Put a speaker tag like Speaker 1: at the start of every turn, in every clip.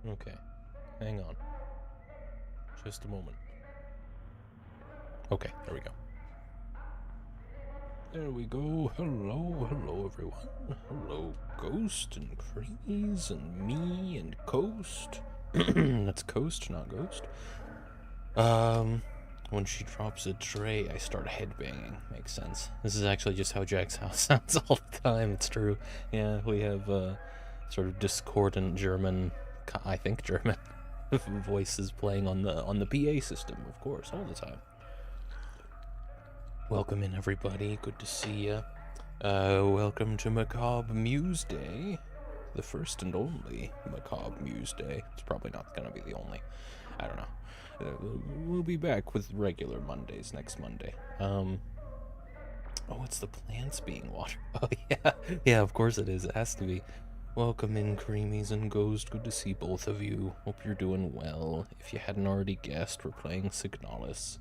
Speaker 1: Okay, hang on. Just a moment. Okay, there we go. There we go. Hello everyone. Hello, Ghost and Crease and me and Coast. That's Coast, not Ghost. When she drops a tray, I start headbanging. Makes sense. This is actually just how Jack's house sounds all the time. It's true. Yeah, we have sort of discordant German, I think German, voices playing on the PA system, of course, all the time. Welcome in, everybody. Good to see ya. Welcome to Macabre Muse Day. The first and only Macabre Muse Day. It's probably not gonna be the only. I don't know. We'll be back with regular Mondays next Monday. Oh, it's the plants being watered. Oh, yeah. Yeah, of course it is. It has to be. Welcome in, Creamies and Ghost. Good to see both of you. Hope you're doing well. If you hadn't already guessed, we're playing Signalis.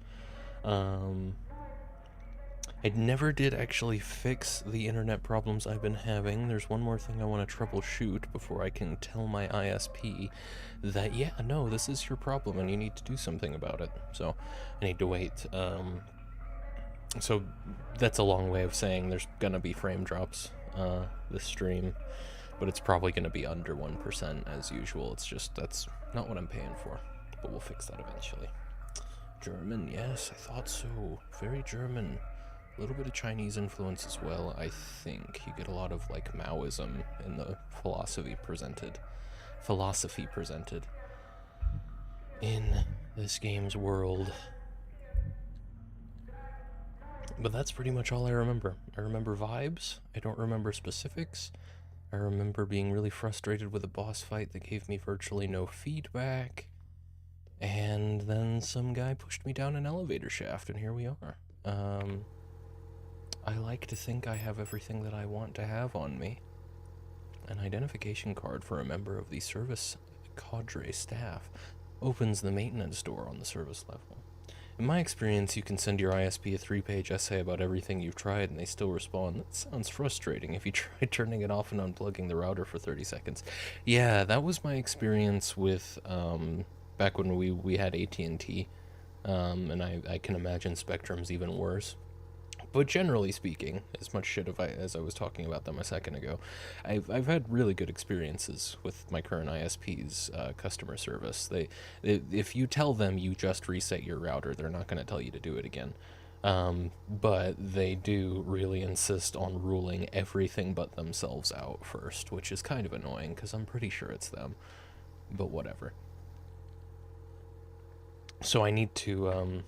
Speaker 1: I never did actually fix the internet problems I've been having. There's one more thing I want to troubleshoot before I can tell my ISP that, yeah, no, this is your problem and you need to do something about it. So I need to wait. So that's a long way of saying there's gonna be frame drops this stream, but it's probably gonna be under 1% as usual. It's just, that's not what I'm paying for, but we'll fix that eventually. German, yes, I thought so. Very German. A little bit of Chinese influence as well, I think. You get a lot of, like, Maoism in the philosophy presented in this game's world. But that's pretty much all I remember. I remember vibes. I don't remember specifics. I remember being really frustrated with a boss fight that gave me virtually no feedback. And then some guy pushed me down an elevator shaft, and here we are. I like to think I have everything that I want to have on me. An identification card for a member of the service cadre staff opens the maintenance door on the service level. In my experience, you can send your ISP a 3-page essay about everything you've tried and they still respond, "That sounds frustrating," if you try turning it off and unplugging the router for 30 seconds. Yeah, that was my experience with, back when we had AT&T, and I can imagine Spectrum's even worse. But generally speaking, as much shit as I was talking about them a second ago, I've had really good experiences with my current ISP's customer service. If you tell them you just reset your router, they're not going to tell you to do it again. But they do really insist on ruling everything but themselves out first, which is kind of annoying because I'm pretty sure it's them. But whatever. So I need to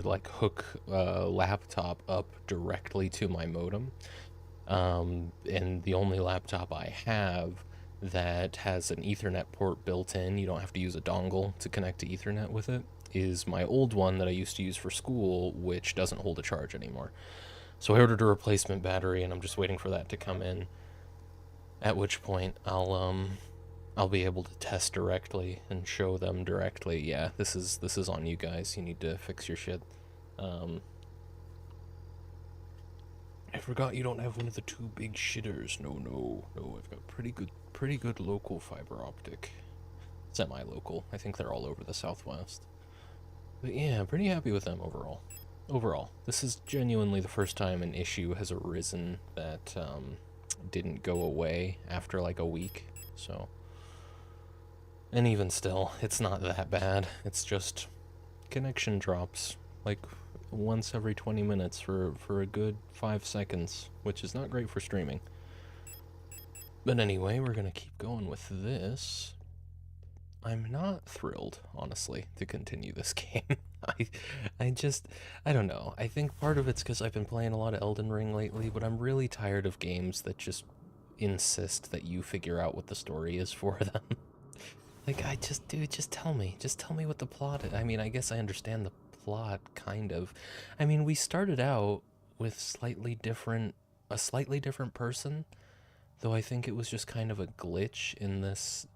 Speaker 1: like hook a laptop up directly to my modem. And the only laptop I have that has an Ethernet port built in, you don't have to use a dongle to connect to Ethernet with it, is my old one that I used to use for school, which doesn't hold a charge anymore. So I ordered a replacement battery and I'm just waiting for that to come in, at which point I'll be able to test directly and show them directly, yeah, this is on you guys. You need to fix your shit. I forgot you don't have one of the two big shitters. No, I've got pretty good local fiber optic. Semi-local. I think they're all over the Southwest. But yeah, pretty happy with them overall. Overall, this is genuinely the first time an issue has arisen that didn't go away after like a week, so... And even still, it's not that bad. It's just connection drops, like once every 20 minutes for a good 5 seconds, which is not great for streaming. But anyway, we're gonna keep going with this. I'm not thrilled, honestly, to continue this game. I don't know. I think part of it's because I've been playing a lot of Elden Ring lately, but I'm really tired of games that just insist that you figure out what the story is for them. Like, dude, just tell me what the plot is. I mean, I guess I understand the plot, kind of. I mean, we started out with a slightly different person, though I think it was just kind of a glitch in this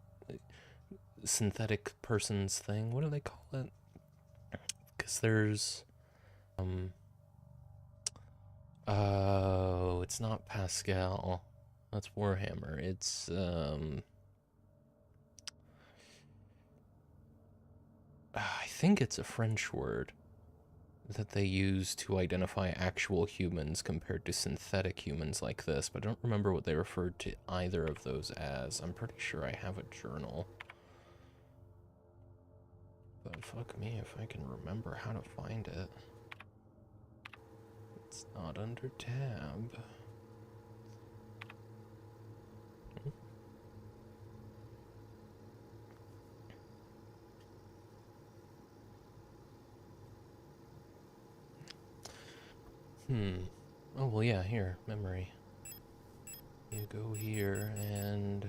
Speaker 1: synthetic person's thing. What do they call it? Because there's, oh, it's not Pascal. That's Warhammer. It's, think it's a French word that they use to identify actual humans compared to synthetic humans like this, but I don't remember what they referred to either of those as. I'm pretty sure I have a journal. But fuck me if I can remember how to find it. It's not under tab. Oh, well, yeah, here, memory. You go here, and I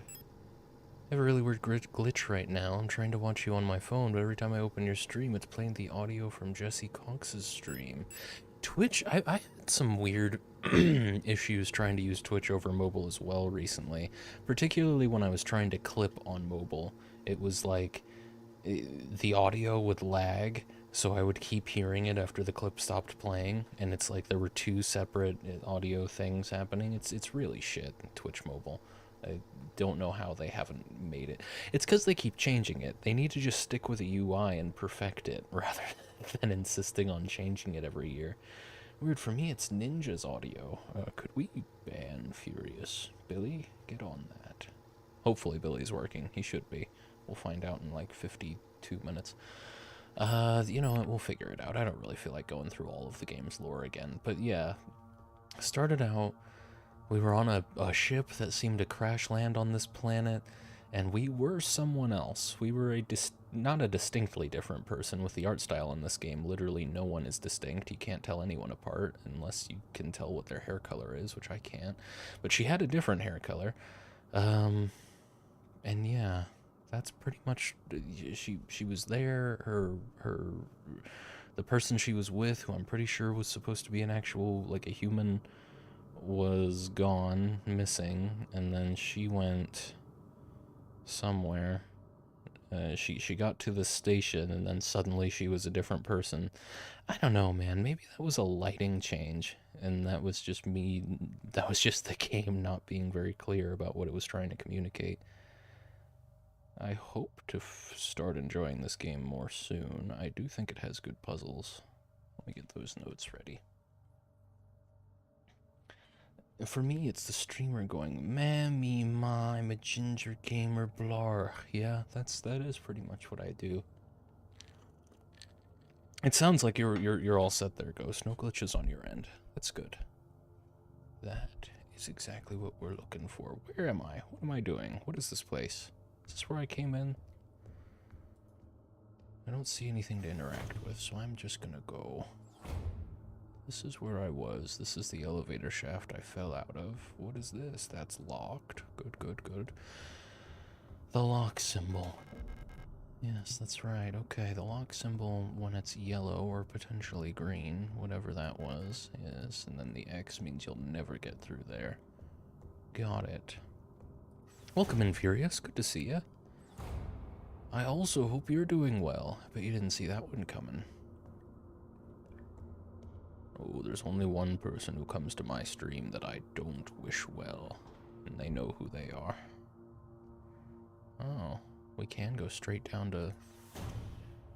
Speaker 1: have a really weird glitch right now. I'm trying to watch you on my phone, but every time I open your stream, it's playing the audio from Jesse Cox's stream. Twitch, I had some weird issues trying to use Twitch over mobile as well recently, particularly when I was trying to clip on mobile. It was like the audio would lag, so I would keep hearing it after the clip stopped playing, and it's like there were two separate audio things happening. It's really shit, Twitch mobile. I don't know how they haven't made it. It's because they keep changing it. They need to just stick with a UI and perfect it, rather than insisting on changing it every year. Weird, for me it's Ninja's audio. Could we ban Furious? Billy, get on that. Hopefully Billy's working. He should be. We'll find out in like 52 minutes. You know what, we'll figure it out. I don't really feel like going through all of the game's lore again. But yeah, started out, we were on a ship that seemed to crash land on this planet, and we were someone else. We were not a distinctly different person. With the art style in this game, literally no one is distinct. You can't tell anyone apart unless you can tell what their hair color is, which I can't. But she had a different hair color. And yeah, that's pretty much, she was there. The person she was with, who I'm pretty sure was supposed to be an actual, like a human, was gone, missing, and then she went somewhere. She got to the station, and then suddenly she was a different person. I don't know, man. Maybe that was a lighting change, and that was just me. That was just the game not being very clear about what it was trying to communicate. I hope to start enjoying this game more soon. I do think it has good puzzles. Let me get those notes ready. For me, it's the streamer going, "Mammy, ma, I'm a ginger gamer, blar." Yeah, that is pretty much what I do. It sounds like you're all set there, Ghost. No glitches on your end. That's good. That is exactly what we're looking for. Where am I? What am I doing? What is this place? Is this where I came in? I don't see anything to interact with, so I'm just gonna go. This is where I was. This is the elevator shaft I fell out of. What is this? That's locked. Good, good, good. The lock symbol. Yes, that's right. Okay, the lock symbol, when it's yellow or potentially green, whatever that was, is, and then the X means you'll never get through there. Got it. Welcome in, Furious. Good to see you. I also hope you're doing well. I bet you didn't see that one coming. Oh, there's only one person who comes to my stream that I don't wish well, and they know who they are. Oh, we can go straight down to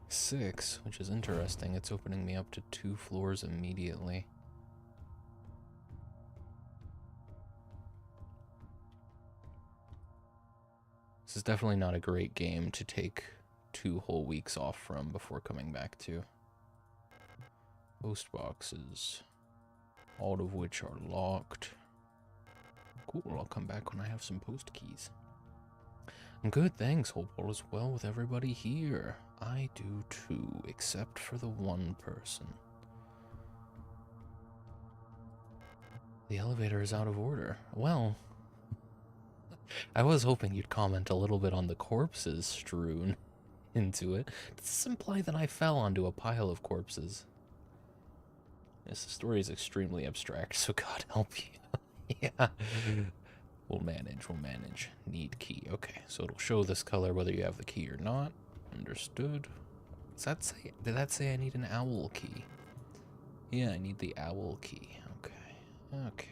Speaker 1: 6, which is interesting. It's opening me up to 2 floors immediately. This is definitely not a great game to take 2 whole weeks off from before coming back to. Post boxes, all of which are locked. Cool, I'll come back when I have some post keys. Good, thanks. Hope all is well with everybody here. I do too, except for the one person. The elevator is out of order. Well, I was hoping you'd comment a little bit on the corpses strewn into it. Does this imply that I fell onto a pile of corpses? Yes, the story is extremely abstract, so God help you. Yeah. We'll manage. Need key. Okay, so it'll show this color whether you have the key or not. Understood. Does that say, did that say I need an owl key? Yeah, I need the owl key. Okay.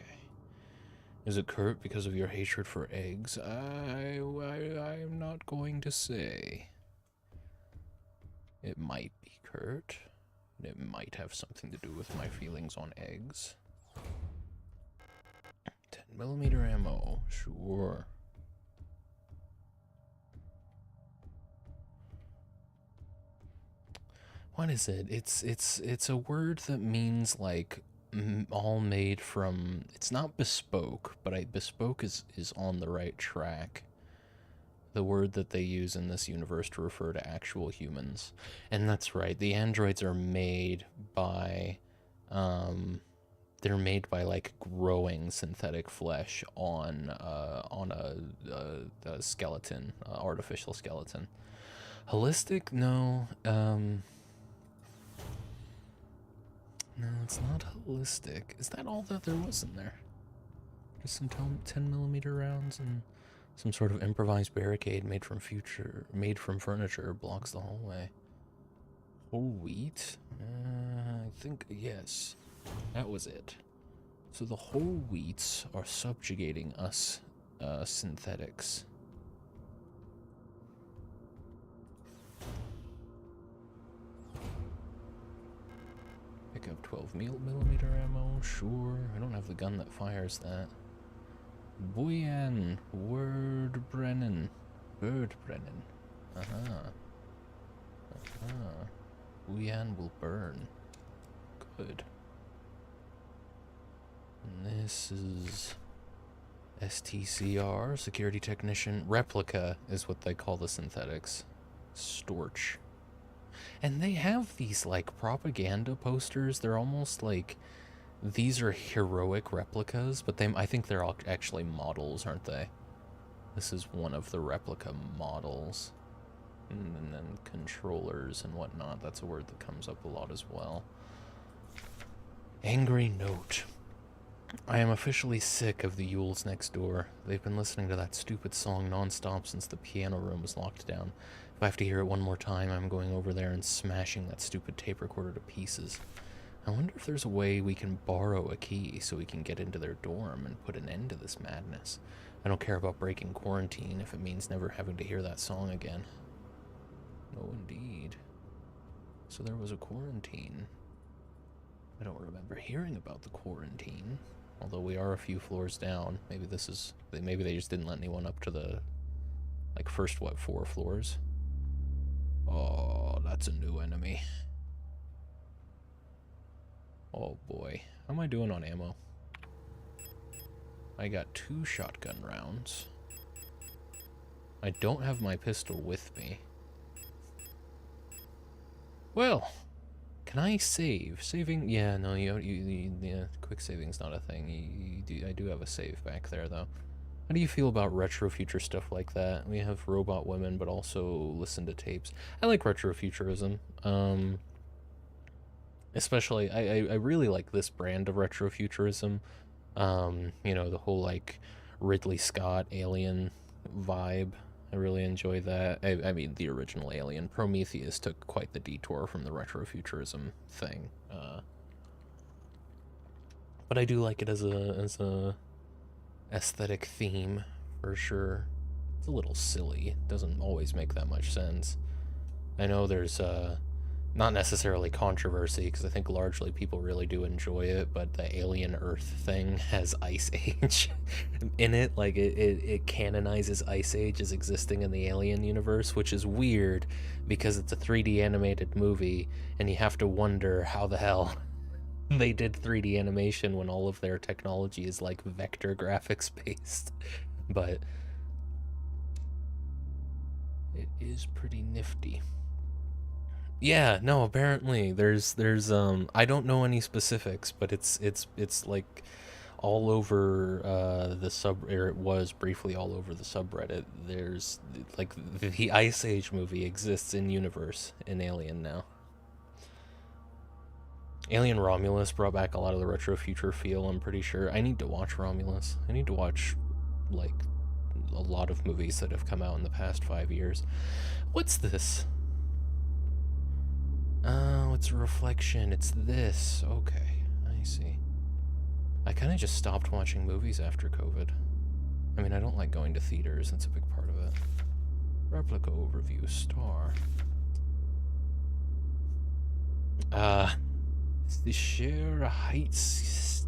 Speaker 1: Is it Kurt because of your hatred for eggs? I'm not going to say. It might be Kurt. It might have something to do with my feelings on eggs. 10mm ammo, sure. What is it? It's a word that means like all made from. It's not bespoke, but bespoke is on the right track. The word that they use in this universe to refer to actual humans, and that's right. The androids are made by, they're made by like growing synthetic flesh on a skeleton, artificial skeleton. Holistic? No. No, it's not holistic. Is that all that there was in there? Just some 10mm rounds and some sort of improvised barricade made from furniture blocks the hallway. Whole wheat? I think, yes. That was it. So the whole wheats are subjugating us, synthetics. Pick up 12mm ammo, sure. I don't have the gun that fires that. Boyan, Birdbrennen. Boyan will burn. Good. And this is STCR, Security Technician. Replica is what they call the synthetics. Storch. And they have these, like, propaganda posters. They're almost like... These are heroic replicas, but I think they're all actually models, aren't they? This is one of the replica models. And then controllers and whatnot. That's a word that comes up a lot as well. Angry note. I am officially sick of the Yules next door. They've been listening to that stupid song non-stop since the piano room was locked down. If I have to hear it one more time, I'm going over there and smashing that stupid tape recorder to pieces. I wonder if there's a way we can borrow a key so we can get into their dorm and put an end to this madness. I don't care about breaking quarantine if it means never having to hear that song again. No, indeed. So there was a quarantine. I don't remember hearing about the quarantine. Although we are a few floors down. Maybe maybe they just didn't let anyone up to the, like, first, 4 floors? Oh, that's a new enemy. Oh boy. How am I doing on ammo? I got 2 shotgun rounds. I don't have my pistol with me. Well, can I save? Saving? Yeah, no, yeah, quick saving's not a thing. I do have a save back there, though. How do you feel about retrofuture stuff like that? We have robot women, but also listen to tapes. I like retrofuturism. Especially, I really like this brand of retrofuturism. You know, the whole, like, Ridley Scott alien vibe. I really enjoy that. I mean, the original Alien. Prometheus took quite the detour from the retrofuturism thing. But I do like it as a aesthetic theme, for sure. It's a little silly. It doesn't always make that much sense. I know there's, not necessarily controversy, because I think largely people really do enjoy it, but the Alien Earth thing has Ice Age in it. Like, it canonizes Ice Age as existing in the Alien universe, which is weird, because it's a 3D animated movie, and you have to wonder how the hell they did 3D animation when all of their technology is, like, vector graphics based. But it is pretty nifty. Yeah, no, apparently there's I don't know any specifics, but it's like all over or it was briefly all over the subreddit. There's like the Ice Age movie exists in universe in Alien now. Alien Romulus brought back a lot of the retro future feel, I'm pretty sure. I need to watch Romulus. I need to watch, like, a lot of movies that have come out in the past 5 years. What's this? Oh, it's a reflection. It's this. Okay, I see. I kind of just stopped watching movies after COVID. I mean, I don't like going to theaters. That's a big part of it. Replica overview, star. Uh, the sheer heights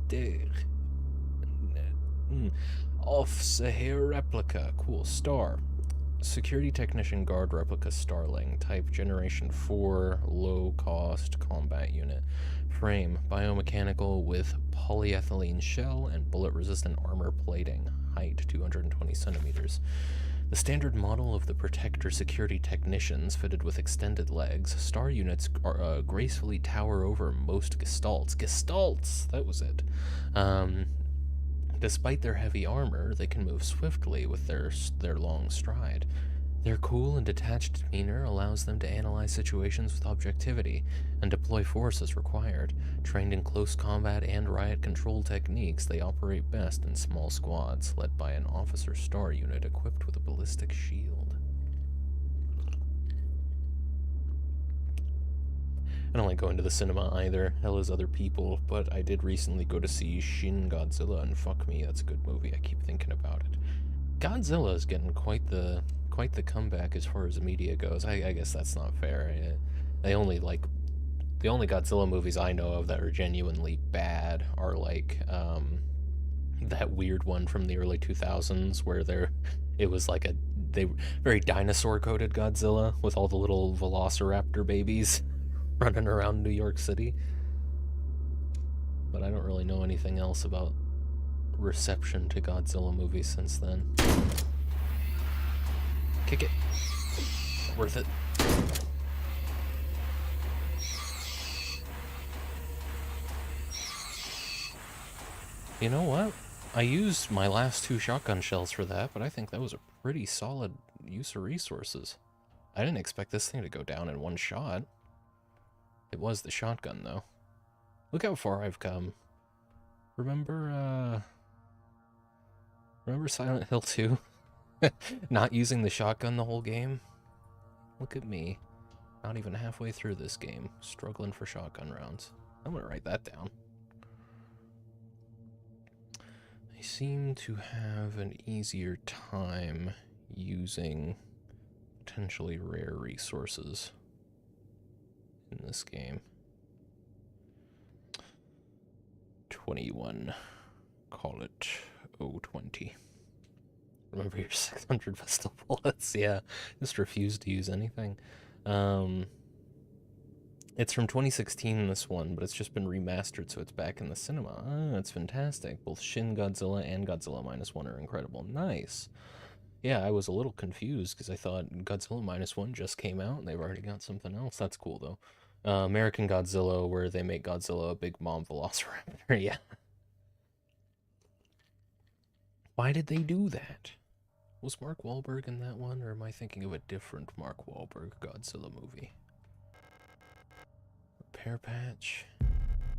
Speaker 1: of Sahir replica. Cool. Star. Security Technician Guard Replica Starling. Type Generation 4. Low cost combat unit. Frame. Biomechanical with polyethylene shell and bullet resistant armor plating. Height 220 centimeters. The standard model of the Protector security technicians, fitted with extended legs, star units gracefully tower over most gestalts. Gestalts! That was it. Despite their heavy armor, they can move swiftly with their long stride. Their cool and detached demeanor allows them to analyze situations with objectivity and deploy force as required. Trained in close combat and riot control techniques, they operate best in small squads, led by an officer star unit equipped with a ballistic shield. I don't like going to the cinema either, hell is other people, but I did recently go to see Shin Godzilla, and fuck me, that's a good movie. I keep thinking about it. Godzilla is getting quite the comeback as far as the media goes. I guess that's not fair. The only Godzilla movies I know of that are genuinely bad are like that weird one from the early 2000s where it was like they very dinosaur coded Godzilla with all the little velociraptor babies running around New York City. But I don't really know anything else about reception to Godzilla movies since then. Kick it. Worth it. You know what? I used my last 2 shotgun shells for that, but I think that was a pretty solid use of resources. I didn't expect this thing to go down in 1 shot. It was the shotgun, though. Look how far I've come. Remember Silent Hill 2? Not using the shotgun the whole game? Look at me. Not even halfway through this game, struggling for shotgun rounds. I'm gonna write that down. I seem to have an easier time using potentially rare resources in this game. 21. Call it 020. Remember your 600 pistol bullets. Yeah, just refuse to use anything. It's from 2016, this one, but it's just been remastered, so it's back in the cinema. Ah, it's fantastic. Both Shin Godzilla and Godzilla -1 are incredible. Nice. Yeah, I was a little confused because I thought Godzilla -1 just came out and they've already got something else. That's cool, though. American Godzilla, where they make Godzilla a big mom velociraptor. Yeah. Why did they do that? Was Mark Wahlberg in that one, or am I thinking of a different Mark Wahlberg Godzilla movie? Repair patch?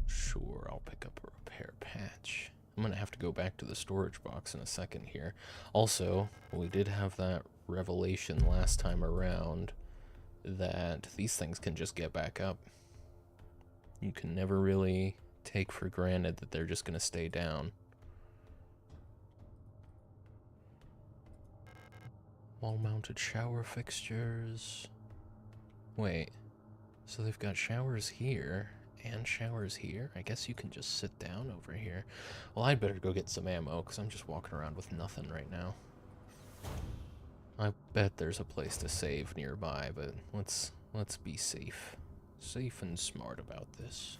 Speaker 1: Sure, I'll pick up a repair patch. I'm gonna have to go back to the storage box in a second here. Also, we did have that revelation last time around that these things can just get back up. You can never really take for granted that they're just gonna stay down. Wall-mounted shower fixtures. Wait, so they've got showers here and showers here? I guess you can just sit down over here. Well, I'd better go get some ammo, because I'm just walking around with nothing right now. I bet there's a place to save nearby, but let's be safe. Safe and smart about this.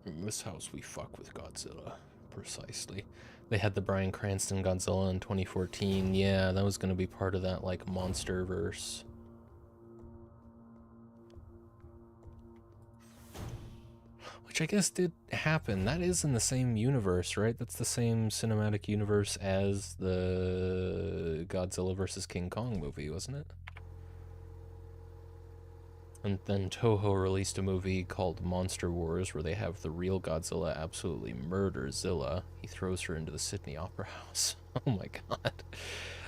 Speaker 1: In this house, we fuck with Godzilla. Precisely. They had the Bryan Cranston Godzilla in 2014. Yeah, that was going to be part of that, like, monster-verse. Which I guess did happen. That is in the same universe, right? That's the same cinematic universe as the Godzilla vs. King Kong movie, wasn't it? And then Toho released a movie called Monster Wars, where they have the real Godzilla absolutely murder Zilla. He throws her into the Sydney Opera House. Oh my god.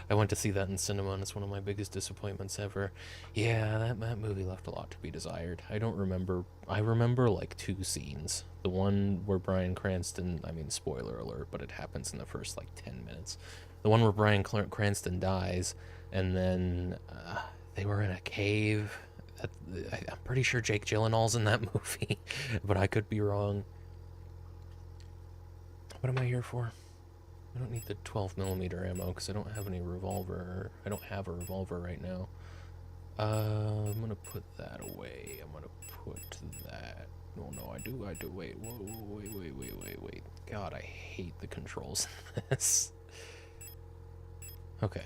Speaker 1: I went to see that in cinema, and it's one of my biggest disappointments ever. Yeah, that movie left a lot to be desired. I don't remember. I remember like 2 scenes. The one where Bryan Cranston, I mean, spoiler alert, but it happens in the first like 10 minutes. The one where Bryan Cranston dies, and then they were in a cave. I'm pretty sure Jake Gyllenhaal's in that movie, but I could be wrong. What am I here for? I don't need the 12mm ammo because I don't have any revolver. I don't have a revolver right now. I'm gonna put that away. I'm gonna put that. Oh no, I do. Wait. Whoa, wait. God, I hate the controls in this. Okay.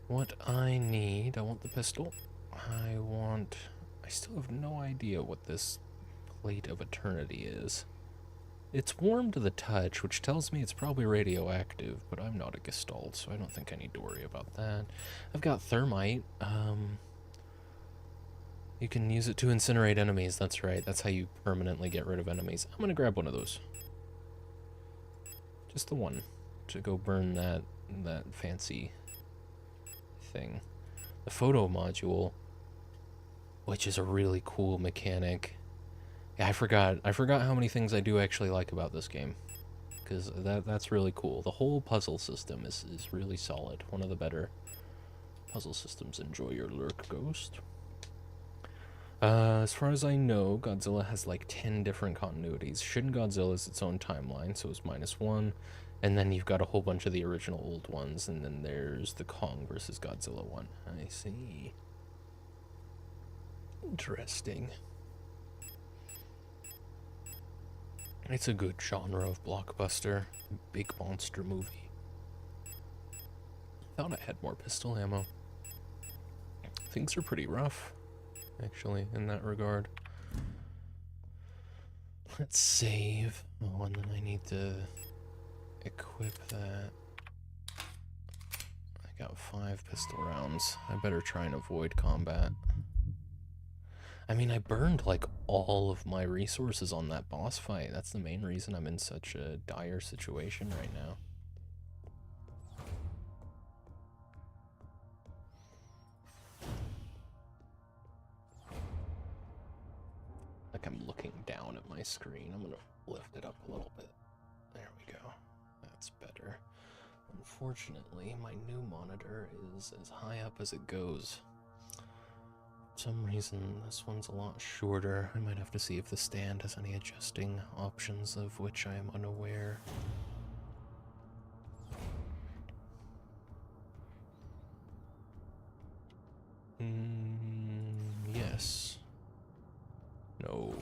Speaker 1: What I need, I want the pistol. I still have no idea what this Plate of Eternity is. It's warm to the touch, which tells me it's probably radioactive, but I'm not a Gestalt, so I don't think I need to worry about that. I've got thermite. You can use it to incinerate enemies, that's right. That's how you permanently get rid of enemies. I'm gonna grab one of those. Just the one, to go burn that fancy thing. The photo module, which is a really cool mechanic. Yeah, I forgot how many things I do actually like about this game, because that's really cool. The whole puzzle system is really solid. One of the better puzzle systems. Enjoy your lurk, Ghost. As far as I know, Godzilla has like 10 different continuities. Shin Godzilla is its own timeline, so it's -1. And then you've got a whole bunch of the original old ones, and then there's the Kong versus Godzilla one. I see. Interesting. It's a good genre of blockbuster, big monster movie. Thought I had more pistol ammo. Things are pretty rough, actually, in that regard. Let's save. Oh, and then I need to equip that. I got 5 pistol rounds. I better try and avoid combat. I mean, I burned like all of my resources on that boss fight. That's the main reason I'm in such a dire situation right now. Like I'm looking down at my screen. I'm gonna lift it up a little bit. There we go. That's better. Unfortunately, my new monitor is as high up as it goes. For some reason, this one's a lot shorter. I might have to see if the stand has any adjusting options of which I am unaware. Yes. No.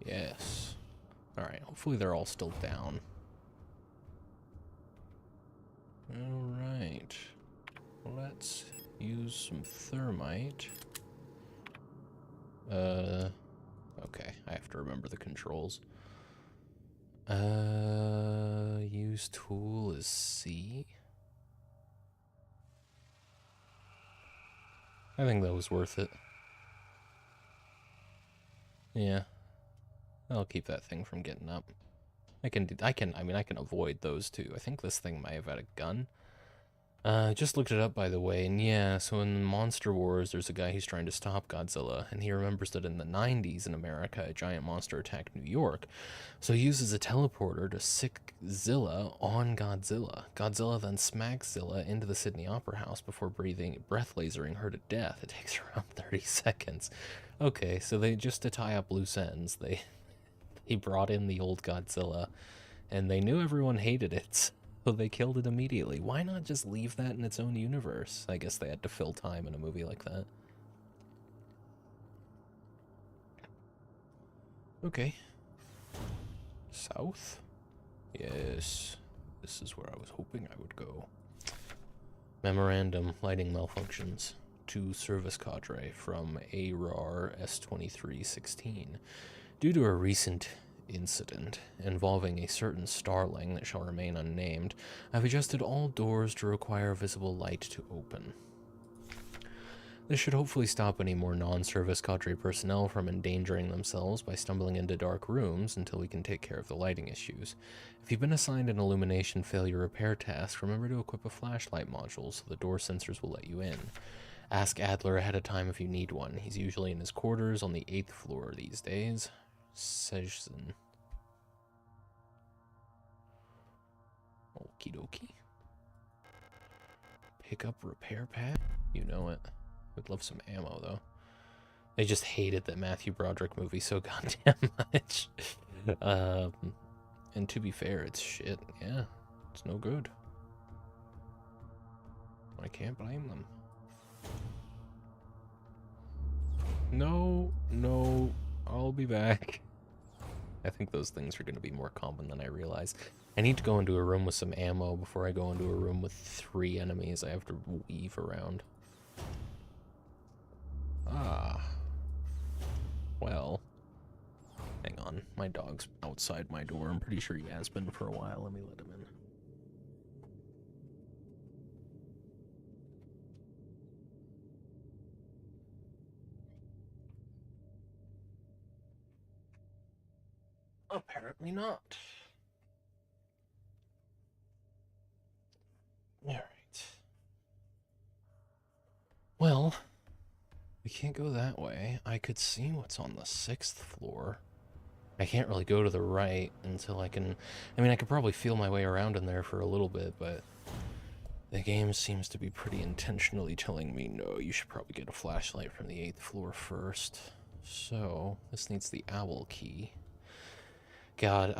Speaker 1: Yes. Alright, hopefully they're all still down. Alright. Let's use some thermite. Okay, I have to remember the controls. Use tool is C. I think that was worth it. Yeah. I'll keep that thing from getting up. I can avoid those too. I think this thing might have had a gun. I just looked it up, by the way, and yeah, so in Monster Wars, there's a guy who's trying to stop Godzilla, and he remembers that in the 90s in America, a giant monster attacked New York, so he uses a teleporter to sick Zilla on Godzilla. Godzilla then smacks Zilla into the Sydney Opera House before breath lasering her to death. It takes around 30 seconds. Okay, so they, just to tie up loose ends, he brought in the old Godzilla, and they knew everyone hated it, so they killed it immediately. Why not just leave that in its own universe? I guess they had to fill time in a movie like that. Okay. South? Yes. This is where I was hoping I would go. Memorandum, lighting malfunctions. To service cadre from ARAR S2316. Due to a recent incident involving a certain starling that shall remain unnamed, I've adjusted all doors to require visible light to open. This should hopefully stop any more non-service cadre personnel from endangering themselves by stumbling into dark rooms until we can take care of the lighting issues. If you've been assigned an illumination failure repair task, remember to equip a flashlight module so the door sensors will let you in. Ask Adler ahead of time if you need one. He's usually in his quarters on the 8th floor these days. Sejzen. Okie dokie. Pick up repair pad? You know it. Would love some ammo, though. I just hated that Matthew Broderick movie so goddamn much. And to be fair, it's shit. Yeah, it's no good. I can't blame them. No, I'll be back. I think those things are going to be more common than I realize. I need to go into a room with some ammo before I go into a room with 3 enemies I have to weave around. Ah. Well. Hang on. My dog's outside my door. I'm pretty sure he has been for a while. Let me let him in. Apparently not. Alright. Well, we can't go that way. I could see what's on the 6th floor. I can't really go to the right until I can... I mean, I could probably feel my way around in there for a little bit, but... the game seems to be pretty intentionally telling me, no, you should probably get a flashlight from the 8th floor first. So, this needs the owl key. God,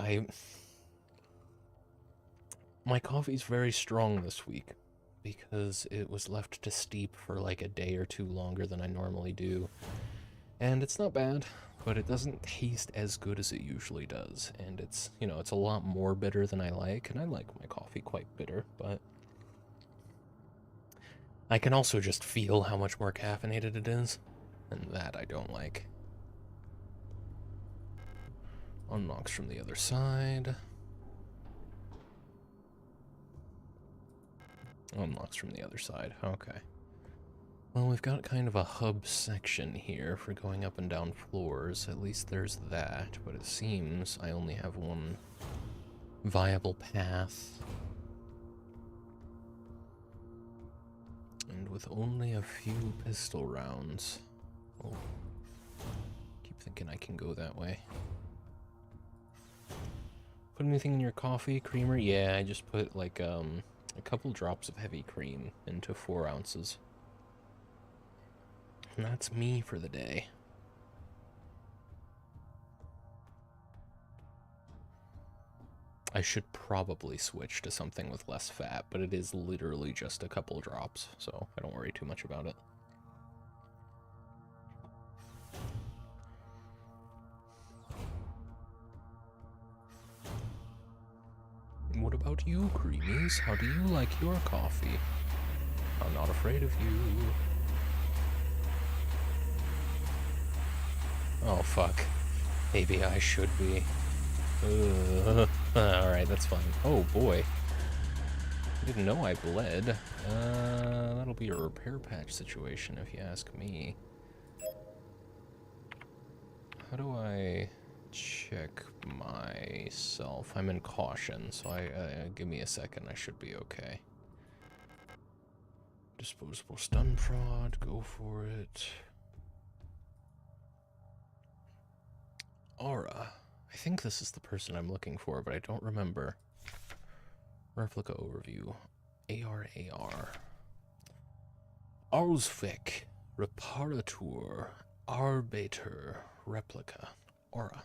Speaker 1: my coffee's very strong this week because it was left to steep for like a day or 2 longer than I normally do. And it's not bad, but it doesn't taste as good as it usually does. And it's, you know, it's a lot more bitter than I like, and I like my coffee quite bitter, but I can also just feel how much more caffeinated it is, and that I don't like. Unlocks from the other side. Unlocks from the other side, okay. Well, we've got kind of a hub section here for going up and down floors. At least there's that, but it seems I only have one viable path. And with only a few pistol rounds. Oh, keep thinking I can go that way. Put anything in your coffee? Creamer? Yeah, I just put like a couple drops of heavy cream into 4 ounces. And that's me for the day. I should probably switch to something with less fat, but it is literally just a couple drops, so I don't worry too much about it. What about you, Creamies? How do you like your coffee? I'm not afraid of you. Oh, fuck. Maybe I should be. Alright, that's fine. Oh, boy. I didn't know I bled. That'll be a repair patch situation, if you ask me. How do I check myself? I'm in caution, so give me a second. I should be okay. Disposable stun prod. Go for it. Aura. I think this is the person I'm looking for, but I don't remember. Replica overview. AR. Ausvik. Reparatur. Arbiter. Replica. Aura.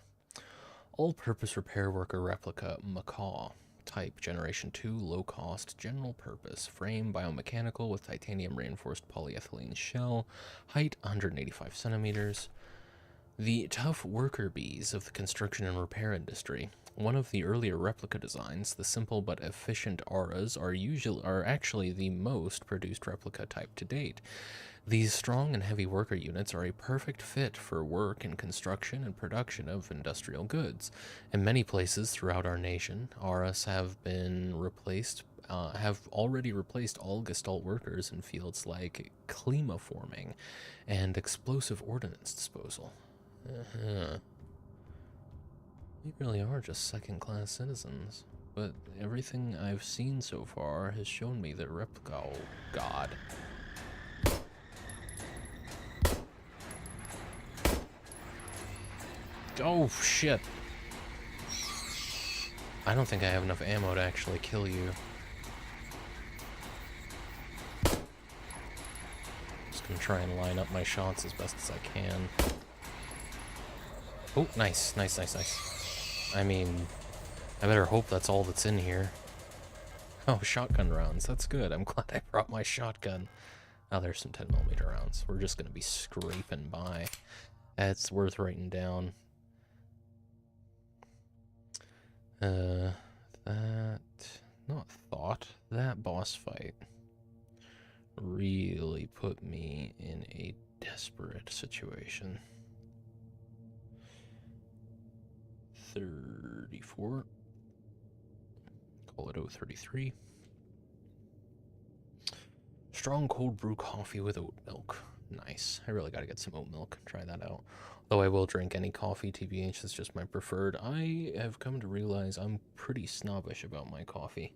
Speaker 1: All-purpose repair worker replica. Macaw. Type. Generation 2. Low cost. General purpose. Frame. Biomechanical with titanium reinforced polyethylene shell. Height 185 centimeters. The tough worker bees of the construction and repair industry. One of the earlier replica designs, the simple but efficient auras are actually the most produced replica type to date. These strong and heavy worker units are a perfect fit for work in construction and production of industrial goods. In many places throughout our nation, auras have been replaced have already replaced all Gestalt workers in fields like climaforming and explosive ordnance disposal. Uh-huh. We really are just second-class citizens. But everything I've seen so far has shown me that oh, God. Oh, shit. I don't think I have enough ammo to actually kill you. Just gonna try and line up my shots as best as I can. Oh, nice, nice, nice, nice. I mean, I better hope that's all that's in here. Oh, shotgun rounds. That's good. I'm glad I brought my shotgun. Oh, there's some 10mm rounds. We're just gonna be scraping by. That's worth writing down. That boss fight really put me in a desperate situation. 34. Call it 033. Strong cold brew coffee with oat milk. Nice. I really gotta get some oat milk. Try that out. Though I will drink any coffee, TBH, that's just my preferred. I have come to realize I'm pretty snobbish about my coffee.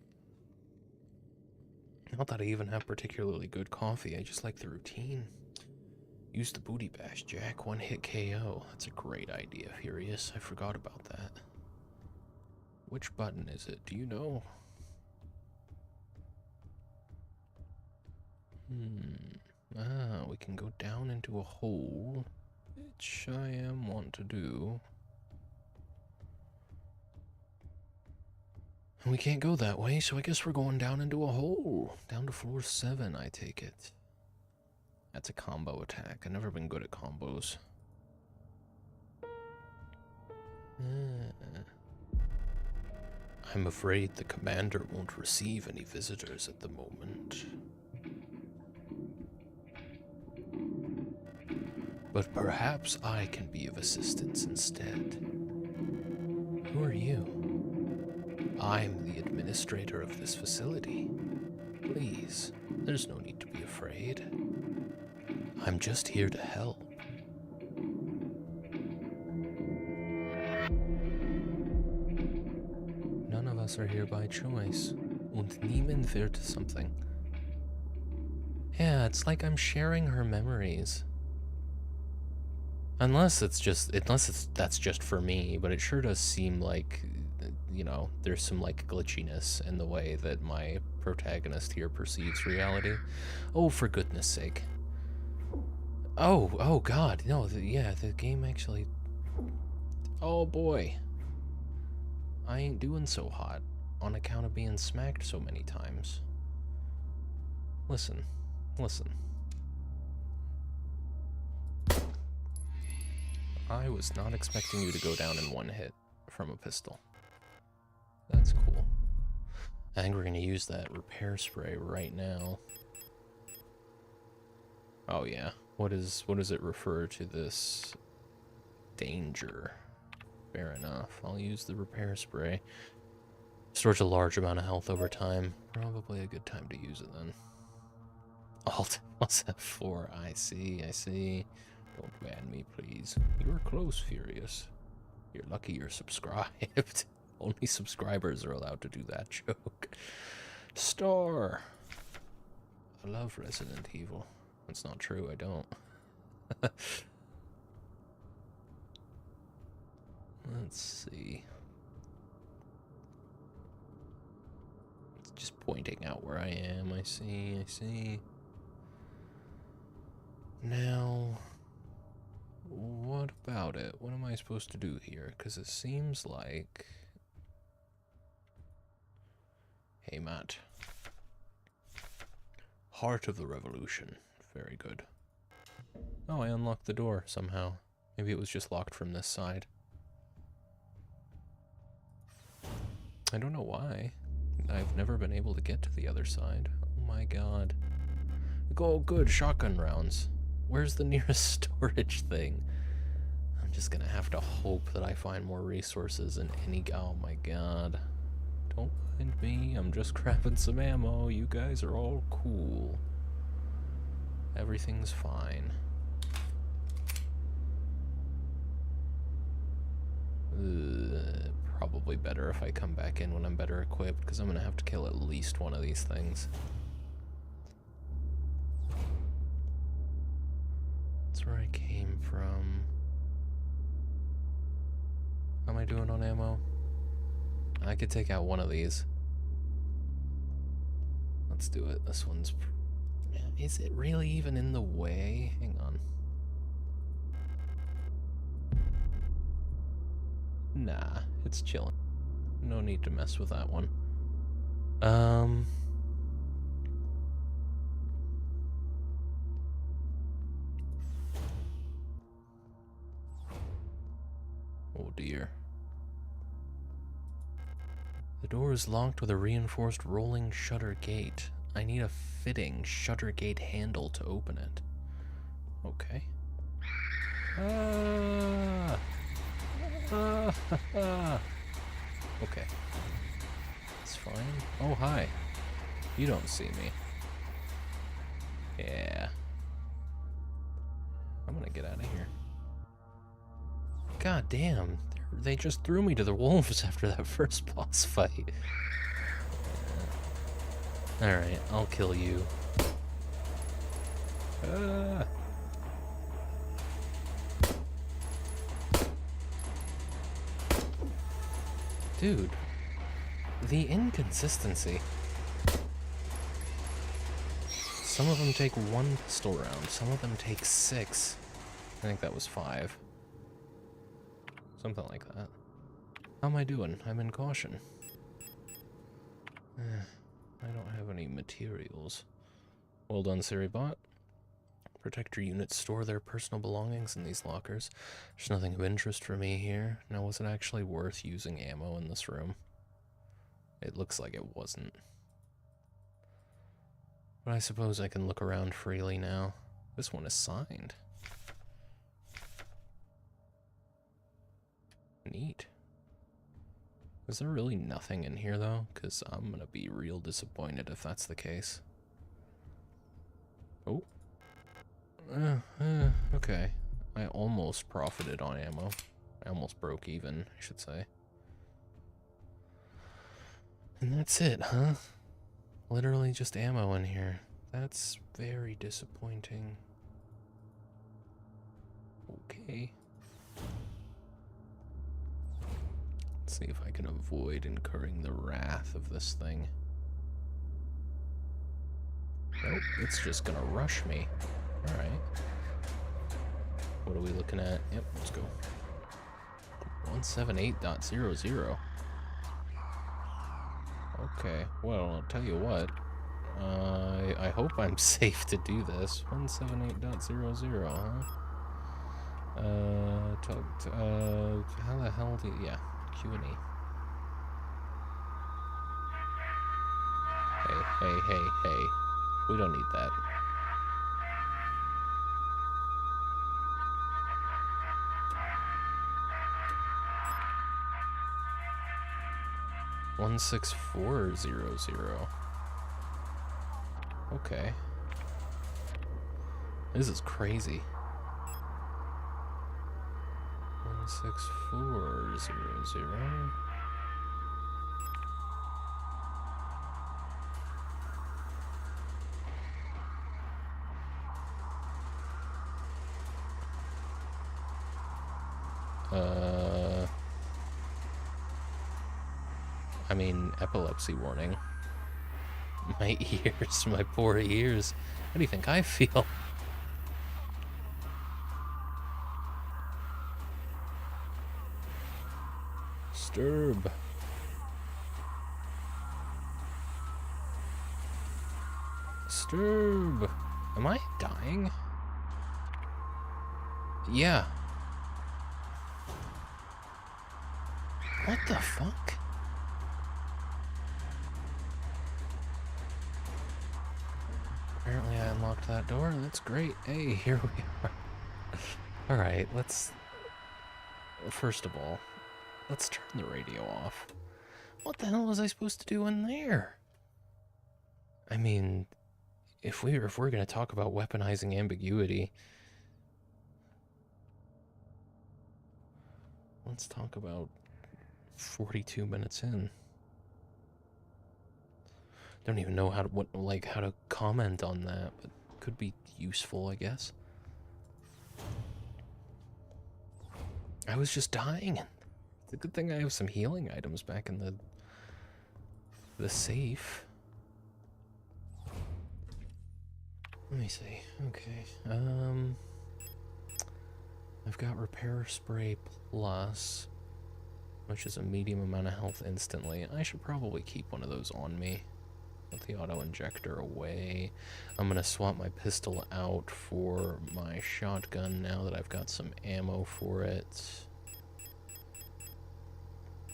Speaker 1: Not that I even have particularly good coffee, I just like the routine. Use the booty bash, Jack. One hit KO. That's a great idea, Furious. I forgot about that. Which button is it? Do you know? We can go down into a hole, which I am want to do. And we can't go that way, so I guess we're going down into a hole. Down to floor 7, I take it. That's a combo attack. I've never been good at combos. I'm afraid the commander won't receive any visitors at the moment. But perhaps I can be of assistance instead. Who are you? I'm the administrator of this facility. Please, there's no need to be afraid. I'm just here to help. None of us are here by choice. Und niemand wird something. Yeah, it's like I'm sharing her memories. Unless that's just for me, but it sure does seem like, you know, there's some like glitchiness in the way that my protagonist here perceives reality. Oh, for goodness sake. Oh God, no, yeah, the game actually, oh boy. I ain't doing so hot on account of being smacked so many times. Listen. I was not expecting you to go down in one hit from a pistol. That's cool. I think we're gonna use that repair spray right now. Oh yeah. What does it refer to this? Danger. Fair enough. I'll use the repair spray. Stores a large amount of health over time. Probably a good time to use it then. Alt plus F4. I see. Don't ban me, please. You're close, Furious. You're lucky you're subscribed. Only subscribers are allowed to do that joke. Star. I love Resident Evil. That's not true, I don't. Let's see. It's just pointing out where I am. I see. Now, what about it? What am I supposed to do here? Because it seems like... Hey, Matt. Heart of the Revolution. Very good. Oh, I unlocked the door somehow. Maybe it was just locked from this side. I don't know why. I've never been able to get to the other side. Oh my god. Oh, good. Shotgun rounds. Where's the nearest storage thing? I'm just gonna have to hope that I find more resources in any... Oh my god. Don't mind me. I'm just grabbing some ammo. You guys are all cool. Everything's fine. Probably better if I come back in when I'm better equipped, because I'm going to have to kill at least one of these things. That's where I came from. How am I doing on ammo? I could take out one of these. Let's do it. This one's... Is it really even in the way? Hang on. Nah, it's chilling. No need to mess with that one. Oh dear. The door is locked with a reinforced rolling shutter gate. I need a fitting shutter gate handle to open it. Okay. Okay. It's fine. Oh, hi. You don't see me. Yeah. I'm gonna get out of here. God damn. They just threw me to the wolves after that first boss fight. Alright, I'll kill you. Dude, the inconsistency. Some of them take 1 pistol round, some of them take 6. I think that was 5. Something like that. How am I doing? I'm in caution. I don't have any materials. Well done, Siribot. Protector units store their personal belongings in these lockers. There's nothing of interest for me here. Now, was it actually worth using ammo in this room? It looks like it wasn't. But I suppose I can look around freely now. This one is signed. Neat. Is there really nothing in here, though? Because I'm gonna be real disappointed if that's the case. Oh. Okay. I almost profited on ammo. I almost broke even, I should say. And that's it, huh? Literally just ammo in here. That's very disappointing. Okay. Let's see if I can avoid incurring the wrath of this thing. Nope, it's just gonna rush me. Alright. What are we looking at? Yep, let's go. 178.00. Okay, well, I'll tell you what. I hope I'm safe to do this. 178.00, huh? How the hell do you... Yeah, Q&E. Hey. We don't need that. $16400. Okay. This is crazy. 16400. I mean, epilepsy warning. My ears, my poor ears. How do you think I feel? Sturb. Sturb. Am I dying? Yeah. What the fuck? Apparently I unlocked that door. That's great. Hey, here we are. Alright, let's... First of all, let's turn the radio off. What the hell was I supposed to do in there? I mean, if we're gonna talk about weaponizing ambiguity, let's talk about 42 minutes in. Don't even know how to comment on that, but could be useful, I guess. I was just dying. It's a good thing I have some healing items back in the safe. Let me see. Okay. I've got Repair Spray Plus, which is a medium amount of health instantly. I should probably keep one of those on me. Put the auto injector away. I'm gonna swap my pistol out for my shotgun now that I've got some ammo for it.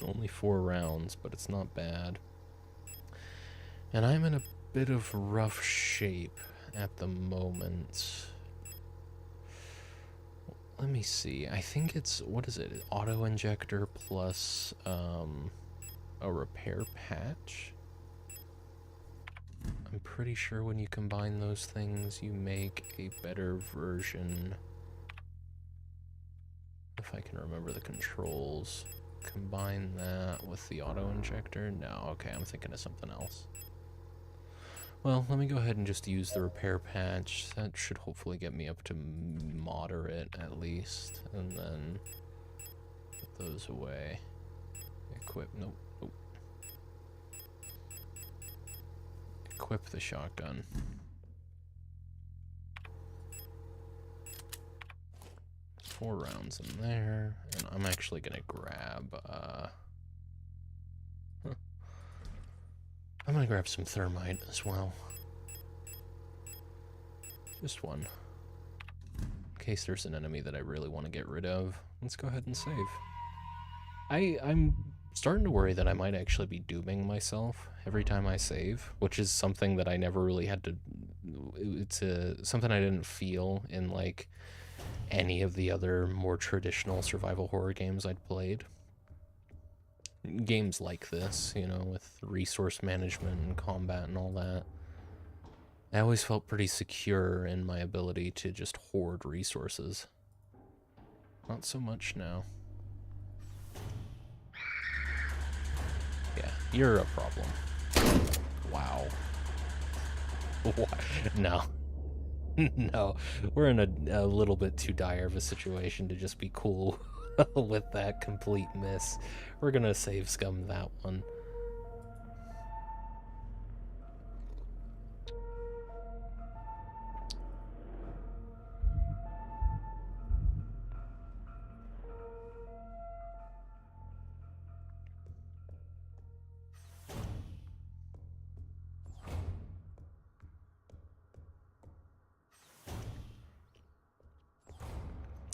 Speaker 1: Only 4 rounds, but it's not bad. And I'm in a bit of rough shape at the moment. Let me see. I think it's, what is it? Auto injector plus a repair patch. I'm pretty sure when you combine those things, you make a better version. If I can remember the controls. Combine that with the auto injector? No, okay, I'm thinking of something else. Well, let me go ahead and just use the repair patch. That should hopefully get me up to moderate at least. And then put those away. Equip, nope. Equip the shotgun. Four rounds in there, and I'm actually gonna grab, I'm gonna grab some thermite as well. Just one. In case there's an enemy that I really want to get rid of. Let's go ahead and save. I'm starting to worry that I might actually be dooming myself every time I save, which is something that I never really had to, it's something I didn't feel in like any of the other more traditional survival horror games I'd played. Games like this, you know, with resource management and combat and all that. I always felt pretty secure in my ability to just hoard resources. Not so much now. Yeah, you're a problem. Wow. No. No, we're in a little bit too dire of a situation to just be cool with that complete miss. We're gonna save scum that one.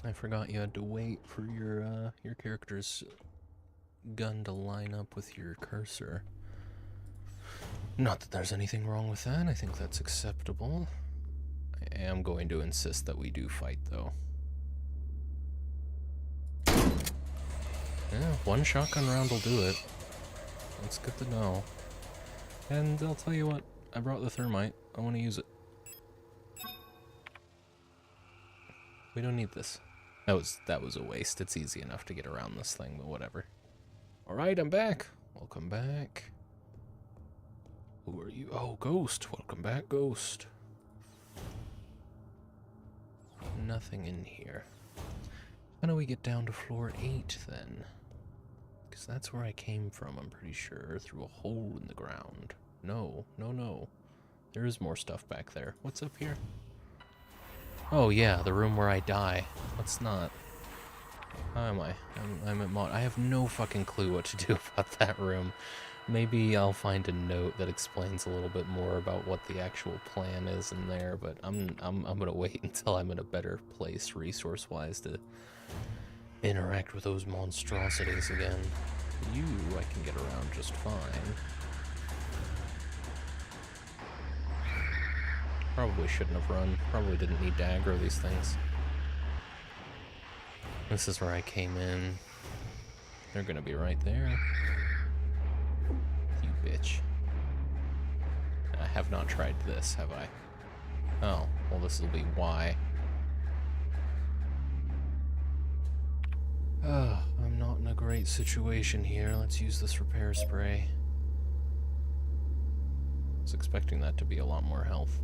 Speaker 1: I forgot you had to wait for your character's gun to line up with your cursor. Not that there's anything wrong with that, I think that's acceptable. I am going to insist that we do fight, though. Yeah, one shotgun round will do it. That's good to know. And I'll tell you what, I brought the thermite. I want to use it. We don't need this. That was a waste. It's easy enough to get around this thing, but whatever. Alright, I'm back. Welcome back. Who are you? Oh, Ghost. Welcome back, Ghost. Nothing in here. How do we get down to floor 8 then? Because that's where I came from, I'm pretty sure. Through a hole in the ground. No. There is more stuff back there. What's up here? Oh yeah, the room where I die. Let's not. How am I? I'm at mod. I have no fucking clue what to do about that room. Maybe I'll find a note that explains a little bit more about what the actual plan is in there, but I'm gonna wait until I'm in a better place resource-wise to interact with those monstrosities again. You, I can get around just fine. Probably shouldn't have run. Probably didn't need to aggro these things. This is where I came in. They're gonna be right there. bitch. I have not tried this, have I? Oh, well this will be why. I'm not in a great situation here. Let's use this repair spray. I was expecting that to be a lot more health.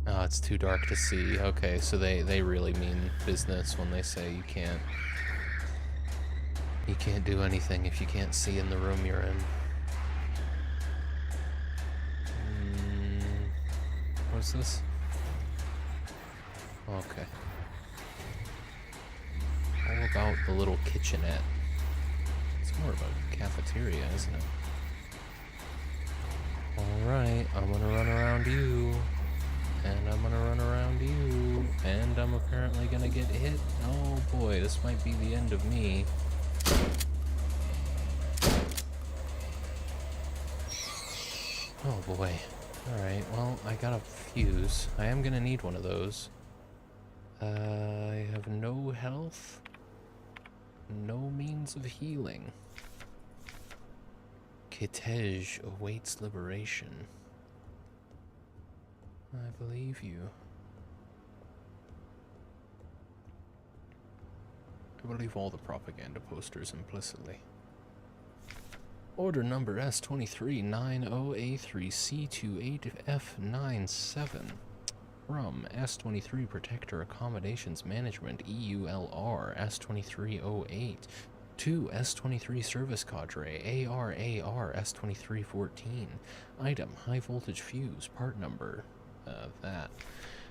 Speaker 1: Oh, it's too dark to see. Okay, so they really mean business when they say you can't do anything if you can't see in the room you're in. What's this? Okay. All about the little kitchenette. It's more of a cafeteria, isn't it? Alright, I'm gonna run around you. And I'm gonna run around you. And I'm apparently gonna get hit. Oh boy, this might be the end of me. Oh boy. Alright, well, I got a fuse. I am gonna need one of those. I have no health. No means of healing. Kitej awaits liberation. I believe you. I believe all the propaganda posters implicitly. Order number S2390A3C28F97 from S23 Protector Accommodations Management EULR S2308 to S23 Service Cadre ARAR S2314. Item high voltage fuse, part number that.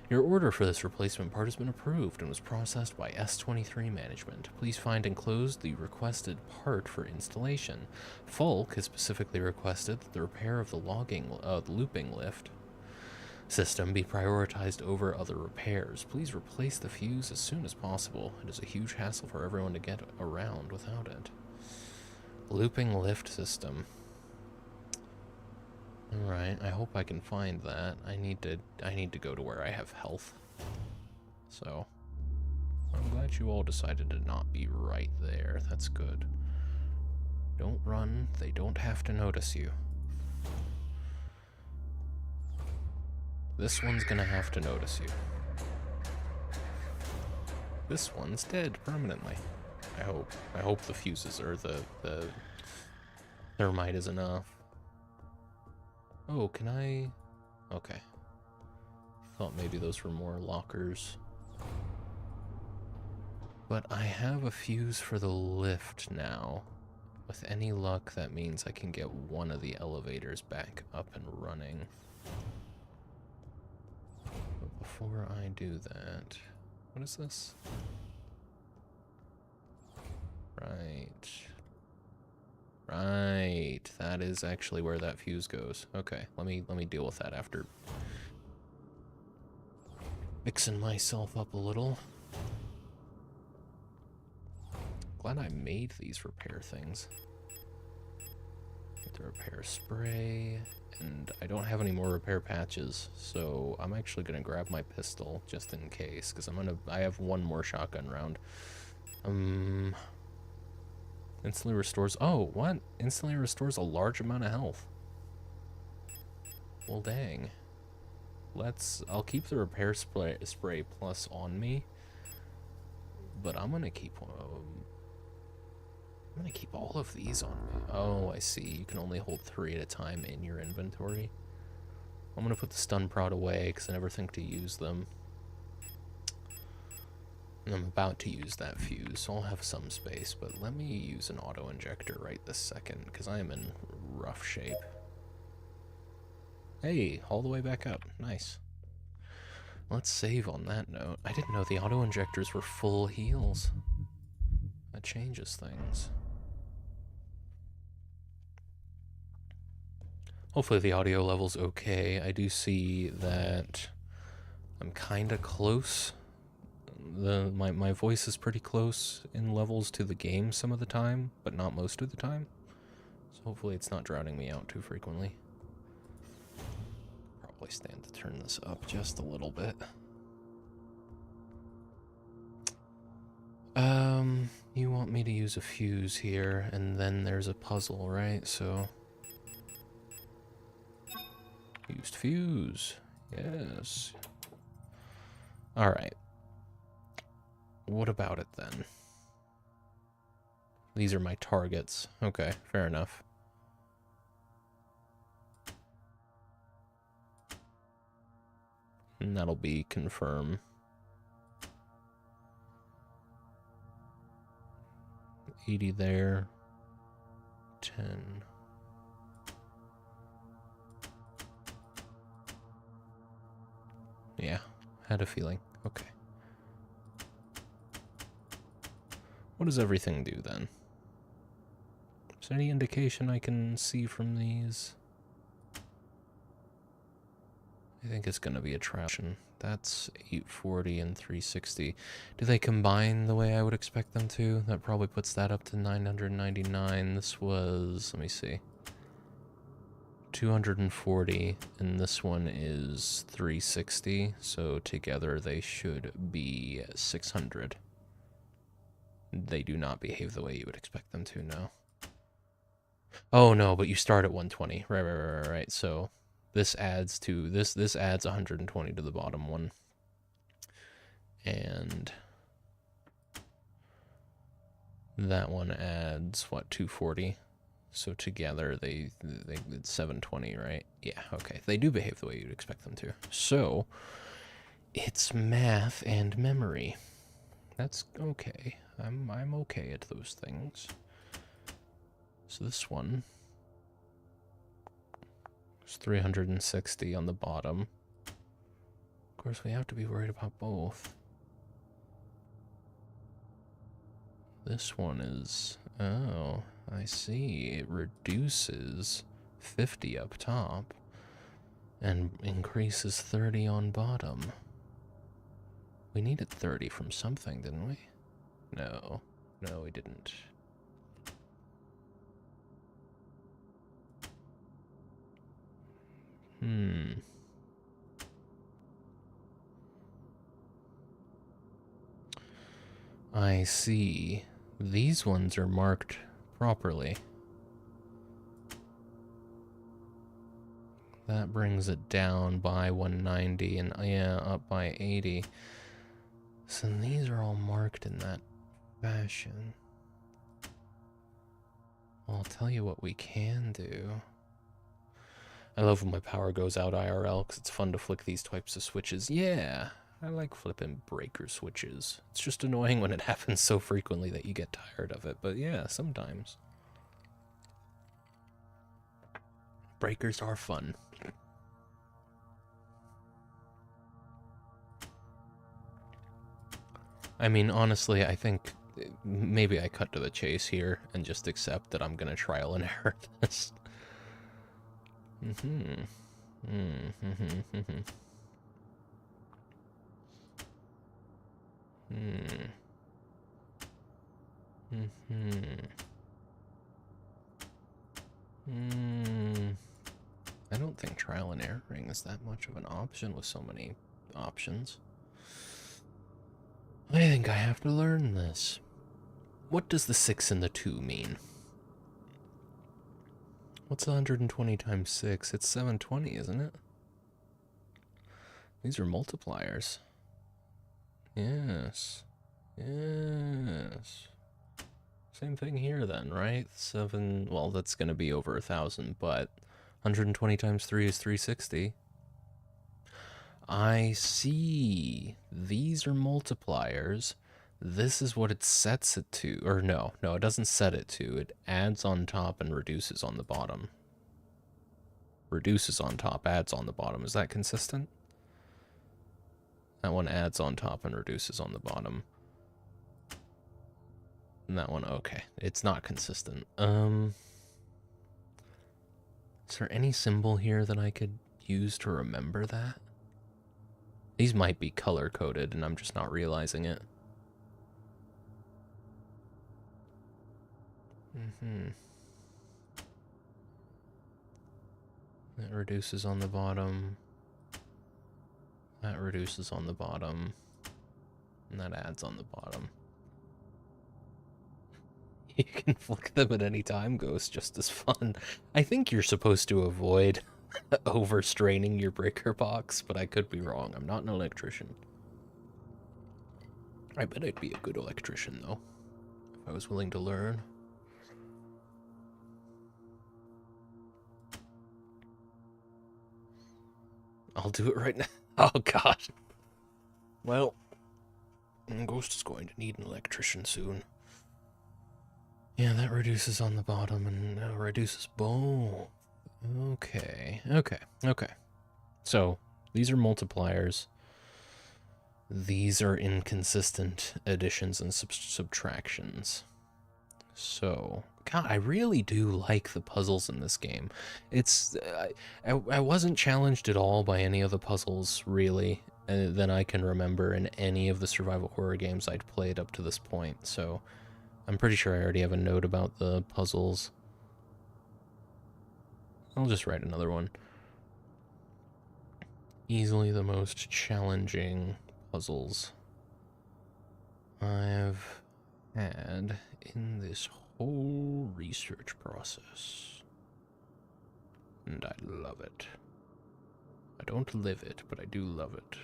Speaker 1: Your order for this replacement part has been approved and was processed by S23 Management. Please find enclosed the requested part for installation. Falk has specifically requested that the repair of the looping lift system be prioritized over other repairs. Please replace the fuse as soon as possible. It is a huge hassle for everyone to get around without it. Looping lift system. Alright, I hope I can find that. I need to go to where I have health. So, I'm glad you all decided to not be right there. That's good. Don't run. They don't have to notice you. This one's gonna have to notice you. This one's dead permanently. I hope. I hope the fuses or the thermite is enough. Oh, can I? Okay. Thought maybe those were more lockers. But I have a fuse for the lift now. With any luck, that means I can get one of the elevators back up and running. But before I do that, what is this? Right, that is actually where that fuse goes. Okay, let me deal with that after mixing myself up a little. Glad I made these repair things. Get the repair spray, and I don't have any more repair patches, so I'm actually gonna grab my pistol just in case, because I have one more shotgun round. Instantly restores, oh, what? Instantly restores a large amount of health. Well, dang. I'll keep the repair spray plus on me, but I'm gonna keep all of these on me. Oh, I see. You can only hold 3 at a time in your inventory. I'm gonna put the stun prod away because I never think to use them. And I'm about to use that fuse, so I'll have some space, but let me use an auto injector right this second because I am in rough shape. Hey, all the way back up. Nice. Let's save on that note. I didn't know the auto injectors were full heals. That changes things. Hopefully the audio level's okay. I do see that I'm kinda close. My voice is pretty close in levels to the game some of the time, but not most of the time. So hopefully it's not drowning me out too frequently. Probably stand to turn this up just a little bit. You want me to use a fuse here, and then there's a puzzle, right? So... used fuse. Yes. Alright. What about it, then? These are my targets. Okay, fair enough. And that'll be confirm. 80 there. 10. Yeah, had a feeling. Okay. What does everything do then? Is there any indication I can see from these? I think it's gonna be a traction. That's 840 and 360. Do they combine the way I would expect them to? That probably puts that up to 999. This was, let me see, 240, and this one is 360. So together they should be 600. They do not behave the way you would expect them to, no. Oh no, but you start at 120. Right. So this adds to this adds 120 to the bottom one. And that one adds what, 240. So together it's 720, right? Yeah, okay. They do behave the way you'd expect them to. So it's math and memory. That's okay. I'm okay at those things. So this one is 360 on the bottom. Of course, we have to be worried about both. This one is, oh, I see. It reduces 50 up top and increases 30 on bottom. We needed 30 from something, didn't we? No, we didn't. I see. These ones are marked properly. That brings it down by 190 and yeah, up by 80. So these are all marked in that fashion. Well, I'll tell you what we can do. I love when my power goes out IRL because it's fun to flick these types of switches. Yeah, I like flipping breaker switches. It's just annoying when it happens so frequently that you get tired of it, but yeah, sometimes. Breakers are fun. I mean, honestly, I think maybe I cut to the chase here and just accept that I'm gonna trial and error this. I don't think trial and erroring is that much of an option with so many options. I think I have to learn this. What does the 6 and the 2 mean? What's 120 times 6? It's 720, isn't it? These are multipliers. Yes. Yes. Same thing here then, right? 7, well, that's going to be over 1,000, but 120 times 3 is 360. I see. These are multipliers. This is what it sets it to. Or no, it doesn't set it to. It adds on top and reduces on the bottom. Reduces on top, adds on the bottom. Is that consistent? That one adds on top and reduces on the bottom. And that one, okay. It's not consistent. Is there any symbol here that I could use to remember that? These might be color-coded and I'm just not realizing it. That reduces on the bottom. That reduces on the bottom. And that adds on the bottom. You can flick them at any time, Ghost, just as fun. I think you're supposed to avoid overstraining your breaker box, but I could be wrong. I'm not an electrician. I bet I'd be a good electrician, though, if I was willing to learn. I'll do it right now. Oh, God. Well, Ghost is going to need an electrician soon. Yeah, that reduces on the bottom and reduces both. Okay. So, these are multipliers. These are inconsistent additions and subtractions. So, God, I really do like the puzzles in this game. It's, I wasn't challenged at all by any of the puzzles, really, than I can remember in any of the survival horror games I'd played up to this point, so I'm pretty sure I already have a note about the puzzles. I'll just write another one. Easily the most challenging puzzles I've had in this whole research process. And I love it. I don't live it, but I do love it.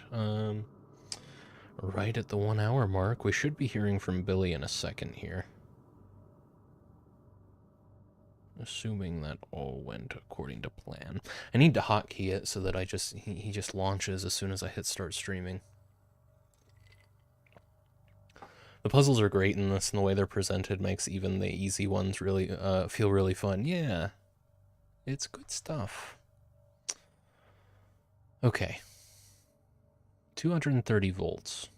Speaker 1: Right at the 1 hour mark, we should be hearing from Billy in a second here. Assuming that all went according to plan. I need to hotkey it so that he just launches as soon as I hit start streaming. The puzzles are great in this, and the way they're presented makes even the easy ones really feel really fun. Yeah, it's good stuff. Okay. 230 volts.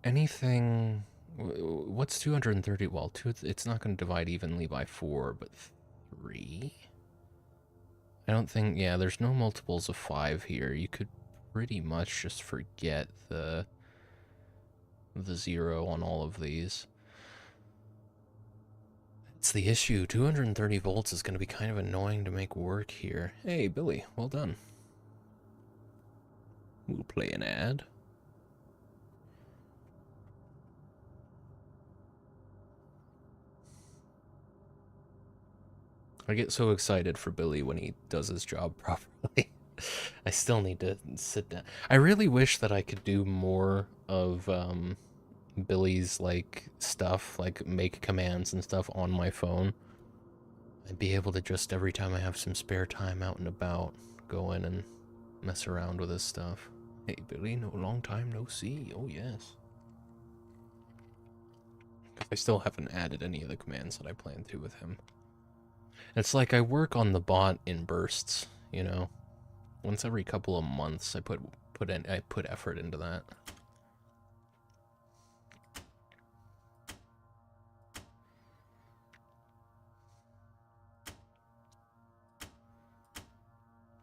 Speaker 1: Anything... What's 230? Well, it's not going to divide evenly by 4, but 3? I don't think... Yeah, there's no multiples of 5 here. You could pretty much just forget the 0 on all of these. It's the issue. 230 volts is going to be kind of annoying to make work here. Hey, Billy, well done. We'll play an ad. I get so excited for Billy when he does his job properly. I still need to sit down. I really wish that I could do more of Billy's like stuff, like make commands and stuff on my phone. I'd be able to just every time I have some spare time out and about, go in and mess around with his stuff. Hey Billy, no long time no see. Oh yes. I still haven't added any of the commands that I plan to with him. It's like I work on the bot in bursts, you know. Once every couple of months, I put effort into that.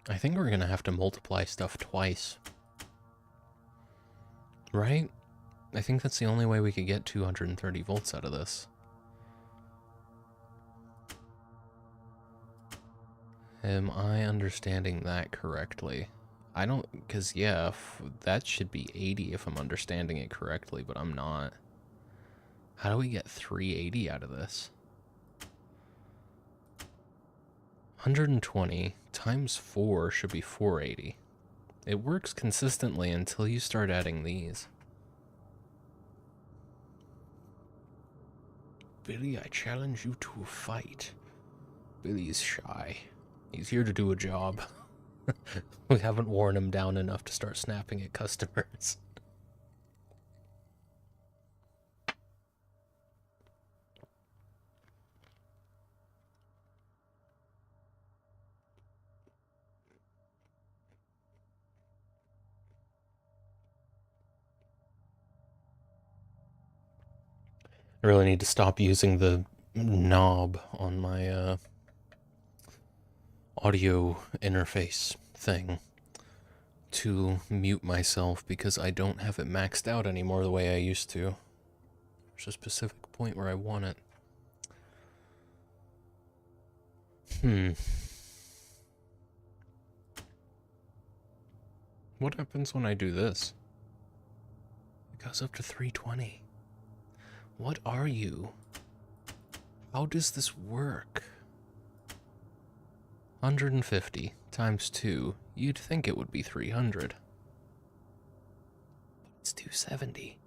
Speaker 1: I think we're gonna have to multiply stuff twice, right? I think that's the only way we could get 230 volts out of this. Am I understanding that correctly? I don't, because yeah, that should be 80 if I'm understanding it correctly, but I'm not. How do we get 380 out of this? 120 times 4 should be 480. It works consistently until you start adding these. Billy, I challenge you to a fight. Billy's shy. He's here to do a job. We haven't worn him down enough to start snapping at customers. I really need to stop using the knob on my audio interface thing to mute myself because I don't have it maxed out anymore the way I used to. There's a specific point where I want it. What happens when I do this? It goes up to 320. What are you? How does this work? 150 times 2. You'd think it would be 300. But it's 270.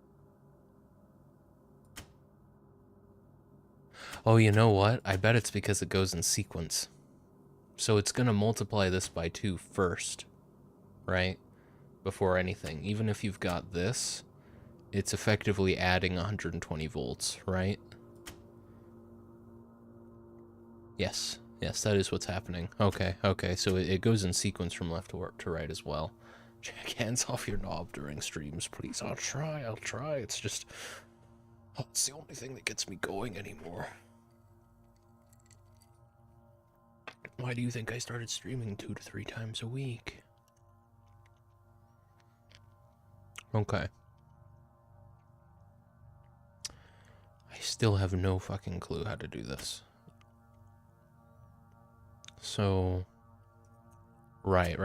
Speaker 1: Oh, you know what? I bet it's because it goes in sequence. So it's going to multiply this by 2 first, right? Before anything. Even if you've got this, it's effectively adding 120 volts, right? Yes. Yes, that is what's happening. Okay, okay. So it goes in sequence from left to right as well. Jack, hands off your knob during streams, please. I'll try. It's just... Oh, it's the only thing that gets me going anymore. Why do you think I started streaming 2 to 3 times a week? Okay. I still have no fucking clue how to do this. So... Right.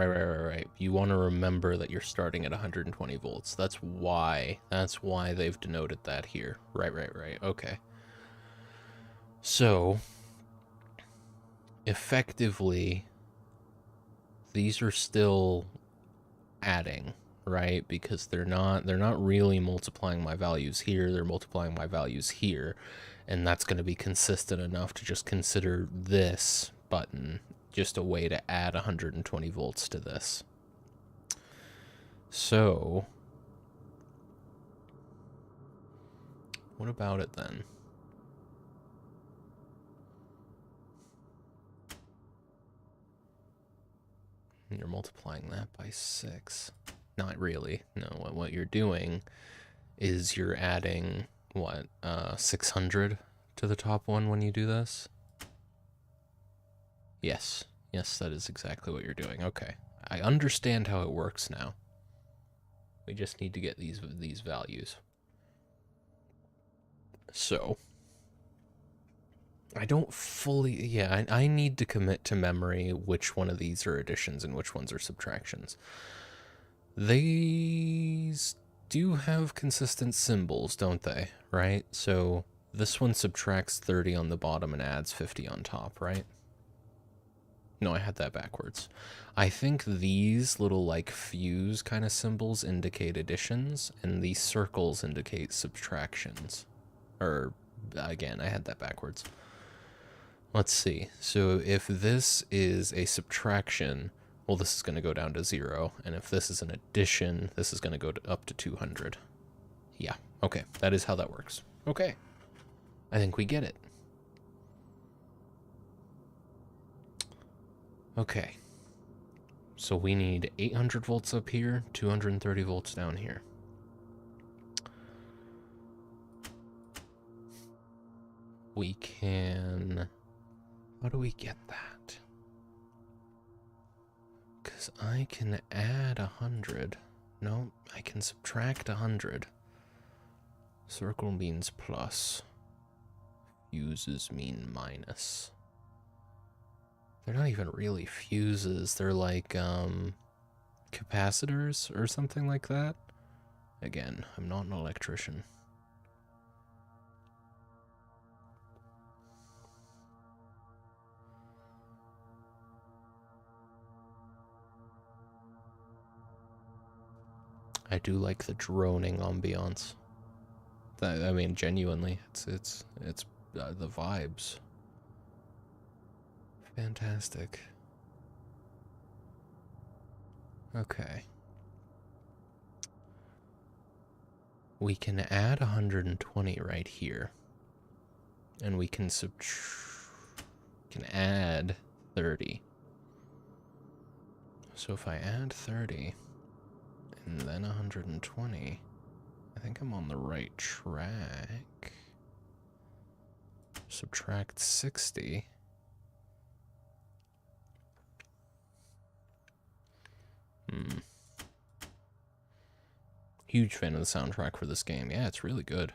Speaker 1: You want to remember that you're starting at 120 volts. That's why they've denoted that here. Right. Okay. So... effectively, these are still adding, right? Because they're not really multiplying my values here, they're multiplying my values here, and that's going to be consistent enough to just consider this button just a way to add 120 volts to this. So, what about it then? You're multiplying that by 6. Not really. No, what you're doing is you're adding, what, 600 to the top one when you do this? Yes. Yes, that is exactly what you're doing. Okay. I understand how it works now. We just need to get these values. So, I don't fully... Yeah, I need to commit to memory which one of these are additions and which ones are subtractions. These do have consistent symbols, don't they? Right? So, this one subtracts 30 on the bottom and adds 50 on top, right? No, I had that backwards. I think these little, like, fuse kind of symbols indicate additions, and these circles indicate subtractions. Or, again, I had that backwards. Let's see. So if this is a subtraction, well, this is going to go down to 0. And if this is an addition, this is going to go up to 200. Yeah, okay. That is how that works. Okay. I think we get it. Okay. So we need 800 volts up here, 230 volts down here. We can... How do we get that? Because I can add 100. No, I can subtract 100. Circle means plus. Fuses mean minus. They're not even really fuses. They're like, capacitors or something like that. Again, I'm not an electrician. I do like the droning ambiance. I mean, genuinely, it's the vibes. Fantastic. Okay. We can add 120 right here. And we can add 30. So if I add 30 and then 120, I think I'm on the right track. Subtract 60. Huge fan of the soundtrack for this game. Yeah, it's really good.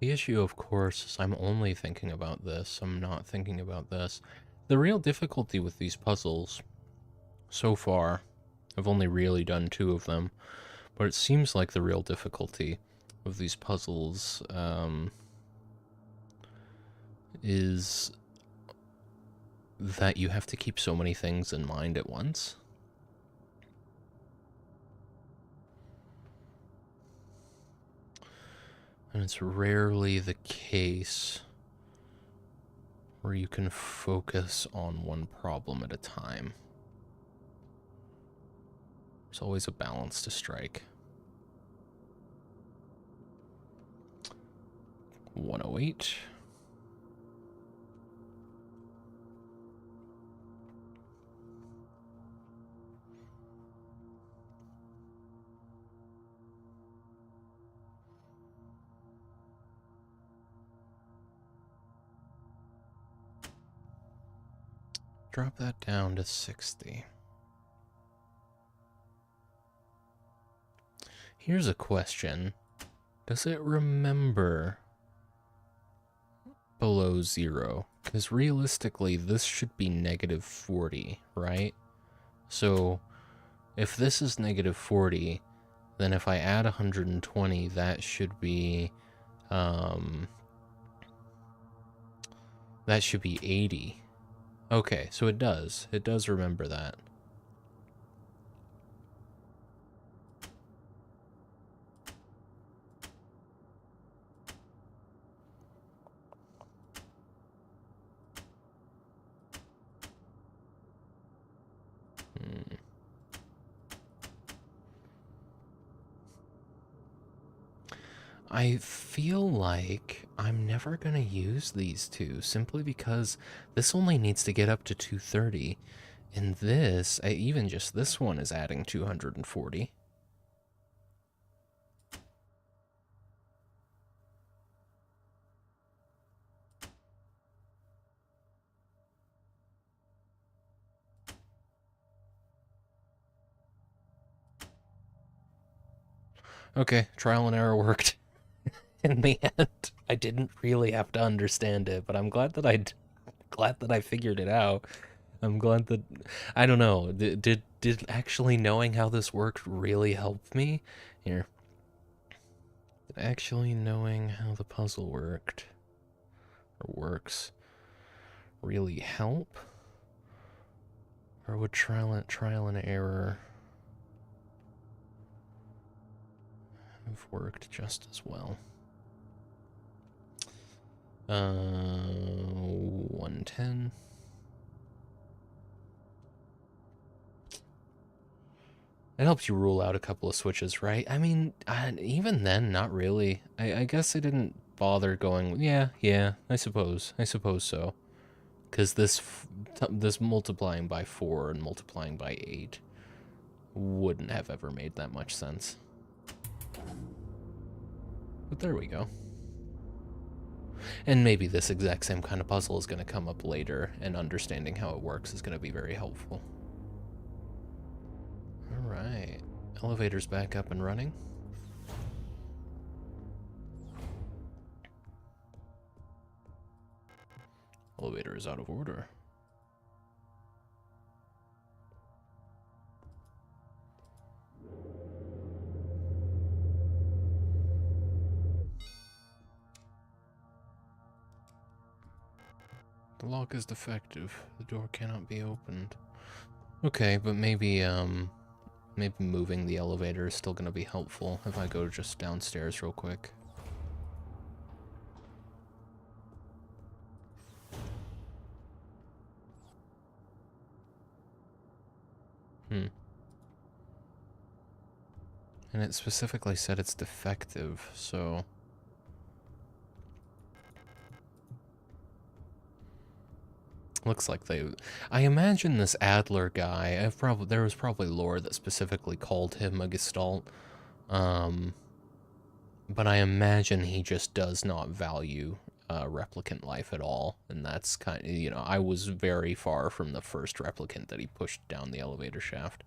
Speaker 1: The issue, of course, is I'm only thinking about this. I'm not thinking about this. The real difficulty with these puzzles, so far, I've only really done 2 of them, but it seems like the real difficulty of these puzzles is that you have to keep so many things in mind at once. And it's rarely the case where you can focus on one problem at a time. There's always a balance to strike. 108. Drop that down to 60. Here's a question. Does it remember below 0? Because realistically, this should be negative 40, right? So if this is negative 40, then if I add 120, that should be 80. Okay, so it does. It does remember that. I feel like I'm never going to use these 2 simply because this only needs to get up to 230. And this, even just this one is adding 240. Okay, trial and error worked. In the end, I didn't really have to understand it, but I'm glad that I figured it out. I'm glad that I don't know. Did actually knowing how this worked really help me? Here. Did actually knowing how the puzzle worked or works really help? Or would trial and error have worked just as well? 110. It helps you rule out a couple of switches, right? I mean, even then, not really. I guess I didn't bother going, yeah, I suppose so. Because this multiplying by 4 and multiplying by 8 wouldn't have ever made that much sense. But there we go. And maybe this exact same kind of puzzle is going to come up later, and understanding how it works is going to be very helpful. Alright. Elevator's back up and running. Elevator is out of order. The lock is defective. The door cannot be opened. Okay, but maybe moving the elevator is still going to be helpful if I go just downstairs real quick. And it specifically said it's defective, so... Looks like they... I imagine this Adler guy, there was probably lore that specifically called him a Gestalt. But I imagine he just does not value replicant life at all. And that's kind of, you know, I was very far from the first replicant that he pushed down the elevator shaft.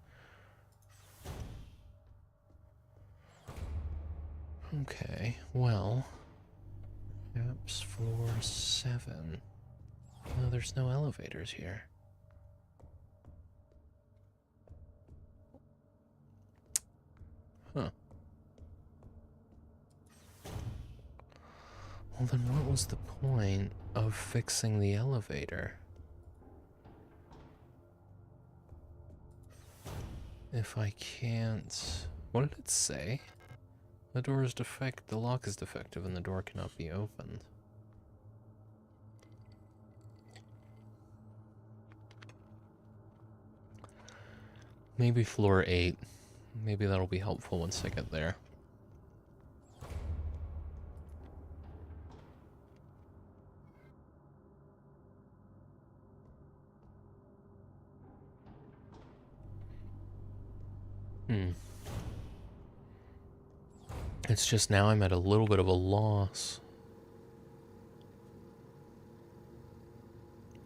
Speaker 1: Okay, well... Perhaps floor 7. No, there's no elevators here. Huh. Well, then what was the point of fixing the elevator? If I can't... What did it say? The door is defective. The lock is defective and the door cannot be opened. Maybe floor 8. Maybe that'll be helpful once I get there. It's just now I'm at a little bit of a loss.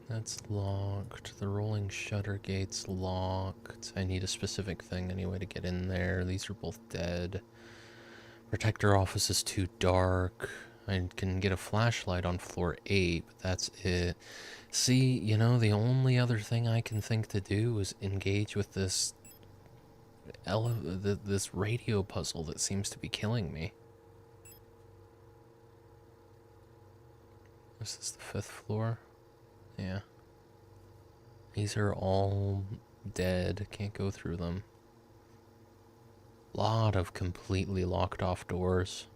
Speaker 1: That's locked. The rolling shutter gate's locked. I need a specific thing anyway to get in there. These are both dead. Protector office is too dark. I can get a flashlight on floor 8, but that's it. See, you know, the only other thing I can think to do is engage with this radio puzzle that seems to be killing me. This is the 5th floor. Yeah. These are all dead. Can't go through them. Lot of completely locked off doors.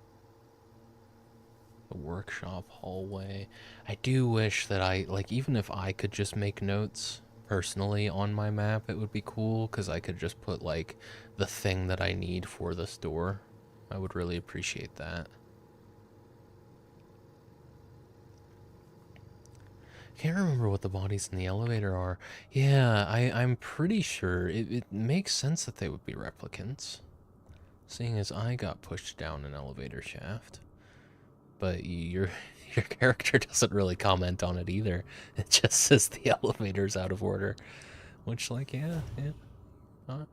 Speaker 1: The workshop hallway. I do wish that even if I could just make notes personally on my map, it would be cool, because I could just put, like, the thing that I need for this door. I would really appreciate that. Can't remember what the bodies in the elevator are. Yeah, I'm pretty sure it makes sense that they would be replicants, seeing as I got pushed down an elevator shaft. But your character doesn't really comment on it either. It just says the elevator's out of order, which, like, yeah,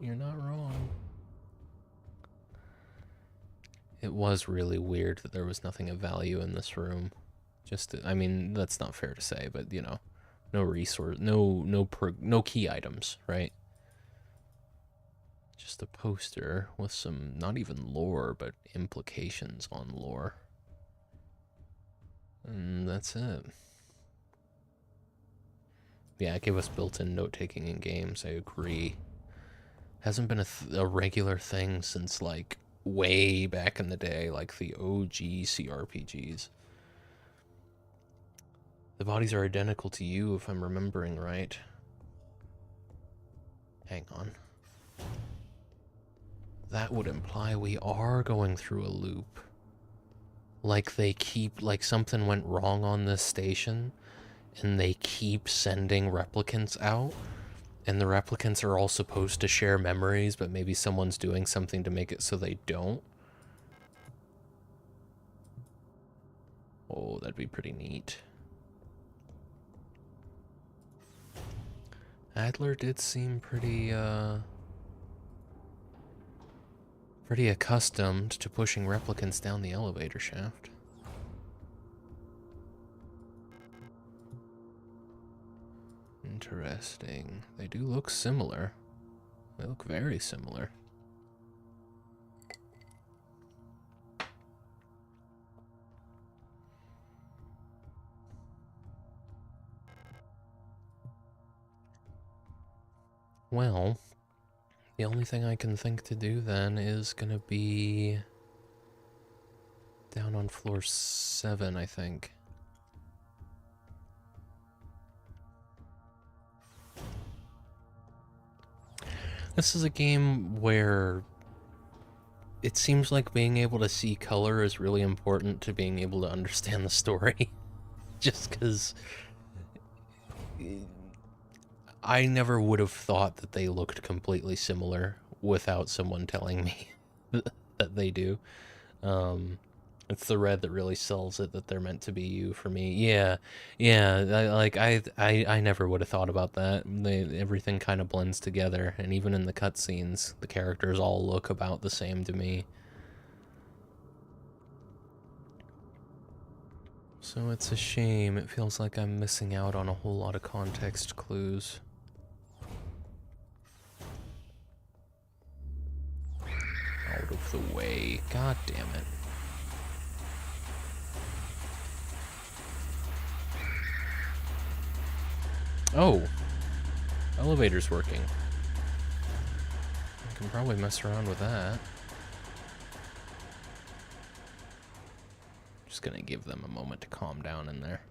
Speaker 1: you're not wrong. It was really weird that there was nothing of value in this room. I mean, that's not fair to say, but, you know, no resource, no key items, right? Just a poster with some, not even lore, but implications on lore. And that's it. Yeah, it gave us built-in note-taking in games, I agree. Hasn't been a regular thing since, like, way back in the day, like the OG CRPGs. The bodies are identical to you, if I'm remembering right. Hang on. That would imply we are going through a loop. Like something went wrong on this station, and they keep sending replicants out, and the replicants are all supposed to share memories, but maybe someone's doing something to make it so they don't. Oh, that'd be pretty neat. Adler did seem pretty accustomed to pushing replicants down the elevator shaft. Interesting. They do look similar. They look very similar. Well, the only thing I can think to do then is gonna be down on floor 7, I think. This is a game where it seems like being able to see color is really important to being able to understand the story. Just because I never would have thought that they looked completely similar without someone telling me that they do. It's the red that really sells it, that they're meant to be you for me. Yeah, I never would have thought about that. Everything kind of blends together, and even in the cutscenes, the characters all look about the same to me. So it's a shame. It feels like I'm missing out on a whole lot of context clues. Out of the way. God damn it. Oh! Elevator's working. I can probably mess around with that. Just gonna give them a moment to calm down in there.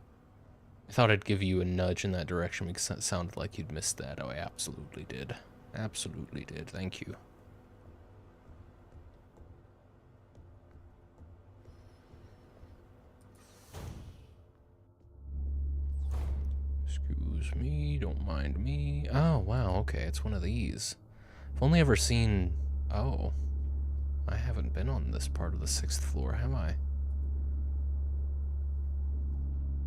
Speaker 1: I thought I'd give you a nudge in that direction because it sounded like you'd missed that. Oh, I absolutely did. Absolutely did. Thank you. Excuse me, don't mind me. Oh, wow, okay, it's one of these. I've only ever seen... Oh. I haven't been on this part of the 6th floor, have I?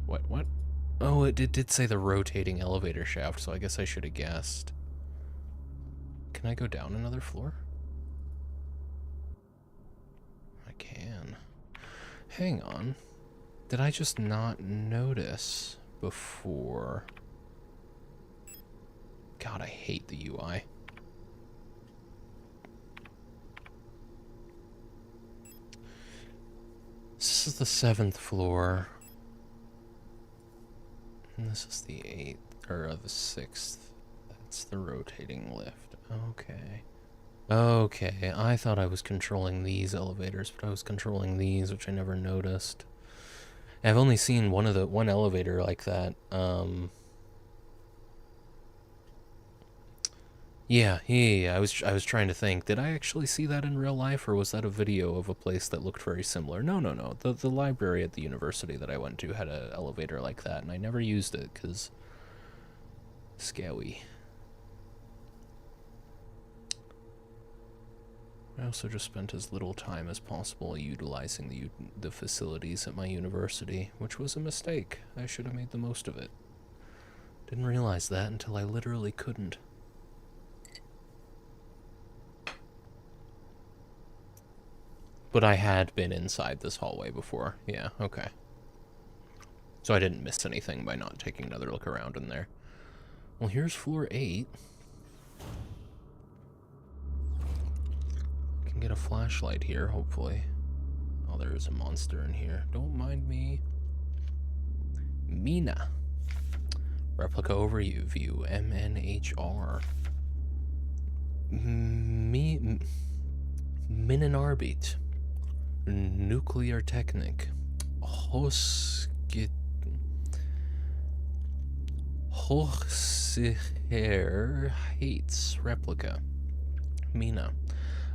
Speaker 1: What? Oh, it did say the rotating elevator shaft, so I guess I should have guessed. Can I go down another floor? I can. Hang on. Did I just not notice before? God, I hate the UI. This is the 7th floor. And this is the 8th, or the 6th. That's the rotating lift. Okay. Okay, I thought I was controlling these elevators, but I was controlling these, which I never noticed. I've only seen one elevator like that. Yeah. I was trying to think. Did I actually see that in real life, or was that a video of a place that looked very similar? No. The library at the university that I went to had an elevator like that, and I never used it because scary. I also just spent as little time as possible utilizing the facilities at my university, which was a mistake. I should have made the most of it. Didn't realize that until I literally couldn't. But I had been inside this hallway before. Yeah, okay. So I didn't miss anything by not taking another look around in there. Well, here's floor 8. I can get a flashlight here, hopefully. Oh, there is a monster in here. Don't mind me. Mina. Replica overview. MNHR. Minenarbeit. Nuclear Technic. Hochsicher Heights Replica. Mina.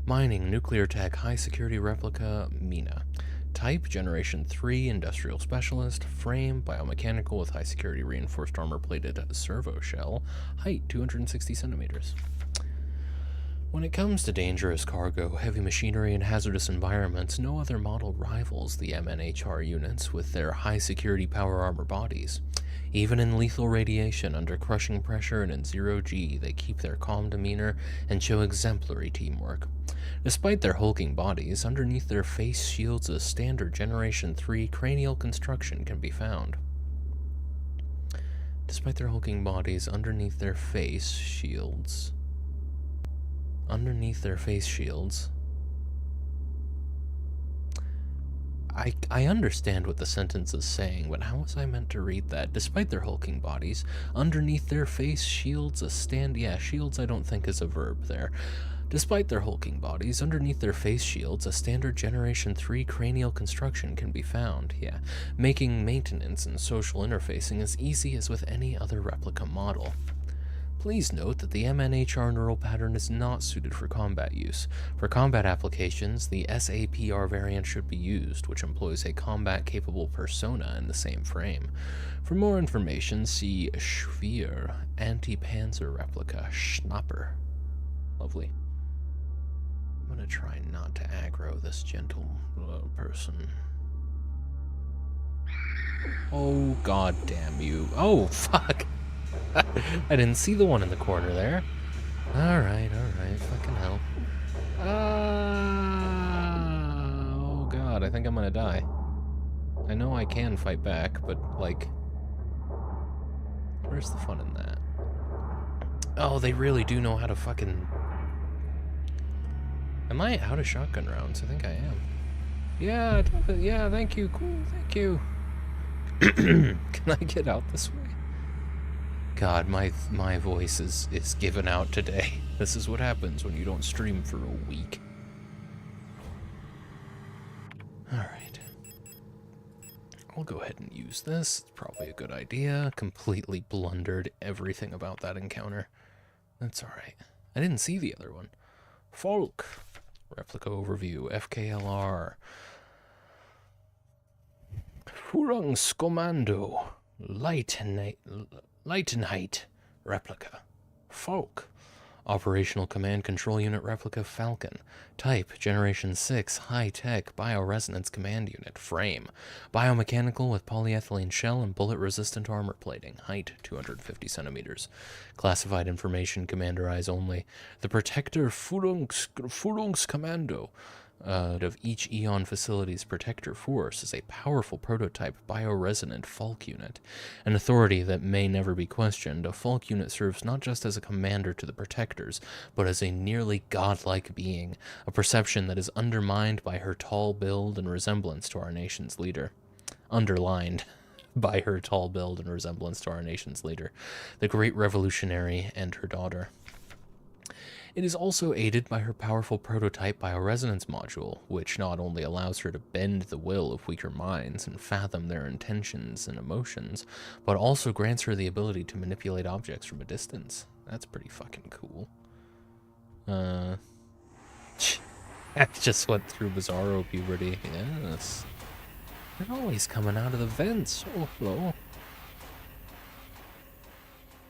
Speaker 1: Mining, Nuclear Tech, High Security Replica, Mina. Type, Generation 3, Industrial Specialist. Frame, Biomechanical with High Security Reinforced Armor Plated Servo Shell. Height, 260 centimeters. When it comes to dangerous cargo, heavy machinery, and hazardous environments, no other model rivals the MNHR units with their high-security power armor bodies. Even in lethal radiation, under crushing pressure, and in zero-G, they keep their calm demeanor and show exemplary teamwork. Despite their hulking bodies, underneath their face shields a standard Generation 3 cranial construction can be found. Despite their hulking bodies, underneath their face shields... I understand what the sentence is saying, but how was I meant to read that? Despite their hulking bodies, underneath their face shields a stand... Yeah, shields I don't think is a verb there. Despite their hulking bodies, underneath their face shields, a standard Generation 3 cranial construction can be found, yeah, making maintenance and social interfacing as easy as with any other replica model. Please note that the MNHR neural pattern is not suited for combat use. For combat applications, the SAPR variant should be used, which employs a combat-capable persona in the same frame. For more information, see Schwier Anti-Panzer Replica Schnapper. Lovely. I'm gonna try not to aggro this gentle person. Oh, god damn you. Oh, fuck! I didn't see the one in the corner there. Alright, fucking hell. Oh god, I think I'm gonna die. I know I can fight back, but, like, where's the fun in that? Oh, they really do know how to fucking... Am I out of shotgun rounds? I think I am. Yeah, yeah, thank you, cool, thank you. Can I get out this way? God, my voice is given out today. This is what happens when you don't stream for a week. Alright. I'll go ahead and use this. It's probably a good idea. Completely blundered everything about that encounter. That's alright. I didn't see the other one. Folk. Replica overview. FKLR. Führungskommando. Lightenheit. Replica. Folk. Operational Command Control Unit Replica Falcon. Type, Generation 6, High-Tech Bioresonance Command Unit. Frame, Biomechanical with polyethylene shell and bullet-resistant armor plating. Height, 250 centimeters. Classified information, Commander Eyes only. The Protector Führungskommando of each Eon facility's protector force is a powerful prototype bioresonant Falk unit, an authority that may never be questioned. A Falk unit serves not just as a commander to the protectors, but as a nearly godlike being, a perception that is undermined by her tall build and resemblance to our nation's leader. Underlined by her tall build and resemblance to our nation's leader, the great revolutionary and her daughter. It is also aided by her powerful prototype bioresonance module, which not only allows her to bend the will of weaker minds and fathom their intentions and emotions, but also grants her the ability to manipulate objects from a distance. That's pretty fucking cool. I just went through Bizarro puberty. Yes. They're always coming out of the vents. Oh, hello.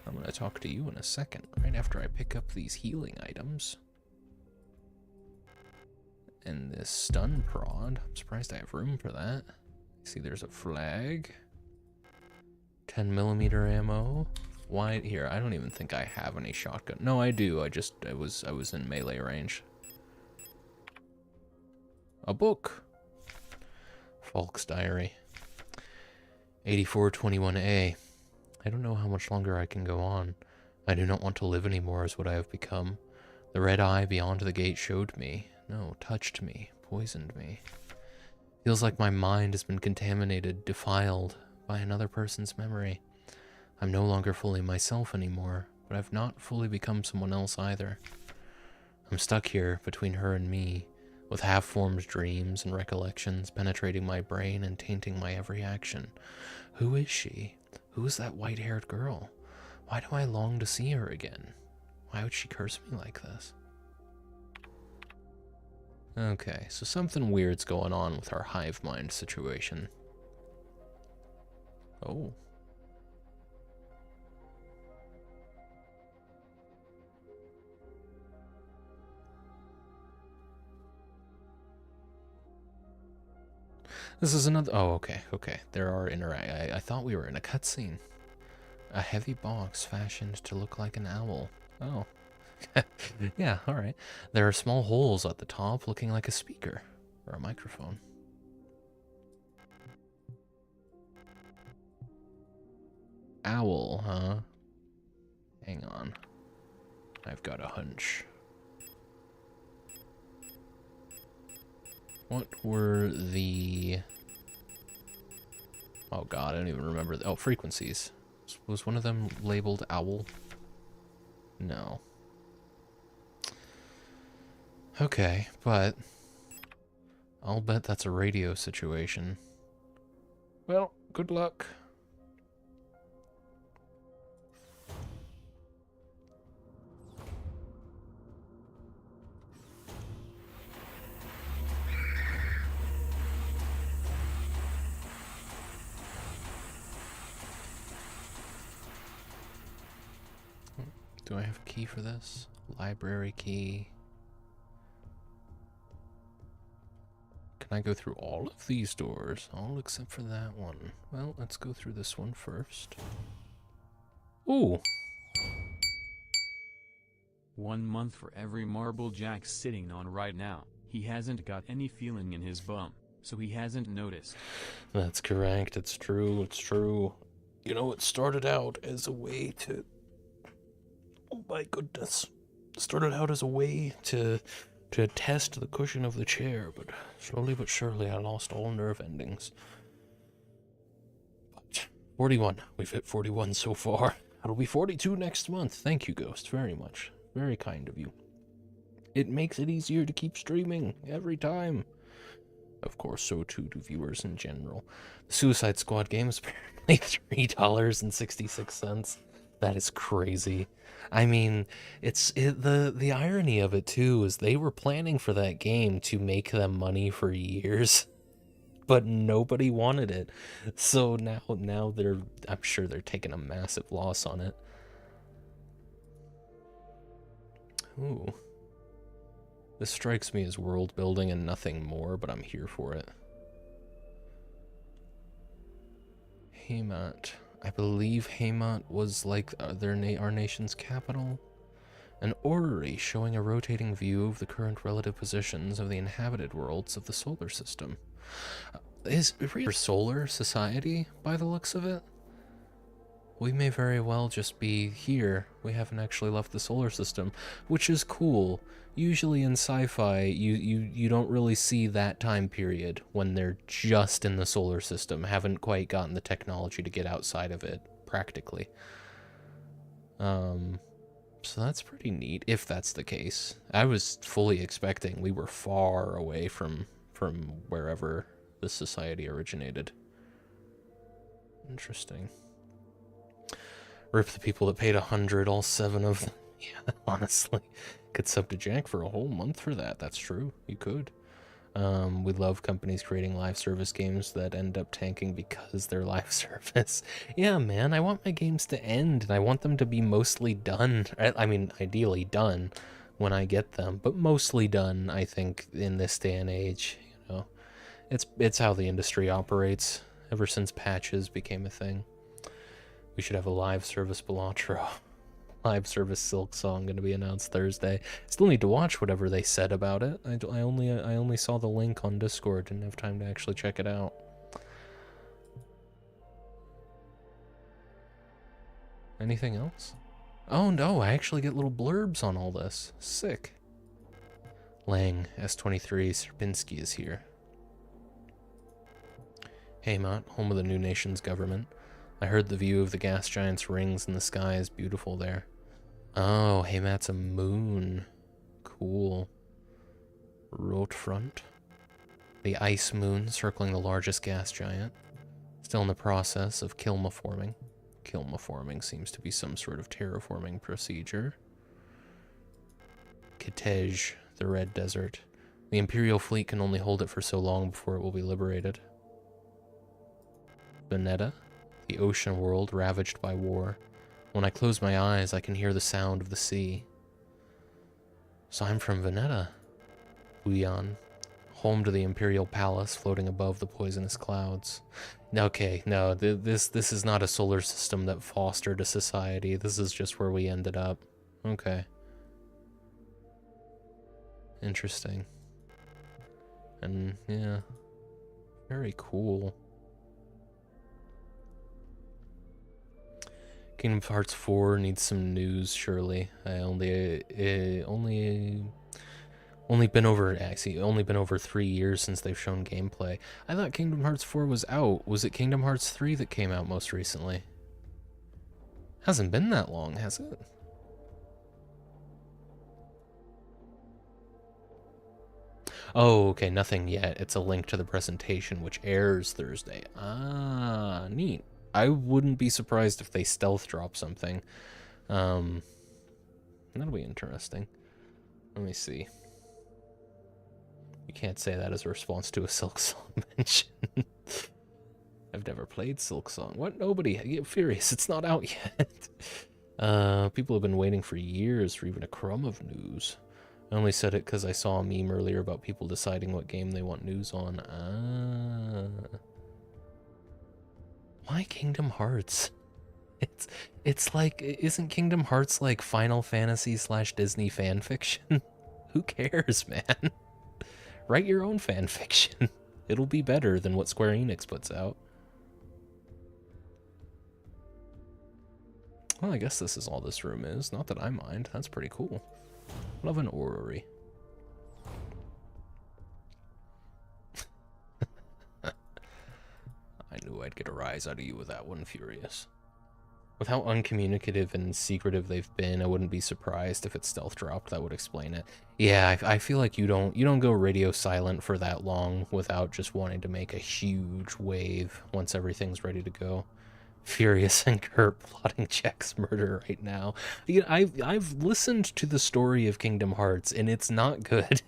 Speaker 1: I'm going to talk to you in a second, right after I pick up these healing items. And this stun prod. I'm surprised I have room for that. See, there's a flag. 10mm ammo. Why here? I don't even think I have any shotgun. No, I do. I was in melee range. A book. Falk's Diary. 8421A. I don't know how much longer I can go on. I do not want to live anymore as what I have become. The red eye beyond the gate showed me. No, touched me. Poisoned me. Feels like my mind has been contaminated, defiled by another person's memory. I'm no longer fully myself anymore, but I've not fully become someone else either. I'm stuck here between her and me, with half-formed dreams and recollections penetrating my brain and tainting my every action. Who is she? Who is that white-haired girl? Why do I long to see her again? Why would she curse me like this? Okay, so something weird's going on with our hive mind situation. Oh. This is another... Oh, okay. There are I thought we were in a cutscene. A heavy box fashioned to look like an owl. Oh. Yeah, alright. There are small holes at the top looking like a speaker. Or a microphone. Owl, huh? Hang on. I've got a hunch. What were the... Oh god, I don't even remember. Oh, frequencies. Was one of them labeled owl? No. Okay, but I'll bet that's a radio situation. Well, good luck. Do I have a key for this? Library key. Can I go through all of these doors? All except for that one. Well, let's go through this one first. Ooh!
Speaker 2: 1 month for every marble Jack's sitting on right now. He hasn't got any feeling in his bum. so he hasn't noticed.
Speaker 1: That's correct. It's true. It's true. You know, it started out as a way to... Oh my goodness. It started out as a way to test the cushion of the chair, but slowly but surely I lost all nerve endings. But 41. We've hit 41 so far. It'll be 42 next month. Thank you, Ghost, very much. Very kind of you. It makes it easier to keep streaming every time. Of course, so too do viewers in general. The Suicide Squad game is apparently $3.66. That is crazy. I mean, the irony of it too is they were planning for that game to make them money for years, but nobody wanted it. So now I'm sure they're taking a massive loss on it. Ooh. This strikes me as world building and nothing more, but I'm here for it. Haymat. I believe Haymat was like our nation's capital. An orrery showing a rotating view of the current relative positions of the inhabited worlds of the solar system. Is it solar society by the looks of it? We may very well just be here. We haven't actually left the solar system, which is cool. Usually in sci-fi, you don't really see that time period when they're just in the solar system, haven't quite gotten the technology to get outside of it, practically. So that's pretty neat, if that's the case. I was fully expecting we were far away from wherever the society originated. Interesting. Rip the people that paid 100, all 7 of them. Yeah, honestly. Could sub to Jack for a whole month for that. That's true. You could. We love companies creating live service games that end up tanking because they're live service. Yeah, man, I want my games to end, and I want them to be mostly done. I mean, ideally done when I get them, but mostly done, I think, in this day and age. You know, it's how the industry operates ever since patches became a thing. We should have a live service Balatro. Live service Silk Song going to be announced Thursday. Still need to watch whatever they said about it. I only saw the link on Discord. Didn't have time to actually check it out. Anything else? Oh no, I actually get little blurbs on all this. Sick. Lang, S23, Sierpinski is here. Haymat, home of the new nation's government. I heard the view of the gas giant's rings in the sky is beautiful there. Oh, Haymat's a moon. Cool. Rotfront. The ice moon circling the largest gas giant. Still in the process of kilmaforming. Kilmaforming seems to be some sort of terraforming procedure. Kitej, the Red Desert. The Imperial fleet can only hold it for so long before it will be liberated. Veneta. The ocean world ravaged by war. When I close my eyes, I can hear the sound of the sea. So I'm from Veneta. Uyan, home to the Imperial Palace floating above the poisonous clouds. Okay, no, this is not a solar system that fostered a society. This is just where we ended up. Okay. Interesting. And, yeah. Very cool. Kingdom Hearts 4 needs some news, surely. I only been over 3 years since they've shown gameplay. I thought Kingdom Hearts 4 was out. Was it Kingdom Hearts 3 that came out most recently? Hasn't been that long, has it? Oh, okay, nothing yet. It's a link to the presentation, which airs Thursday. Ah, neat. I wouldn't be surprised if they stealth drop something. That'll be interesting. Let me see. You can't say that as a response to a Silk Song mention. I've never played Silk Song. What? Nobody? I get furious. It's not out yet. People have been waiting for years for even a crumb of news. I only said it because I saw a meme earlier about people deciding what game they want news on. Why Kingdom Hearts? It's like, isn't Kingdom Hearts like Final Fantasy / Disney fan fiction? Who cares, man? Write your own fan fiction. It'll be better than what Square Enix puts out. Well, I guess this is all this room is. Not that I mind. That's pretty cool. Love an orrery. I knew I'd get a rise out of you with that one, Furious. With how uncommunicative and secretive they've been, I wouldn't be surprised if it's stealth dropped. That would explain it. Yeah, I feel like you don't go radio silent for that long without just wanting to make a huge wave once everything's ready to go. Furious and Kurt plotting Jack's murder right now. I've listened to the story of Kingdom Hearts, and it's not good.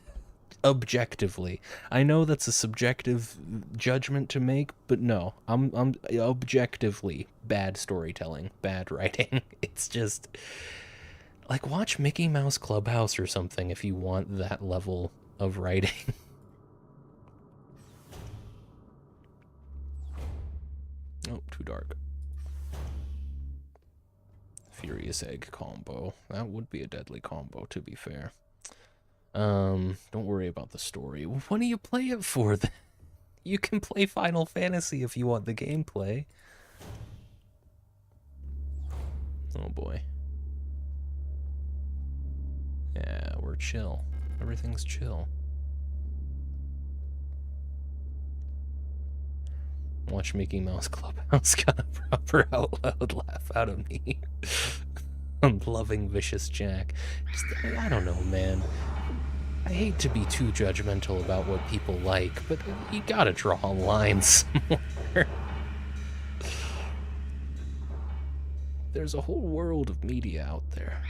Speaker 1: Objectively, I know that's a subjective judgment to make, but no, I'm objectively bad storytelling, bad writing. It's just like, watch Mickey Mouse Clubhouse or something if you want that level of writing. Oh, too dark. Furious Egg combo. That would be a deadly combo, to be fair. Don't worry about the story. What do you play it for then? You can play Final Fantasy if you want the gameplay. Oh boy. Yeah, we're chill. Everything's chill. Watch Mickey Mouse Clubhouse got a proper out loud laugh out of me. I'm loving Vicious Jack. Just, I don't know, man. I hate to be too judgmental about what people like, but you gotta draw a line somewhere. There's a whole world of media out there.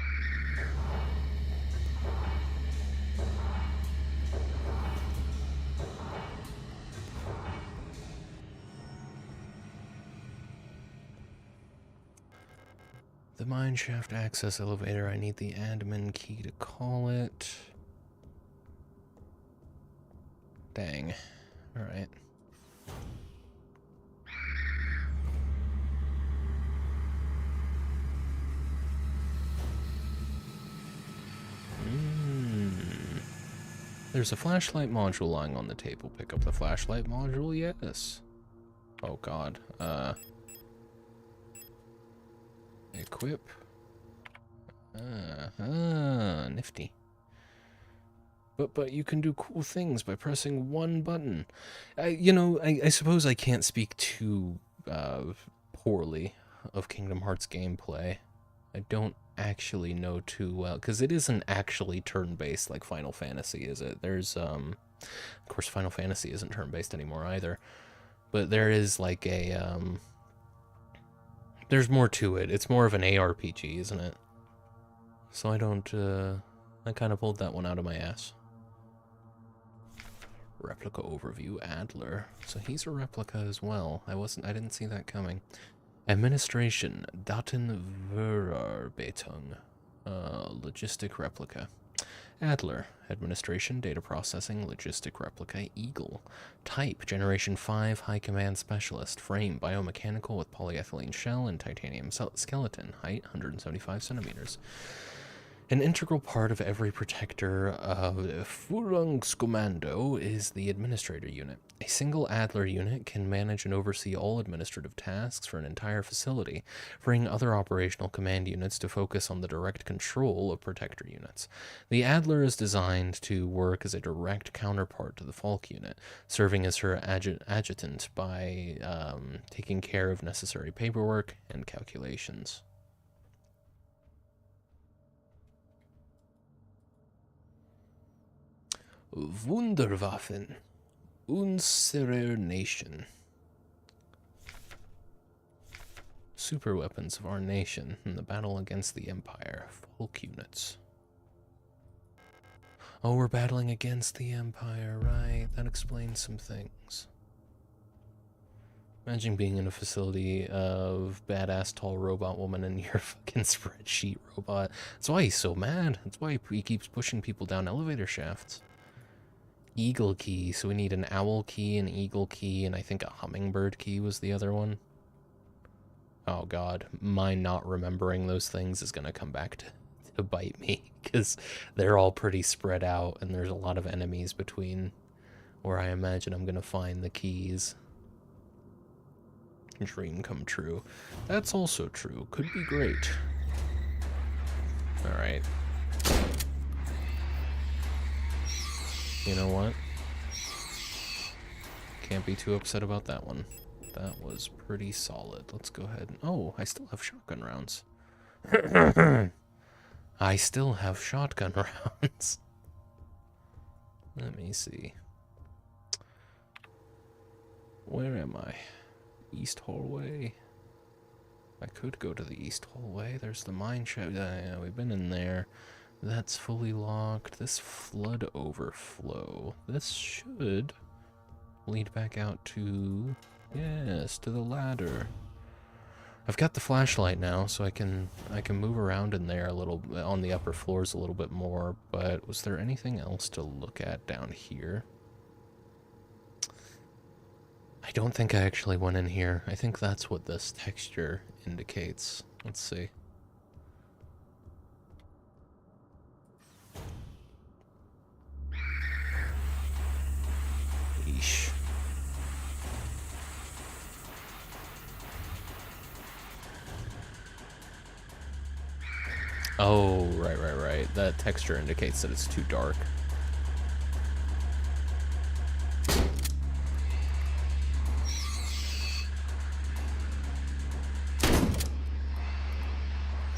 Speaker 1: The mineshaft access elevator, I need the admin key to call it. Dang. Alright. There's a flashlight module lying on the table. Pick up the flashlight module, yes. Oh god. Equip. Nifty. But you can do cool things by pressing one button. I suppose I can't speak too poorly of Kingdom Hearts gameplay. I don't actually know too well, because it isn't actually turn-based like Final Fantasy, is it? There's, of course, Final Fantasy isn't turn-based anymore either. But there is like a, there's more to it. It's more of an ARPG, isn't it? So I don't, I kind of pulled that one out of my ass. Replica overview, Adler. So he's a replica as well. I didn't see that coming. Administration, Datenverarbeitung. Logistic replica. Adler, administration, data processing, logistic replica, Eagle. Type, generation 5, high command specialist. Frame, biomechanical with polyethylene shell and titanium skeleton. Height, 175 centimeters. An integral part of every protector of Führungskommando is the administrator unit. A single Adler unit can manage and oversee all administrative tasks for an entire facility, freeing other operational command units to focus on the direct control of protector units. The Adler is designed to work as a direct counterpart to the Falk unit, serving as her adjutant by taking care of necessary paperwork and calculations. Wunderwaffen. Unserer Nation. Super weapons of our nation in the battle against the Empire. Folk units. Oh, we're battling against the Empire, right? That explains some things. Imagine being in a facility of badass tall robot woman and your fucking spreadsheet robot. That's why he's so mad. That's why he keeps pushing people down elevator shafts. Eagle key, so we need an owl key, an eagle key, and I think a hummingbird key was the other one. Oh god, my not remembering those things is gonna come back to bite me, because they're all pretty spread out, and there's a lot of enemies between where I imagine I'm gonna find the keys. Dream come true. That's also true. Could be great. Alright. You know what? Can't be too upset about that one. That was pretty solid. Let's go ahead and... Oh, I still have shotgun rounds. I still have shotgun rounds. Let me see. Where am I? East hallway? I could go to the east hallway. There's the mine shaft. Yeah, we've been in there. That's fully locked. This flood overflow. This should lead back out to... Yes, to the ladder. I've got the flashlight now, so I can move around in there a little, on the upper floors a little bit more, but was there anything else to look at down here? I don't think I actually went in here. I think that's what this texture indicates. Let's see. Yeesh. Oh, right. That texture indicates that it's too dark.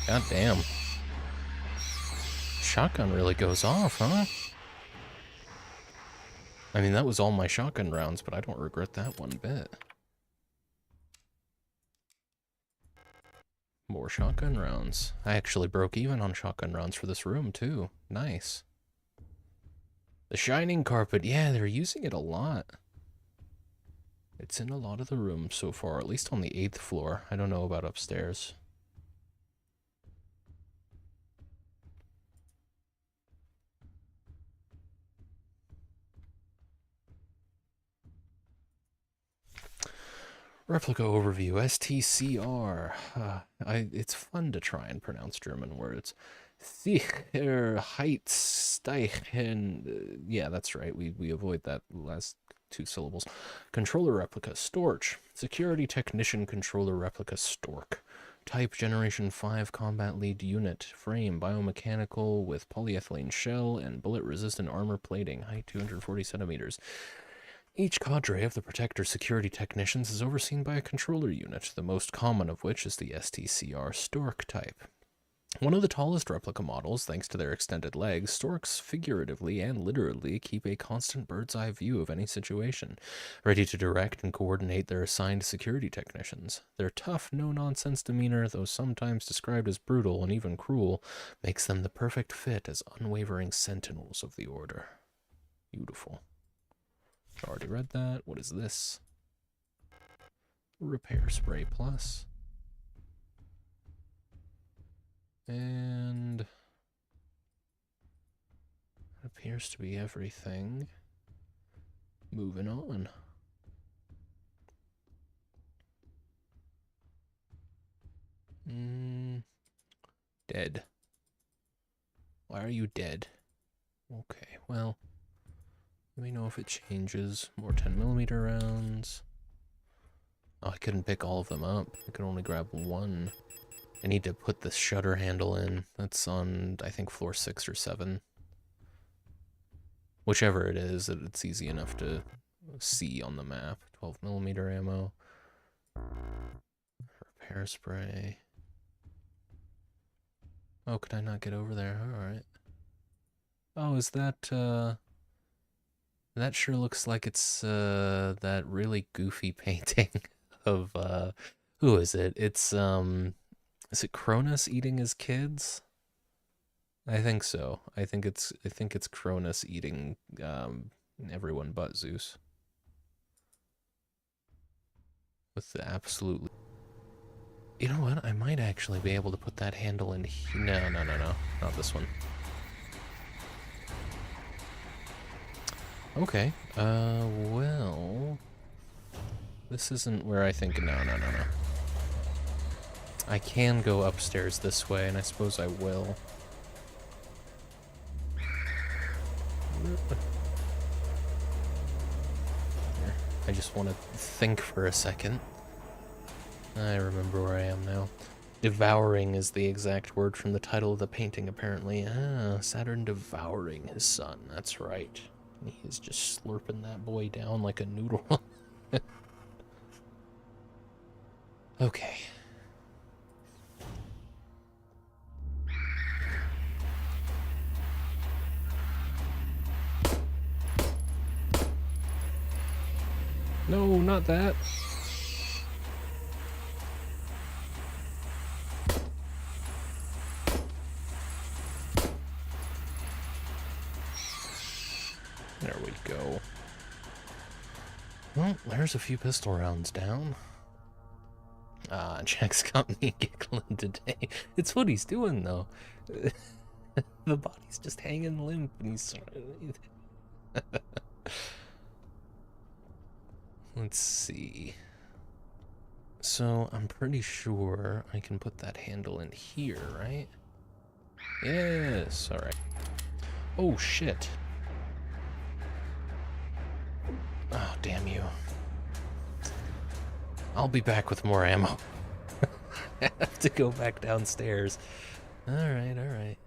Speaker 1: God damn. Shotgun really goes off, huh? I mean, that was all my shotgun rounds, but I don't regret that one bit. More shotgun rounds. I actually broke even on shotgun rounds for this room, too. Nice. The shining carpet. Yeah, they're using it a lot. It's in a lot of the rooms so far, at least on the 8th floor. I don't know about upstairs. Replica overview, STCR. It's fun to try and pronounce German words. Sicherheitsteichen. Yeah, that's right. We avoid that last 2 syllables. Controller replica, Storch. Security technician controller replica, Stork. Type Generation 5 combat lead unit. Frame biomechanical with polyethylene shell and bullet-resistant armor plating. Height 240 centimeters. Each cadre of the Protector security technicians is overseen by a controller unit, the most common of which is the STCR Stork type. One of the tallest replica models, thanks to their extended legs, Storks figuratively and literally keep a constant bird's-eye view of any situation, ready to direct and coordinate their assigned security technicians. Their tough, no-nonsense demeanor, though sometimes described as brutal and even cruel, makes them the perfect fit as unwavering sentinels of the Order. Beautiful. Already read that. What is this? Repair spray plus. And that appears to be everything. Moving on. Dead. Why are you dead? Okay, well... Let me know if it changes. More 10mm rounds. Oh, I couldn't pick all of them up. I could only grab one. I need to put the shutter handle in. That's on, I think, floor 6 or 7. Whichever it is, it's easy enough to see on the map. 12mm ammo. Repair spray. Oh, could I not get over there? Alright. Oh, is that, that sure looks like it's, that really goofy painting of, who is it? It's, is it Cronus eating his kids? I think so. I think it's Cronus eating, everyone but Zeus. With the absolutely... You know what? I might actually be able to put that handle in here. No. Not this one. Okay, well... This isn't where I think... No. I can go upstairs this way, and I suppose I will. I just want to think for a second. I remember where I am now. Devouring is the exact word from the title of the painting, apparently. Ah, Saturn devouring his son. That's right. He's just slurping that boy down like a noodle. Okay. No, not that. There we go. Well, there's a few pistol rounds down. Jack's got me giggling today. It's what he's doing, though. The body's just hanging limp, and he's... Let's see. So, I'm pretty sure I can put that handle in here, right? Yes, alright. Oh, shit. Oh, damn you. I'll be back with more ammo. I have to go back downstairs. Alright, alright.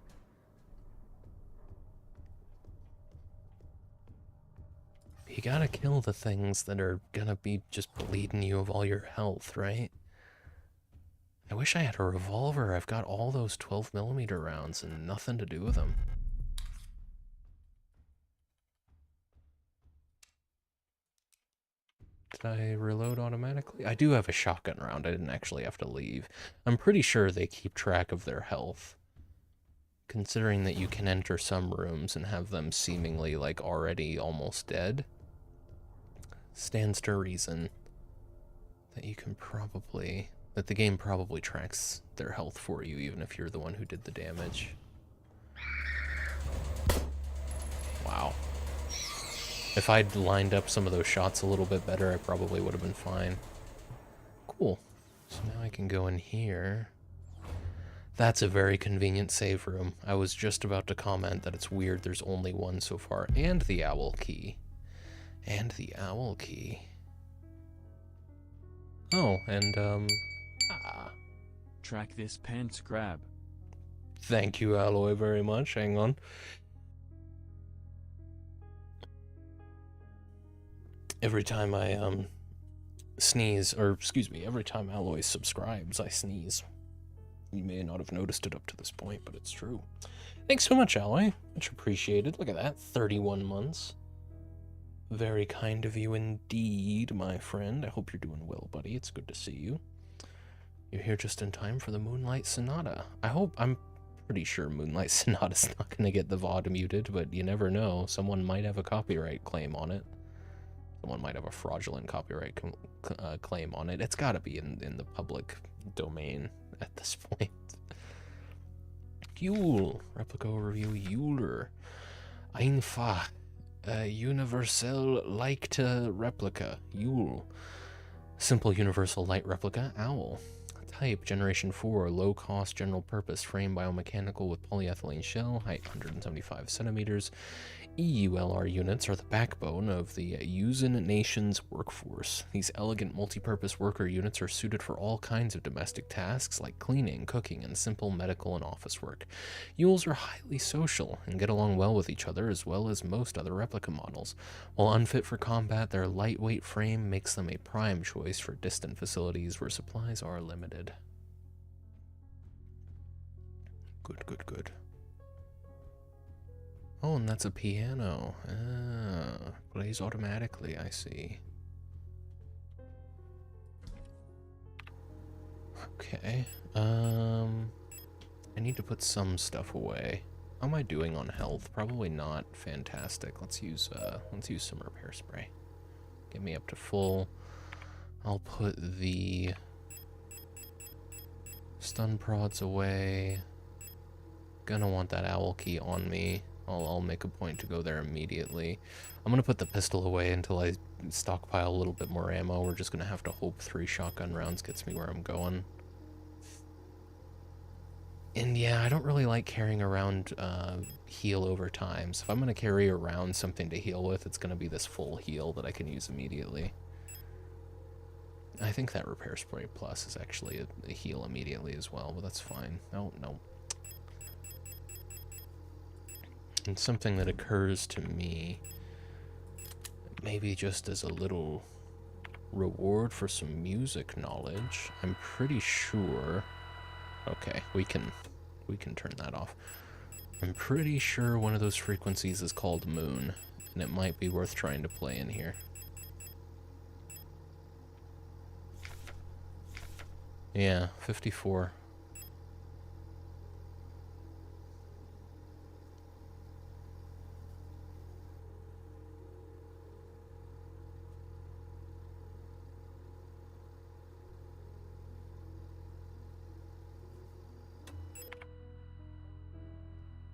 Speaker 1: You gotta kill the things that are gonna be just bleeding you of all your health, right? I wish I had a revolver. I've got all those 12mm rounds and nothing to do with them. Did I reload automatically? I do have a shotgun round. I didn't actually have to leave. I'm pretty sure they keep track of their health. Considering that you can enter some rooms and have them seemingly, like, already almost dead, stands to reason that you can probably... that the game probably tracks their health for you, even if you're the one who did the damage. Wow. If I'd lined up some of those shots a little bit better, I probably would have been fine. Cool. So now I can go in here. That's a very convenient save room. I was just about to comment that it's weird there's only one so far. And the owl key. And the owl key. Oh, and,
Speaker 2: Track this pants grab.
Speaker 1: thank you, Alloy, very much. Hang on. Every time I, sneeze, or excuse me, every time Alloy subscribes, I sneeze. You may not have noticed it up to this point, but it's true. Thanks so much, Alloy. Much appreciated. Look at that, 31 months. Very kind of you indeed, my friend. I hope you're doing well, buddy. It's good to see you. You're here just in time for the Moonlight Sonata. I'm pretty sure Moonlight Sonata's not going to get the VOD muted, but you never know. Someone might have a copyright claim on it. Someone might have a fraudulent copyright claim on it. It's got to be in the public domain at this point. Yule. Replica overview. Euler. Einfach. Universal leichte Replica. Yule. Simple universal light replica. Owl. Type. Generation 4. Low cost general purpose. Frame biomechanical with polyethylene shell. Height 175 centimeters. EULR units are the backbone of the Yuuzhan Nation's workforce. These elegant multi-purpose worker units are suited for all kinds of domestic tasks like cleaning, cooking, and simple medical and office work. Yules are highly social and get along well with each other as well as most other replica models. While unfit for combat, their lightweight frame makes them a prime choice for distant facilities where supplies are limited. Good, good, good. Oh, and that's a piano. Ah, plays automatically, I see. Okay. I need to put some stuff away. How am I doing on health? Probably not fantastic. Let's use some repair spray. Get me up to full. I'll put the stun prods away. Gonna want that owl key on me. I'll make a point to go there immediately. I'm gonna put the pistol away until I stockpile a little bit more ammo. We're just gonna have to hope 3 shotgun rounds gets me where I'm going. And yeah, I don't really like carrying around heal over time. So if I'm gonna carry around something to heal with, it's gonna be this full heal that I can use immediately. I think that repair spray plus is actually a heal immediately as well, but that's fine. No, no. And something that occurs to me, maybe just as a little reward for some music knowledge. I'm pretty sure. Okay, we can turn that off. I'm pretty sure one of those frequencies is called Moon, and it might be worth trying to play in here. Yeah, 54.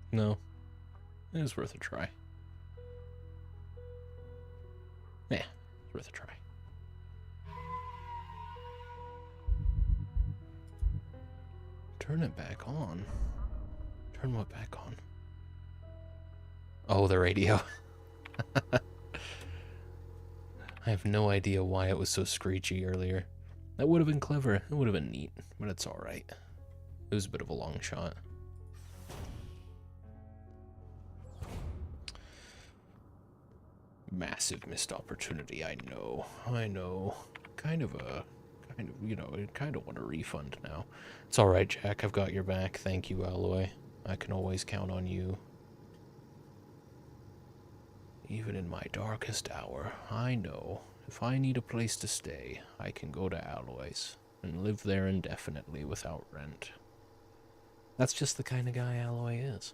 Speaker 1: No, it is worth a try. Yeah, it's worth a try. Turn it back on. Turn what back on? Oh, the radio. I have no idea why it was so screechy earlier. That would have been clever. It would have been neat, but it's alright. It was a bit of a long shot. Massive missed opportunity, I know. Kind of, you know, I kind of want a refund now. It's alright, Jack, I've got your back. Thank you, Alloy. I can always count on you. Even in my darkest hour, I know if I need a place to stay, I can go to Alloy's and live there indefinitely without rent. That's just the kind of guy Alloy is.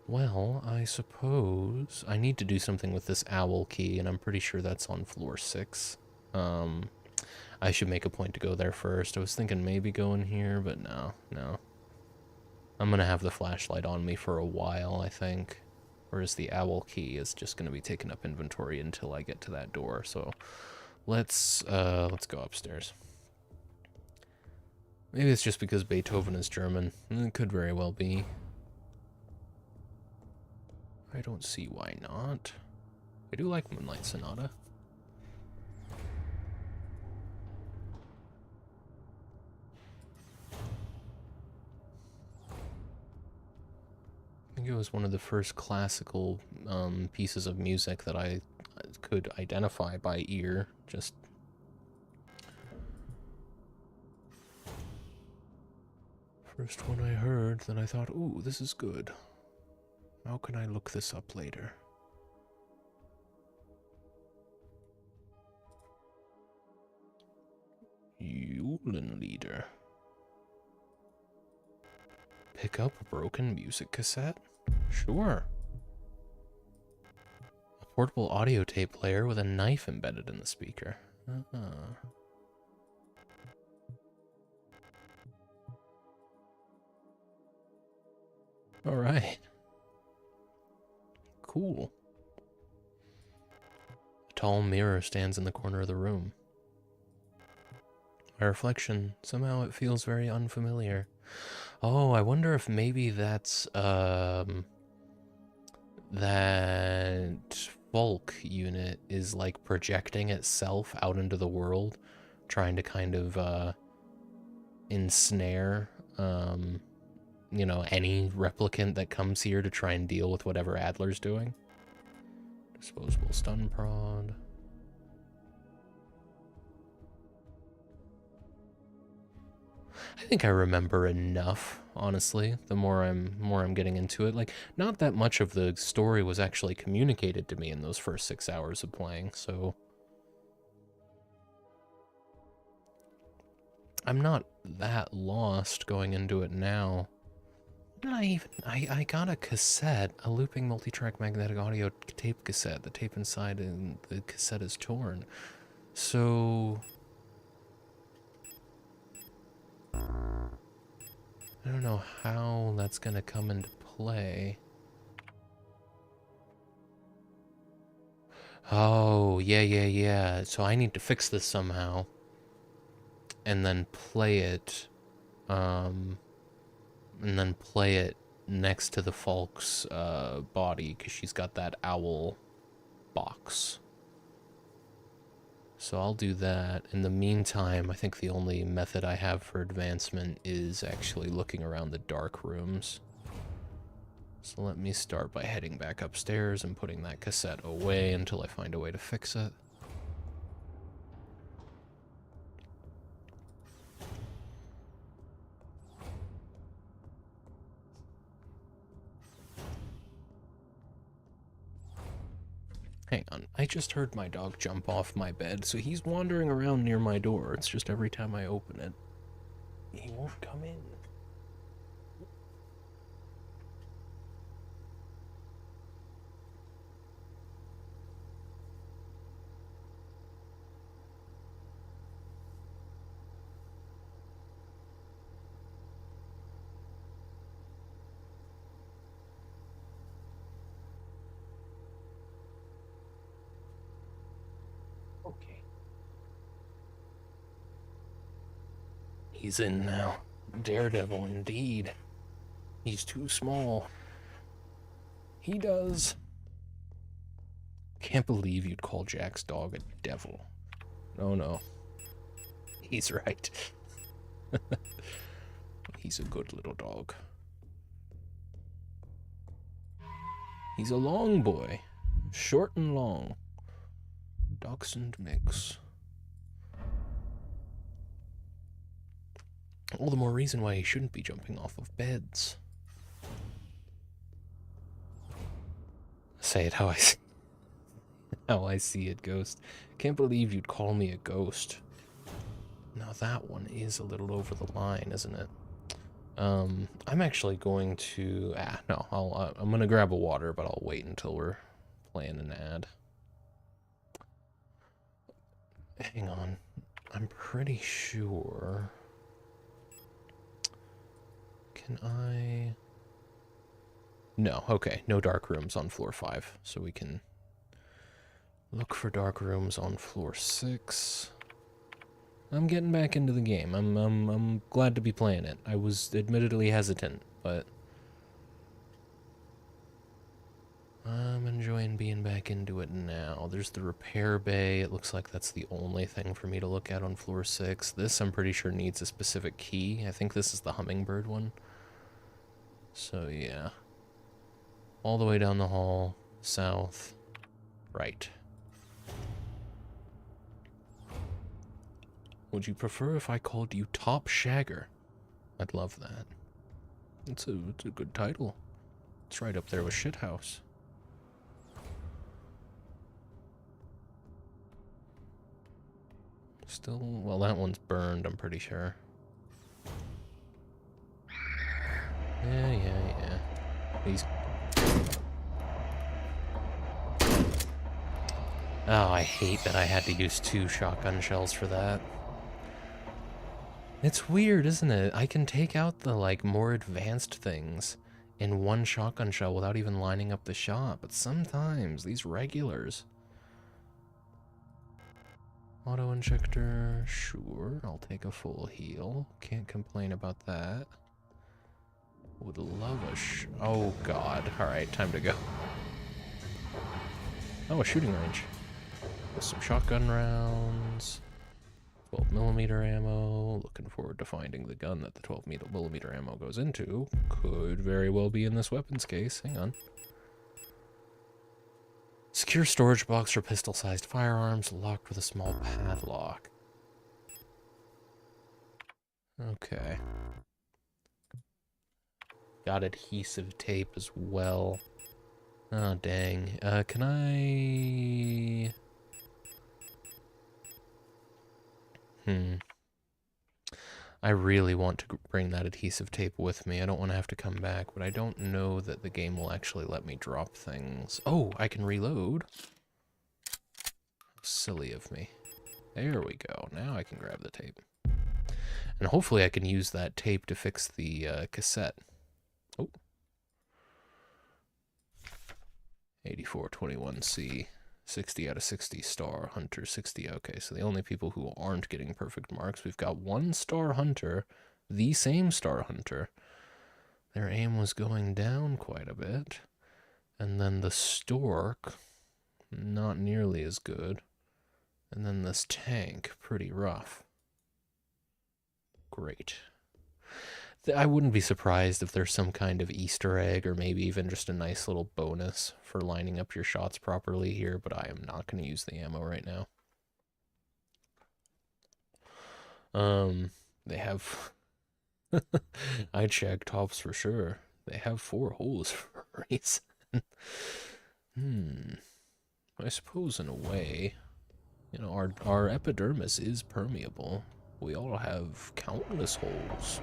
Speaker 1: Well, I suppose I need to do something with this owl key, and I'm pretty sure that's on floor 6. I should make a point to go there first. I was thinking maybe go in here, but no. I'm gonna have the flashlight on me for a while, I think. Whereas the owl key is just gonna be taking up inventory until I get to that door. So let's go upstairs. Maybe it's just because Beethoven is German. It could very well be. I don't see why not. I do like Moonlight Sonata. I think it was one of the first classical pieces of music that I could identify by ear. Just first one I heard, then I thought, ooh, this is good. How can I look this up later? Eulenlieder. Pick up a broken music cassette? Sure. A portable audio tape player with a knife embedded in the speaker. Alright. Cool. A tall mirror stands in the corner of the room. My reflection, somehow it feels very unfamiliar. Oh, I wonder if maybe that's, that Volk unit is, like, projecting itself out into the world, trying to kind of, ensnare, you know, any replicant that comes here to try and deal with whatever Adler's doing. Disposable stun prod. I think I remember enough, honestly, the more I'm getting into it. Like, not that much of the story was actually communicated to me in those first 6 hours of playing, so I'm not that lost going into it now. I got a cassette, a looping multi-track magnetic audio tape cassette. The tape inside and the cassette is torn. So I don't know how that's gonna come into play. Oh, yeah. So I need to fix this somehow. And then play it, next to the Falk's body, because she's got that owl box. So I'll do that. In the meantime, I think the only method I have for advancement is actually looking around the dark rooms. So let me start by heading back upstairs and putting that cassette away until I find a way to fix it. Hang on, I just heard my dog jump off my bed, so he's wandering around near my door. It's just every time I open it, he won't come in. Okay. He's in now. Daredevil indeed. He's too small. He does. Can't believe you'd call Jack's dog a devil. Oh no. He's right. He's a good little dog. He's a long boy. Short and long. Dachshund mix. All the more reason why he shouldn't be jumping off of beds. Say it how I see it, Ghost. Can't believe you'd call me a ghost. Now that one is a little over the line, isn't it? I'm actually going to... no, I'm going to grab a water, but I'll wait until we're playing an ad. Hang on. I'm pretty sure... Can I... No, okay. No dark rooms on floor 5, so we can look for dark rooms on floor 6. I'm getting back into the game. I'm glad to be playing it. I was admittedly hesitant, but I'm enjoying being back into it now. There's the repair bay. It looks like that's the only thing for me to look at on floor 6. This, I'm pretty sure, needs a specific key. I think this is the hummingbird one. So, yeah. All the way down the hall, south, right. Would you prefer if I called you Top Shagger? I'd love that. It's a good title. It's right up there with Shithouse. Still, well, that one's burned, I'm pretty sure. Yeah. These... Oh, I hate that I had to use 2 shotgun shells for that. It's weird, isn't it? I can take out the, like, more advanced things in 1 shotgun shell without even lining up the shot, but sometimes these regulars... Auto injector, sure, I'll take a full heal. Can't complain about that. Would love a oh god, alright, time to go. Oh, a shooting range. With some shotgun rounds. 12mm ammo. Looking forward to finding the gun that the 12mm ammo goes into. Could very well be in this weapons case. Hang on. Secure storage box for pistol-sized firearms, locked with a small padlock. Okay. Got adhesive tape as well. Oh, dang. Can I... I really want to bring that adhesive tape with me. I don't want to have to come back, but I don't know that the game will actually let me drop things. Oh, I can reload. How silly of me. There we go. Now I can grab the tape. And hopefully I can use that tape to fix the cassette. Oh. 8421C. 60 out of 60 star hunter, 60. Okay, so the only people who aren't getting perfect marks, we've got 1 star hunter, the same star hunter. their aim was going down quite a bit. And then the stork, not nearly as good. And then this tank, pretty rough. Great. I wouldn't be surprised if there's some kind of Easter egg or maybe even just a nice little bonus for lining up your shots properly here, but I am not going to use the ammo right now. They have... I checked tops for sure. They have 4 holes for a reason. I suppose in a way, you know, our epidermis is permeable. We all have countless holes.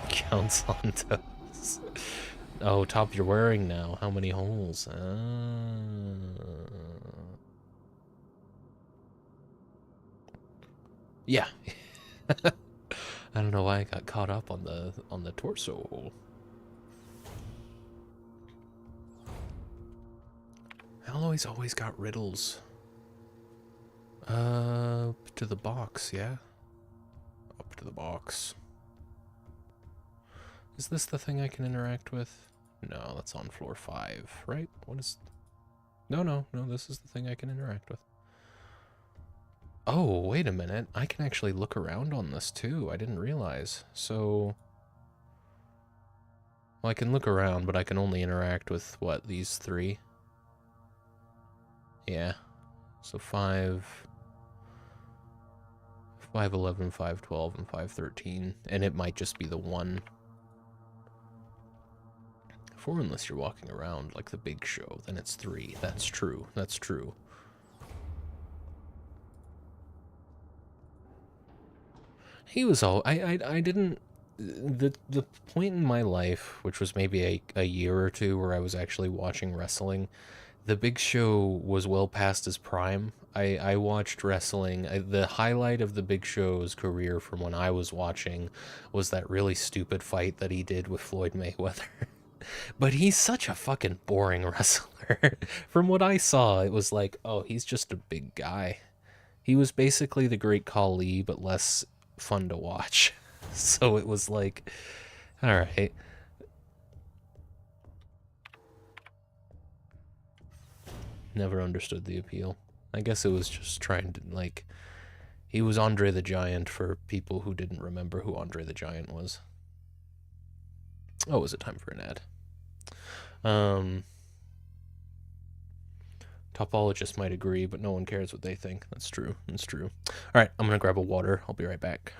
Speaker 1: Counts on toes. Oh, top you're wearing now. How many holes? Yeah. I don't know why I got caught up on the torso hole. Alloy's always got riddles. Up to the box, yeah? Up to the box. Is this the thing I can interact with? No, that's on floor 5, right? What is... No, this is the thing I can interact with. Oh, wait a minute. I can actually look around on this too. I didn't realize. So... Well, I can look around, but I can only interact with, what, these 3? Yeah. So 5... 511, 512, and 513. And it might just be the 1. 4 unless you're walking around like the big show, then it's 3. That's true. That's true. He was all... I didn't... The point in my life, which was maybe a year or 2 where I was actually watching wrestling, the Big Show was well past his prime. I watched wrestling. The highlight of the Big Show's career from when I was watching was that really stupid fight that he did with Floyd Mayweather. But he's such a fucking boring wrestler. From what I saw, it was like, oh, he's just a big guy. He was basically the Great Khali, but less fun to watch. So it was like, all right. Never understood the appeal. I guess it was just trying to, like, he was Andre the Giant for people who didn't remember who Andre the Giant was. Oh, is it time for an ad? Topologists might agree, but no one cares what they think. That's true. That's true. All right, I'm gonna grab a water. I'll be right back.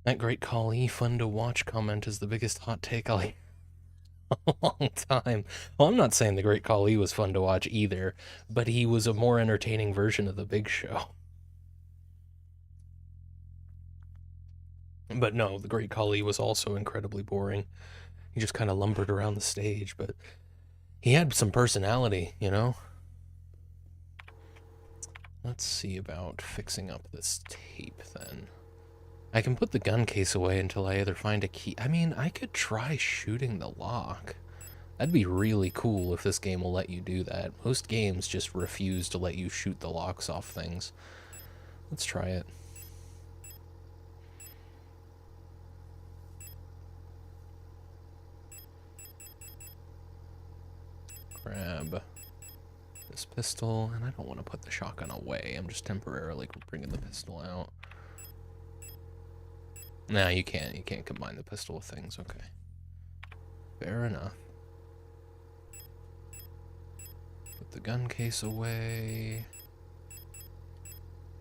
Speaker 1: That Great Khali fun to watch comment is the biggest hot take I'll hear in a long time. Well, I'm not saying the Great Khali was fun to watch either, but he was a more entertaining version of the Big Show. But no, the Great Khali was also incredibly boring. He just kind of lumbered around the stage, but he had some personality, you know? Let's see about fixing up this tape then. I can put the gun case away until I either find a key. I mean, I could try shooting the lock. That'd be really cool if this game will let you do that. Most games just refuse to let you shoot the locks off things. Let's try it. Grab this pistol, and I don't want to put the shotgun away. I'm just temporarily bringing the pistol out. Nah, you can't. You can't combine the pistol with things. Okay. Fair enough. Put the gun case away.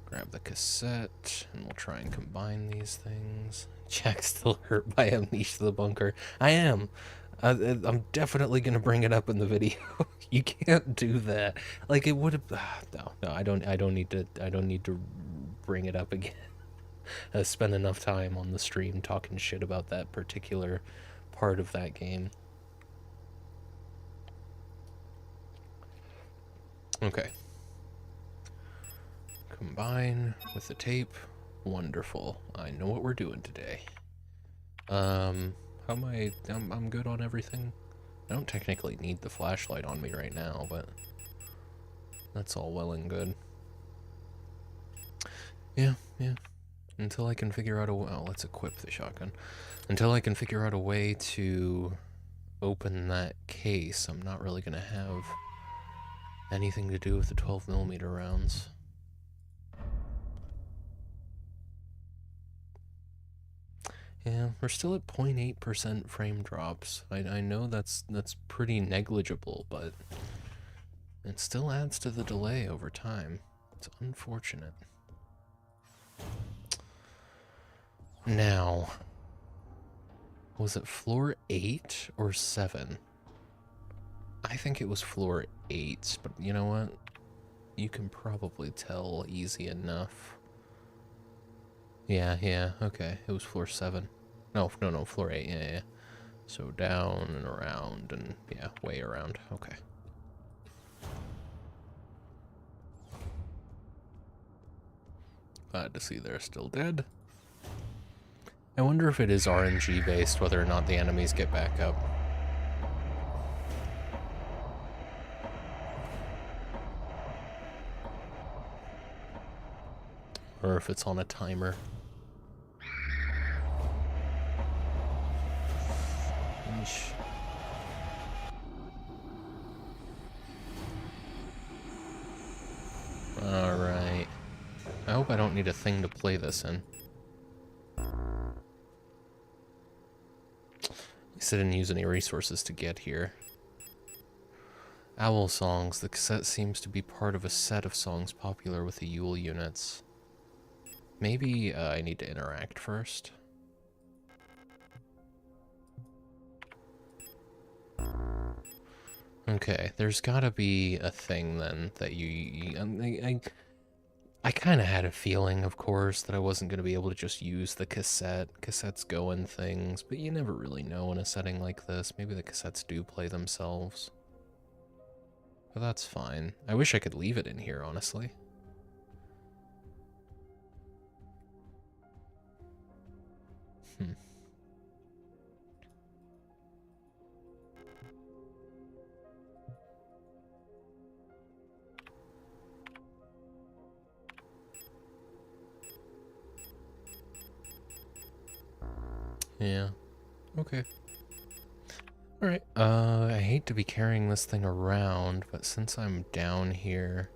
Speaker 1: Grab the cassette, and we'll try and combine these things. Jack's still hurt by Amnesia the Bunker. I am. I'm definitely gonna bring it up in the video. You can't do that. Like it would have. No, I don't need to bring it up again. I spent enough time on the stream talking shit about that particular part of that game. Okay. Combine with the tape. Wonderful. I know what we're doing today. How am I? I'm good on everything. I don't technically need the flashlight on me right now, but that's all well and good. Yeah. Until I can figure out a way. Oh, let's equip the shotgun. Until I can figure out a way to open that case, I'm not really gonna have anything to do with the 12mm rounds. Yeah, we're still at 0.8% frame drops. I know that's pretty negligible, but it still adds to the delay over time. It's unfortunate. Now, was it floor 8 or 7? I think it was floor 8, but you know what? You can probably tell easy enough. Yeah, okay. It was floor 7. No, floor 8, yeah. So down and around and, yeah, way around. Okay. Glad to see they're still dead. I wonder if it is RNG based, whether or not the enemies get back up. Or if it's on a timer. Eesh. Alright. I hope I don't need a thing to play this in. At least I didn't use any resources to get here. Owl songs. The cassette seems to be part of a set of songs popular with the Yule units. Maybe I need to interact first. Okay, there's gotta be a thing then that I kind of had a feeling, of course, that I wasn't going to be able to just use the cassette. Cassettes go in things, but you never really know in a setting like this. Maybe the cassettes do play themselves. But that's fine. I wish I could leave it in here, honestly. Yeah. Okay. Alright. I hate to be carrying this thing around, but since I'm down here,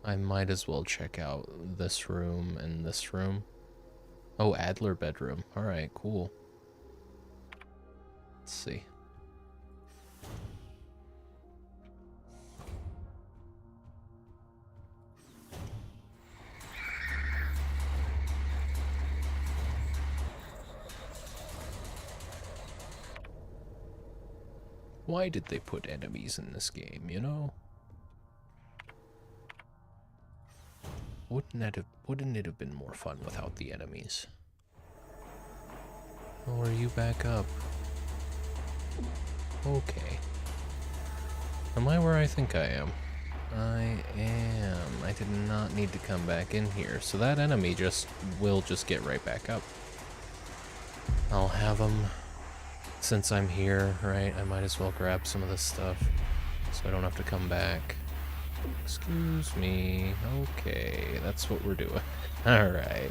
Speaker 1: I might as well check out this room and this room. Oh, Adler bedroom. Alright, cool. Let's see. Why did they put enemies in this game, you know? Wouldn't it have been more fun without the enemies? Oh, are you back up? Okay. Am I where I think I am? I am. I did not need to come back in here, so that enemy will just get right back up. I'll have him. Since I'm here, right, I might as well grab some of this stuff so I don't have to come back. Excuse me. Okay, That's what we're doing. Alright.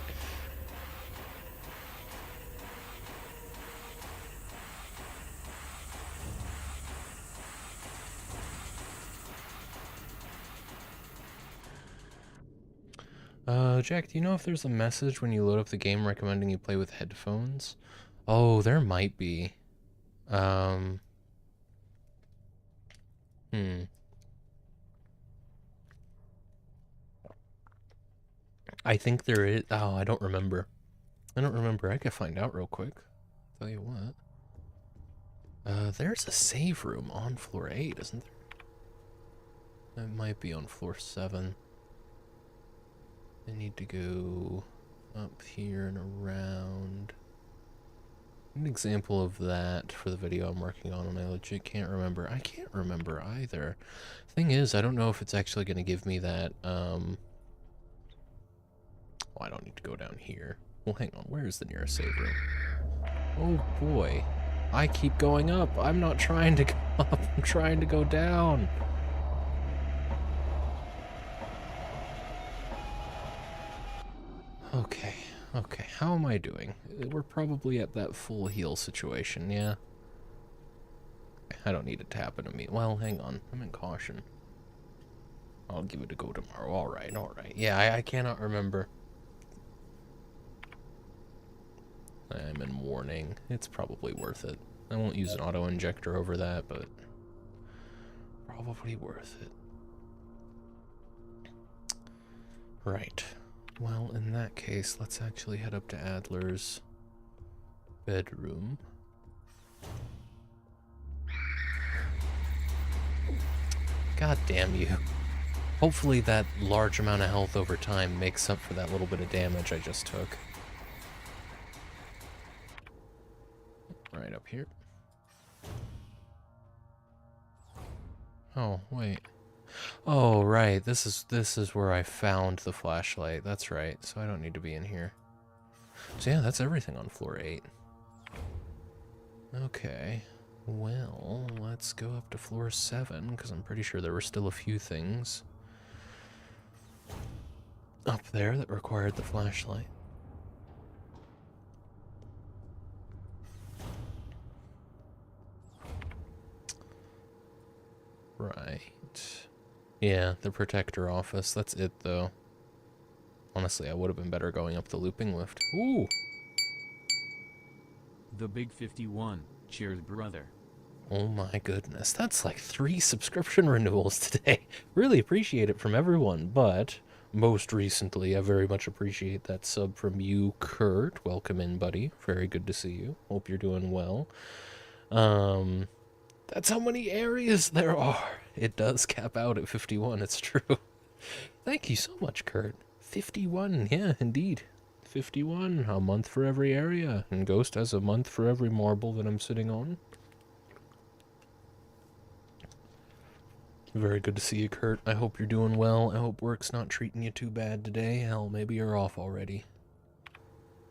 Speaker 1: Jack, do you know if there's a message when you load up the game recommending you play with headphones? Oh, there might be. Hmm. I think there is. Oh, I don't remember. I could find out real quick. Tell you what. There's a save room on floor 8, isn't there? It might be on floor 7. I need to go up here and around. An example of that for the video I'm working on, and I legit can't remember. I can't remember either. Thing is, I don't know if it's actually going to give me that, Oh, I don't need to go down here. Well, hang on. Where is the nearest save room? Oh, boy. I keep going up. I'm not trying to go up. I'm trying to go down. Okay. Okay. How am I doing? We're probably at that full heal situation, yeah? I don't need it to happen to me. Well, hang on. I'm in caution. I'll give it a go tomorrow. Alright, alright. Yeah, I cannot remember. I'm in warning. It's probably worth it. I won't use an auto-injector over that, but probably worth it. Right. Well, in that case, let's actually head up to Adler's bedroom. God damn you. Hopefully that large amount of health over time makes up for that little bit of damage I just took. Right up here. Oh, wait. Oh, right. This is where I found the flashlight. That's right. So I don't need to be in here. So yeah, that's everything on floor 8. Okay. Well, let's go up to floor 7, because I'm pretty sure there were still a few things up there that required the flashlight. Right. Yeah, the protector office. That's it, though. Honestly, I would have been better going up the looping lift. Ooh!
Speaker 2: The Big 51. Cheers, brother.
Speaker 1: Oh my goodness. That's like 3 subscription renewals today. Really appreciate it from everyone, but most recently, I very much appreciate that sub from you, Kurt. Welcome in, buddy. Very good to see you. Hope you're doing well. That's how many areas there are. It does cap out at 51, it's true. Thank you so much, Kurt. 51, yeah, indeed. 51, a month for every area. And Ghost has a month for every marble that I'm sitting on. Very good to see you, Kurt. I hope you're doing well. I hope work's not treating you too bad today. Hell, maybe you're off already.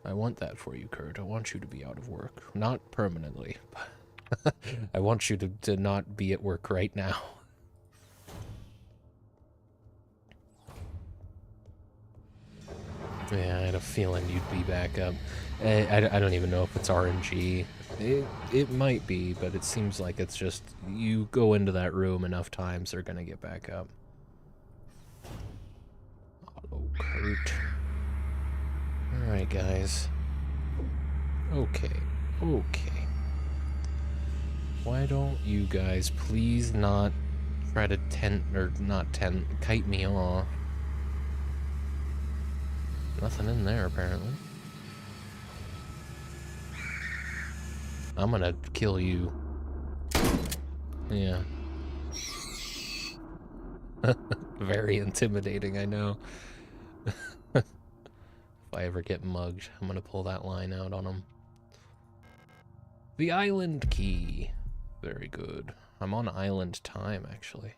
Speaker 1: I want that for you, Kurt. I want you to be out of work. Not permanently, but I want you to not be at work right now. Yeah, I had a feeling you'd be back up. I don't even know if it's RNG. It might be, but it seems like it's just you go into that room enough times, they're gonna get back up. Hello, Kurt. Alright, guys. Okay. Why don't you guys please not try to kite me off? Nothing in there, apparently. I'm gonna kill you. Yeah. Very intimidating, I know. If I ever get mugged, I'm gonna pull that line out on him. The island key. Very good. I'm on island time, actually.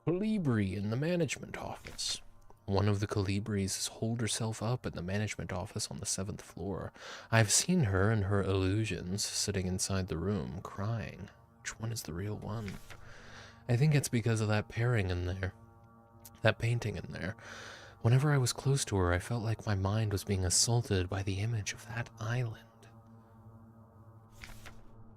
Speaker 1: Colibri in the management office. One of the Colibris holed herself up in the management office on the 7th floor. I've seen her and her illusions sitting inside the room, crying. Which one is the real one? I think it's because of that pairing in there. That painting in there. Whenever I was close to her, I felt like my mind was being assaulted by the image of that island.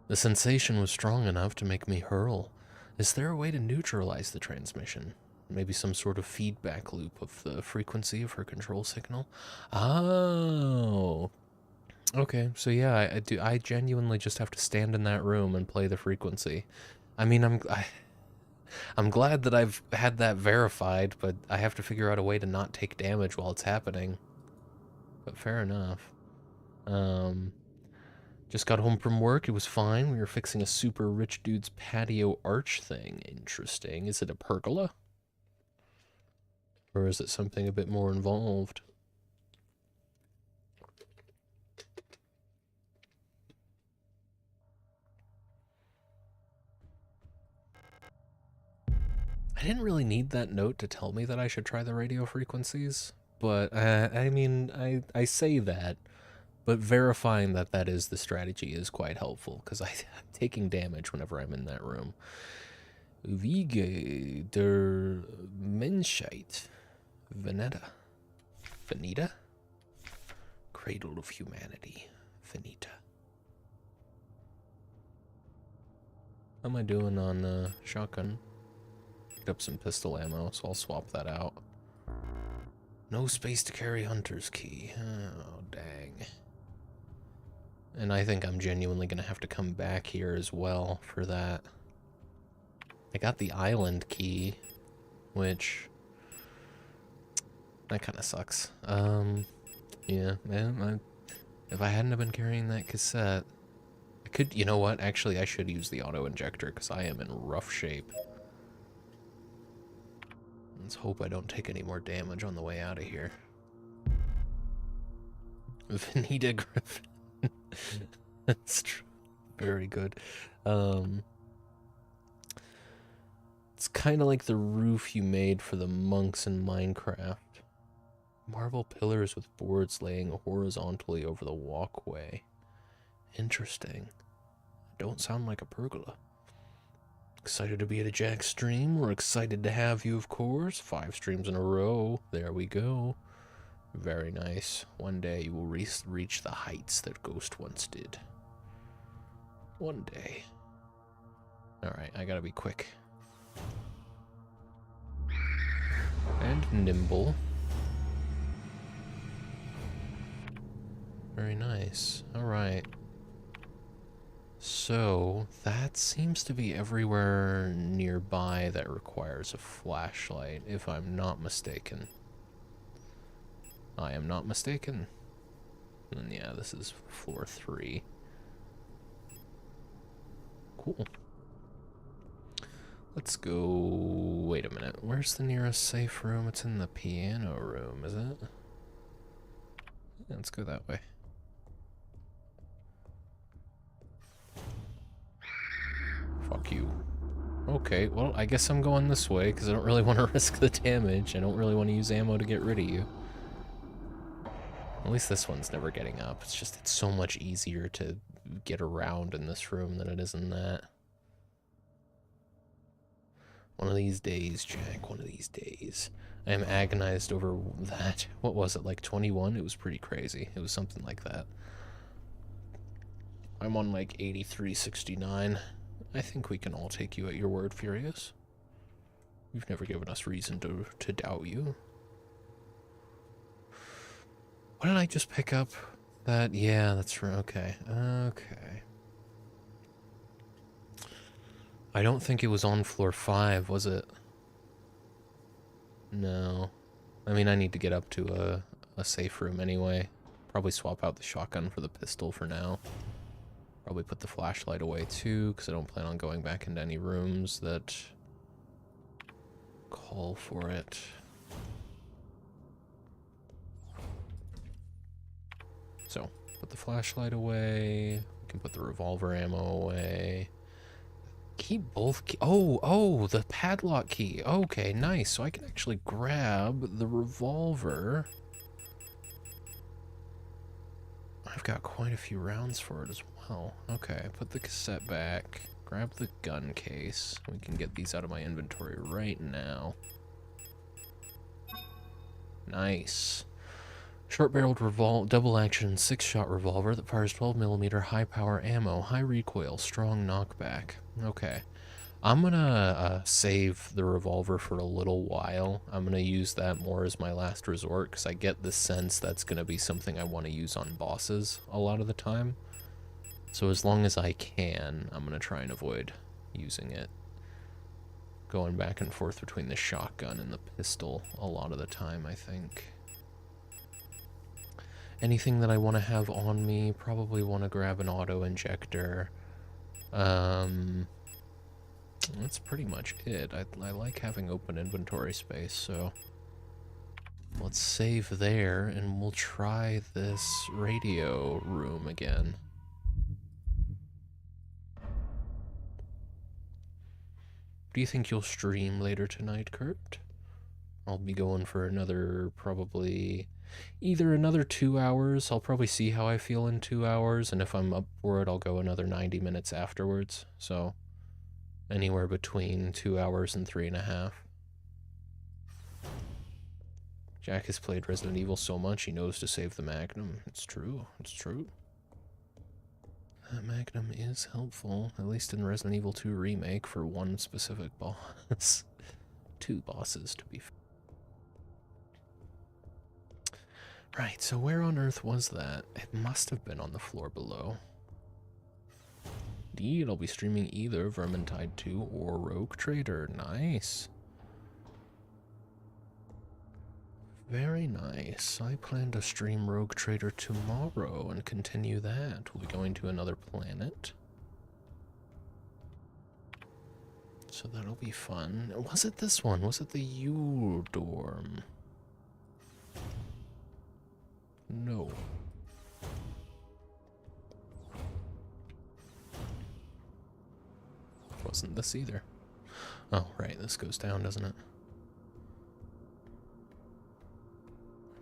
Speaker 1: The sensation was strong enough to make me hurl. Is there a way to neutralize the transmission? Maybe some sort of feedback loop of the frequency of her control signal? Oh. Okay, so yeah, I genuinely just have to stand in that room and play the frequency. I mean, I'm glad that I've had that verified, but I have to figure out a way to not take damage while it's happening. But fair enough. Just got home from work. It was fine. We were fixing a super rich dude's patio arch thing. Interesting. Is it a pergola? Or is it something a bit more involved? I didn't really need that note to tell me that I should try the radio frequencies, but I mean, I say that, but verifying that that is the strategy is quite helpful, because I'm taking damage whenever I'm in that room. Wiege der Menschheit. Veneta? Cradle of humanity. Veneta. How am I doing on shotgun? Picked up some pistol ammo, so I'll swap that out. No space to carry hunter's key. Oh, dang. And I think I'm genuinely going to have to come back here as well for that. I got the island key, which... that kind of sucks. Yeah, man, if I hadn't have been carrying that cassette... I could, you know what? Actually, I should use the auto-injector, because I am in rough shape. Let's hope I don't take any more damage on the way out of here. Veneta Griffin. That's true. Very good. It's kind of like the roof you made for the monks in Minecraft. Marble pillars with boards laying horizontally over the walkway. Interesting. Don't sound like a pergola. Excited to be at a Jack stream? We're excited to have you, of course. 5 streams in a row. There we go. Very nice. One day you will reach the heights that Ghost once did. One day. Alright, I gotta be quick. And nimble. Very nice. Alright. So, that seems to be everywhere nearby that requires a flashlight, if I'm not mistaken. I am not mistaken. And yeah, this is floor 3. Cool. Let's go... wait a minute. Where's the nearest safe room? It's in the piano room, is it? Yeah, let's go that way. Fuck you. Okay, well, I guess I'm going this way, because I don't really want to risk the damage. I don't really want to use ammo to get rid of you. At least this one's never getting up. It's just, it's so much easier to get around in this room than it is in that. One of these days, Jack, one of these days. I am agonized over that. What was it, like 21? It was pretty crazy. It was something like that. I'm on like 8369. I think we can all take you at your word, Furious. You've never given us reason to doubt you. What did I just pick up? That, yeah, that's right, okay. Okay. I don't think it was on floor 5, was it? No. I mean, I need to get up to a safe room anyway. Probably swap out the shotgun for the pistol for now. Probably put the flashlight away too, because I don't plan on going back into any rooms that call for it. So, put the flashlight away. We can put the revolver ammo away. Keep both key. Oh, the padlock key. Okay, nice. So I can actually grab the revolver. I've got quite a few rounds for it as well. Okay, put the cassette back. Grab the gun case. We can get these out of my inventory right now. Nice. Short-barreled double-action 6-shot revolver that fires 12mm high-power ammo, high recoil, strong knockback. Okay. I'm gonna save the revolver for a little while. I'm gonna use that more as my last resort, because I get the sense that's gonna be something I want to use on bosses a lot of the time. So as long as I can, I'm gonna try and avoid using it. Going back and forth between the shotgun and the pistol a lot of the time, I think. Anything that I want to have on me, probably want to grab an auto-injector. That's pretty much it. I like having open inventory space, so let's save there, and we'll try this radio room again. Do you think you'll stream later tonight, Kurt? I'll be going for another, probably, either another 2 hours. I'll probably see how I feel in 2 hours, and if I'm up for it, I'll go another 90 minutes afterwards, so anywhere between 2 hours and 3.5. Jack has played Resident Evil so much, he knows to save the Magnum. It's true, it's true. That Magnum is helpful, at least in Resident Evil 2 Remake, for one specific boss. 2 bosses, to be fair. Right, so where on earth was that? It must have been on the floor below. Indeed, I'll be streaming either Vermintide 2 or Rogue Trader. Nice. Very nice. I plan to stream Rogue Trader tomorrow and continue that. We'll be going to another planet. So that'll be fun. Was it this one? Was it the Yule dorm? No. Wasn't this either. Oh, right, this goes down, doesn't it?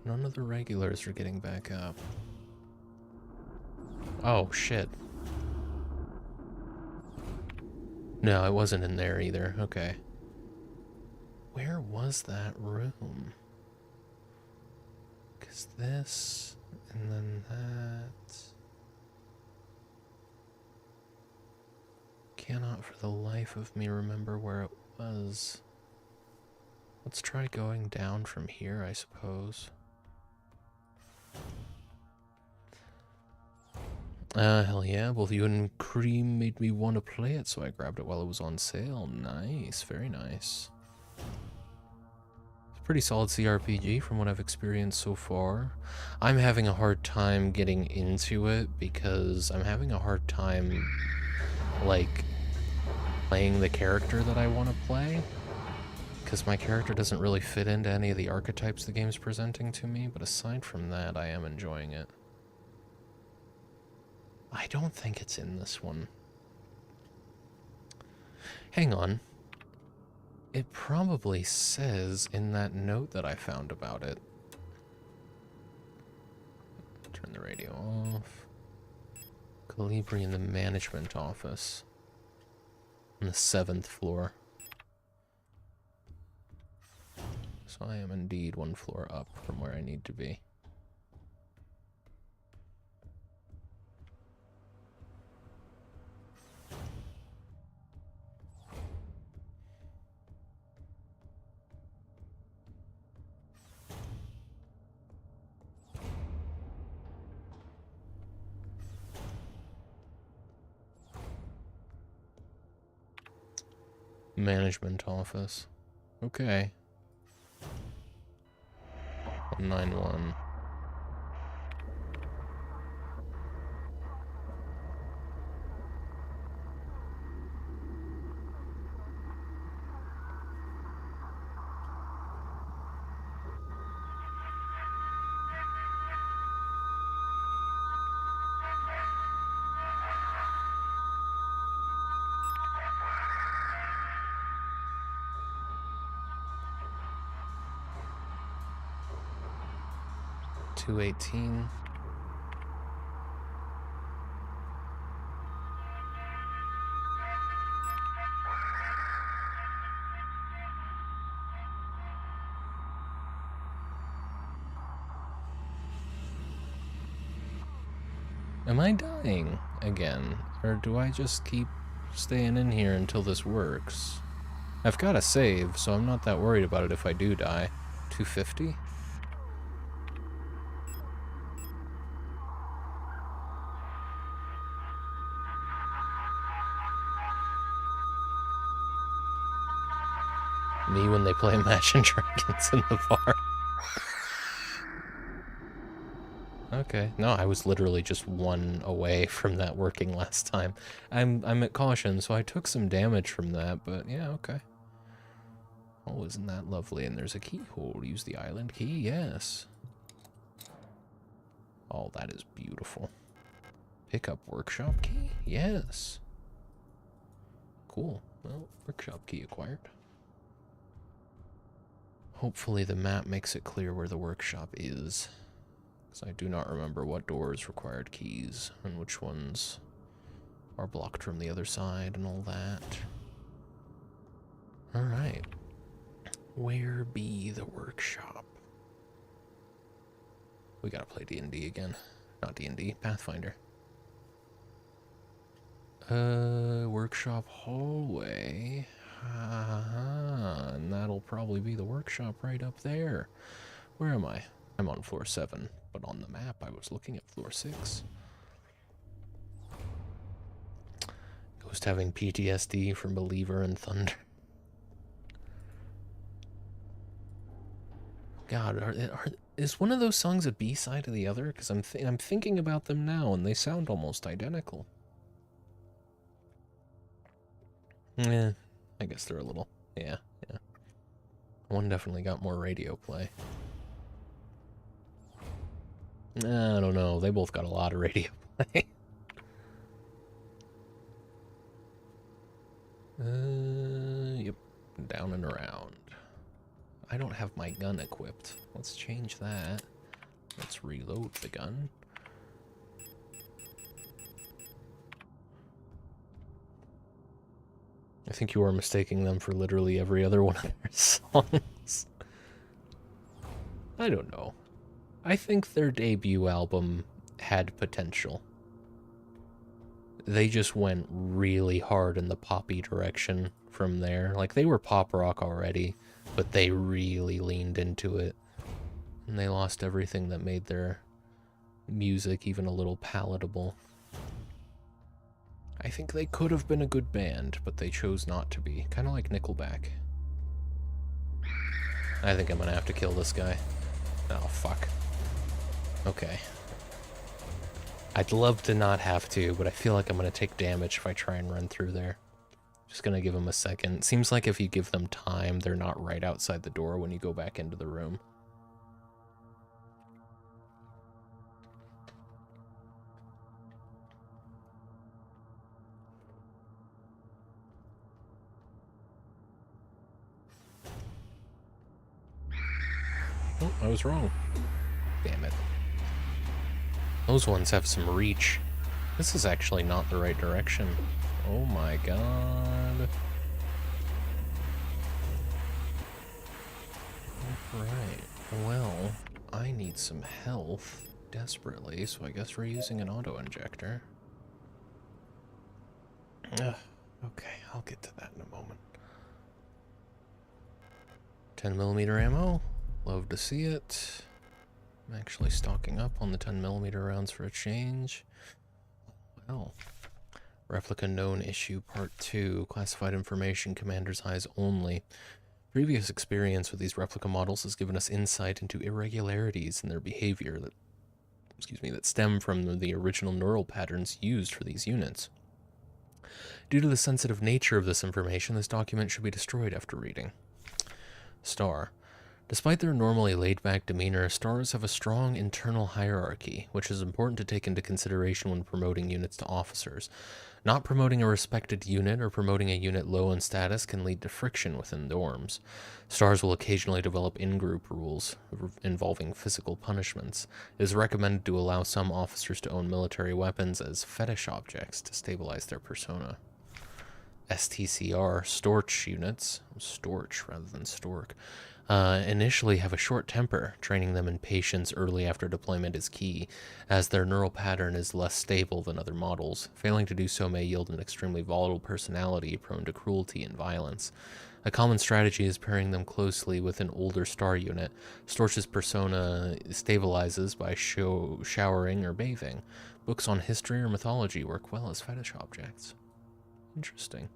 Speaker 1: None of the regulars are getting back up. Oh, shit. No, it wasn't in there either. Okay. Where was that room? Because this, and then that. Cannot for the life of me remember where it was. Let's try going down from here, I suppose. Hell yeah, both you and Cream made me want to play it, so I grabbed it while it was on sale. Nice, very nice. It's a pretty solid CRPG from what I've experienced so far. I'm having a hard time getting into it because I'm having a hard time, like, playing the character that I want to play. Because my character doesn't really fit into any of the archetypes the game's presenting to me, but aside from that, I am enjoying it. I don't think it's in this one. Hang on. It probably says in that note that I found about it. Turn the radio off. Calibri in the management office. On the 7th floor. So I am indeed 1 floor up from where I need to be. Management office. Okay. 191. $218. Am I dying again? Or do I just keep staying in here until this works? I've got a save, so I'm not that worried about it if I do die. 250? Me when they play Imagine Dragons in the bar. Okay. No, I was literally just one away from that working last time. I'm at caution, so I took some damage from that, but yeah, okay. Oh, isn't that lovely? And there's a keyhole. Use the island key? Yes. Oh, that is beautiful. Pick up workshop key? Yes. Cool. Well, workshop key acquired. Hopefully the map makes it clear where the workshop is. I do not remember what doors required keys and which ones are blocked from the other side and all that. Alright. Where be the workshop? We gotta play D&D again. Not D&D, Pathfinder. Workshop hallway. And that'll probably be the workshop right up there. Where am I? I'm on floor 7, but on the map I was looking at floor 6. Ghost having PTSD from Believer and Thunder. God, is one of those songs a B-side of the other? Because I'm thinking about them now, and they sound almost identical. Yeah, I guess they're a little. Yeah. One definitely got more radio play. I don't know. They both got a lot of radio play. Yep. Down and around. I don't have my gun equipped. Let's change that. Let's reload the gun. I think you are mistaking them for literally every other one of their songs. I don't know. I think their debut album had potential. They just went really hard in the poppy direction from there. Like, they were pop rock already, but they really leaned into it. And they lost everything that made their music even a little palatable. I think they could have been a good band, but they chose not to be. Kind of like Nickelback. I think I'm gonna have to kill this guy. Oh, fuck. Okay. I'd love to not have to, but I feel like I'm going to take damage if I try and run through there. Just going to give them a second. Seems like if you give them time, they're not right outside the door when you go back into the room. Oh, I was wrong. Damn it. Those ones have some reach. This is actually not the right direction. Oh my god. Alright, well, I need some health desperately, so I guess we're using an auto-injector. Okay, I'll get to that in a moment. 10mm ammo. Love to see it. I'm actually stocking up on the 10mm rounds for a change. Well, Replica Known Issue Part 2, Classified Information, Commander's Eyes Only. Previous experience with these replica models has given us insight into irregularities in their behavior that stem from the original neural patterns used for these units. Due to the sensitive nature of this information, this document should be destroyed after reading. Star. Despite their normally laid-back demeanor, stars have a strong internal hierarchy, which is important to take into consideration when promoting units to officers. Not promoting a respected unit or promoting a unit low in status can lead to friction within dorms. Stars will occasionally develop in-group rules involving physical punishments. It is recommended to allow some officers to own military weapons as fetish objects to stabilize their persona. STCR, Storch units, Storch rather than Stork, initially have a short temper. Training them in patience early after deployment is key, as their neural pattern is less stable than other models. Failing to do so may yield an extremely volatile personality prone to cruelty and violence. A common strategy is pairing them closely with an older star unit. Storch's persona stabilizes by showering or bathing. Books on history or mythology work well as fetish objects. Interesting.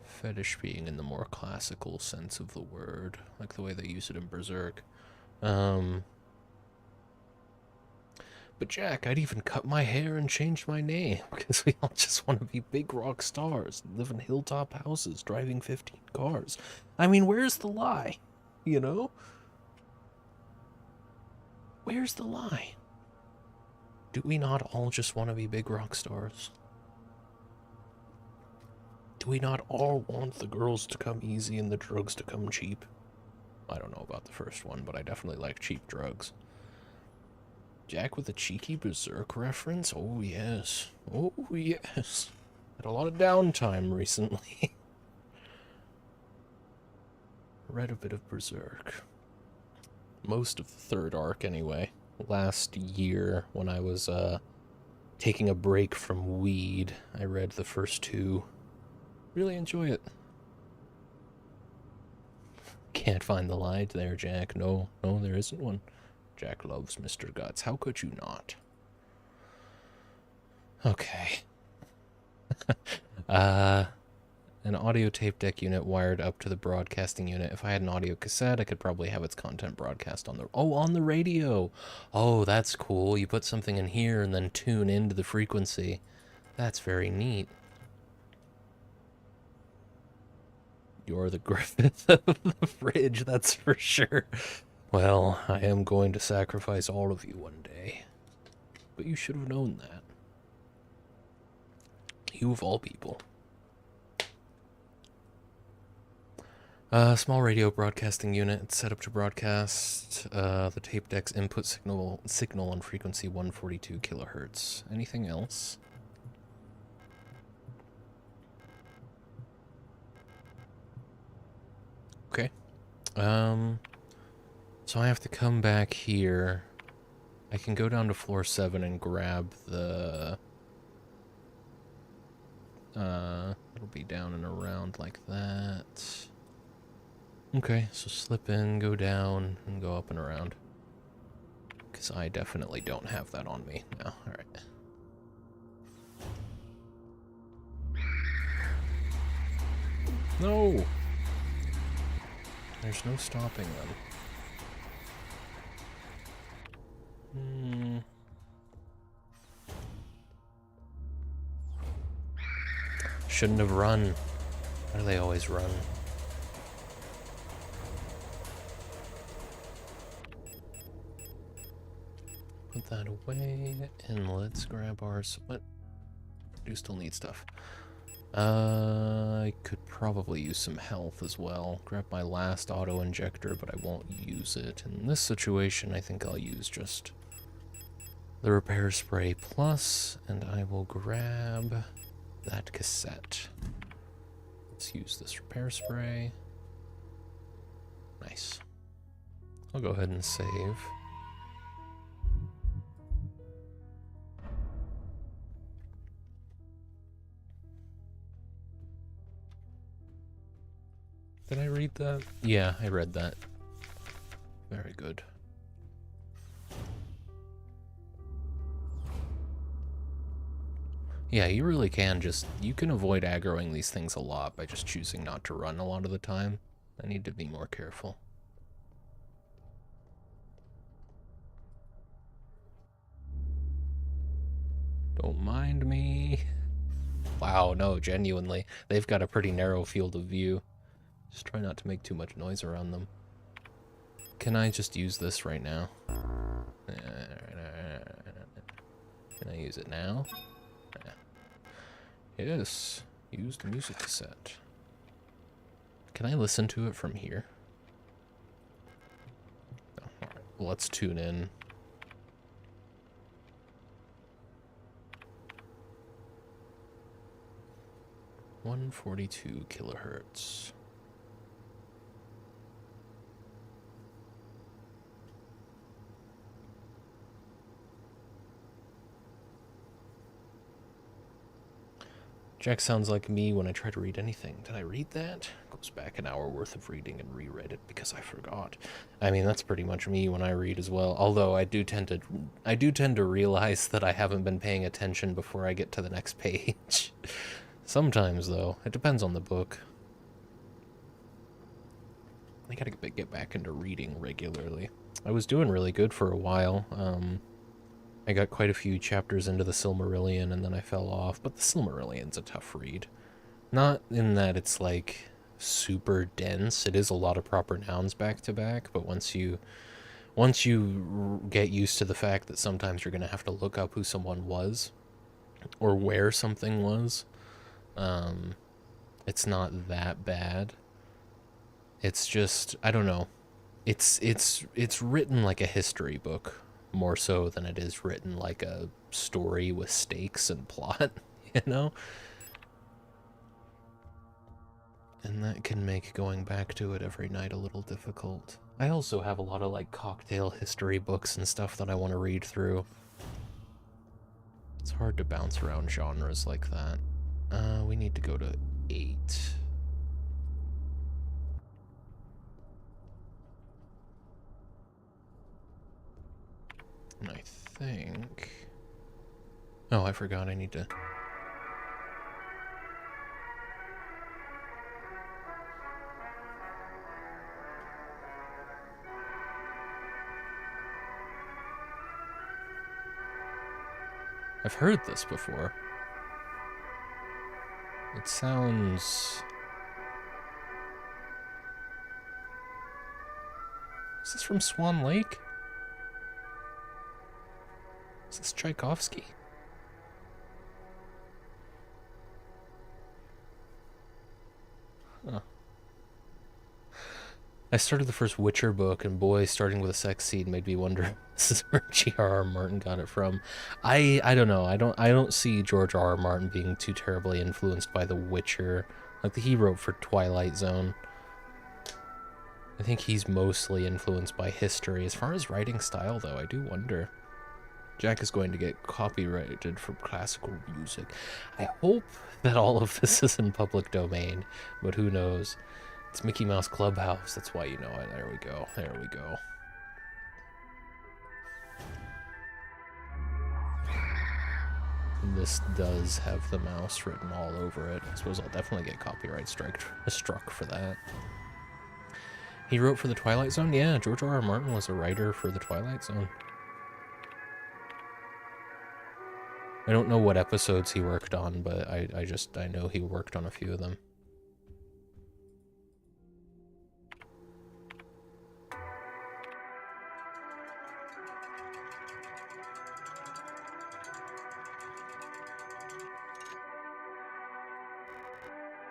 Speaker 1: Fetish being in the more classical sense of the word, like the way they use it in Berserk. But Jack, I'd even cut my hair and change my name, because we all just want to be big rock stars, live in hilltop houses, driving 15 cars. I mean, where's the lie? You know? Where's the lie? Do we not all just want to be big rock stars? Do we not all want the girls to come easy and the drugs to come cheap? I don't know about the first one, but I definitely like cheap drugs. Jack with a cheeky Berserk reference? Oh, yes. Oh, yes. Had a lot of downtime recently. Read a bit of Berserk. Most of the third arc, anyway. Last year, when I was, taking a break from weed, I read the first two. Really enjoy it. Can't find the lie there, Jack. No, there isn't one. Jack loves Mr. Guts. How could you not? Okay. An audio tape deck unit wired up to the broadcasting unit. If I had an audio cassette, I could probably have its content broadcast on the... Oh, on the radio! Oh, that's cool. You put something in here and then tune into the frequency. That's very neat. You're the Griffith of the fridge, that's for sure. Well, I am going to sacrifice all of you one day. But you should have known that. You of all people. Small radio broadcasting unit set up to broadcast the tape deck's input signal on frequency 142 kilohertz. Anything else? Okay. So I have to come back here. I can go down to floor 7 and grab the... it'll be down and around like that. Okay, so slip in, go down, and go up and around. Because I definitely don't have that on me now. Alright. No! There's no stopping them. Shouldn't have run. Why do they always run? Put that away, and let's grab our... What? Do still need stuff. I could probably use some health as well. Grab my last auto-injector, but I won't use it. In this situation, I think I'll use just the repair spray plus, and I will grab that cassette. Let's use this repair spray. Nice. I'll go ahead and save. Did I read that? Yeah, I read that. Very good. Yeah, you really can you can avoid aggroing these things a lot by just choosing not to run a lot of the time. I need to be more careful. Don't mind me. Wow, no, genuinely. They've got a pretty narrow field of view. Just try not to make too much noise around them. Can I just use this right now? Can I use it now? Yes. Use the music cassette. Can I listen to it from here? Oh, alright. Well, let's tune in. 142 kilohertz. Jack sounds like me when I try to read anything. Did I read that? Goes back an hour worth of reading and reread it because I forgot. I mean, that's pretty much me when I read as well. Although I do tend to realize that I haven't been paying attention before I get to the next page. Sometimes though, it depends on the book. I gotta get back into reading regularly. I was doing really good for a while. I got quite a few chapters into the Silmarillion and then I fell off, but the Silmarillion's a tough read. Not in that it's like super dense. It is a lot of proper nouns back to back, but once you get used to the fact that sometimes you're going to have to look up who someone was or where something was, it's not that bad. It's just, I don't know. It's written like a history book more so than it is written like a story with stakes and plot, you know? And that can make going back to it every night a little difficult. I also have a lot of like cocktail history books and stuff that I want to read through. It's hard to bounce around genres like that. We need to go to 8. And I think... Oh, I forgot I need to... I've heard this before. It sounds... Is this from Swan Lake? Is this Tchaikovsky? Huh. I started the first Witcher book, and boy, starting with a sex scene made me wonder if this is where G.R.R. Martin got it from. I don't know. I don't see George R.R. Martin being too terribly influenced by The Witcher, like he wrote for Twilight Zone. I think he's mostly influenced by history. As far as writing style, though, I do wonder. Jack is going to get copyrighted from classical music. I hope that all of this is in public domain, but who knows? It's Mickey Mouse Clubhouse, that's why you know it. There we go, there we go. This does have the mouse written all over it. I suppose I'll definitely get copyright struck for that. He wrote for the Twilight Zone? Yeah, George R.R. Martin was a writer for the Twilight Zone. I don't know what episodes he worked on, but I know he worked on a few of them.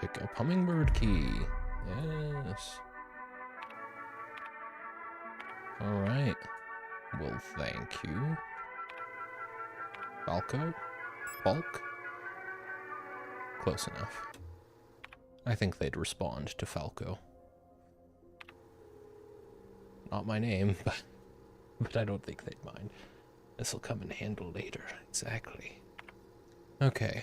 Speaker 1: Pick up hummingbird key. Yes. Alright. Well, thank you. Falco? Bulk? Close enough. I think they'd respond to Falco. Not my name, but I don't think they'd mind. This'll come in handy later. Exactly. Okay,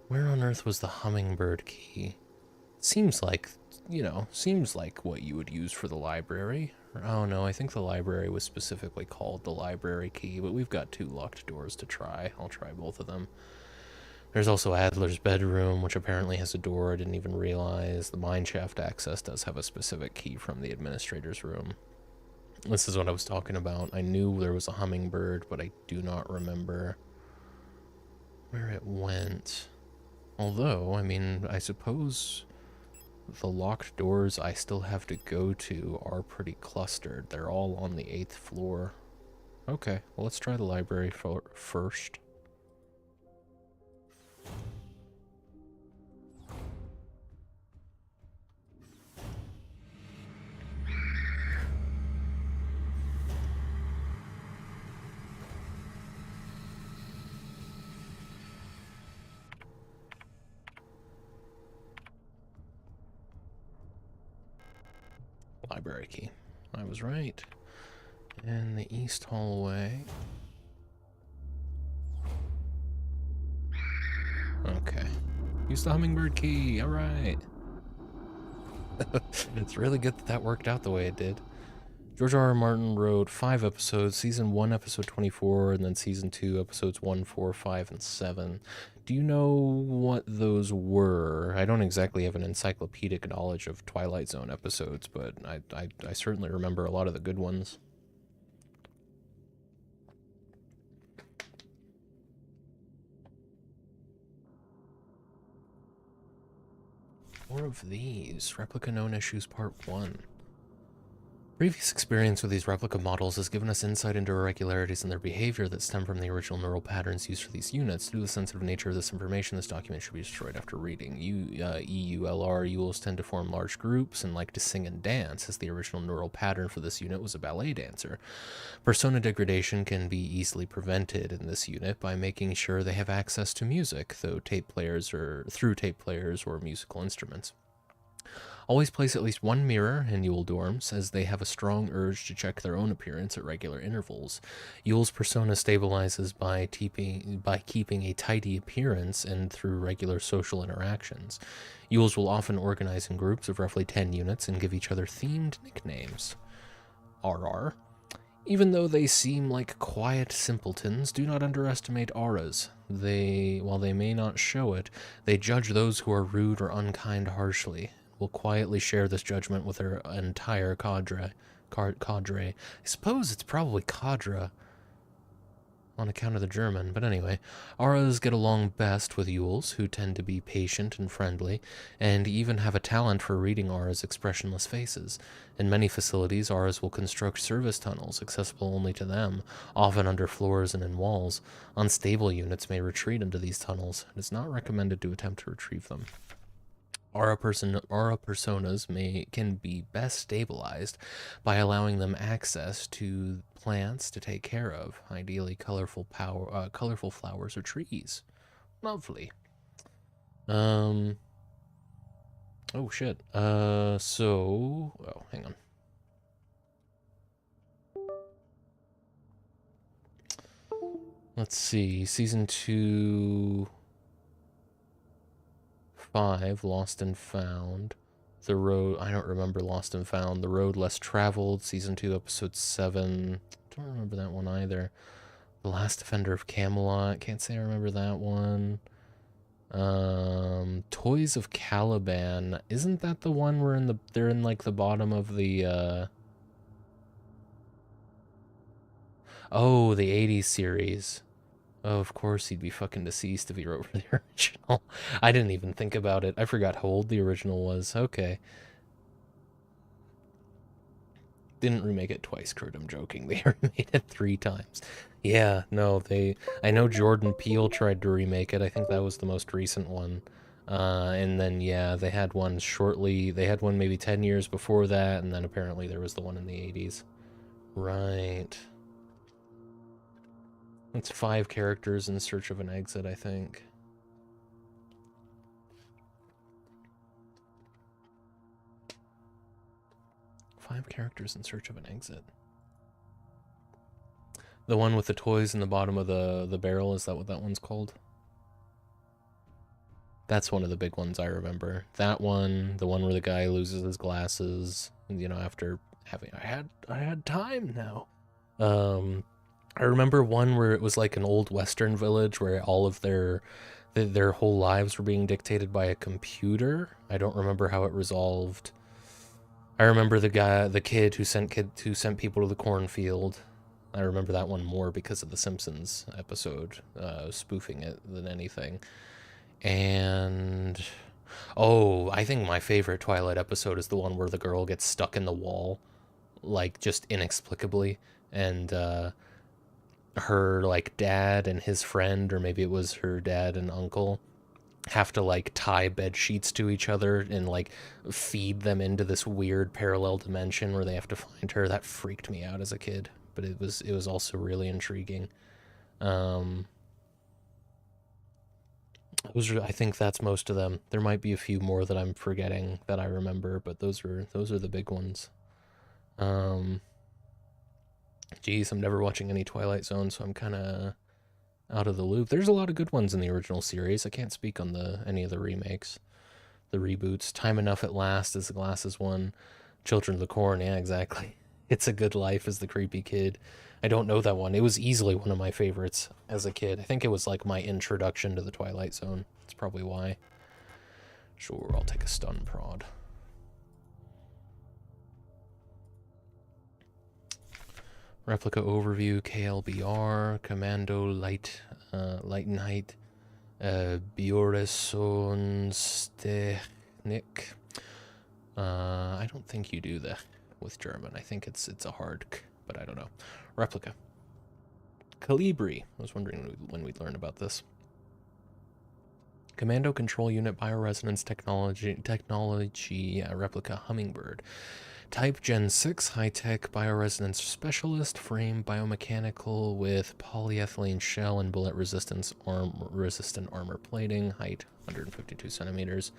Speaker 1: where on earth was the hummingbird key? Seems like, you know, seems like what you would use for the library. Oh no, I think the library was specifically called the library key, but we've got 2 locked doors to try. I'll try both of them. There's also Adler's bedroom, which apparently has a door I didn't even realize. The mineshaft access does have a specific key from the administrator's room. This is what I was talking about. I knew there was a hummingbird, but I do not remember where it went. Although, I mean, I suppose the locked doors I still have to go to are pretty clustered. They're all on the 8th floor. Okay, well, let's try the library first. library key. I was right. In the east hallway. Okay. Use the hummingbird key. All right. It's really good that that worked out the way it did. George R. R. Martin wrote 5 episodes, season 1, episode 24, and then season 2, episodes 1, 4, 5, and 7. Do you know what those were? I don't exactly have an encyclopedic knowledge of Twilight Zone episodes, but I certainly remember a lot of the good ones. More of these. Replica Known Issues Part 1. Previous experience with these replica models has given us insight into irregularities in their behavior that stem from the original neural patterns used for these units. Due to the sensitive nature of this information, this document should be destroyed after reading. EULR Euls tend to form large groups and like to sing and dance, as the original neural pattern for this unit was a ballet dancer. Persona degradation can be easily prevented in this unit by making sure they have access to music, through tape players or musical instruments. Always place at least one mirror in Yule dorms, as they have a strong urge to check their own appearance at regular intervals. Yule's persona stabilizes by keeping a tidy appearance and through regular social interactions. Yules will often organize in groups of roughly 10 units and give each other themed nicknames. RR. Even though they seem like quiet simpletons, do not underestimate auras. While they may not show it, they judge those who are rude or unkind harshly. Will quietly share this judgment with their entire cadre. I suppose it's probably cadre on account of the German, but anyway. Auras get along best with Yules, who tend to be patient and friendly, and even have a talent for reading Auras' expressionless faces. In many facilities, Auras will construct service tunnels, accessible only to them, often under floors and in walls. Unstable units may retreat into these tunnels. It is not recommended to attempt to retrieve them. Aura personas can be best stabilized by allowing them access to plants to take care of, ideally colorful flowers or trees. Lovely. Oh shit. Hang on. Let's see. Season 2. 5, Lost and Found. The Road, I don't remember Lost and Found. The Road Less Traveled, Season 2, Episode 7. Don't remember that one either. The Last Defender of Camelot, can't say I remember that one. Toys of Caliban, isn't that the one where they're in like the bottom of the, Oh, the 80s series. Oh, of course he'd be fucking deceased if he wrote for the original. I didn't even think about it. I forgot how old the original was. Okay. Didn't remake it twice, Kurt. I'm joking. They remade it 3 times. Yeah, no, I know Jordan Peele tried to remake it. I think that was the most recent one. And then, yeah, they had one maybe 10 years before that, and then apparently there was the one in the 80s. Right. It's 5 characters in search of an exit, I think. Five characters in search of an exit. The one with the toys in the bottom of the barrel, is that what that one's called? That's one of the big ones I remember. That one, the one where the guy loses his glasses, you know, after having I had time now. I remember one where it was like an old western village where all of their whole lives were being dictated by a computer. I don't remember how it resolved. I remember the kid who sent people to the cornfield. I remember that one more because of the Simpsons episode, spoofing it than anything. And I think my favorite Twilight episode is the one where the girl gets stuck in the wall, like just inexplicably, and her like dad and his friend, or maybe it was her dad and uncle, have to like tie bed sheets to each other and like feed them into this weird parallel dimension where they have to find her. That freaked me out as a kid, but it was also really intriguing. I think that's most of them. There might be a few more that I'm forgetting that I remember, but those are the big ones. Um, geez, I'm never watching any Twilight Zone, so I'm kind of out of the loop. There's a lot of good ones in the original series. I can't speak on any of the remakes, the reboots. Time Enough at Last is the Glasses one. Children of the Corn, yeah, exactly. It's a Good Life as the creepy kid. I don't know that one. It was easily one of my favorites as a kid. I think it was like my introduction to the Twilight Zone. That's probably why. Sure, I'll take a stun prod. Replica overview, KLBR, Commando Light, Lightenheit, Bioresonstechnik. I don't think you do that with German. I think it's a hard k, but I don't know. Replica. Calibri. I was wondering when we'd learn about this. Commando Control Unit Bioresonance Technology Replica Hummingbird. Type Gen 6 high-tech bioresonance specialist, frame biomechanical with polyethylene shell and bullet resistant armor plating, height 152 centimeters.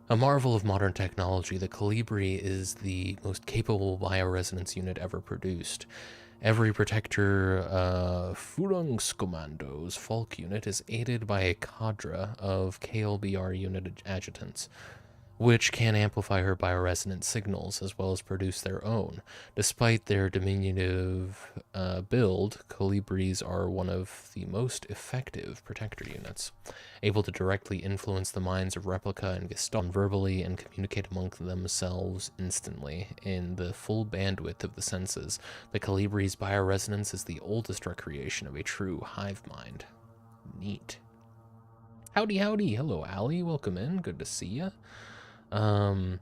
Speaker 1: A marvel of modern technology, the Calibri is the most capable bioresonance unit ever produced. Every Protector Führungskommando's Falk unit is aided by a cadre of KLBR unit adjutants, which can amplify her bioresonance signals as well as produce their own. Despite their diminutive build, Calibris are one of the most effective protector units, able to directly influence the minds of Replica and Gaston verbally and communicate among themselves instantly in the full bandwidth of the senses. The Calibri's bioresonance is the oldest recreation of a true hive mind. Neat. Howdy, howdy. Hello, Allie. Welcome in. Good to see ya. The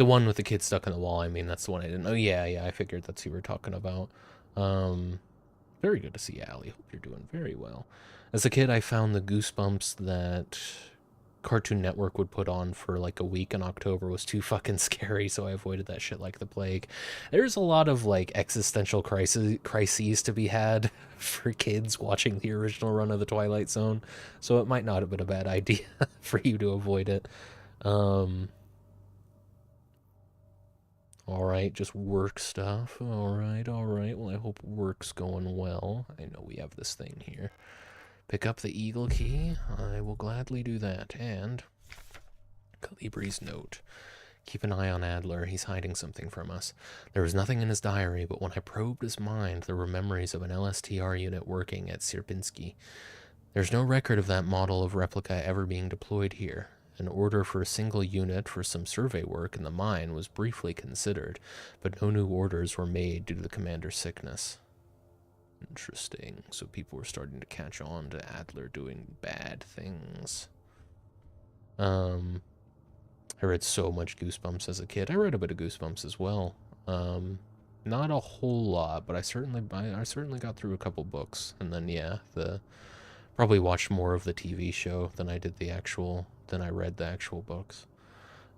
Speaker 1: one with the kid stuck in the wall, I mean, that's the one I didn't know. Yeah, I figured that's who we were talking about. Very good to see you, Allie. Hope you're doing very well. As a kid, I found the Goosebumps that Cartoon Network would put on for like a week in October was too fucking scary, so I avoided that shit like the plague. There's a lot of like existential crises to be had for kids watching the original run of the Twilight Zone, so it might not have been a bad idea for you to avoid it. Alright, just work stuff. Alright. Well, I hope work's going well. I know we have this thing here. Pick up the Eagle key. I will gladly do that. And Calibri's note. Keep an eye on Adler. He's hiding something from us. There was nothing in his diary, but when I probed his mind, there were memories of an LSTR unit working at Sierpinski. There's no record of that model of replica ever being deployed here. An order for a single unit for some survey work in the mine was briefly considered, but no new orders were made due to the commander's sickness. Interesting. So people were starting to catch on to Adler doing bad things. I read so much Goosebumps as a kid. I read a bit of Goosebumps as well. Not a whole lot, but I certainly got through a couple books, and then yeah, probably watched more of the TV show than I read the actual books.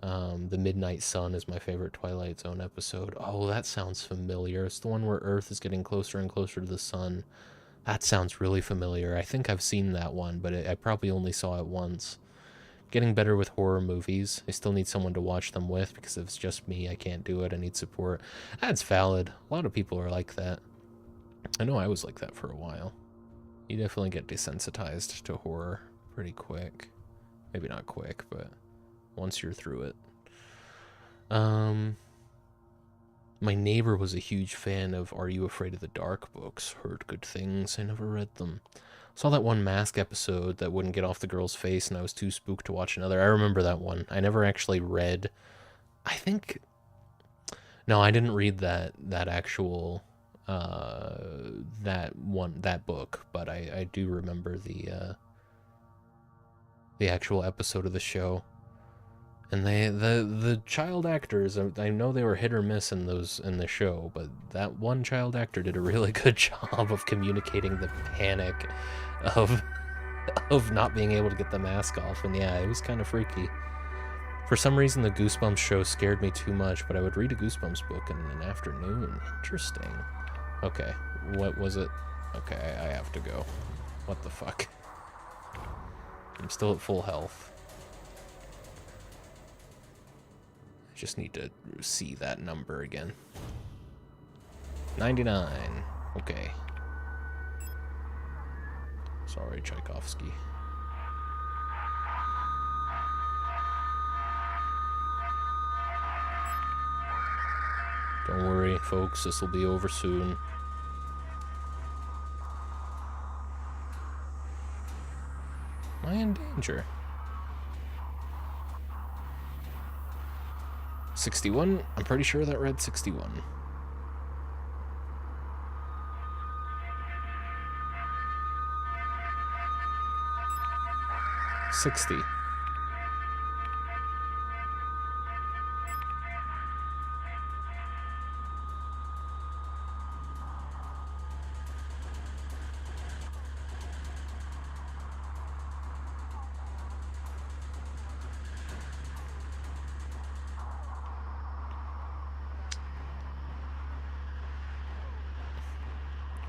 Speaker 1: The Midnight Sun is my favorite Twilight Zone episode. Oh, that sounds familiar. It's the one where Earth is getting closer and closer to the sun. That sounds really familiar. I think I've seen that one, but I probably only saw it once. Getting better with horror movies. I still need someone to watch them with, because if it's just me, I can't do it. I need support. That's valid. A lot of people are like that. I know I was like that for a while. You definitely get desensitized to horror pretty quick. Maybe not quick, but once you're through it. My neighbor was a huge fan of Are You Afraid of the Dark books. Heard good things. I never read them. Saw that one Mask episode that wouldn't get off the girl's face, and I was too spooked to watch another. I remember that one. I never actually read. No, I didn't read that actual that book, but I do remember the actual episode of the show. And the child actors, I know they were hit or miss in the show, but that one child actor did a really good job of communicating the panic of not being able to get the mask off. And yeah, it was kind of freaky. For some reason, the Goosebumps show scared me too much, but I would read a Goosebumps book in an afternoon. Interesting. Okay, what was it? Okay, I have to go. What the fuck? I'm still at full health. just need to see that number again. 99. Okay. Sorry, Tchaikovsky. Don't worry, folks, this will be over soon. Am I in danger? 61? I'm pretty sure that read 61. $60.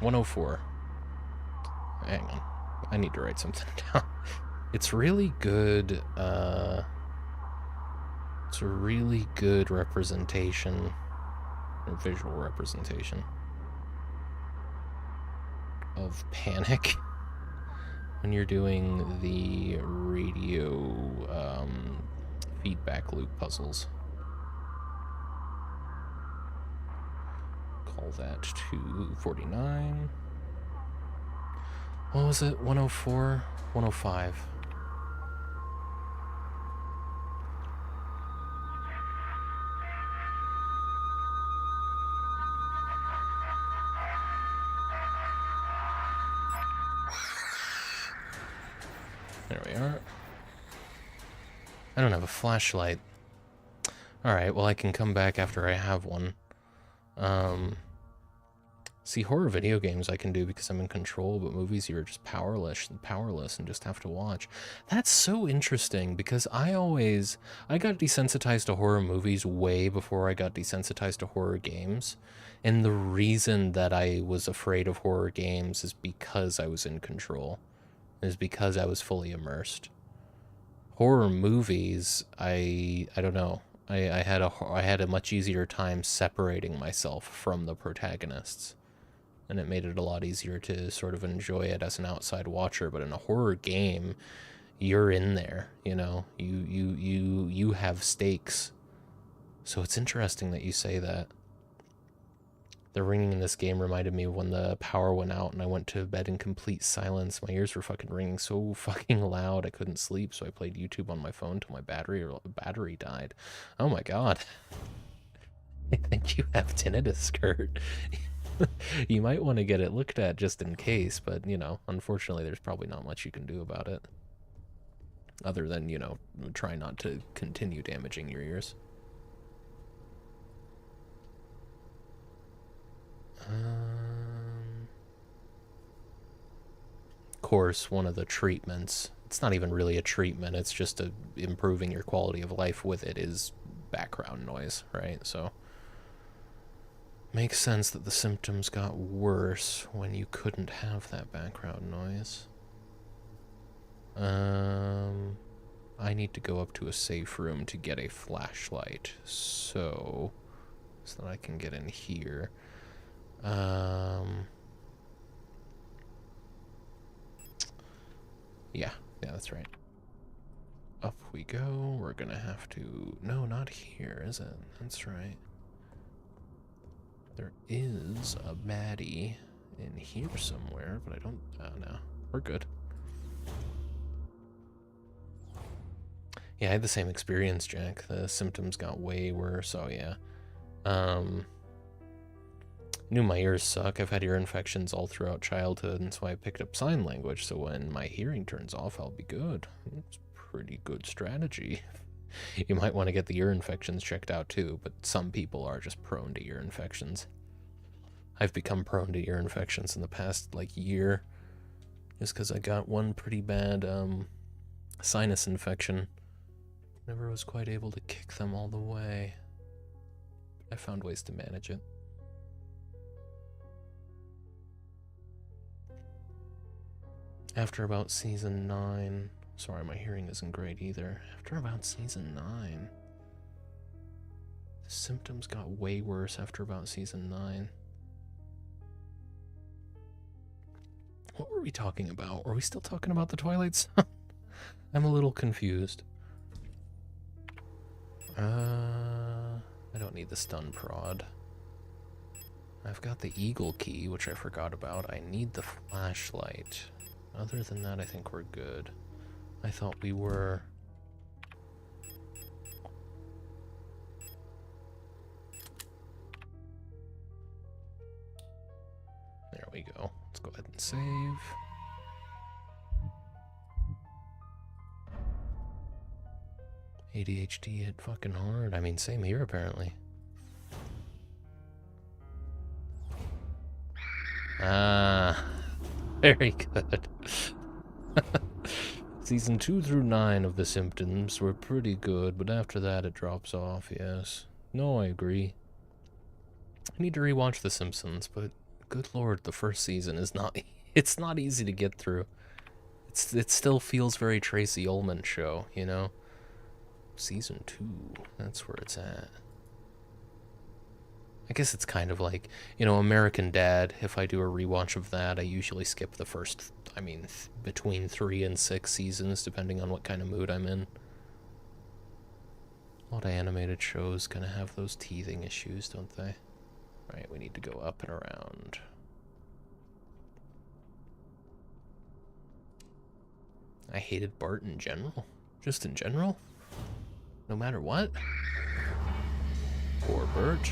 Speaker 1: $104. Hang on. I need to write something down. It's really good, it's a really good representation, or visual representation, of panic when you're doing the radio feedback loop puzzles. Call that 249. What was it? 104? 105. There we are. I don't have a flashlight. Alright, well I can come back after I have one. See, horror video games I can do because I'm in control, but movies you're just powerless and just have to watch. That's so interesting because I got desensitized to horror movies way before I got desensitized to horror games. And the reason that I was afraid of horror games is because I was in control. Is because I was fully immersed. Horror movies, I don't know. I had a much easier time separating myself from the protagonists, and it made it a lot easier to sort of enjoy it as an outside watcher. But in a horror game, you're in there, you know. You have stakes. So it's interesting that you say that. The ringing in this game reminded me of when the power went out and I went to bed in complete silence. My ears were fucking ringing so fucking loud I couldn't sleep, so I played YouTube on my phone till my battery died. Oh my god. I think you have tinnitus, Kurt. You might want to get it looked at just in case, but, you know, unfortunately there's probably not much you can do about it. Other than, you know, try not to continue damaging your ears. Of course, one of the treatments, it's not even really a treatment, it's just improving your quality of life with it, is background noise, right? So, makes sense that the symptoms got worse when you couldn't have that background noise. I need to go up to a safe room to get a flashlight, so that I can get in here. Yeah, that's right. Up we go. We're gonna have to... No, not here, is it? That's right. There is a baddie in here somewhere, but I don't... no. We're good. Yeah, I had the same experience, Jack. The symptoms got way worse, oh yeah. Knew my ears suck. I've had ear infections all throughout childhood, and so I picked up sign language, so when my hearing turns off, I'll be good. It's a pretty good strategy. You might want to get the ear infections checked out too, but some people are just prone to ear infections. I've become prone to ear infections in the past, like, year, just because I got one pretty bad, sinus infection. Never was quite able to kick them all the way. I found ways to manage it. After about season 9, sorry, my hearing isn't great either. After about season 9, symptoms got way worse after about season 9. What were we talking about? Are we still talking about the Twilight Zone? I'm a little confused. I don't need the stun prod. I've got the eagle key, which I forgot about. I need the flashlight. Other than that, I think we're good. I thought we were... There we go. Let's go ahead and save. ADHD hit fucking hard. I mean, same here, apparently. Ah, very good. Season 2 through 9 of The Symptoms were pretty good, but after that it drops off, yes. No, I agree. I need to rewatch The Simpsons, but good lord, the first season is not... It's not easy to get through. It still feels very Tracy Ullman show, you know? Season 2, that's where it's at. I guess it's kind of like, you know, American Dad. If I do a rewatch of that, I usually skip the first, I mean, between 3 and 6 seasons, depending on what kind of mood I'm in. A lot of animated shows kind of have those teething issues, don't they? Right, we need to go up and around. I hated Bart in general. Just in general. No matter what. Poor Bert.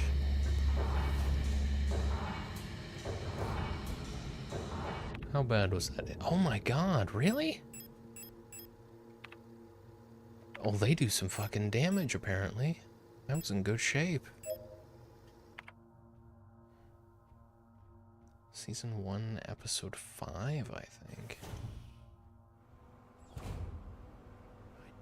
Speaker 1: How bad was that? Oh my god, really? Oh, they do some fucking damage, apparently. That was in good shape. Season 1, episode 5, I think. I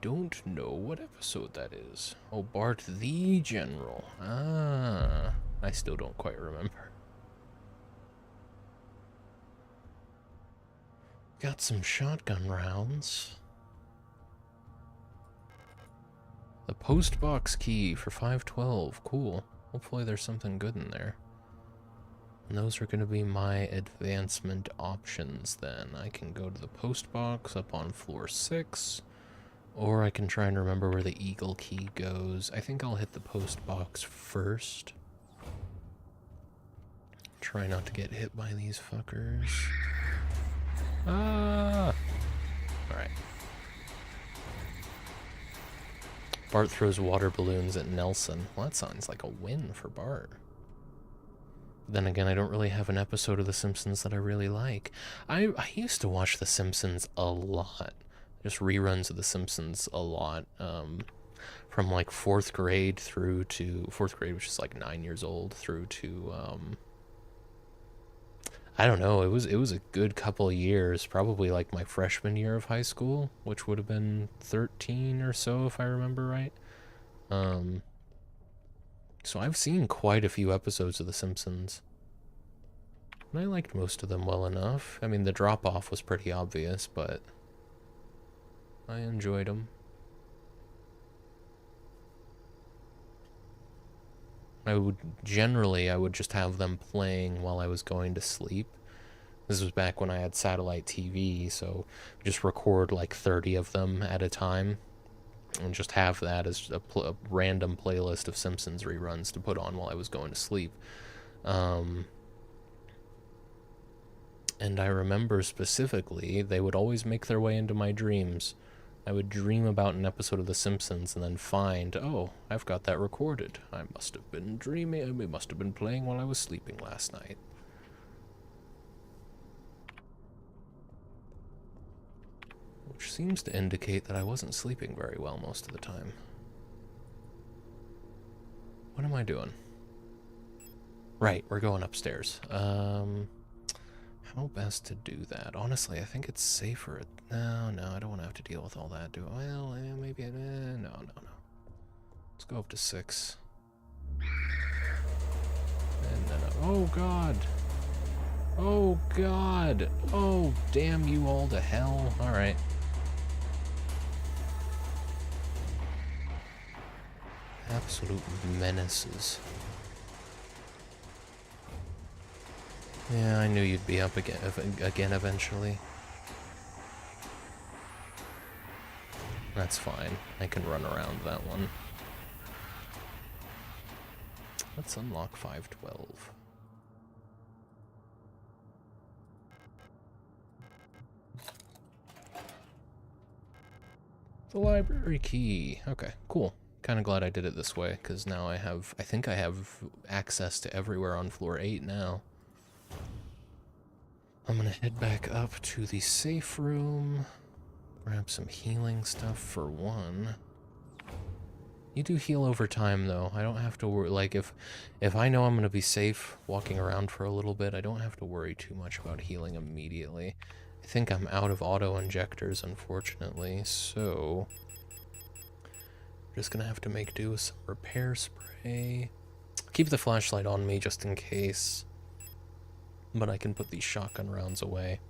Speaker 1: don't know what episode that is. Oh, Bart the General. Ah, I still don't quite remember. Got some shotgun rounds. The post box key for 512. Cool. Hopefully there's something good in there. And those are going to be my advancement options then. I can go to the post box up on floor 6. Or I can try and remember where the eagle key goes. I think I'll hit the post box first. Try not to get hit by these fuckers. Ah! Alright. Bart throws water balloons at Nelson. Well, that sounds like a win for Bart. Then again, I don't really have an episode of The Simpsons that I really like. I used to watch The Simpsons a lot. Just reruns of The Simpsons a lot. From like 4th grade through to... 4th grade, which is like 9 years old, through to... I don't know, it was a good couple of years, probably like my freshman year of high school, which would have been 13 or so if I remember right. So I've seen quite a few episodes of The Simpsons. And I liked most of them well enough. I mean, the drop-off was pretty obvious, but I enjoyed them. I would just have them playing while I was going to sleep. This was back when I had satellite TV, so just record like 30 of them at a time and just have that as a random playlist of Simpsons reruns to put on while I was going to sleep. And I remember specifically, they would always make their way into my dreams. I would dream about an episode of The Simpsons and then find, oh, I've got that recorded. I must have been dreaming. It must have been playing while I was sleeping last night. Which seems to indicate that I wasn't sleeping very well most of the time. What am I doing? Right, we're going upstairs. How best to do that? Honestly, I think it's safer. No, I don't want to have to deal with all that, do I? Well, maybe, no. Let's go up to 6. And then, oh god! Oh god! Oh, damn you all to hell. Alright. Absolute menaces. Yeah, I knew you'd be up again eventually. That's fine. I can run around that one. Let's unlock 512. The library key. Okay, cool. Kind of glad I did it this way, because now I think I have access to everywhere on floor 8 now. I'm gonna head back up to the safe room, grab some healing stuff for one. You do heal over time, though. I don't have to worry. Like, if I know I'm gonna be safe walking around for a little bit, I don't have to worry too much about healing immediately. I think I'm out of auto-injectors, unfortunately, so just gonna have to make do with some repair spray. Keep the flashlight on me just in case, but I can put these shotgun rounds away.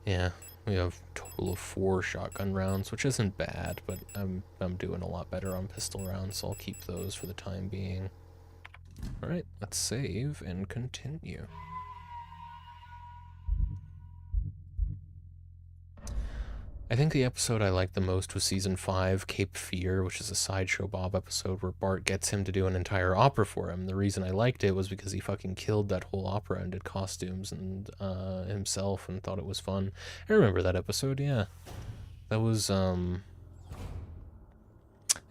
Speaker 1: Yeah, we have a total of 4 shotgun rounds, which isn't bad, but I'm doing a lot better on pistol rounds, so I'll keep those for the time being. Alright, let's save and continue. I think the episode I liked the most was Season 5, Cape Fear, which is a Sideshow Bob episode where Bart gets him to do an entire opera for him. The reason I liked it was because he fucking killed that whole opera and did costumes and himself and thought it was fun. I remember that episode, yeah. That was,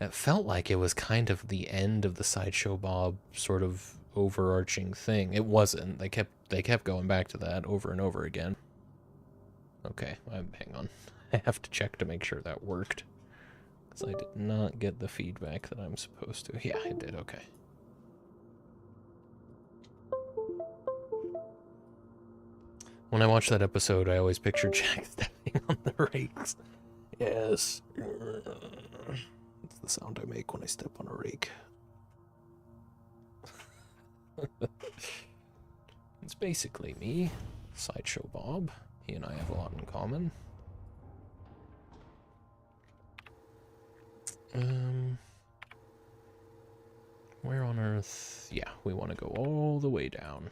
Speaker 1: it felt like it was kind of the end of the Sideshow Bob sort of overarching thing. It wasn't. They kept going back to that over and over again. Okay, hang on. I have to check to make sure that worked, because I did not get the feedback that I'm supposed to. Yeah, I did, okay. When I watch that episode, I always picture Jack stepping on the rakes. Yes. That's the sound I make when I step on a rake. It's basically me, Sideshow Bob. He and I have a lot in common. Where on earth? Yeah, we want to go all the way down.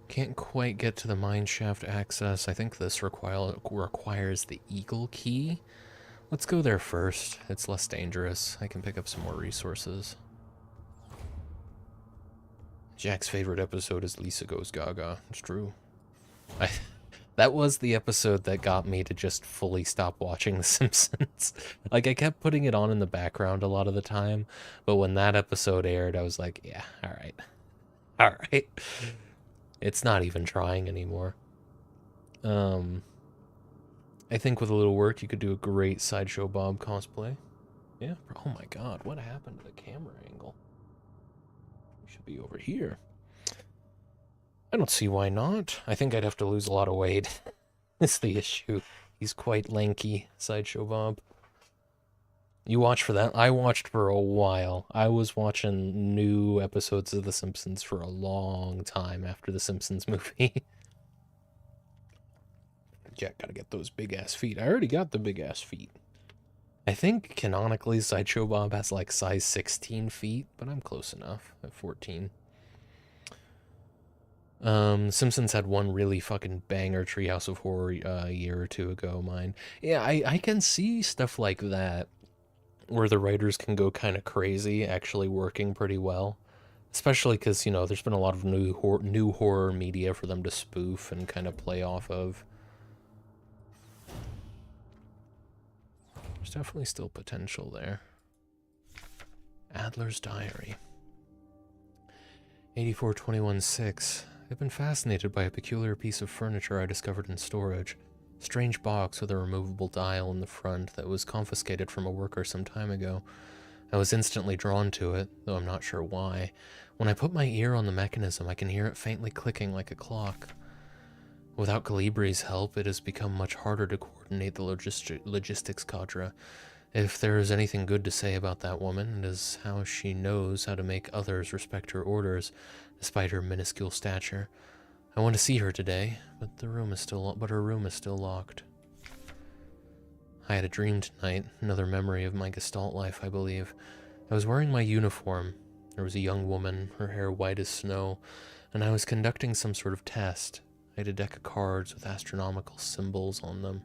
Speaker 1: Can't quite get to the mineshaft access. I think this requires the Eagle key. Let's go there first. It's less dangerous. I can pick up some more resources. Jack's favorite episode is Lisa Goes Gaga. It's true. That was the episode that got me to just fully stop watching The Simpsons. Like, I kept putting it on in the background a lot of the time, but when that episode aired, I was like, yeah, alright. Alright. It's not even trying anymore. I think with a little work, you could do a great Sideshow Bob cosplay. Yeah. Oh my god, what happened to the camera angle? We should be over here. I don't see why not. I think I'd have to lose a lot of weight. That's the issue. He's quite lanky, Sideshow Bob. You watch for that? I watched for a while. I was watching new episodes of The Simpsons for a long time after The Simpsons movie. Jack, gotta get those big-ass feet. I already got the big-ass feet. I think, canonically, Sideshow Bob has, like, size 16 feet, but I'm close enough at 14. Simpsons had one really fucking banger Treehouse of Horror a year or two ago, mine. Yeah, I can see stuff like that, where the writers can go kind of crazy, actually working pretty well. Especially because, you know, there's been a lot of new horror media for them to spoof and kind of play off of. There's definitely still potential there. Adler's Diary. 8421-6. I've been fascinated by a peculiar piece of furniture I discovered in storage. Strange box with a removable dial in the front that was confiscated from a worker some time ago. I was instantly drawn to it, though I'm not sure why. When I put my ear on the mechanism, I can hear it faintly clicking like a clock. Without Calibri's help, it has become much harder to coordinate the logistics cadre. If there is anything good to say about that woman, it is how she knows how to make others respect her orders, despite her minuscule stature. I want to see her today, but her room is still locked. I had a dream tonight, another memory of my Gestalt life, I believe. I was wearing my uniform. There was a young woman, her hair white as snow, and I was conducting some sort of test. I had a deck of cards with astronomical symbols on them,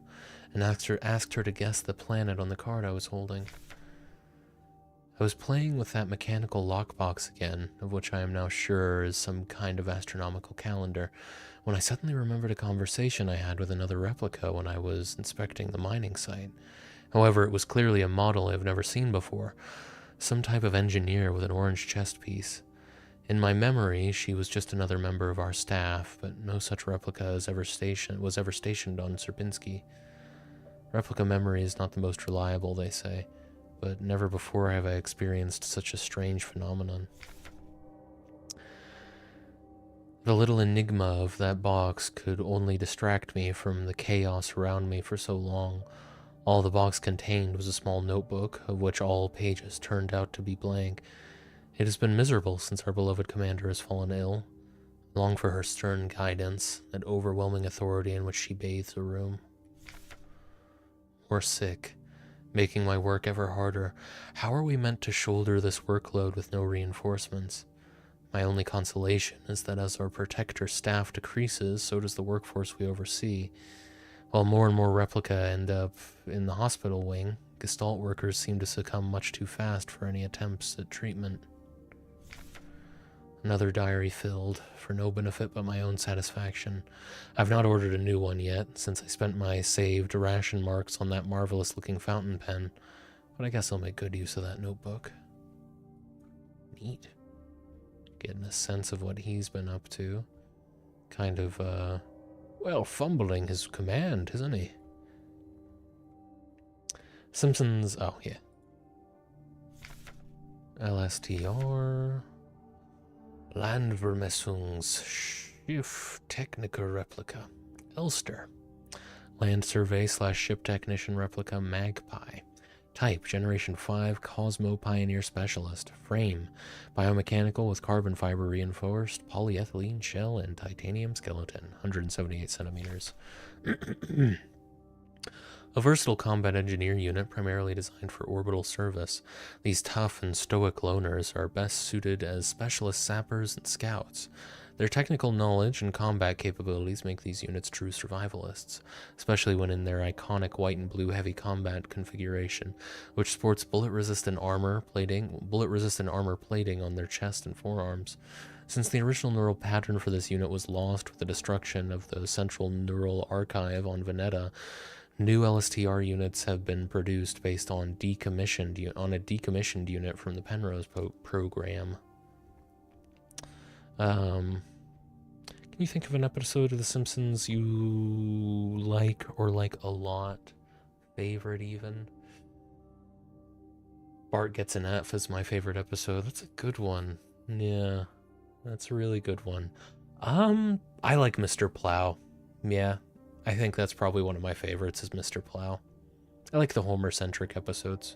Speaker 1: and asked her to guess the planet on the card I was holding. I was playing with that mechanical lockbox again, of which I am now sure is some kind of astronomical calendar, when I suddenly remembered a conversation I had with another replica when I was inspecting the mining site. However, it was clearly a model I have never seen before, some type of engineer with an orange chest piece. In my memory, she was just another member of our staff, but no such replica was ever stationed on Sierpinski. Replica memory is not the most reliable, they say, but never before have I experienced such a strange phenomenon. The little enigma of that box could only distract me from the chaos around me for so long. All the box contained was a small notebook, of which all pages turned out to be blank. It has been miserable since our beloved commander has fallen ill. I long for her stern guidance, that overwhelming authority in which she bathes the room. We're sick, making my work ever harder. How are we meant to shoulder this workload with no reinforcements? My only consolation is that as our protector staff decreases, so does the workforce we oversee. While more and more replica end up in the hospital wing, Gestalt workers seem to succumb much too fast for any attempts at treatment. Another diary filled, for no benefit but my own satisfaction. I've not ordered a new one yet, since I spent my saved ration marks on that marvelous-looking fountain pen, but I guess I'll make good use of that notebook. Neat. Getting a sense of what he's been up to. Kind of, well, fumbling his command, isn't he? Simpsons, oh, yeah. LSTR... Landvermessungsschiff Techniker Replica. Elster. Land Survey / Ship Technician Replica Magpie. Type, Generation 5, Cosmo Pioneer Specialist. Frame, biomechanical with carbon fiber reinforced polyethylene shell and titanium skeleton, 178 centimeters. A versatile combat engineer unit primarily designed for orbital service, these tough and stoic loners are best suited as specialist sappers and scouts. Their technical knowledge and combat capabilities make these units true survivalists, especially when in their iconic white and blue heavy combat configuration, which sports bullet-resistant armor plating on their chest and forearms. Since the original neural pattern for this unit was lost with the destruction of the central neural archive on Veneta, new LSTR units have been produced based on a decommissioned unit from the Penrose program. Can you think of an episode of The Simpsons you like or like a lot? Favorite even? Bart Gets an F is my favorite episode. That's a good one. Yeah, that's a really good one. I like Mr. Plow. Yeah, I think that's probably one of my favorites is Mr. Plow. I like the Homer-centric episodes.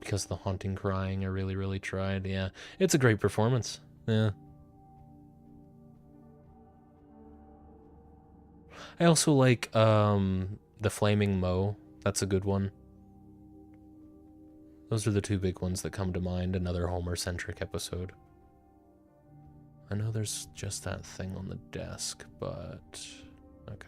Speaker 1: Because the haunting crying, I really, really tried. Yeah, it's a great performance. Yeah. I also like the Flaming Moe. That's a good one. Those are the two big ones that come to mind. Another Homer-centric episode. I know there's just that thing on the desk, but... okay.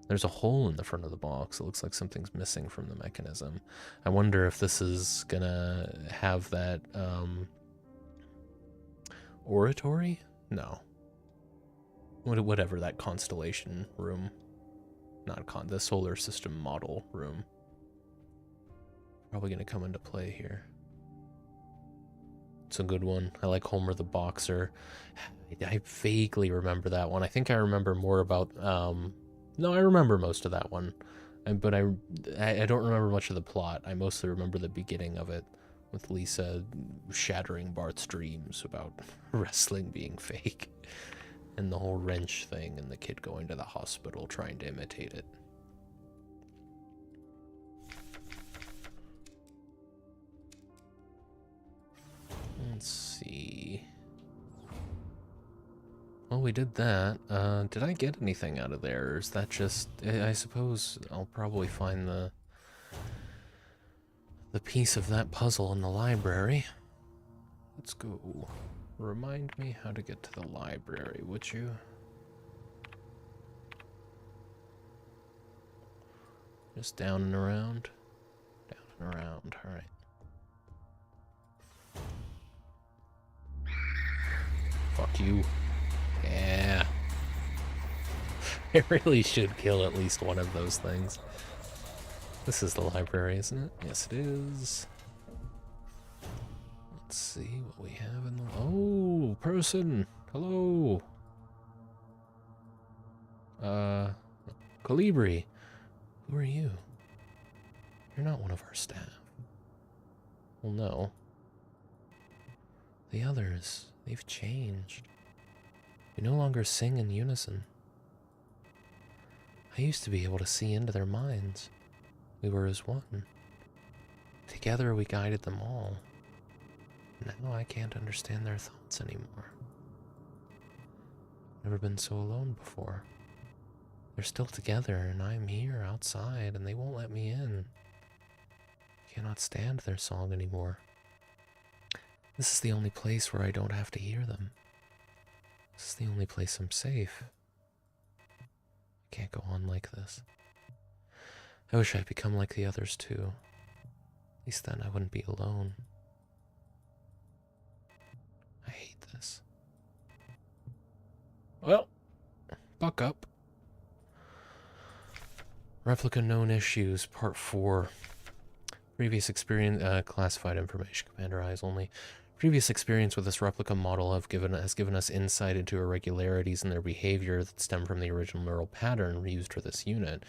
Speaker 1: There's a hole in the front of the box. It looks like something's missing from the mechanism. I wonder if this is gonna have that, oratory? No. Whatever that constellation room. Not the solar system model room. Probably gonna come into play here. It's a good one. I like Homer the Boxer. I vaguely remember that one. I think I remember more about, no, I remember most of that one. But I don't remember much of the plot. I mostly remember the beginning of it, with Lisa shattering Bart's dreams about wrestling being fake. And the whole wrench thing, and the kid going to the hospital trying to imitate it. we did that. Did I get anything out of there? Or is that just... I suppose I'll probably find the piece of that puzzle in the library. Let's go. Remind me how to get to the library, would you? Just down and around. Down and around, alright. Fuck you. Yeah. I really should kill at least one of those things. This is the library, isn't it? Yes, it is. Let's see what we have in the... Oh, person! Hello! Colibri. Who are you? You're not one of our staff. Well, no. The others, they've changed. We no longer sing in unison. I used to be able to see into their minds. We were as one. Together we guided them all. Now I can't understand their thoughts anymore. Never been so alone before. They're still together, and I'm here outside, and they won't let me in. Cannot stand their song anymore. This is the only place where I don't have to hear them. This is the only place I'm safe. I can't go on like this. I wish I'd become like the others too. At least then I wouldn't be alone. I hate this. Well, buck up. Replica known issues, part 4. Previous experience, classified information, Commander Eyes only. Previous experience with this replica model has given us insight into irregularities in their behavior that stem from the original neural pattern used for this unit.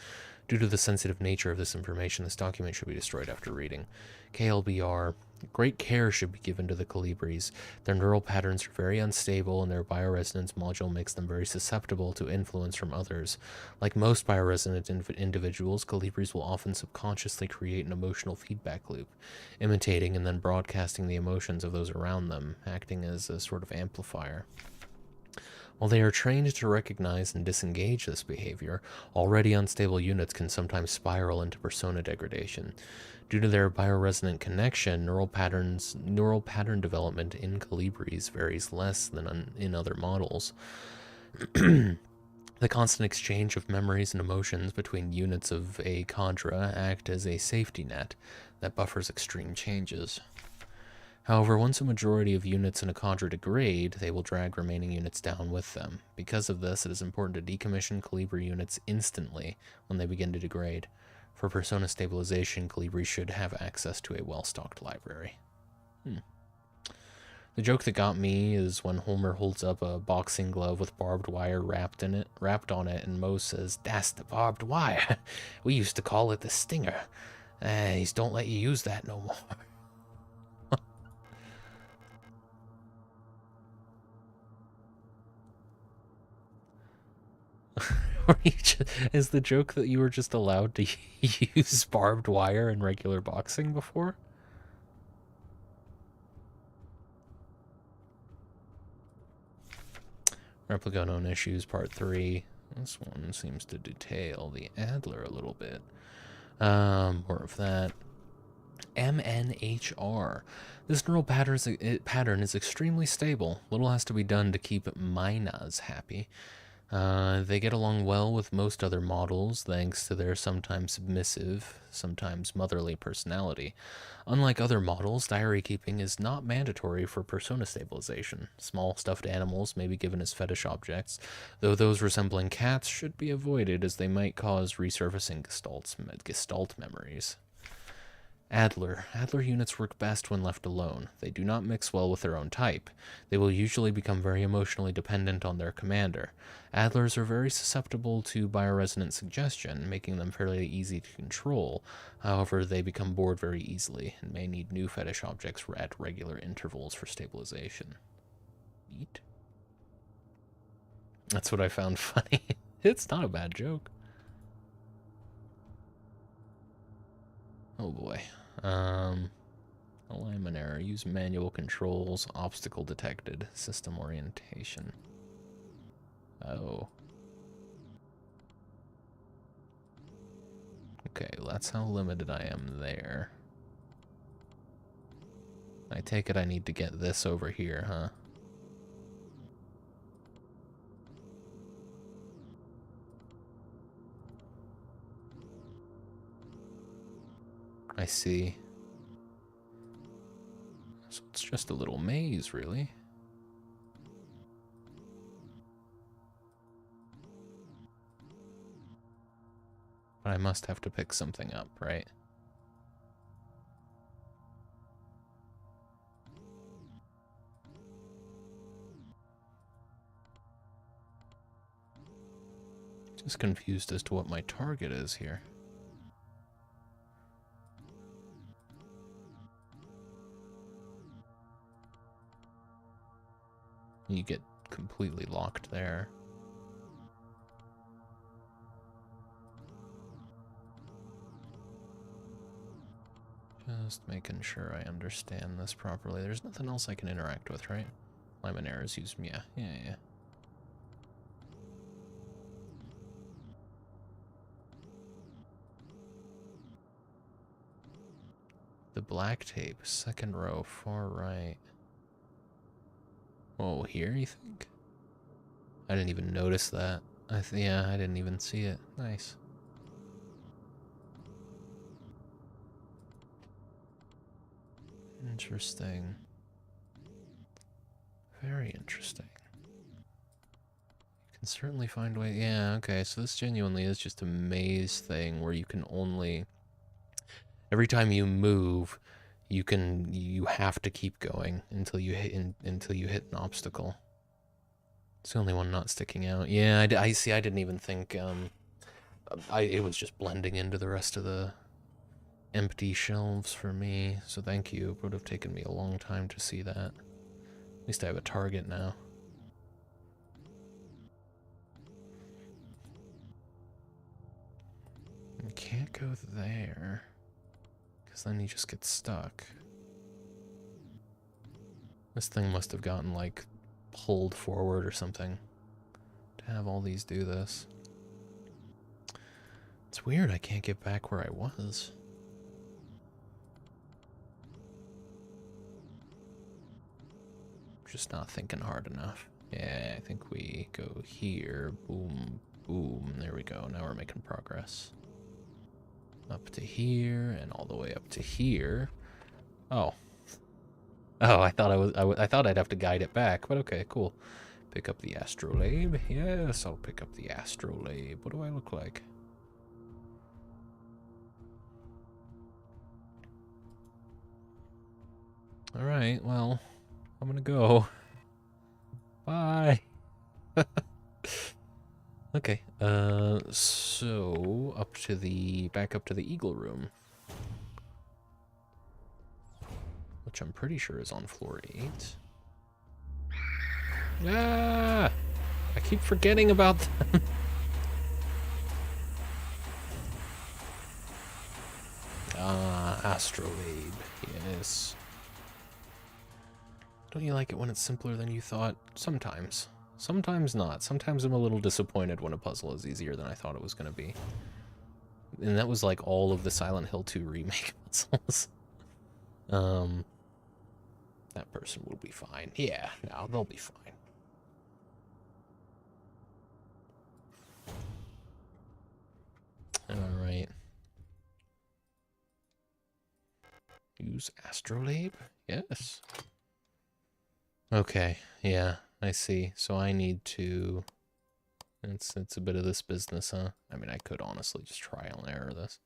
Speaker 1: Due to the sensitive nature of this information, this document should be destroyed after reading. KLBR. Great care should be given to the Colibris. Their neural patterns are very unstable, and their bioresonance module makes them very susceptible to influence from others. Like most bioresonant individuals, Colibris will often subconsciously create an emotional feedback loop, imitating and then broadcasting the emotions of those around them, acting as a sort of amplifier. While they are trained to recognize and disengage this behavior, already unstable units can sometimes spiral into persona degradation. Due to their bioresonant connection, neural pattern development in Colibris varies less than in other models. The constant exchange of memories and emotions between units of a cadre act as a safety net that buffers extreme changes. However, once a majority of units in a cadre degrade, they will drag remaining units down with them. Because of this, it is important to decommission Colibri units instantly when they begin to degrade. For persona stabilization, Colibri should have access to a well-stocked library. The joke that got me is when Homer holds up a boxing glove with barbed wire wrapped on it, and Moe says, "That's the barbed wire. We used to call it the stinger. He's don't let you use that no more." Is the joke that you were just allowed to use barbed wire in regular boxing before? Replica known issues, part 3. This one seems to detail the Adler a little bit. More of that. MNHR. This neural pattern is extremely stable. Little has to be done to keep Minas happy. They get along well with most other models, thanks to their sometimes submissive, sometimes motherly personality. Unlike other models, diary keeping is not mandatory for persona stabilization. Small stuffed animals may be given as fetish objects, though those resembling cats should be avoided as they might cause resurfacing gestalt memories. Adler units work best when left alone. They do not mix well with their own type. They will usually become very emotionally dependent on their commander. Adlers are very susceptible to bioresonant suggestion, making them fairly easy to control. However, they become bored very easily and may need new fetish objects at regular intervals for stabilization. Neat. That's what I found funny. It's not a bad joke. Oh boy. Alignment error. Use manual controls. Obstacle detected. System orientation. Oh. Okay, well, that's how limited I am there. I take it I need to get this over here, huh? I see. So it's just a little maze, really. But I must have to pick something up, right? Just confused as to what my target is here. You get completely locked there. Just making sure I understand this properly. There's nothing else I can interact with, right? Limonaire's used, yeah. The black tape, second row, far right. Oh, here, you think? I didn't even notice that. Yeah, I didn't even see it. Nice. Interesting. Very interesting. You can certainly find ways. Yeah, okay, so this genuinely is just a maze thing where you can only... Every time you move, you have to keep going until you hit an obstacle. It's the only one not sticking out. Yeah, I see. I didn't even think. It was just blending into the rest of the empty shelves for me. So thank you. It would have taken me a long time to see that. At least I have a target now. You can't go there, because then you just get stuck. This thing must have gotten, like, pulled forward or something to have all these do this. It's weird I can't get back where I was. Just not thinking hard enough. Yeah, I think we go here. Boom, boom. There we go. Now we're making progress. Up to here and all the way up to here. Oh. Oh, I thought I'd have to guide it back, but okay, cool. Pick up the astrolabe. Yes, I'll pick up the astrolabe. What do I look like? Alright, well, I'm gonna go. Bye. Okay, so back up to the eagle room. Which I'm pretty sure is on floor 8. Ah! I keep forgetting about them. Astrolabe, yes. Don't you like it when it's simpler than you thought? Sometimes. Sometimes not. Sometimes I'm a little disappointed when a puzzle is easier than I thought it was going to be. And that was like all of the Silent Hill 2 remake puzzles. That person will be fine. Yeah, no, they'll be fine. Alright. Use astrolabe? Yes. Okay, yeah, I see. So I need to... It's a bit of this business, huh? I mean, I could honestly just trial and error this.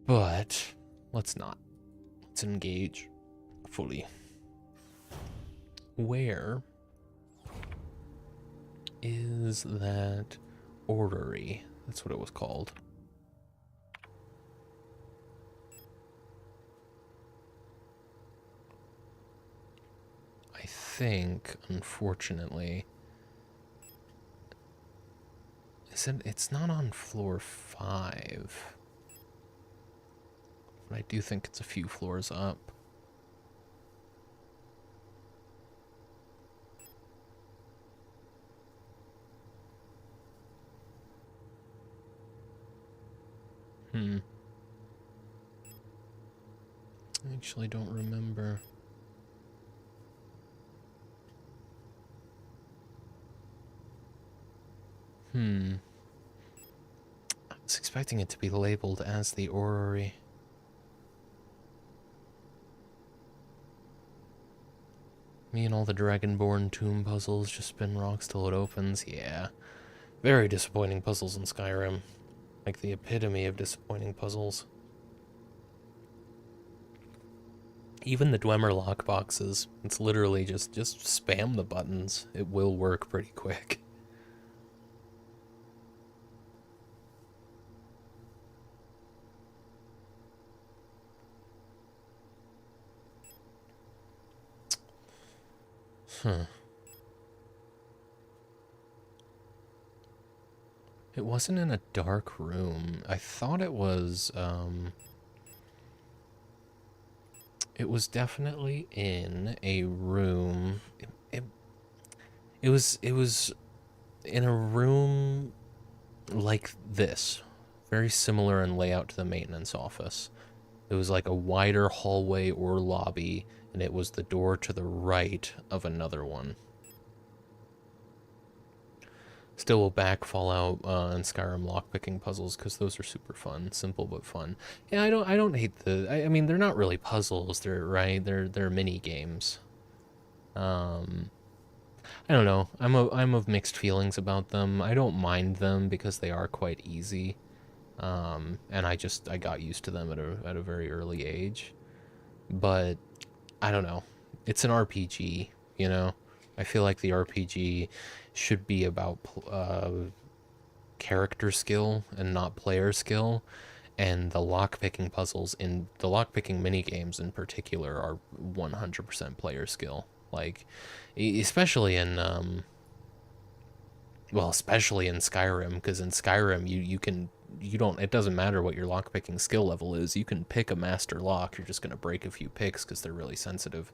Speaker 1: But, let's not. Let's engage fully. Where is that orrery? That's what it was called. I think, unfortunately, it's not on floor 5. But I do think it's a few floors up. I actually don't remember. I was expecting it to be labeled as the orrery. Me and all the Dragonborn tomb puzzles, just spin rocks till it opens. Yeah. Very disappointing puzzles in Skyrim. Like the epitome of disappointing puzzles. Even the Dwemer lockboxes, it's literally just spam the buttons. It will work pretty quick. It wasn't in a dark room. I thought it was, it was definitely in a room. It was in a room like this. Very similar in layout to the maintenance office. It was like a wider hallway or lobby, and it was the door to the right of another one. Still will back Fallout and Skyrim lockpicking puzzles because those are super fun, simple but fun. Yeah, I don't hate the. I mean, they're not really puzzles. They're right. They're mini games. I don't know. I'm of mixed feelings about them. I don't mind them because they are quite easy. And I got used to them at a very early age. But I don't know. It's an RPG, you know. I feel like the RPG should be about character skill and not player skill, and the lockpicking puzzles in the lockpicking minigames in particular are 100% player skill. Like, especially in especially in Skyrim, because in Skyrim you don't, it doesn't matter what your lockpicking skill level is. You can pick a master lock. You're just gonna break a few picks because they're really sensitive.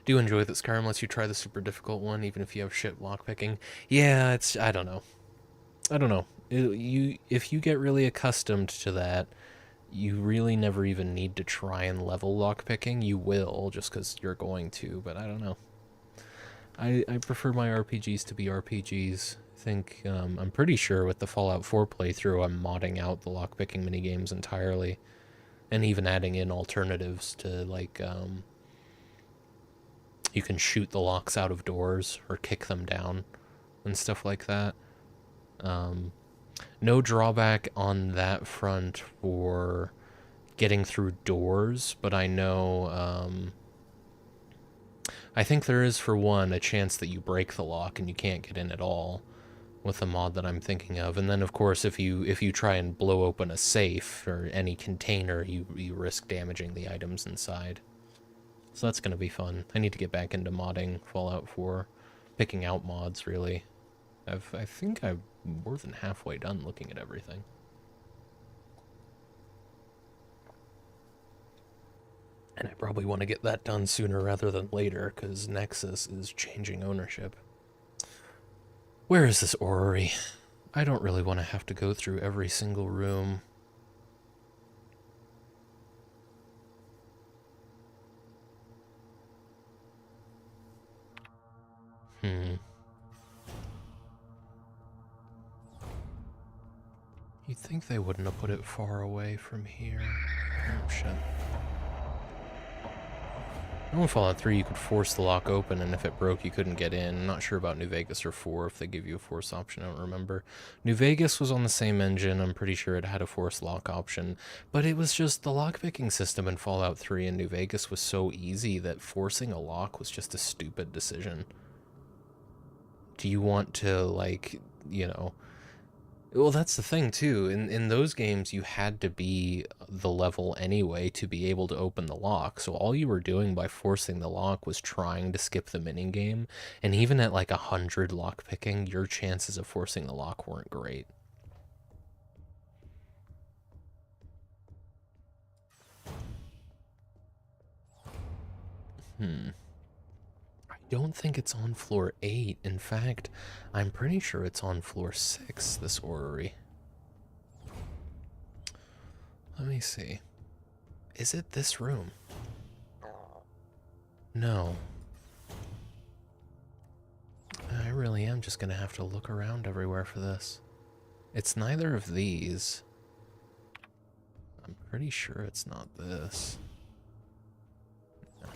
Speaker 1: Do enjoy that Skyrim lets you try the super difficult one, even if you have shit lockpicking. Yeah, it's, I don't know. If you get really accustomed to that, you really never even need to try and level lockpicking. You will, just because you're going to, but I don't know. I prefer my RPGs to be RPGs. I think, I'm pretty sure with the Fallout 4 playthrough, I'm modding out the lockpicking minigames entirely. And even adding in alternatives to, like, you can shoot the locks out of doors or kick them down and stuff like that. No drawback on that front for getting through doors, but I know, I think there is, for one, a chance that you break the lock and you can't get in at all with the mod that I'm thinking of. And then, of course, if you try and blow open a safe or any container, you risk damaging the items inside. So that's going to be fun. I need to get back into modding Fallout 4. Picking out mods, really. I think I'm more than halfway done looking at everything. And I probably want to get that done sooner rather than later, because Nexus is changing ownership. Where is this orrery? I don't really want to have to go through every single room. You'd think they wouldn't have put it far away from here. Oh, shit. I know in Fallout 3 you could force the lock open, and if it broke you couldn't get in. I'm not sure about New Vegas or 4 if they give you a force option, I don't remember. New Vegas was on the same engine, I'm pretty sure it had a force lock option, but it was just the lockpicking system in Fallout 3 and New Vegas was so easy that forcing a lock was just a stupid decision. Do you want to, like, you know... Well, that's the thing, too. In those games, you had to be the level anyway to be able to open the lock. So all you were doing by forcing the lock was trying to skip the minigame. And even at like 100 lockpicking, your chances of forcing the lock weren't great. I don't think it's on floor 8. In fact, I'm pretty sure it's on floor 6, this orrery. Let me see. Is it this room? No. I really am just gonna have to look around everywhere for this. It's neither of these. I'm pretty sure it's not this. No.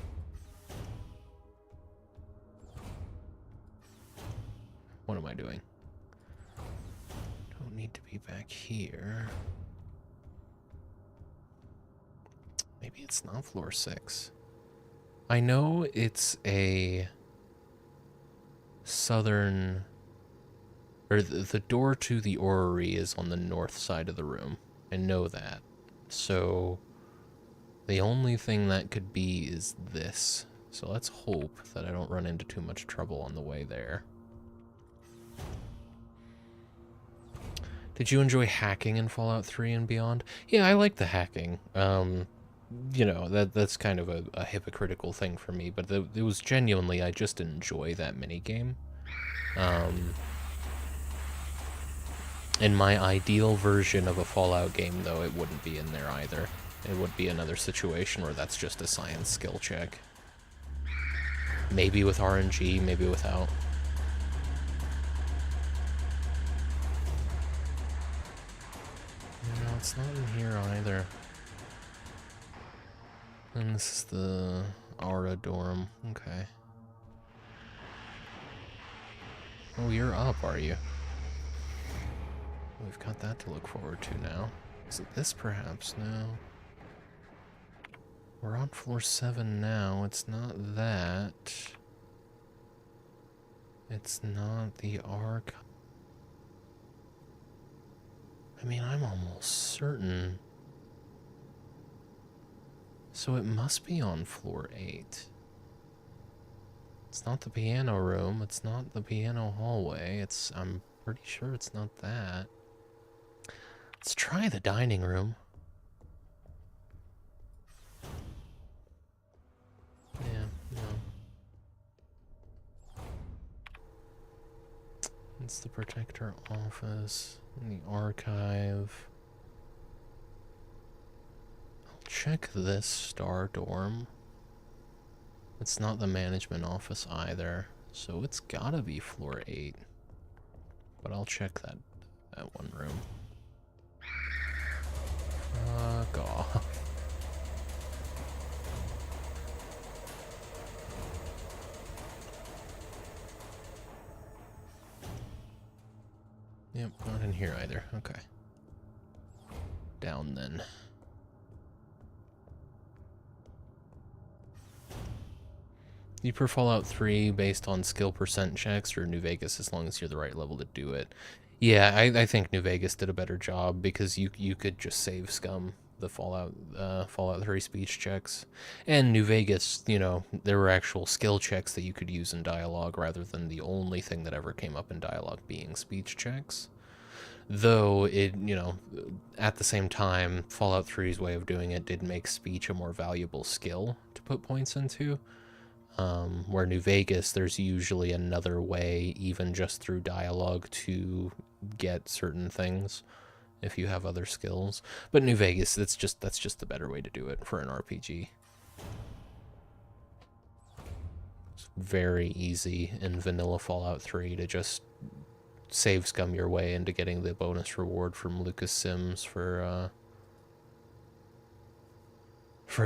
Speaker 1: What am I doing? Don't need to be back here. Maybe it's not floor 6. I know it's a southern, or the door to the orrery is on the north side of the room. I know that. So the only thing that could be is this. So let's hope that I don't run into too much trouble on the way there. Did you enjoy hacking in Fallout 3 and beyond? Yeah, I like the hacking. You know, that's kind of a hypocritical thing for me, but it was genuinely, I just enjoy that minigame. In my ideal version of a Fallout game, though, it wouldn't be in there either. It would be another situation where that's just a science skill check. Maybe with RNG, maybe without. No, it's not in here either. And this is the Aura dorm. Okay. Oh, you're up, are you? We've got that to look forward to now. Is it this, perhaps? No. We're on floor 7 now. It's not that. It's not the arc. I mean, I'm almost certain. So it must be on floor 8. It's not the piano room. It's not the piano hallway. I'm pretty sure it's not that. Let's try the dining room. Yeah, no. It's the protector office, the archive. I'll check this star dorm. It's not the management office either, so it's gotta be floor 8. But I'll check that one room. Fuck off. Yep, not in here either. Okay. Down then. You prefer Fallout 3 based on skill percent checks or New Vegas as long as you're the right level to do it? Yeah, I think New Vegas did a better job because you could just save scum the Fallout 3 speech checks. And New Vegas, you know, there were actual skill checks that you could use in dialogue rather than the only thing that ever came up in dialogue being speech checks. Though it, you know, at the same time, Fallout 3's way of doing it did make speech a more valuable skill to put points into. Where New Vegas, there's usually another way, even just through dialogue, to get certain things if you have other skills. But New Vegas, that's just the better way to do it for an RPG. It's very easy in vanilla Fallout 3 to just save scum your way into getting the bonus reward from Lucas Sims for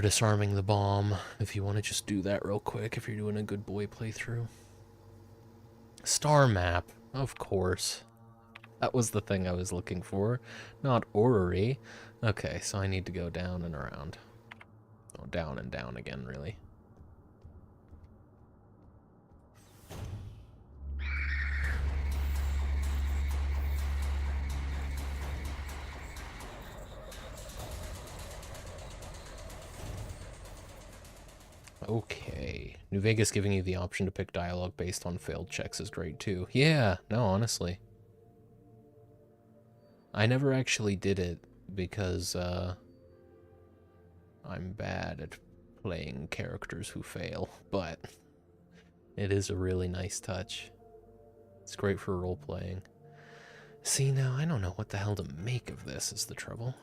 Speaker 1: disarming the bomb, if you want to just do that real quick, if you're doing a good boy playthrough. Star map, of course. That was the thing I was looking for, not orrery. Okay, so I need to go down and around. Oh, down and down again, really. Okay. New Vegas giving you the option to pick dialogue based on failed checks is great too. Yeah, no, honestly. I never actually did it because I'm bad at playing characters who fail, but it is a really nice touch. It's great for role-playing. See, now I don't know what the hell to make of this is the trouble.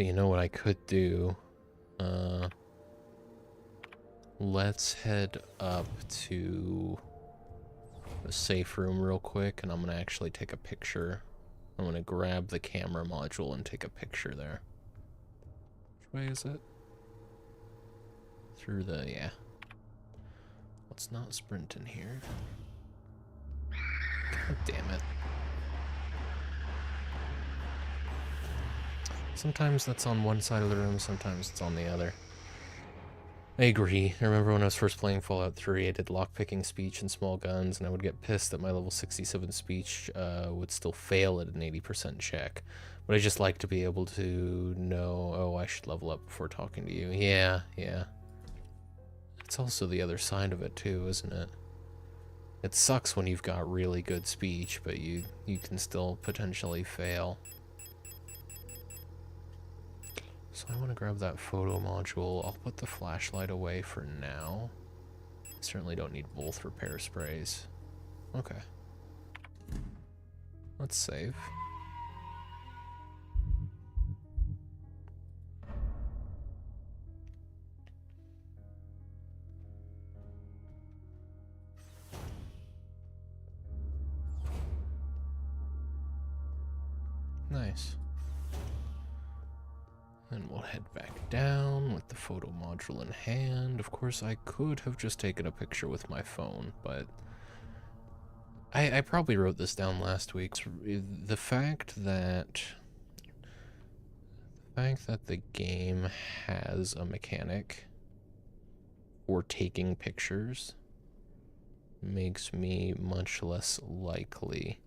Speaker 1: But you know what I could do? Let's head up to the safe room real quick, and I'm gonna actually take a picture. I'm gonna grab the camera module and take a picture there. Which way is it? Through the, yeah. Let's not sprint in here. God damn it. Sometimes that's on one side of the room, sometimes it's on the other. I agree. I remember when I was first playing Fallout 3, I did lockpicking speech and small guns, and I would get pissed that my level 67 speech would still fail at an 80% check. But I just like to be able to know, oh, I should level up before talking to you. Yeah, yeah. It's also the other side of it too, isn't it? It sucks when you've got really good speech, but you can still potentially fail. So I want to grab that photo module. I'll put the flashlight away for now. Certainly don't need both repair sprays. Okay. Let's save. Nice. Then we'll head back down with the photo module in hand. Of course, I could have just taken a picture with my phone, but I probably wrote this down last week. The fact that the game has a mechanic for taking pictures makes me much less likely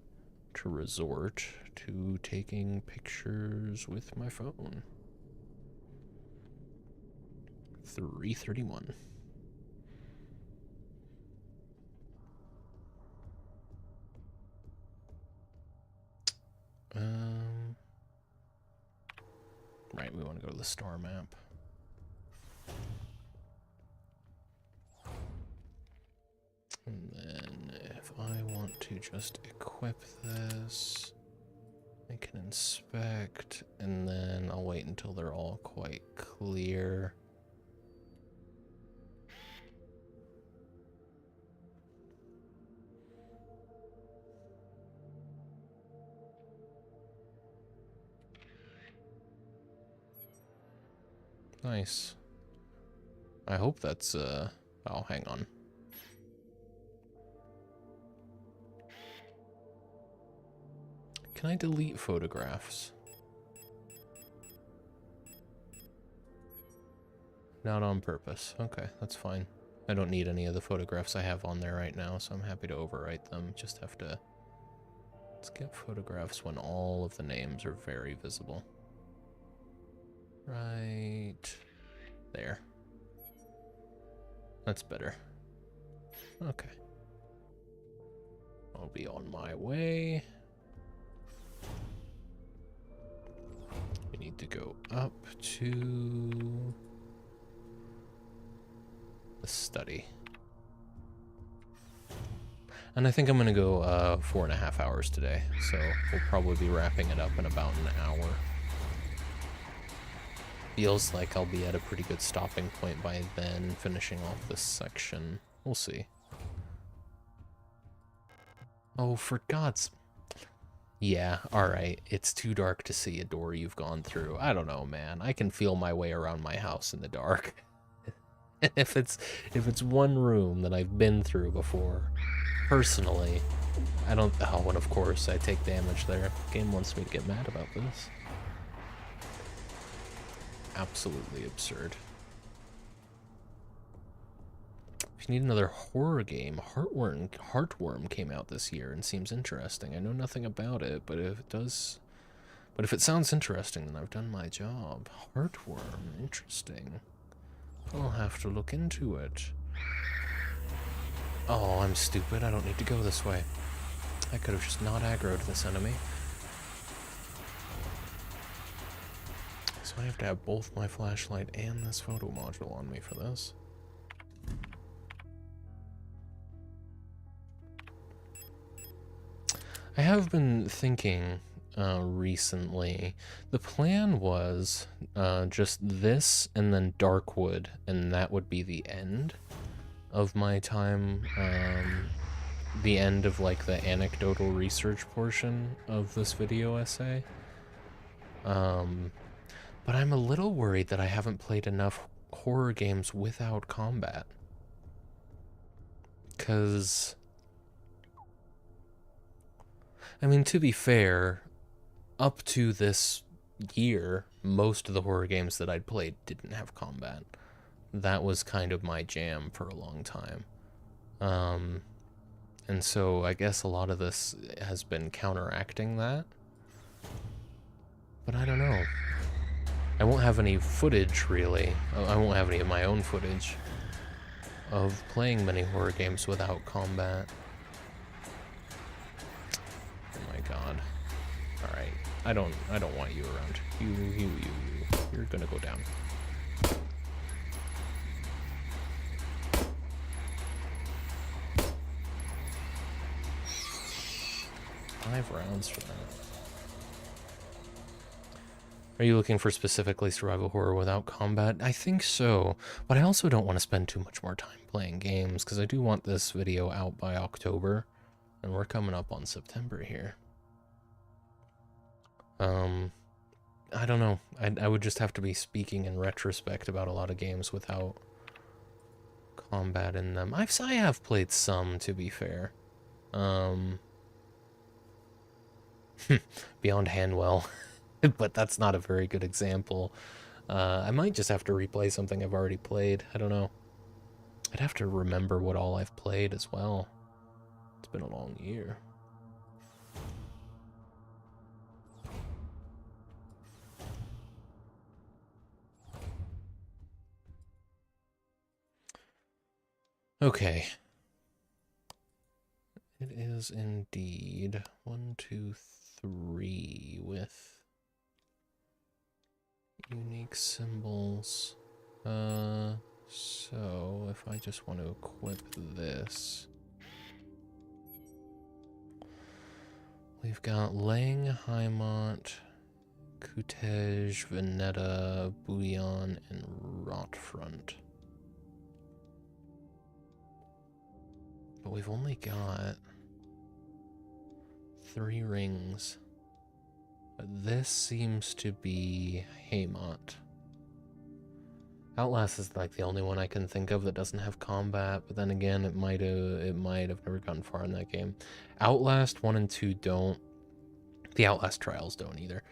Speaker 1: to resort to taking pictures with my phone. 3:31. Right, we want to go to the star map. And then if I want to just equip this, I can inspect, and then I'll wait until they're all quite clear. Nice. I hope that's, oh, hang on. Can I delete photographs? Not on purpose. Okay, that's fine. I don't need any of the photographs I have on there right now, so I'm happy to overwrite them. Just have to... Let's get photographs when all of the names are very visible. Right there. That's better. Okay. I'll be on my way. We need to go up to the study. And I think I'm going to go 4.5 hours today, so we'll probably be wrapping it up in about an hour. Feels like I'll be at a pretty good stopping point by then, finishing off this section. We'll see. Oh, for God's... Yeah, alright. It's too dark to see a door you've gone through. I don't know, man. I can feel my way around my house in the dark. if it's one room that I've been through before, personally, I don't... Oh, and of course, I take damage there. The game wants me to get mad about this. Absolutely absurd. If you need another horror game, Heartworm came out this year and seems interesting. I know nothing about it, but if it does... But if it sounds interesting, then I've done my job. Heartworm, interesting. I'll have to look into it. Oh, I'm stupid. I don't need to go this way. I could have just not aggroed this enemy. So I have to have both my flashlight and this photo module on me for this. I have been thinking recently. The plan was just this and then Darkwood, and that would be the end of my time, the end of like the anecdotal research portion of this video essay. But I'm a little worried that I haven't played enough horror games without combat. 'Cause, I mean, to be fair, up to this year, most of the horror games that I'd played didn't have combat. That was kind of my jam for a long time. And so I guess a lot of this has been counteracting that. But I don't know. I won't have any footage, really. I won't have any of my own footage of playing many horror games without combat. Oh my god. Alright. I don't want you around. You. You're gonna go down. 5 rounds for that. Are you looking for specifically survival horror without combat? I think so, but I also don't want to spend too much more time playing games, because I do want this video out by October, and we're coming up on September here. I don't know. I would just have to be speaking in retrospect about a lot of games without combat in them. I have played some, to be fair. Beyond Handwell. But that's not a very good example. I might just have to replay something I've already played. I don't know. I'd have to remember what all I've played as well. It's been a long year. Okay. It is indeed 1, 2, 3 with unique symbols. So if I just want to equip this, we've laying, Heimat, Kutej, Veneta, Bouillon, and Rotfront. But we've only got 3 rings. But this seems to be Heimat. Outlast is like the only one I can think of that doesn't have combat, but then again, it might have never gotten far in that game. Outlast 1 and 2 don't. The Outlast Trials don't either.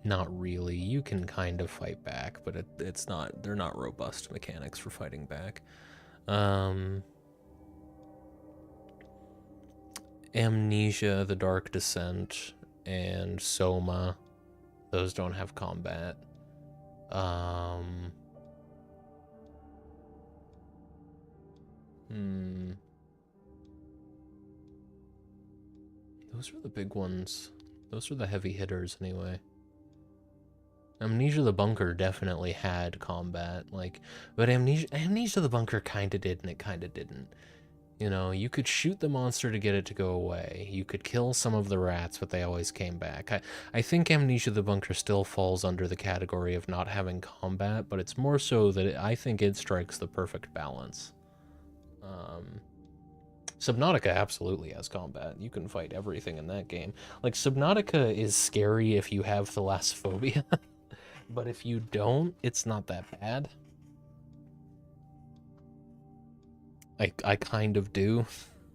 Speaker 1: Not really. You can kind of fight back, but it's not. They're not robust mechanics for fighting back. Amnesia, The Dark Descent, and Soma. Those don't have combat. Those are the big ones. Those are the heavy hitters anyway. Amnesia the Bunker definitely had combat, but Amnesia the Bunker kinda did and it kinda didn't. You know, you could shoot the monster to get it to go away. You could kill some of the rats, but they always came back. I think Amnesia the Bunker still falls under the category of not having combat, but it's more so that I think it strikes the perfect balance. Subnautica absolutely has combat. You can fight everything in that game. Subnautica is scary if you have thalassophobia, but if you don't, it's not that bad. I kind of do,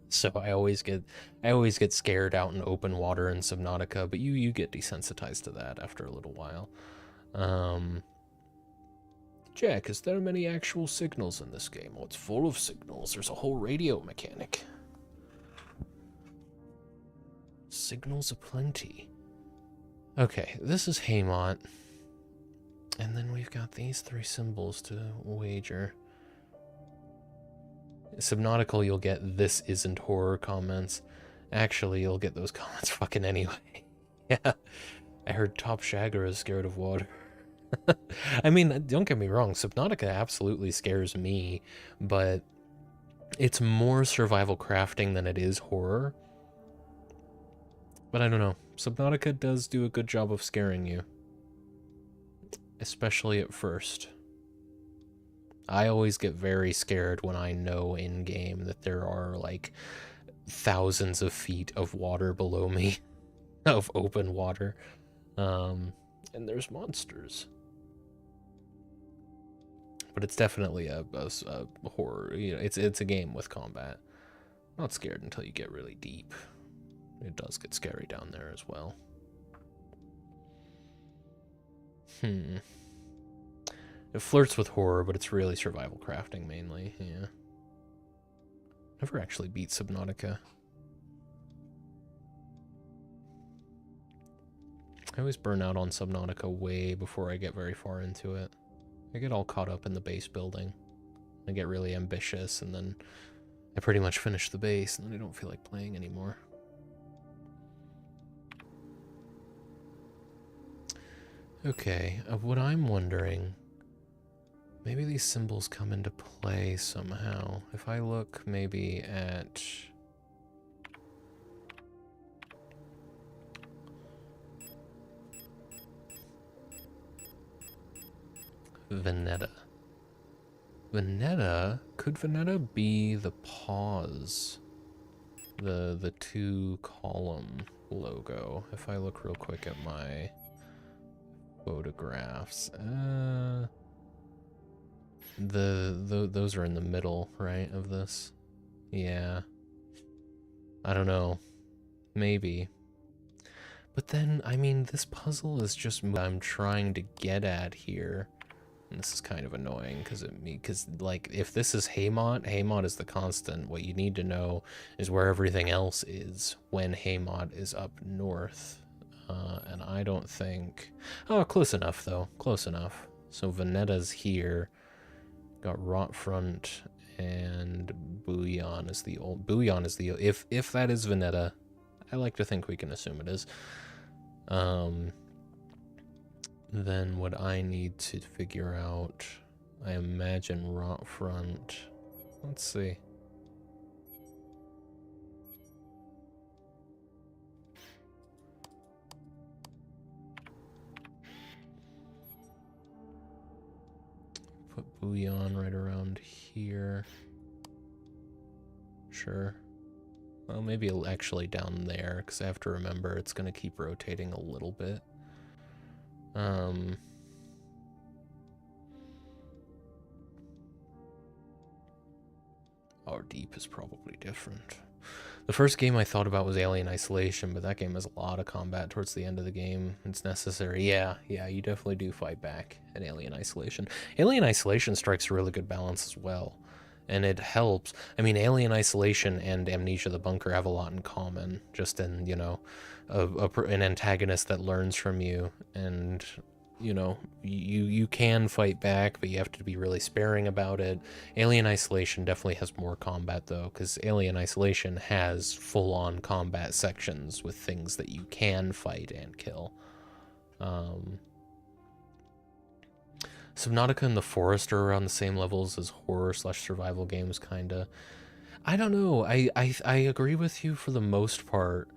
Speaker 1: so I always get scared out in open water in Subnautica, but you get desensitized to that after a little while. Jack, is there many actual signals in this game? Well, it's full of signals. There's a whole radio mechanic. Signals aplenty. Okay, this is Heimat. And then we've got these 3 symbols to wager. Subnautical, you'll get "this isn't horror" comments. Actually, you'll get those comments fucking anyway. Yeah, I heard Top Shagger is scared of water. I mean, don't get me wrong, Subnautica absolutely scares me, but it's more survival crafting than it is horror. But I don't know. Subnautica does do a good job of scaring you. Especially at first. I always get very scared when I know in-game that there are, like, thousands of feet of water below me. Of open water. And there's monsters. But it's definitely a horror. You know, it's a game with combat. Not scared until you get really deep. It does get scary down there as well. It flirts with horror, but it's really survival crafting mainly, yeah. Never actually beat Subnautica. I always burn out on Subnautica way before I get very far into it. I get all caught up in the base building. I get really ambitious, and then I pretty much finish the base, and then I don't feel like playing anymore. Okay, what I'm wondering, maybe these symbols come into play somehow. If I look maybe at... Veneta. Veneta? Could Veneta be the pause? The two column logo. If I look real quick at my photographs. Those are in the middle, right, of this? Yeah. I don't know. Maybe. But then, I mean, this puzzle is just what I'm trying to get at here. And this is kind of annoying, because like, if this is Haymont, Haymont is the constant. What you need to know is where everything else is when Haymont is up north. And I don't think... Oh, close enough, though. Close enough. So Veneta's here. Got Rotfront and Bouillon is the old... Bouillon is the... If that is Veneta, I like to think we can assume it is. Then what I need to figure out... I imagine Rotfront... Let's see. Put Bouillon right around here. Sure. Well, maybe actually down there, because I have to remember it's going to keep rotating a little bit. Our deep is probably different. The first game I thought about was Alien Isolation, but that game has a lot of combat towards the end of the game. It's necessary. Yeah, you definitely do fight back in Alien Isolation. Alien Isolation strikes a really good balance as well, and it helps. I mean, Alien Isolation and Amnesia the Bunker have a lot in common, just in, you know, an antagonist that learns from you, and... You know, you can fight back, but you have to be really sparing about it. Alien Isolation definitely has more combat, though, because Alien Isolation has full-on combat sections with things that you can fight and kill. Subnautica and The Forest are around the same levels as horror/survival games, kinda. I don't know. I agree with you for the most part,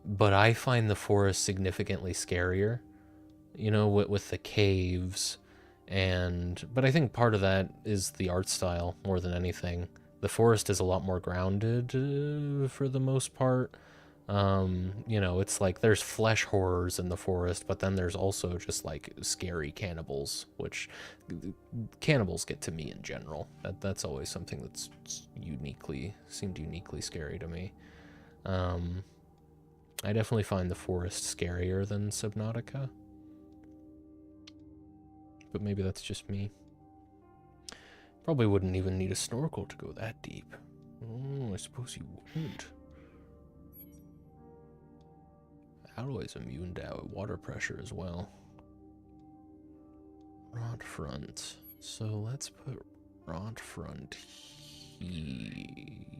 Speaker 1: but I find The Forest significantly scarier. You know, with the caves, but I think part of that is the art style more than anything. The Forest is a lot more grounded for the most part. You know, it's like there's flesh horrors in The Forest, but then there's also just like scary cannibals, which cannibals get to me in general. That's always something that's seemed uniquely scary to me. I definitely find The Forest scarier than Subnautica. But maybe that's just me. Probably wouldn't even need a snorkel to go that deep. Oh, I suppose you wouldn't. Alloy's immune to water pressure as well. Rod front. So let's put rod front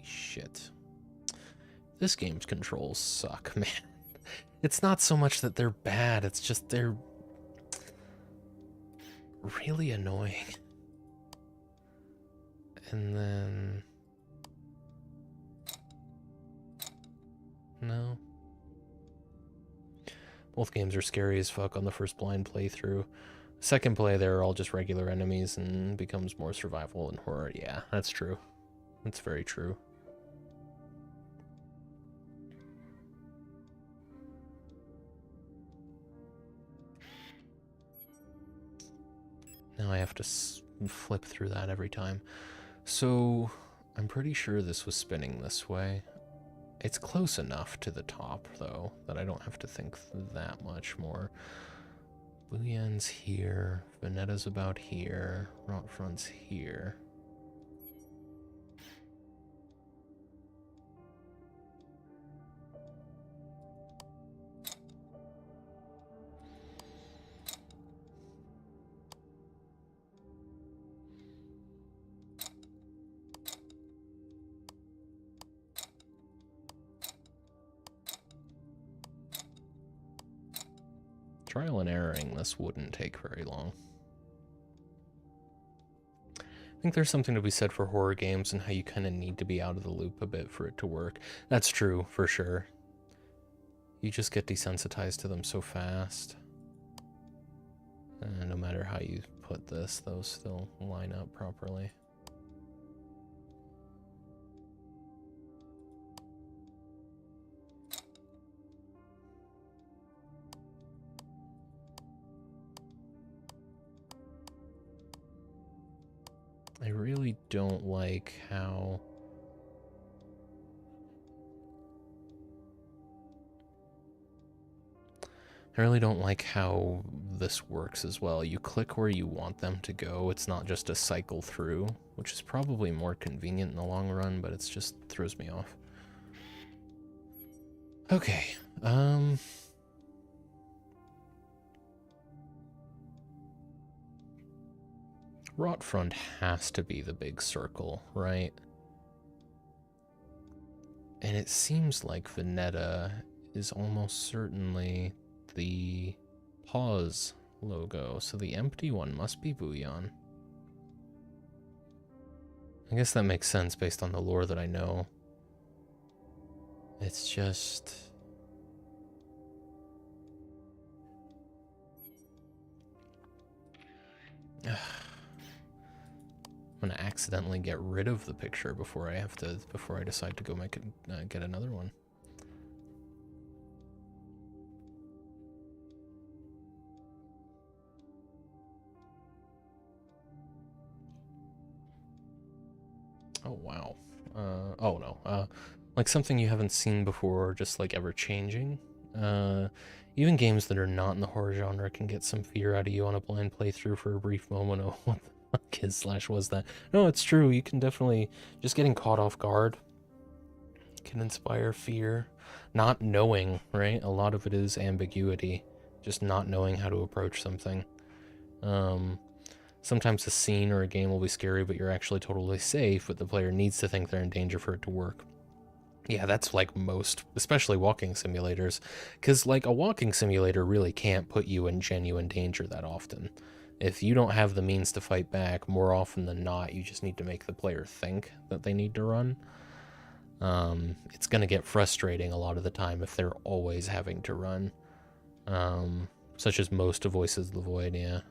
Speaker 1: shit. This game's controls suck, man. It's not so much that they're bad, it's just they're really annoying. And then... No. Both games are scary as fuck on the first blind playthrough. Second play, they're all just regular enemies and becomes more survival and horror. Yeah, that's true. That's very true. Now I have to flip through that every time. So, I'm pretty sure this was spinning this way. It's close enough to the top, though, that I don't have to think that much more. Booyan's here. Venetta's about here. Rotfront's here. Trial and erroring this wouldn't take very long. I think there's something to be said for horror games and how you kind of need to be out of the loop a bit for it to work. That's true, for sure. You just get desensitized to them so fast. And no matter how you put this, those still line up properly. I really don't like how... I really don't like how this works as well. You click where you want them to go. It's not just a cycle through, which is probably more convenient in the long run, but it's just throws me off. Okay, Rotfront has to be the big circle, right? And it seems like Veneta is almost certainly the pause logo, so the empty one must be Booyan. I guess that makes sense based on the lore that I know. It's just... I'm gonna accidentally get rid of the picture before I decide to go make it, get another one. Oh wow. Oh no. Like something you haven't seen before, just like ever changing. Even games that are not in the horror genre can get some fear out of you on a blind playthrough for a brief moment. Oh, what the fuck is / was that? No, it's true. You can definitely, just getting caught off guard can inspire fear. Not knowing, right? A lot of it is ambiguity. Just not knowing how to approach something. Sometimes a scene or a game will be scary, but you're actually totally safe, but the player needs to think they're in danger for it to work. Yeah, that's like most, especially walking simulators, because like a walking simulator really can't put you in genuine danger that often. If you don't have the means to fight back, more often than not, you just need to make the player think that they need to run. It's going to get frustrating a lot of the time if they're always having to run. Such as most of Voices of the Void, yeah.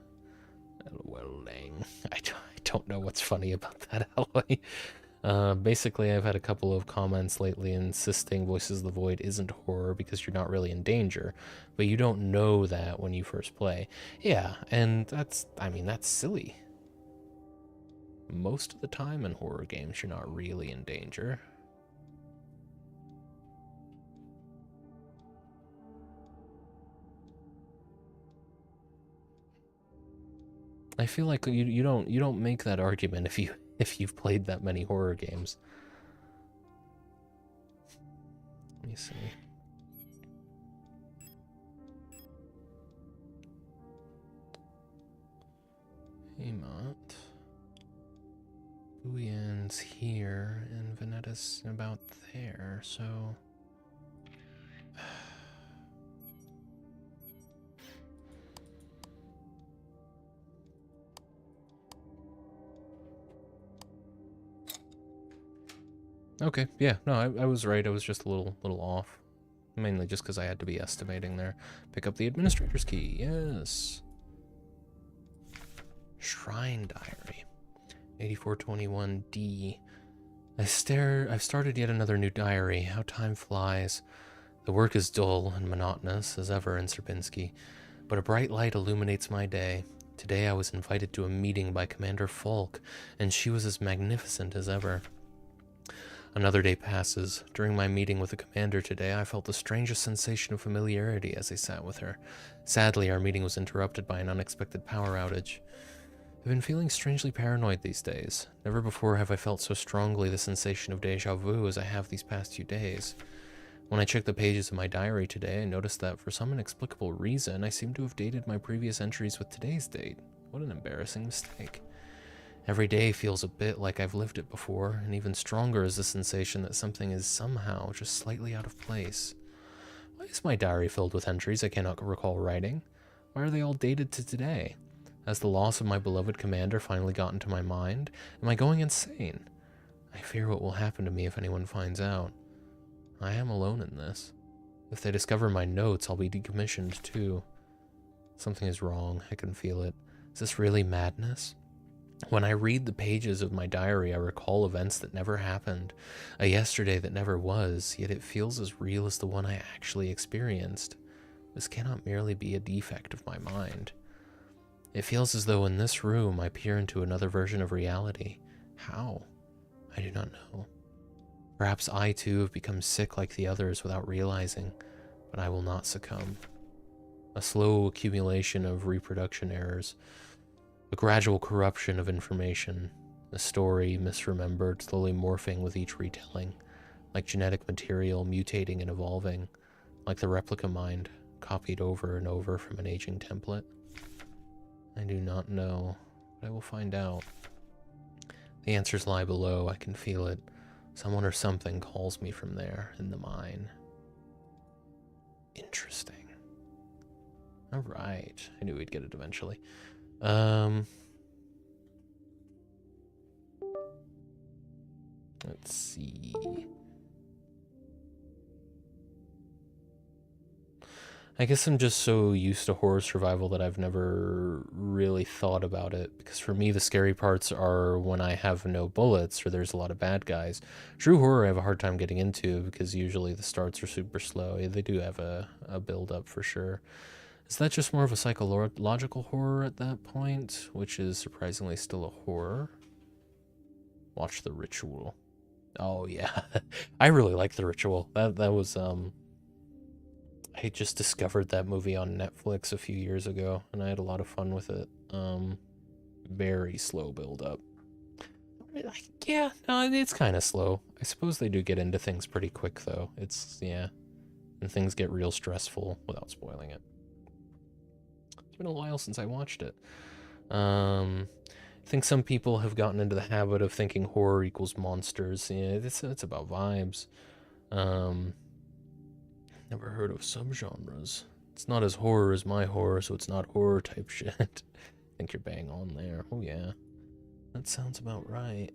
Speaker 1: Well, dang. I don't know what's funny about that, Alloy. Basically, I've had a couple of comments lately insisting Voices of the Void isn't horror because you're not really in danger, but you don't know that when you first play. Yeah, and that's silly. Most of the time in horror games, you're not really in danger. I feel like you don't make that argument if you've played that many horror games. Let me see. Amot. Booyan's here and Venetta's about there, so okay, yeah, no, I was right. I was just a little off. Mainly just because I had to be estimating there. Pick up the administrator's key. Yes. Shrine diary. 8421D. I've started yet another new diary. How time flies. The work is dull and monotonous, as ever in Sierpinski, but a bright light illuminates my day. Today I was invited to a meeting by Commander Falk, and she was as magnificent as ever. Another day passes. During my meeting with the commander today, I felt the strangest sensation of familiarity as I sat with her. Sadly, our meeting was interrupted by an unexpected power outage. I've been feeling strangely paranoid these days. Never before have I felt so strongly the sensation of déjà vu as I have these past few days. When I checked the pages of my diary today, I noticed that for some inexplicable reason, I seem to have dated my previous entries with today's date. What an embarrassing mistake. Every day feels a bit like I've lived it before, and even stronger is the sensation that something is somehow just slightly out of place. Why is my diary filled with entries I cannot recall writing? Why are they all dated to today? Has the loss of my beloved commander finally gotten to my mind? Am I going insane? I fear what will happen to me if anyone finds out. I am alone in this. If they discover my notes, I'll be decommissioned too. Something is wrong. I can feel it. Is this really madness? When I read the pages of my diary, I recall events that never happened, a yesterday that never was, yet it feels as real as the one I actually experienced. This cannot merely be a defect of my mind. It feels as though in this room I peer into another version of reality. How? I do not know. Perhaps I too have become sick like the others without realizing, but I will not succumb. A slow accumulation of reproduction errors, a gradual corruption of information, a story misremembered, slowly morphing with each retelling, like genetic material mutating and evolving, like the replica mind, copied over and over from an aging template. I do not know, but I will find out. The answers lie below, I can feel it. Someone or something calls me from there, in the mine. Interesting. Alright, I knew we'd get it eventually. Let's see. I guess I'm just so used to horror survival that I've never really thought about it, because for me the scary parts are when I have no bullets or there's a lot of bad guys. True horror I have a hard time getting into because usually the starts are super slow. Yeah, they do have a build up for sure. Is that just more of a psychological horror at that point, which is surprisingly still a horror? Watch The Ritual. Oh yeah, I really like The Ritual. That was I just discovered that movie on Netflix a few years ago, and I had a lot of fun with it. Very slow build up. Yeah, no, it's kind of slow. I suppose they do get into things pretty quick, though. Yeah, and things get real stressful without spoiling it. It's been a while since I watched it. I think some people have gotten into the habit of thinking horror equals monsters. Yeah, it's about vibes. Never heard of subgenres. It's not as horror as my horror, so it's not horror type shit. I think you're bang on there. Oh yeah. That sounds about right.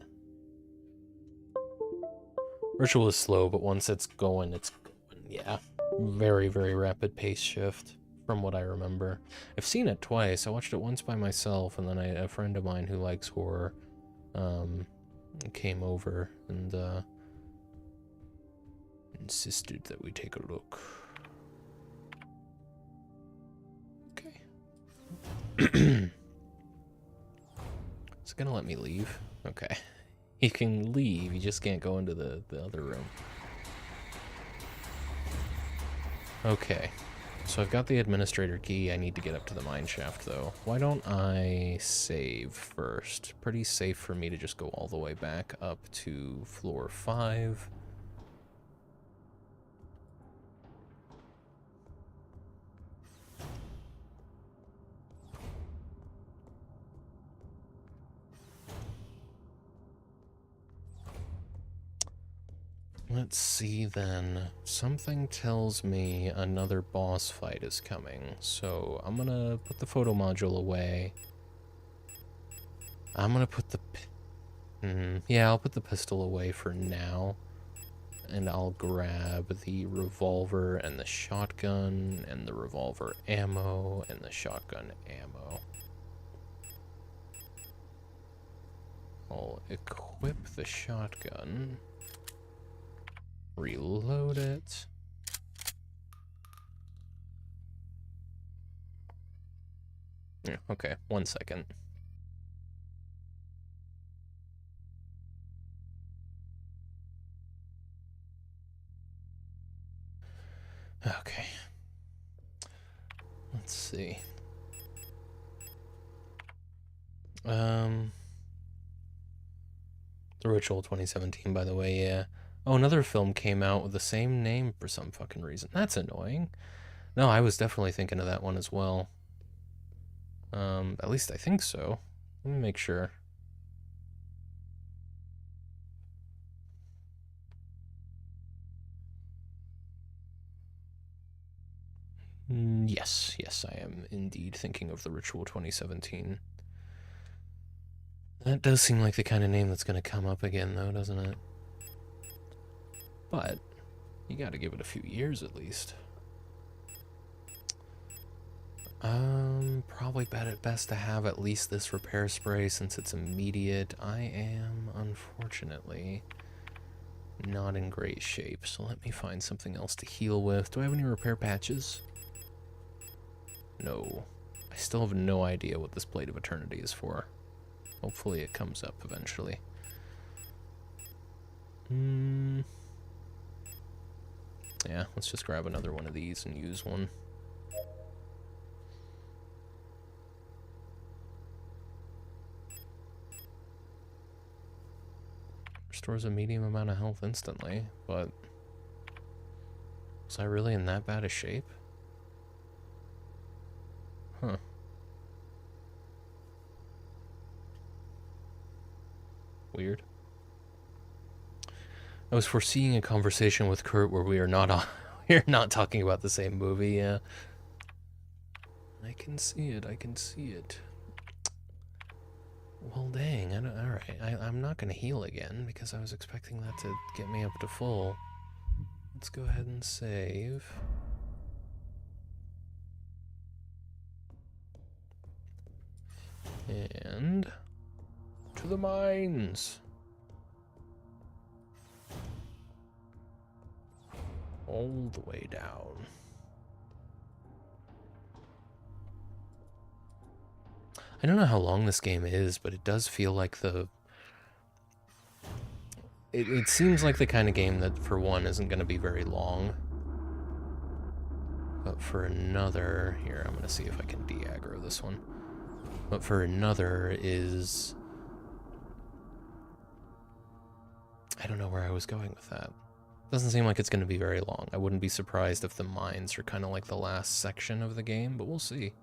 Speaker 1: Ritual is slow, but once it's going, it's going. Yeah. Very, very rapid pace shift, from what I remember. I've seen it twice. I watched it once by myself, and then a friend of mine who likes horror came over and insisted that we take a look. Okay. Is it gonna let me leave? Okay. You can leave, you just can't go into the other room. Okay. So I've got the administrator key. I need to get up to the mine shaft, though. Why don't I save first? Pretty safe for me to just go all the way back up to floor 5. Let's see then. Something tells me another boss fight is coming, so I'm gonna put the photo module away. I'm gonna put the... yeah, I'll put the pistol away for now. and I'll grab the revolver and the shotgun and the revolver ammo and the shotgun ammo. I'll equip the shotgun, reload it. Yeah, okay, 1 second. Okay. Let's see. The Ritual 2017, by the way, yeah. Oh, another film came out with the same name for some fucking reason. That's annoying. No, I was definitely thinking of that one as well. At least I think so. Let me make sure. Yes, yes, I am indeed thinking of the Ritual 2017. That does seem like the kind of name that's going to come up again, though, doesn't it? But you got to give it a few years at least. Probably best to have at least this repair spray since it's immediate. I am, unfortunately, not in great shape, so let me find something else to heal with. Do I have any repair patches? No. I still have no idea what this Blade of Eternity is for. Hopefully it comes up eventually. Yeah, let's just grab another one of these and use one. Restores a medium amount of health instantly, but was I really in that bad a shape? Huh. Weird. I was foreseeing a conversation with Kurt where we are not we're not talking about the same movie, yeah. I can see it, I can see it. Well, dang, alright. I'm not gonna heal again because I was expecting that to get me up to full. Let's go ahead and save. And to the mines. All the way down. I don't know how long this game is, but it does feel like it seems like the kind of game that, for one, isn't going to be very long. But for another... Here, I'm going to see if I can de-aggro this one. But for another is... I don't know where I was going with that. Doesn't seem like it's going to be very long. I wouldn't be surprised if the mines are kind of like the last section of the game, but we'll see.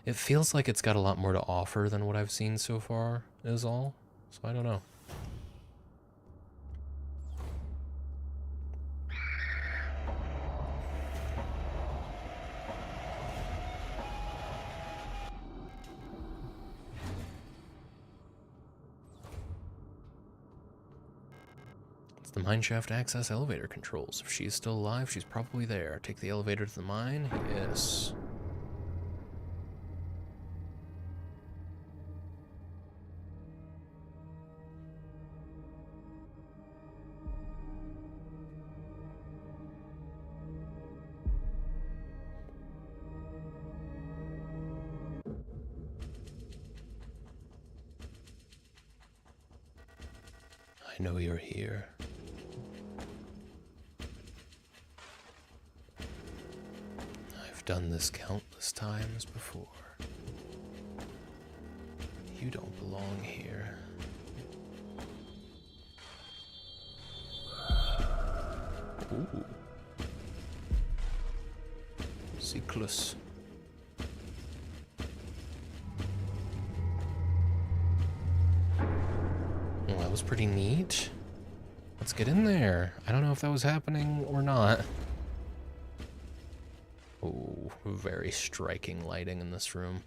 Speaker 1: It feels like it's got a lot more to offer than what I've seen so far, is all. So I don't know. It's the mineshaft access elevator controls. If she is still alive, she's probably there. Take the elevator to the mine? Yes. I know you're here. I've done this countless times before. You don't belong here. Ooh. Signalis. Well, that was pretty neat. Let's get in there. I don't know if that was happening or not. Oh, very striking lighting in this room.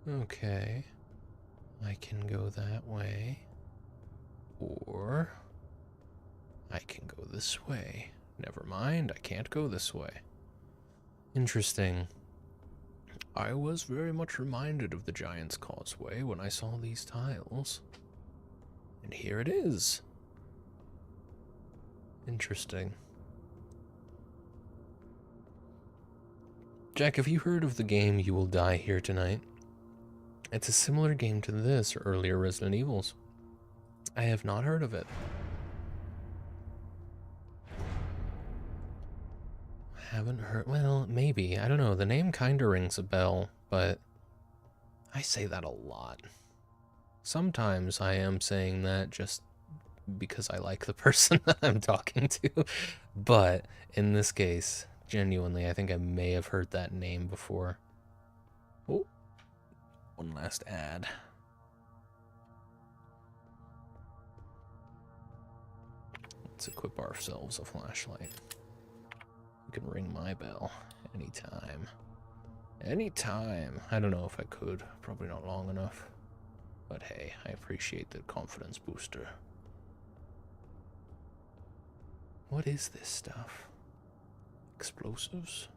Speaker 1: Okay. I can go that way. Or I can go this way. Never mind, I can't go this way. Interesting. I was very much reminded of the Giant's Causeway when I saw these tiles. And here it is. Interesting. Jack, have you heard of the game You Will Die Here Tonight? It's a similar game to this or earlier Resident Evils. I have not heard of it. Haven't heard, well, maybe, I don't know, the name kinda rings a bell, but I say that a lot. Sometimes I am saying that just because I like the person that I'm talking to, but in this case, genuinely, I think I may have heard that name before. Oh, one last ad. Let's equip ourselves a flashlight. You can ring my bell anytime. Anytime. I don't know if I could. Probably not long enough. But hey, I appreciate the confidence booster. What is this stuff? Explosives?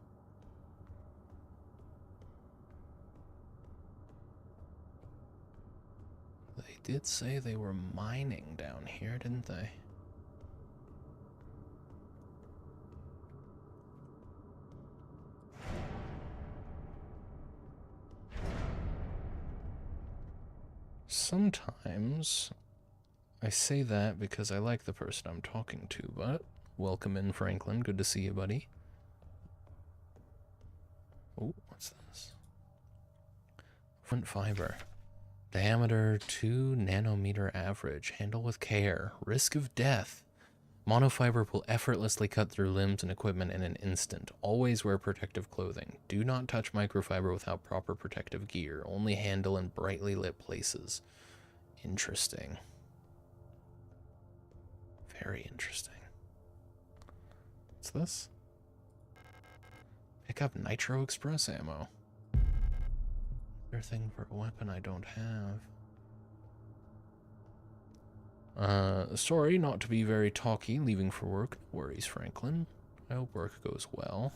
Speaker 1: They did say they were mining down here, didn't they? Sometimes I say that because I like the person I'm talking to, but welcome in, Franklin. Good to see you, buddy. Oh, what's this? Front fiber. Diameter 2 nanometer average. Handle with care. Risk of death. Monofiber will effortlessly cut through limbs and equipment in an instant. Always wear protective clothing. Do not touch microfiber without proper protective gear. Only handle in brightly lit places. Interesting. Very interesting. What's this? Pick up Nitro Express ammo. Another thing for a weapon I don't have. Sorry not to be very talky, leaving for work. No worries, Franklin. I hope work goes well.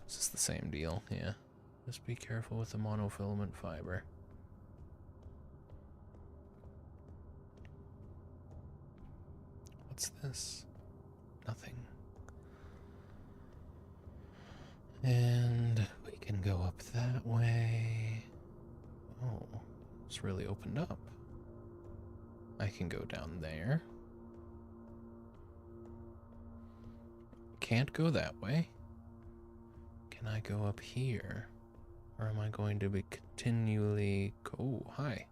Speaker 1: This is the same deal, yeah. Just be careful with the monofilament fiber. What's this? Nothing. And we can go up that way. Oh, it's really opened up. I can go down there. Can't go that way. Can I go up here? Or am I going to be continually... Oh, hi.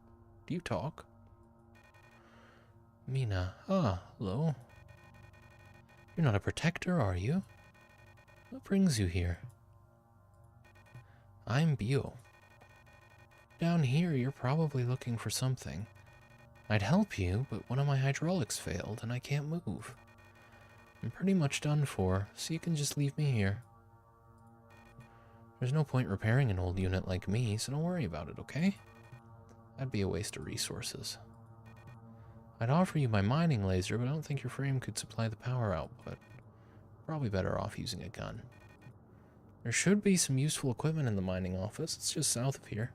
Speaker 1: Do you talk? Mina. Ah, hello. You're not a protector, are you? What brings you here? I'm Bio. Down here, you're probably looking for something. I'd help you, but one of my hydraulics failed and I can't move. I'm pretty much done for, so you can just leave me here. There's no point repairing an old unit like me, so don't worry about it, okay? That'd be a waste of resources. I'd offer you my mining laser, but I don't think your frame could supply the power output. Probably better off using a gun. There should be some useful equipment in the mining office. It's just south of here.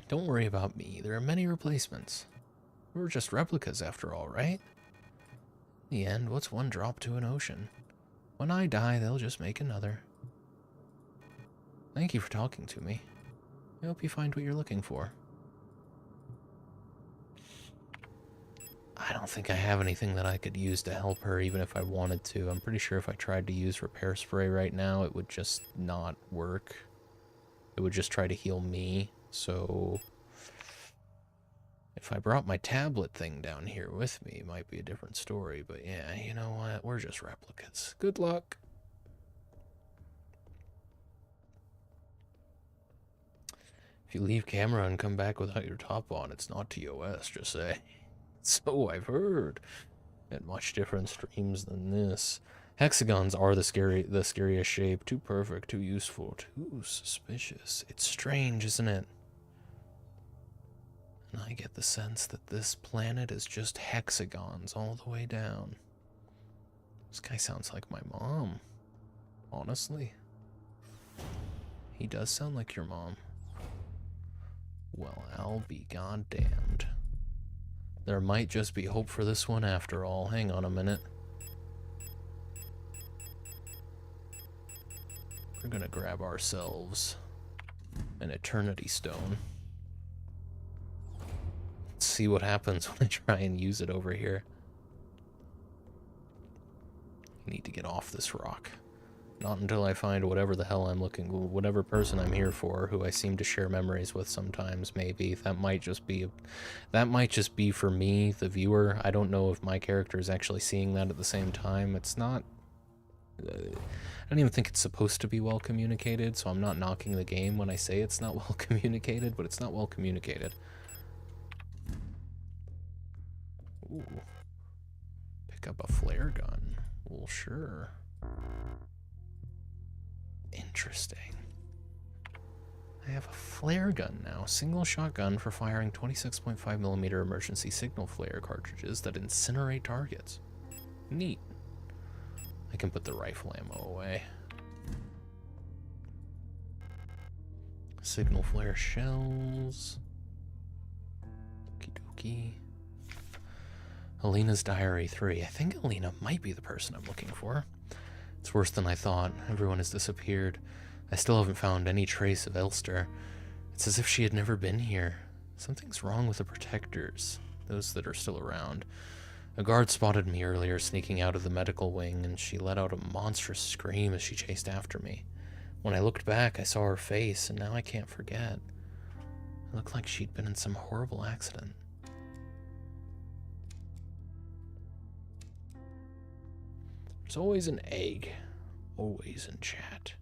Speaker 1: Don't worry about me. There are many replacements. We're just replicas after all, right? In the end, what's one drop to an ocean? When I die, they'll just make another. Thank you for talking to me. I hope you find what you're looking for. I don't think I have anything that I could use to help her, even if I wanted to. I'm pretty sure if I tried to use repair spray right now, it would just not work. It would just try to heal me. So if I brought my tablet thing down here with me, it might be a different story. But yeah, you know what? We're just replicants. Good luck. If you leave camera and come back without your top on, it's not TOS, just say. So I've heard. At much different streams than this. Hexagons are the scariest shape. Too perfect, too useful, too suspicious. It's strange, isn't it? And I get the sense that this planet is just hexagons all the way down. This guy sounds like my mom. Honestly. He does sound like your mom. Well, I'll be goddamned. There might just be hope for this one after all. Hang on a minute. We're gonna grab ourselves an Eternity Stone. Let's see what happens when I try and use it over here. I need to get off this rock. Not until I find whatever the hell I'm whatever person I'm here for, who I seem to share memories with sometimes, maybe. That might just be for me, the viewer. I don't know if my character is actually seeing that at the same time. It's not... I don't even think it's supposed to be well communicated, so I'm not knocking the game when I say it's not well communicated, but it's not well communicated. Ooh. Pick up a flare gun. Well, sure. Interesting. I have a flare gun now. Single shotgun for firing 26.5mm emergency signal flare cartridges that incinerate targets. Neat. I can put the rifle ammo away. Signal flare shells. Okie dokie. Alina's Diary 3. I think Alina might be the person I'm looking for. It's worse than I thought. Everyone has disappeared. I still haven't found any trace of Elster. It's as if she had never been here. Something's wrong with the protectors, those that are still around. A guard spotted me earlier sneaking out of the medical wing, and she let out a monstrous scream as she chased after me. When I looked back, I saw her face, and now I can't forget. It looked like she'd been in some horrible accident. There's always an egg. Always in chat.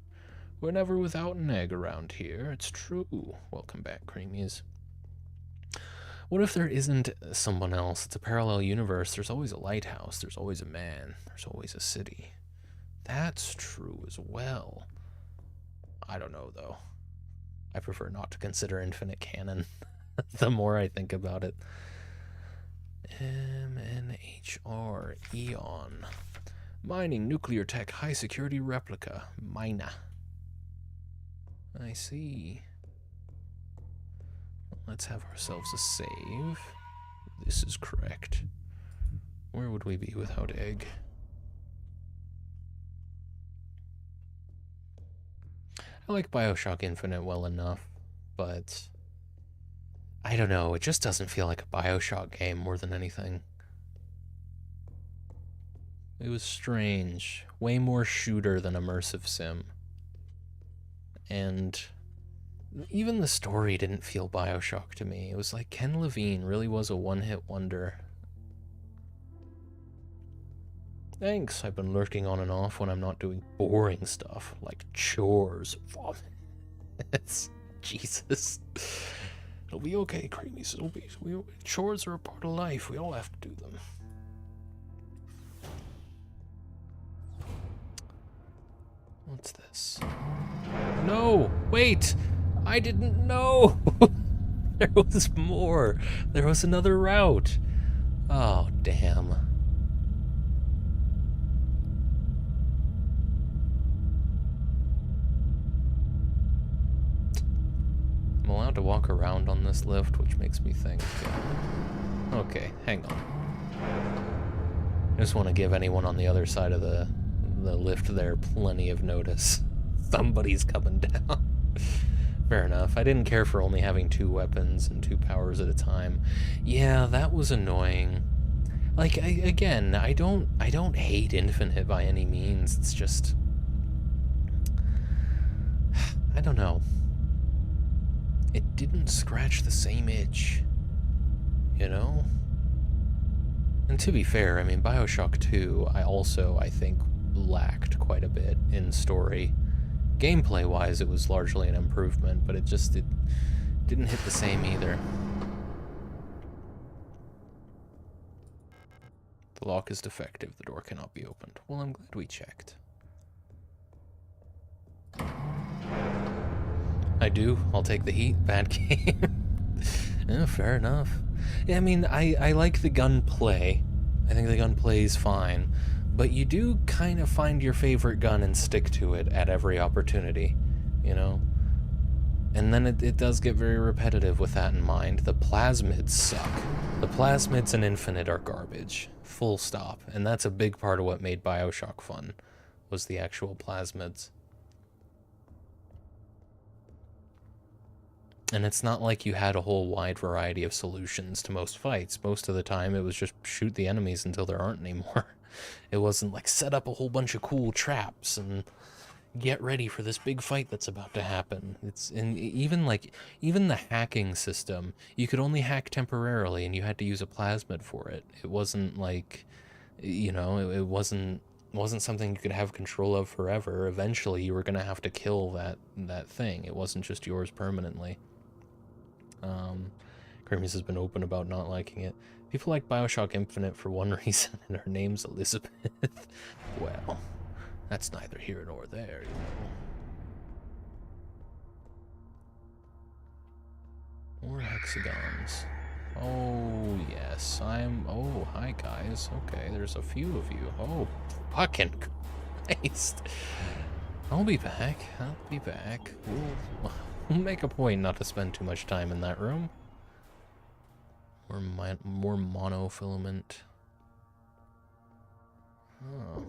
Speaker 1: We're never without an egg around here. It's true. Welcome back, Creamies. What if there isn't someone else? It's a parallel universe. There's always a lighthouse. There's always a man. There's always a city. That's true as well. I don't know, though. I prefer not to consider infinite canon the more I think about it. MNHR Eon. Mining nuclear tech high security replica. Mina. I see. Let's have ourselves a save. This is correct. Where would we be without egg? I like BioShock Infinite well enough, but I don't know, it just doesn't feel like a BioShock game more than anything. It was strange. Way more shooter than immersive sim. And even the story didn't feel BioShock to me. It was like Ken Levine really was a one-hit wonder. Thanks, I've been lurking on and off when I'm not doing boring stuff, like chores. It's Jesus. It'll be okay, Creamies. Chores are a part of life. We all have to do them. What's this? No! Wait! I didn't know! There was more! There was another route! Oh, damn. I'm allowed to walk around on this lift, which makes me think... Okay, hang on. I just want to give anyone on the other side of the lift there plenty of notice. Somebody's coming down. Fair enough. I didn't care for only having 2 weapons and 2 powers at a time. Yeah, that was annoying. Like, again, I don't hate Infinite by any means. It's just... I don't know. It didn't scratch the same itch. You know? And to be fair, I mean, BioShock 2, I think, lacked quite a bit in story. Gameplay-wise, it was largely an improvement, but it didn't hit the same either. The lock is defective. The door cannot be opened. Well, I'm glad we checked. I do. I'll take the heat. Bad game. Yeah, fair enough. Yeah, I mean, I like the gunplay. I think the gunplay is fine. But you do kind of find your favorite gun and stick to it at every opportunity, you know? And then it does get very repetitive with that in mind. The plasmids suck. The plasmids in Infinite are garbage. Full stop. And that's a big part of what made Bioshock fun, was the actual plasmids. And it's not like you had a whole wide variety of solutions to most fights. Most of the time it was just shoot the enemies until there aren't any more. It wasn't like set up a whole bunch of cool traps and get ready for this big fight that's about to happen. It's even the hacking system, you could only hack temporarily and you had to use a plasmid for it. It wasn't like, you know, it wasn't something you could have control of forever. Eventually you were going to have to kill that thing. It wasn't just yours permanently. Grimace has been open about not liking it. People like Bioshock Infinite for one reason, and her name's Elizabeth. Well, that's neither here nor there, you know. More hexagons. Oh, yes, oh, hi, guys. Okay, there's a few of you. Oh, fucking Christ. I'll be back. We'll make a point not to spend too much time in that room. More monofilament. Oh,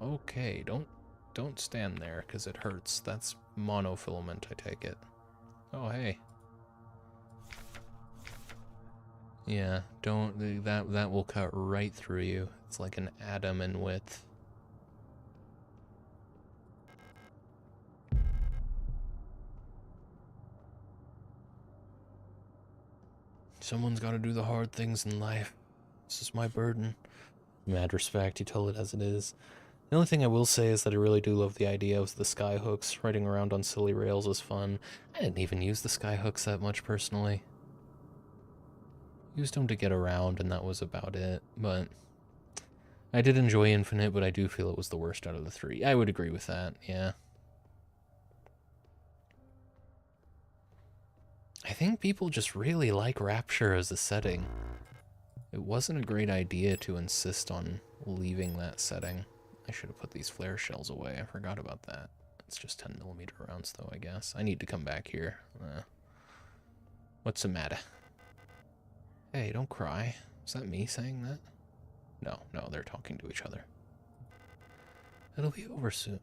Speaker 1: okay. Don't stand there, because it hurts. That's monofilament, I take it. Oh, hey. Yeah, that will cut right through you. It's like an atom in width. Someone's got to do the hard things in life. This is my burden. Mad respect, you tell it as it is. The only thing I will say is that I really do love the idea of the skyhooks. Riding around on silly rails is fun. I didn't even use the skyhooks that much personally. Used them to get around and that was about it, but I did enjoy Infinite, but I do feel it was the worst out of the three. I would agree with that, yeah. I think people just really like Rapture as a setting. It wasn't a great idea to insist on leaving that setting. I should have put these flare shells away. I forgot about that. It's just 10mm rounds, though, I guess. I need to come back here. What's the matter? Hey, don't cry. Is that me saying that? No, they're talking to each other. It'll be over soon.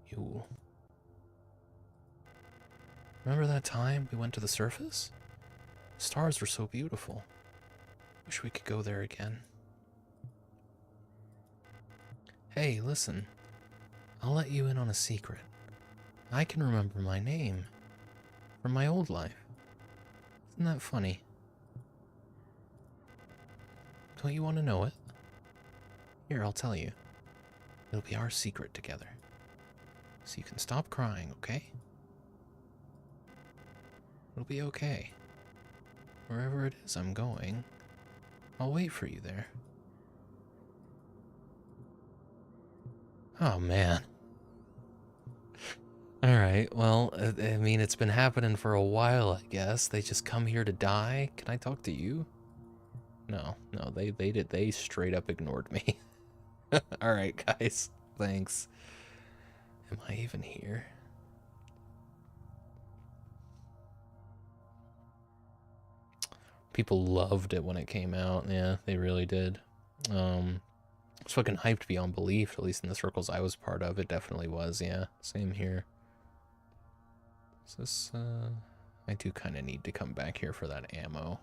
Speaker 1: You... Remember that time we went to the surface? Stars were so beautiful. Wish we could go there again. Hey, listen. I'll let you in on a secret. I can remember my name from my old life. Isn't that funny? Don't you want to know it? Here, I'll tell you. It'll be our secret together. So you can stop crying, okay? It'll be okay. Wherever it is I'm going, I'll wait for you there. Oh, man. Alright, well, I mean, it's been happening for a while, I guess. They just come here to die? Can I talk to you? No, they straight up ignored me. Alright, guys. Thanks. Am I even here? People loved it when it came out. Yeah, they really did. It's fucking hyped beyond belief, at least in the circles I was part of. It definitely was, yeah. Same here. Is this, I do kind of need to come back here for that ammo.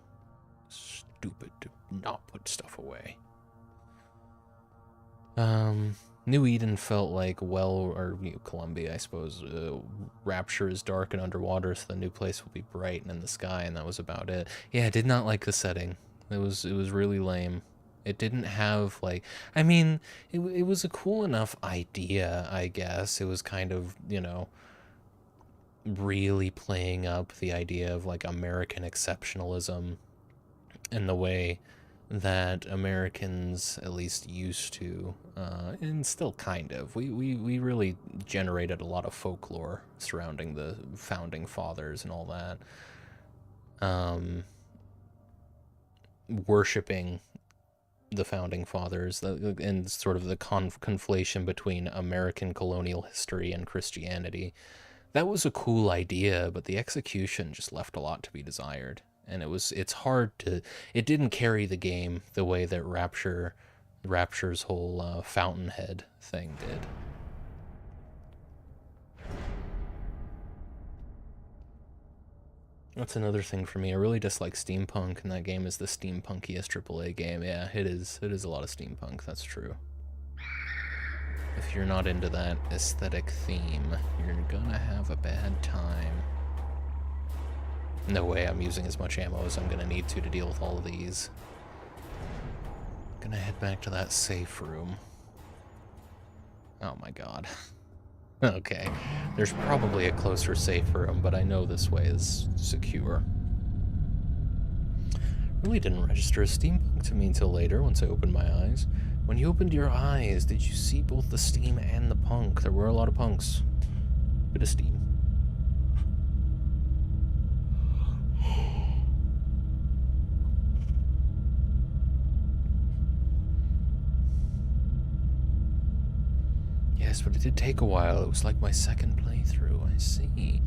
Speaker 1: Stupid to not put stuff away. New Eden felt like, or Columbia, I suppose. Rapture is dark and underwater, so the new place will be bright and in the sky, and that was about it. Yeah, I did not like the setting. It was really lame. It didn't have, like, I mean, it was a cool enough idea, I guess. It was kind of, you know, really playing up the idea of, like, American exceptionalism and the way that Americans at least used to, and still kind of. We really generated a lot of folklore surrounding the founding fathers and all that. Worshipping the founding fathers, and sort of the conflation between American colonial history and Christianity. That was a cool idea, but the execution just left a lot to be desired. And it's hard to, it didn't carry the game the way that Rapture's whole Fountainhead thing did. That's another thing for me. I really dislike steampunk, and that game is the steampunkiest AAA game. Yeah, it is. It is a lot of steampunk, that's true. If you're not into that aesthetic theme, you're gonna have a bad time. No way I'm using as much ammo as I'm gonna need to deal with all of these. Gonna head back to that safe room. Oh my god. Okay, there's probably a closer safe room, but I know this way is secure. Really didn't register as steampunk to me until later, once I opened my eyes. When you opened your eyes, did you see both the steam and the punk? There were a lot of punks. Bit of steam. Yes, but it did take a while. It was like my second playthrough, I see.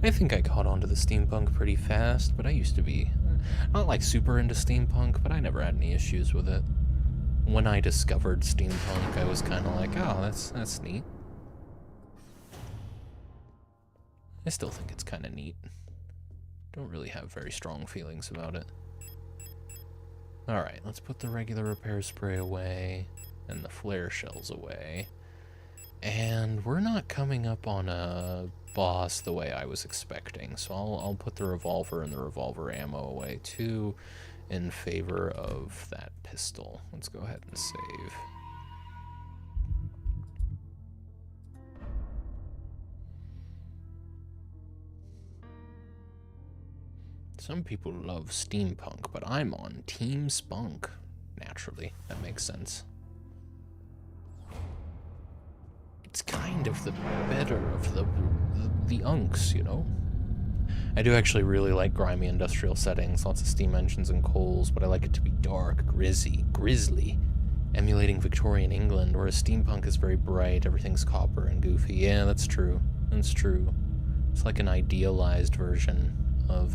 Speaker 1: I think I caught on to the steampunk pretty fast, but I used to be not like super into steampunk, but I never had any issues with it. When I discovered steampunk, I was kind of like, oh, that's neat. I still think it's kind of neat. Don't really have very strong feelings about it. Alright, let's put the regular repair spray away, and the flare shells away. And we're not coming up on a boss the way I was expecting, so I'll put the revolver and the revolver ammo away too, in favor of that pistol. Let's go ahead and save. Some people love steampunk, but I'm on Team Spunk. Naturally, that makes sense. It's kind of the better of the unks, you know? I do actually really like grimy industrial settings, lots of steam engines and coals, but I like it to be dark, grisly, emulating Victorian England, whereas steampunk is very bright, everything's copper and goofy. Yeah, that's true. That's true. It's like an idealized version of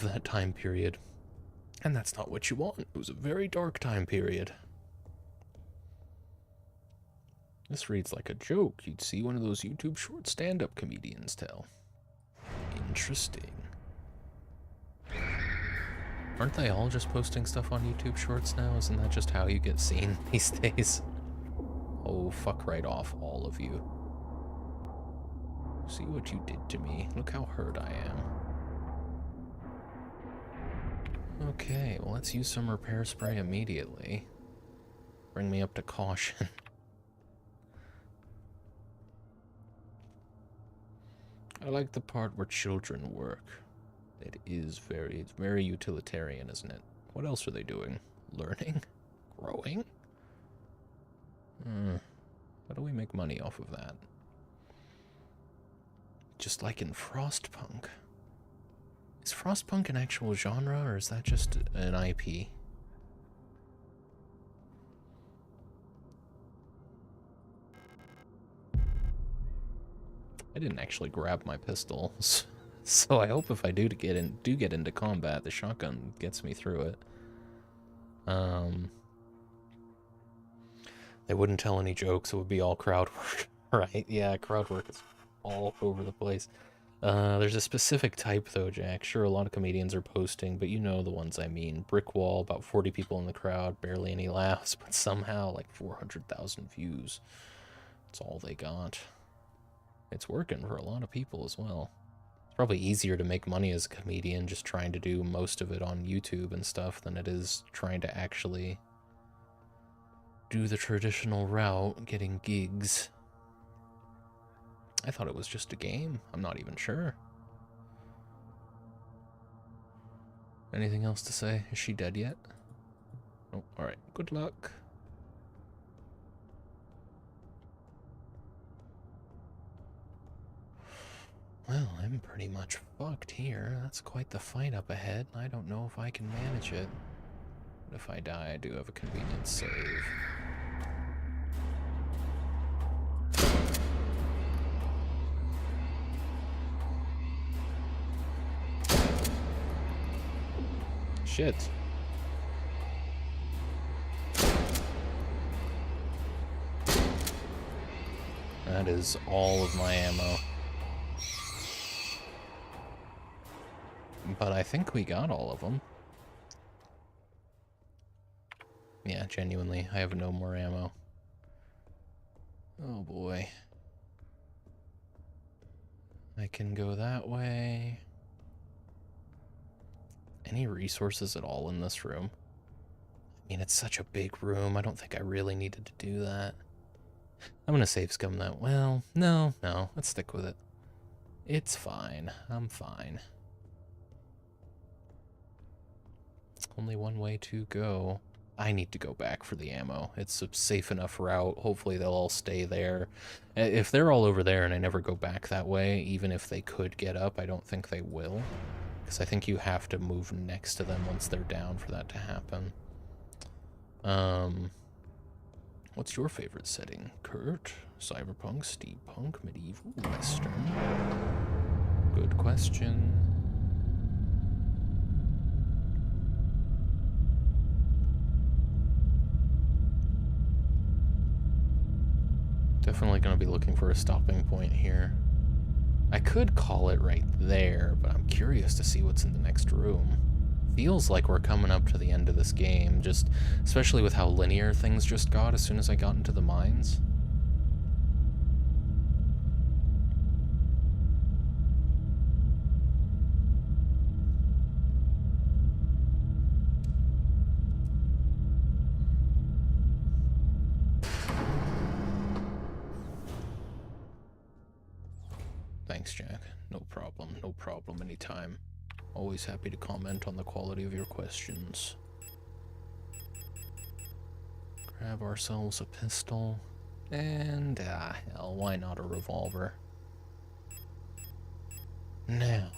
Speaker 1: that time period. And that's not what you want. It was a very dark time period. This reads like a joke you'd see one of those YouTube short stand-up comedians tell. Interesting. Aren't they all just posting stuff on YouTube shorts now? Isn't that just how you get seen these days? Oh, fuck right off, all of you. See what you did to me. Look how hurt I am. Okay, well, let's use some repair spray immediately. Bring me up to caution. I like the part where children work. It's very utilitarian, isn't it? What else are they doing? Learning? Growing? How do we make money off of that? Just like in Frostpunk. Is Frostpunk an actual genre, or is that just an IP? I didn't actually grab my pistols, so I hope if I do get into combat, the shotgun gets me through it. They wouldn't tell any jokes; it would be all crowd work, right? Yeah, crowd work is all over the place. There's a specific type though, Jack. Sure, a lot of comedians are posting, but you know the ones I mean. Brick wall, about 40 people in the crowd, barely any laughs, but somehow like 400,000 views. That's all they got. It's working for a lot of people as well. It's probably easier to make money as a comedian just trying to do most of it on YouTube and stuff than it is trying to actually do the traditional route, getting gigs. I thought it was just a game. I'm not even sure. Anything else to say? Is she dead yet? Oh, alright. Good luck. Well, I'm pretty much fucked here. That's quite the fight up ahead. I don't know if I can manage it. But if I die, I do have a convenient save. Shit. That is all of my ammo. But I think we got all of them. Yeah, genuinely, I have no more ammo. Oh boy. I can go that way. Any resources at all in this room? I mean, it's such a big room. I don't think I really needed to do that. I'm gonna save scum that. Well, no, let's stick with it. It's fine. I'm fine. Only one way to go. I need to go back for the ammo. It's a safe enough route. Hopefully they'll all stay there. If they're all over there and I never go back that way, even if they could get up, I don't think they will. Because I think you have to move next to them once they're down for that to happen. What's your favorite setting? Kurt? Cyberpunk? Steampunk? Medieval? Western? Good question. Definitely going to be looking for a stopping point here. I could call it right there, but I'm curious to see what's in the next room. Feels like we're coming up to the end of this game, just especially with how linear things just got as soon as I got into the mines. Thanks, Jack. No problem anytime. Always happy to comment on the quality of your questions. Grab ourselves a pistol. And, hell, why not a revolver? Now.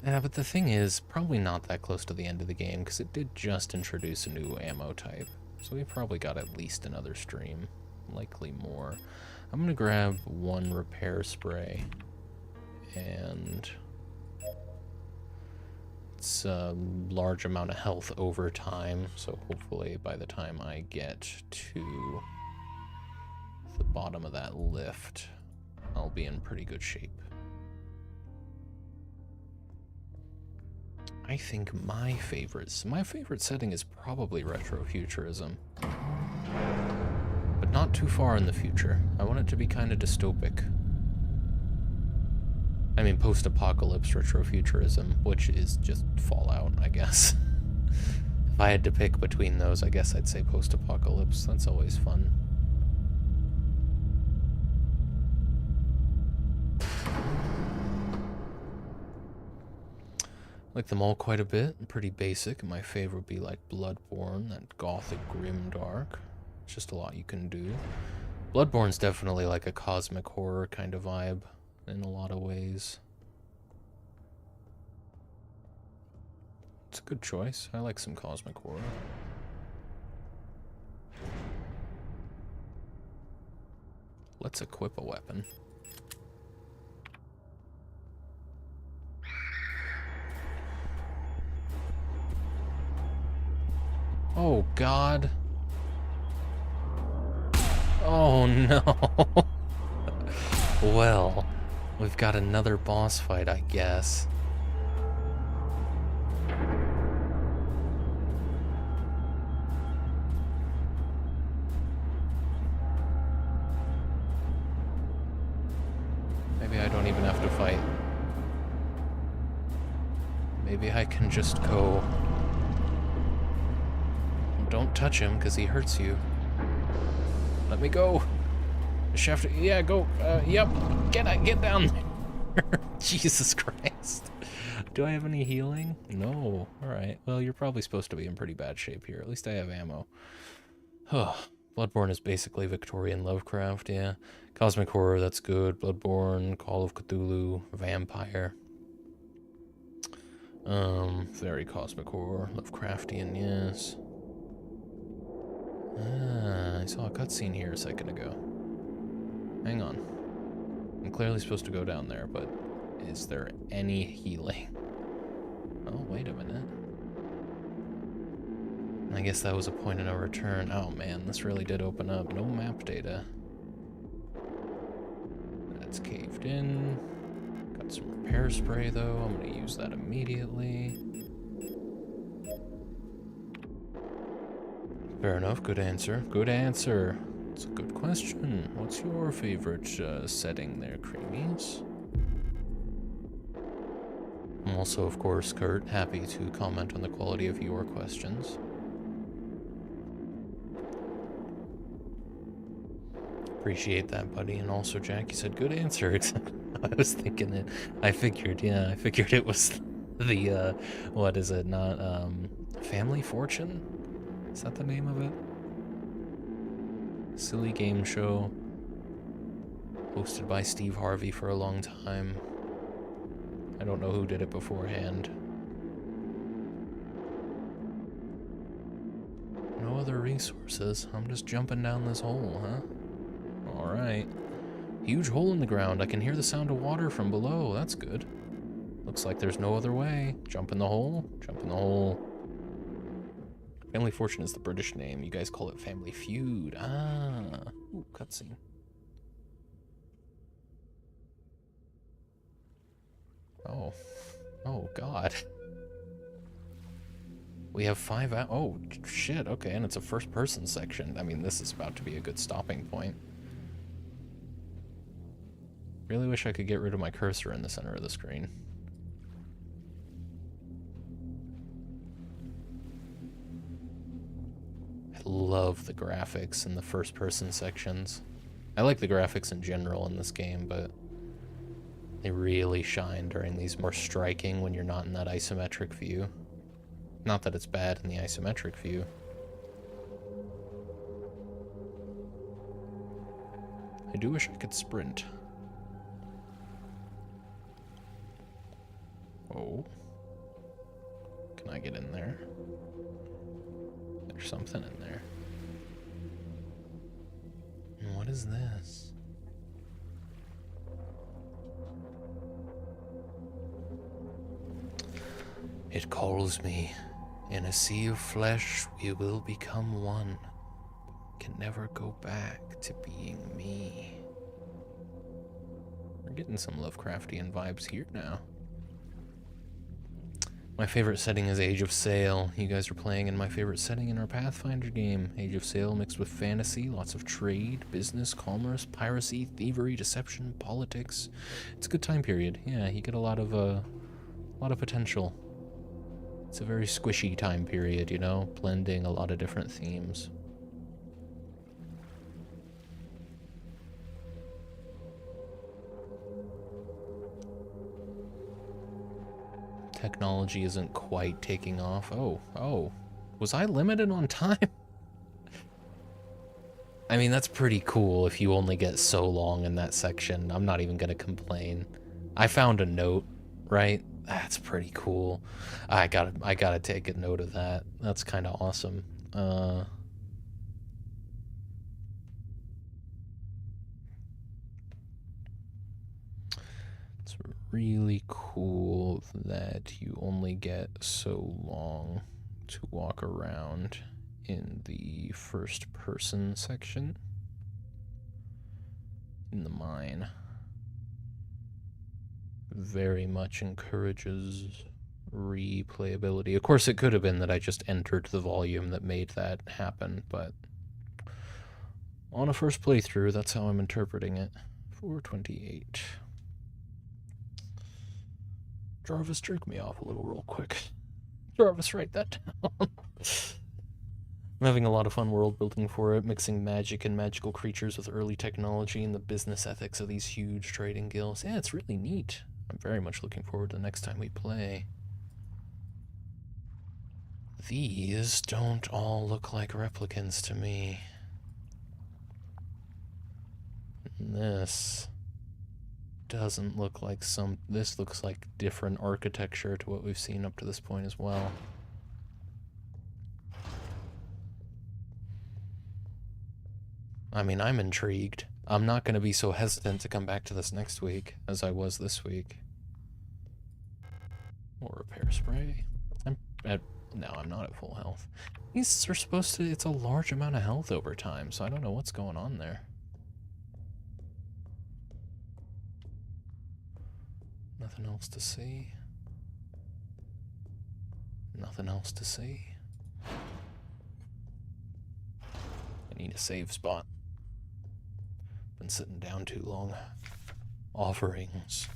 Speaker 1: But the thing is, probably not that close to the end of the game, because it did just introduce a new ammo type. So we probably got at least another stream. Likely more. I'm gonna grab one repair spray. And it's a large amount of health over time, so hopefully by the time I get to the bottom of that lift, I'll be in pretty good shape. I think my favorite setting is probably retrofuturism, but not too far in the future. I want it to be kind of dystopic. I mean, post-apocalypse retrofuturism, which is just Fallout, I guess. If I had to pick between those, I guess I'd say post-apocalypse. That's always fun. I like them all quite a bit. Pretty basic. My favorite would be like Bloodborne, that gothic grimdark. It's just a lot you can do. Bloodborne's definitely like a cosmic horror kind of vibe in a lot of ways. It's a good choice. I like some cosmic horror. Let's equip a weapon. Oh God. Oh no. Well, we've got another boss fight, I guess. Maybe I don't even have to fight. Maybe I can just go. Don't touch him, because he hurts you. Let me go. Yeah, go. Yep. Get down there. Jesus Christ. Do I have any healing? No. Alright. Well, you're probably supposed to be in pretty bad shape here. At least I have ammo. Bloodborne is basically Victorian Lovecraft, yeah. Cosmic Horror, that's good. Bloodborne, Call of Cthulhu, Vampire. Very Cosmic Horror. Lovecraftian, yes. Ah, I saw a cutscene here a second ago. Hang on. I'm clearly supposed to go down there, but is there any healing? Oh, wait a minute. I guess that was a point of no return. Oh man, this really did open up. No map data. That's caved in. Got some repair spray though. I'm gonna use that immediately. Fair enough, good answer. Good answer. It's a good question. What's your favorite setting there, Creamies? I'm also, of course, Kurt, happy to comment on the quality of your questions. Appreciate that, buddy. And also, Jack, you said good answer. I was thinking it. I figured it was the, what is it, not, Family Fortune? Is that the name of it? Silly game show. Hosted by Steve Harvey for a long time. I don't know who did it beforehand. No other resources. I'm just jumping down this hole, huh? Alright. Huge hole in the ground. I can hear the sound of water from below. That's good. Looks like there's no other way. Jump in the hole. Jump in the hole. Family Fortune is the British name. You guys call it Family Feud. Ah. Ooh, cutscene. Oh. Oh, God. We have 5 out. Oh, shit. Okay, and it's a first-person section. I mean, this is about to be a good stopping point. Really wish I could get rid of my cursor in the center of the screen. I love the graphics in the first-person sections. I like the graphics in general in this game, but they really shine during these more striking when you're not in that isometric view. Not that it's bad in the isometric view. I do wish I could sprint. Oh. Can I get in there? There's something in there. And what is this? It calls me. In a sea of flesh, we will become one. Can never go back to being me. We're getting some Lovecraftian vibes here now. My favorite setting is Age of Sail. You guys are playing in my favorite setting in our Pathfinder game. Age of Sail mixed with fantasy, lots of trade, business, commerce, piracy, thievery, deception, politics. It's a good time period. Yeah, you get a lot of potential. It's a very squishy time period, you know, blending a lot of different themes. Technology isn't quite taking off. Oh. Was I limited on time? I mean, that's pretty cool if you only get so long in that section. I'm not even gonna complain. I found a note, right? That's pretty cool. I gotta take a note of that. That's kind of awesome. It's really cool that you only get so long to walk around in the first person section in the mine. Very much encourages replayability. Of course, it could have been that I just entered the volume that made that happen, but on a first playthrough, that's how I'm interpreting it. 428. Jarvis, jerk me off a little real quick. Jarvis, write that down. I'm having a lot of fun world building for it, mixing magic and magical creatures with early technology and the business ethics of these huge trading guilds. Yeah, it's really neat. I'm very much looking forward to the next time we play. These don't all look like replicants to me. And this doesn't look like some... This looks like different architecture to what we've seen up to this point as well. I mean, I'm intrigued. I'm not going to be so hesitant to come back to this next week as I was this week. More repair spray. No, I'm not at full health. These are supposed to... It's a large amount of health over time, so I don't know what's going on there. Nothing else to see. Nothing else to see. I need a save spot. Been sitting down too long. Offerings.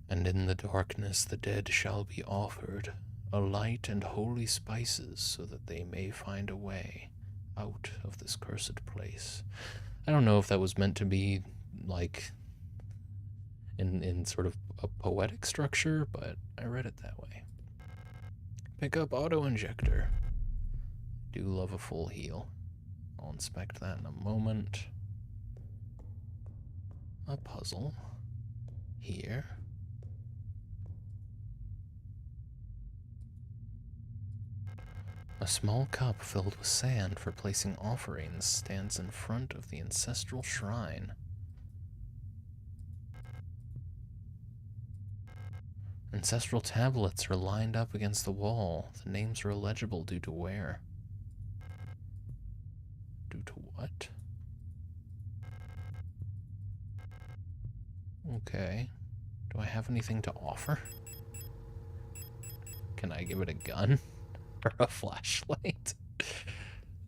Speaker 1: And in the darkness the dead shall be offered a light and holy spices so that they may find a way out of this cursed place. I don't know if that was meant to be, like, in sort of a poetic structure, but I read it that way. Pick up auto-injector. Do love a full heal. I'll inspect that in a moment. A puzzle. Here. A small cup filled with sand for placing offerings stands in front of the ancestral shrine. Ancestral tablets are lined up against the wall. The names are illegible due to wear. Due to what? Okay. Do I have anything to offer? Can I give it a gun? Or a flashlight?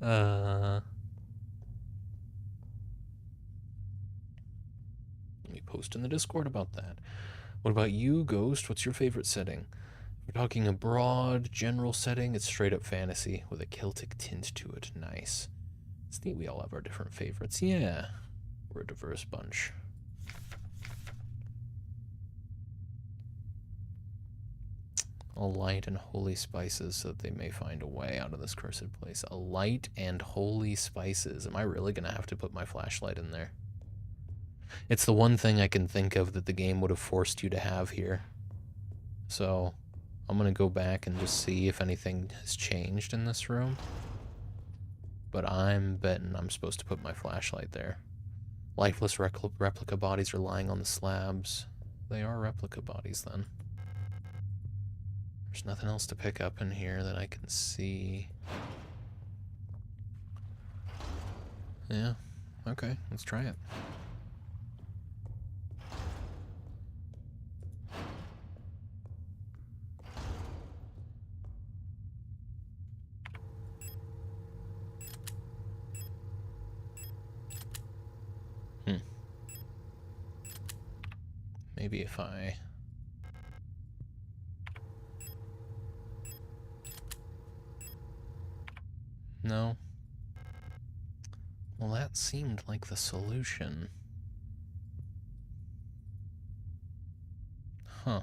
Speaker 1: Let me post in the Discord about that. What about you, Ghost? What's your favorite setting? If we're talking a broad, general setting, it's straight up fantasy with a Celtic tint to it. Nice. It's neat we all have our different favorites. Yeah, we're a diverse bunch. A light and holy spices so that they may find a way out of this cursed place. A light and holy spices. Am I really going to have to put my flashlight in there? It's the one thing I can think of that the game would have forced you to have here. So, I'm going to go back and just see if anything has changed in this room. But I'm betting I'm supposed to put my flashlight there. Lifeless replica bodies are lying on the slabs. They are replica bodies then. There's nothing else to pick up in here that I can see. Yeah, okay, let's try it. Maybe if I... No. Well, that seemed like the solution. Huh.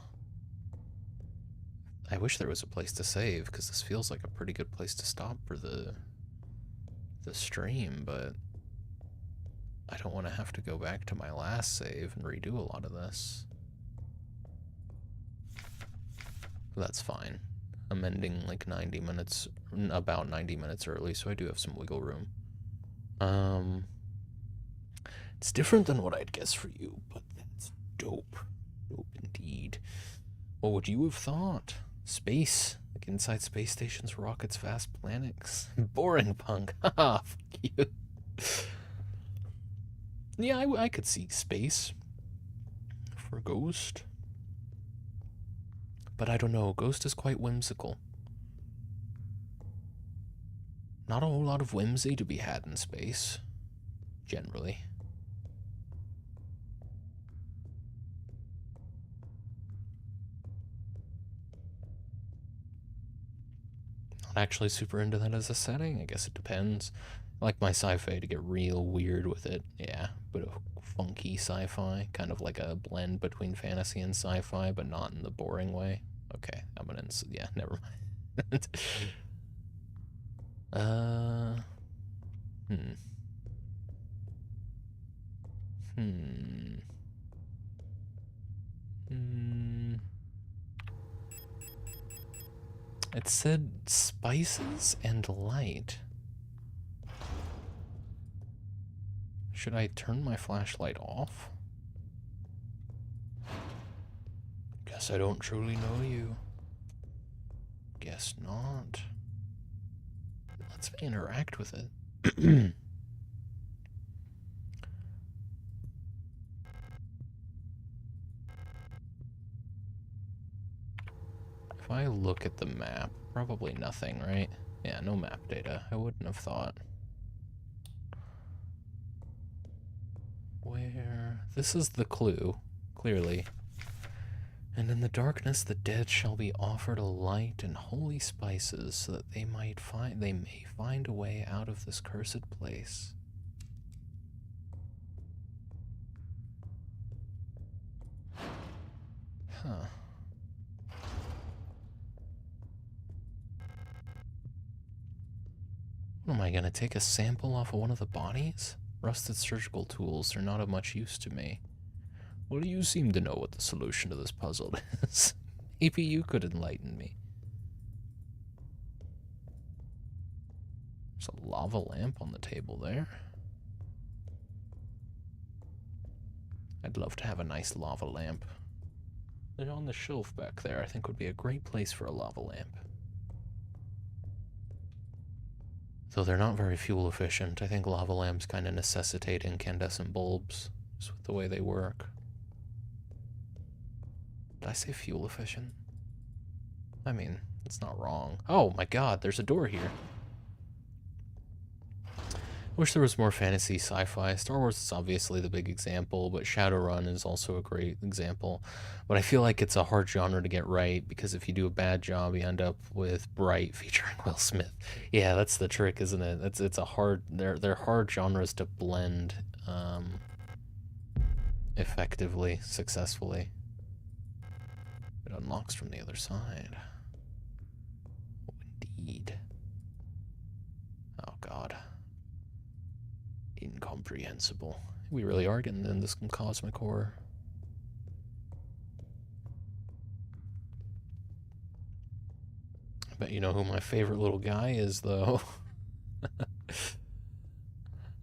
Speaker 1: I wish there was a place to save, because this feels like a pretty good place to stop for the stream, but I don't want to have to go back to my last save and redo a lot of this. That's fine. I'm ending like 90 minutes, about 90 minutes early, so I do have some wiggle room. It's different than what I'd guess for you, but that's dope. Dope indeed. What would you have thought? Space. Like inside space stations, rockets, vast planets. Boring punk. Haha, fuck you. Yeah, I could see space for Ghost. But I don't know, Ghost is quite whimsical. Not a whole lot of whimsy to be had in space, generally. not actually super into that as a setting. I guess it depends. I like my sci-fi to get real weird with it. Yeah, but a funky sci-fi, kind of like a blend between fantasy and sci-fi, but not in the boring way. Okay, I'm gonna, yeah, never mind. Hmm. Hmm. Hmm. It said spices and light. Should I turn my flashlight off? Guess I don't truly know you. Guess not. Let's interact with it. If I look at the map, probably nothing, right? Yeah, no map data. I wouldn't have thought. Where? This is the clue, clearly. And in the darkness the dead shall be offered a light and holy spices, so that they may find a way out of this cursed place. Huh. What am I gonna take a sample off of one of the bodies? Rusted surgical tools are not of much use to me. Well, you seem to know what the solution to this puzzle is. Maybe you could enlighten me. There's a lava lamp on the table there. I'd love to have a nice lava lamp. They're on the shelf back there. I think would be a great place for a lava lamp. Though they're not very fuel efficient. I think lava lamps kind of necessitate incandescent bulbs, just with the way they work. Did I say fuel efficient? I mean, it's not wrong. Oh my god, there's a door here. Wish there was more fantasy sci-fi. Star Wars is obviously the big example, but Shadowrun is also a great example. But I feel like it's a hard genre to get right, because if you do a bad job, you end up with Bright featuring Will Smith. Yeah, that's the trick, isn't it? It's a hard, they're hard genres to blend effectively, successfully. It unlocks from the other side. Oh, indeed. Oh god. Incomprehensible. We really are getting into some cosmic horror. I bet you know who my favorite little guy is, though.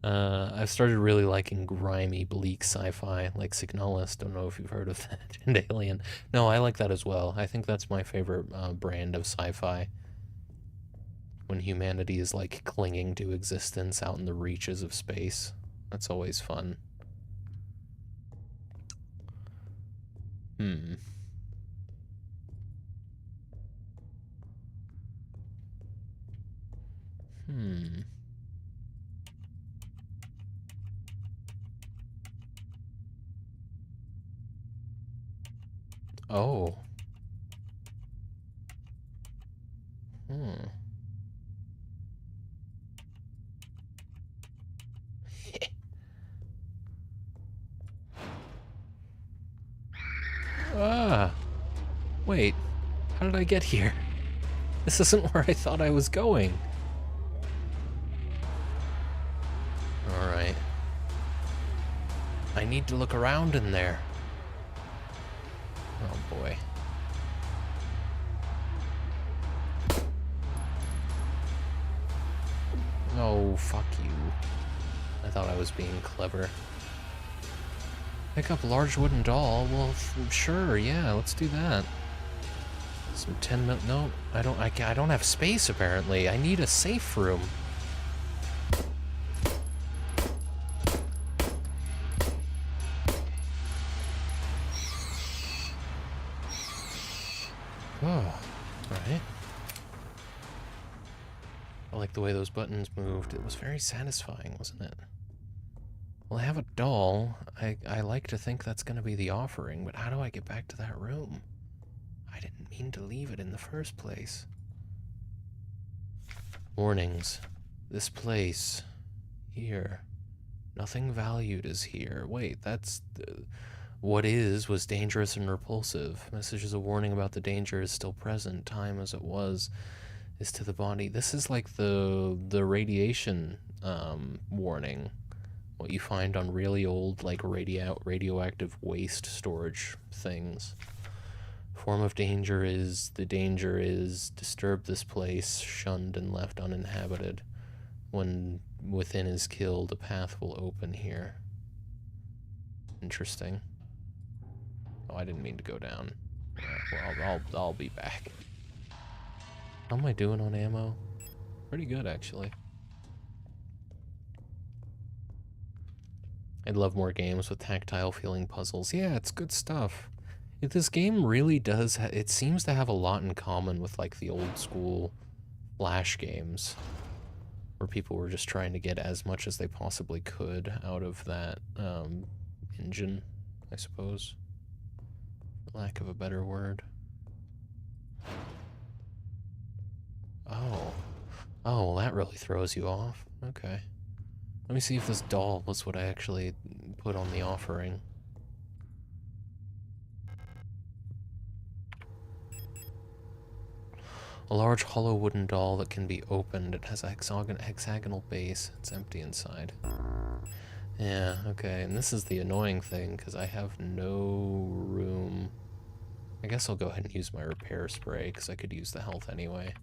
Speaker 1: I've started really liking grimy, bleak sci-fi, like Signalis. Don't know if you've heard of that. And Alien. No, I like that as well. I think that's my favorite brand of sci-fi. When humanity is like clinging to existence out in the reaches of space. That's always fun. Hmm. Hmm. Oh. Hmm. Ah. Wait. How did I get here? This isn't where I thought I was going. Alright. I need to look around in there. Oh boy. Oh, fuck you. I thought I was being clever. Pick up large wooden doll? Well, sure, yeah, let's do that. Some 10 minutes. No, I don't have space, apparently. I need a safe room. Oh, alright. I like the way those buttons moved. It was very satisfying, wasn't it? Well, I have a doll. I like to think that's going to be the offering, but how do I get back to that room? I didn't mean to leave it in the first place. Warnings. This place. Here. Nothing valued is here. Wait, that's... what was dangerous and repulsive. Message is a warning about the danger is still present. Time as it was is to the body. This is like the radiation warning. What you find on really old, like, radioactive waste storage things. Form of danger is, the danger is, disturb this place, shunned and left uninhabited. When within is killed, a path will open here. Interesting. Oh, I didn't mean to go down. Yeah, well, I'll be back. How am I doing on ammo? Pretty good, actually. I'd love more games with tactile feeling puzzles. Yeah, it's good stuff. This game really does, it seems to have a lot in common with, like, the old school Flash games, where people were just trying to get as much as they possibly could out of that engine, I suppose, for lack of a better word. Oh. Oh, well, that really throws you off. Okay. Let me see if this doll was what I actually put on the offering. A large hollow wooden doll that can be opened. It has a hexagonal base. It's empty inside. Yeah, okay, and this is the annoying thing, because I have no room. I guess I'll go ahead and use my repair spray, because I could use the health anyway.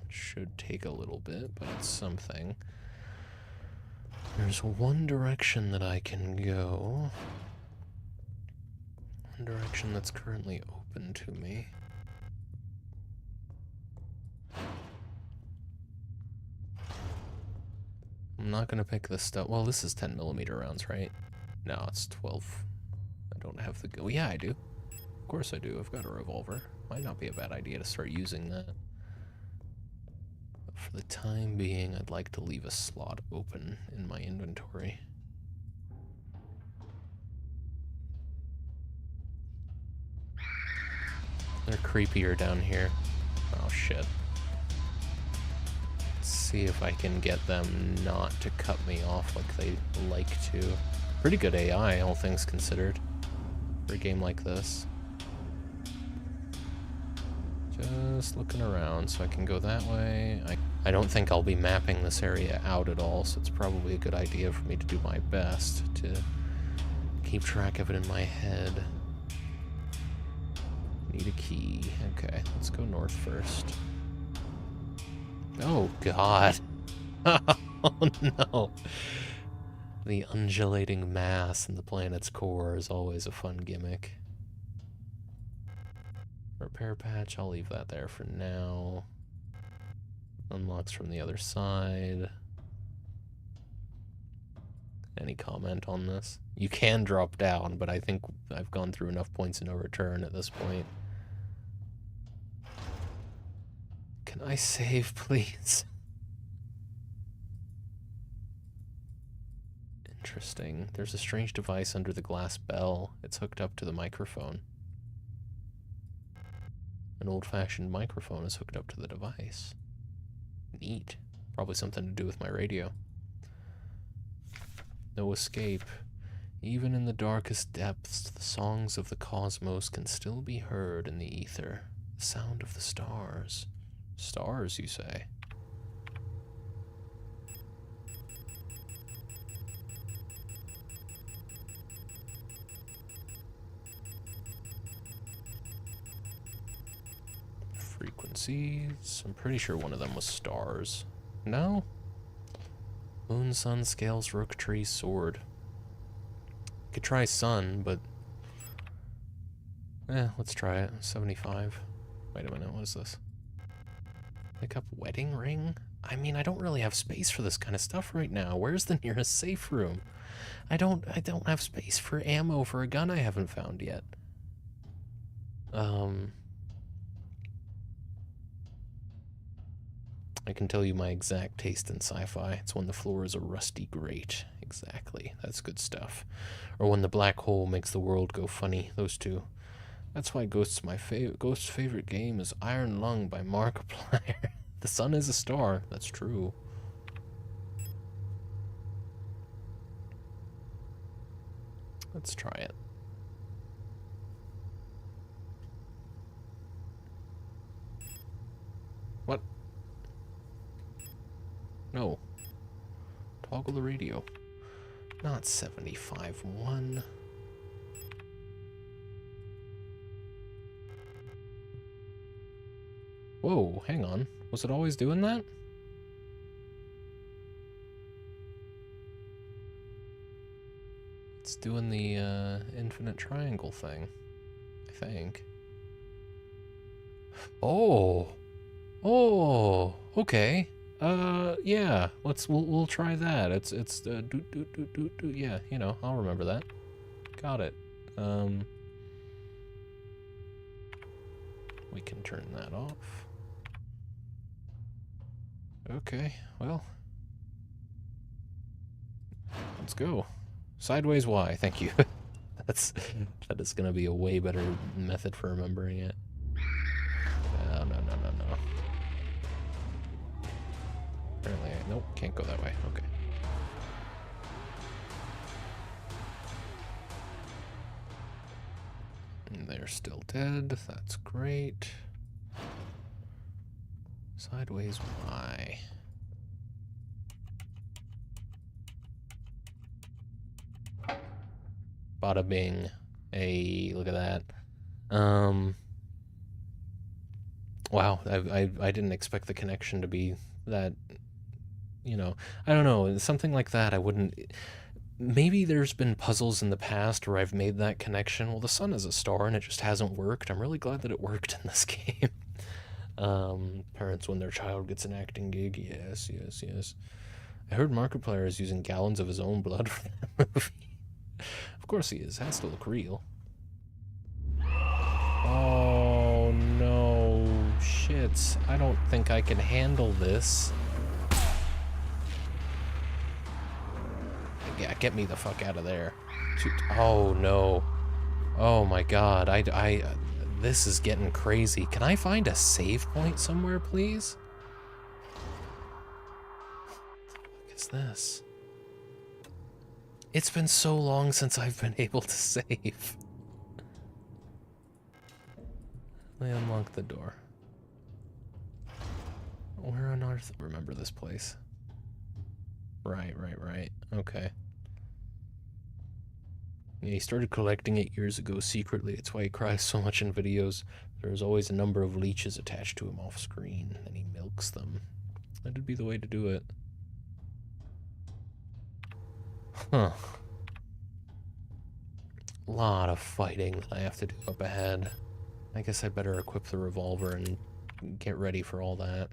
Speaker 1: Should take a little bit, but it's something. There's one direction that I can go. One direction that's currently open to me. I'm not gonna pick this stuff. Well, this is 10mm rounds, right? No, it's 12. I don't have the... Oh, yeah, I do. Of course I do. I've got a revolver. Might not be a bad idea to start using that. But for the time being, I'd like to leave a slot open in my inventory. They're creepier down here. Oh, shit. Let's see if I can get them not to cut me off like they like to. Pretty good AI, all things considered, for a game like this. Just looking around, so I can go that way. I don't think I'll be mapping this area out at all, so it's probably a good idea for me to do my best to keep track of it in my head. Need a key. Okay, let's go north first. Oh, God. Oh, no. The undulating mass in the planet's core is always a fun gimmick. Repair patch, I'll leave that there for now. Unlocks from the other side. Any comment on this? You can drop down, but I think I've gone through enough points of no return at this point. Can I save, please? Interesting. There's a strange device under the glass bell. It's hooked up to the microphone. An old-fashioned microphone is hooked up to the device. Neat. Probably something to do with my radio. No escape. Even in the darkest depths, the songs of the cosmos can still be heard in the ether. The sound of the stars. Stars, you say? Frequencies. I'm pretty sure one of them was stars. No? Moon, sun, scales, rook, tree, sword. Could try sun, but... let's try it. 75. Wait a minute, what is this? Pick up wedding ring? I mean, I don't really have space for this kind of stuff right now. Where's the nearest safe room? I don't have space for ammo for a gun I haven't found yet. I can tell you my exact taste in sci-fi. It's when the floor is a rusty grate. Exactly. That's good stuff. Or when the black hole makes the world go funny. Those two. That's why Ghost's favorite game is Iron Lung by Markiplier. The sun is a star. That's true. Let's try it. What? No. Toggle the radio. Not 75.1. Whoa, hang on. Was it always doing that? It's doing the infinite triangle thing, I think. Oh. Oh, okay. Yeah. We'll try that. It's yeah, you know, I'll remember that. Got it. We can turn that off. Okay, well, let's go. Sideways Y, thank you. That is gonna be a way better method for remembering it. No. Apparently, nope, can't go that way. Okay. And they're still dead. That's great. Sideways Y. Bada bing. Hey, look at that. Wow, I didn't expect the connection to be that, you know, I don't know, something like that I wouldn't... Maybe there's been puzzles in the past where I've made that connection. Well, the sun is a star and it just hasn't worked. I'm really glad that it worked in this game. Parents when their child gets an acting gig. Yes. I heard Markiplier is using gallons of his own blood for that movie. Of course he is. Has to look real. Oh, no. Shit. I don't think I can handle this. Yeah, get me the fuck out of there. Oh, no. Oh, my God. This is getting crazy. Can I find a save point somewhere, please? What is this? It's been so long since I've been able to save. Let me unlock the door. Where on earth? Remember this place. Right. Okay. Yeah, he started collecting it years ago secretly. It's why he cries so much in videos. There's always a number of leeches attached to him off screen, and he milks them. That'd be the way to do it. Huh. Lot of fighting that I have to do up ahead. I guess I'd better equip the revolver and get ready for all that.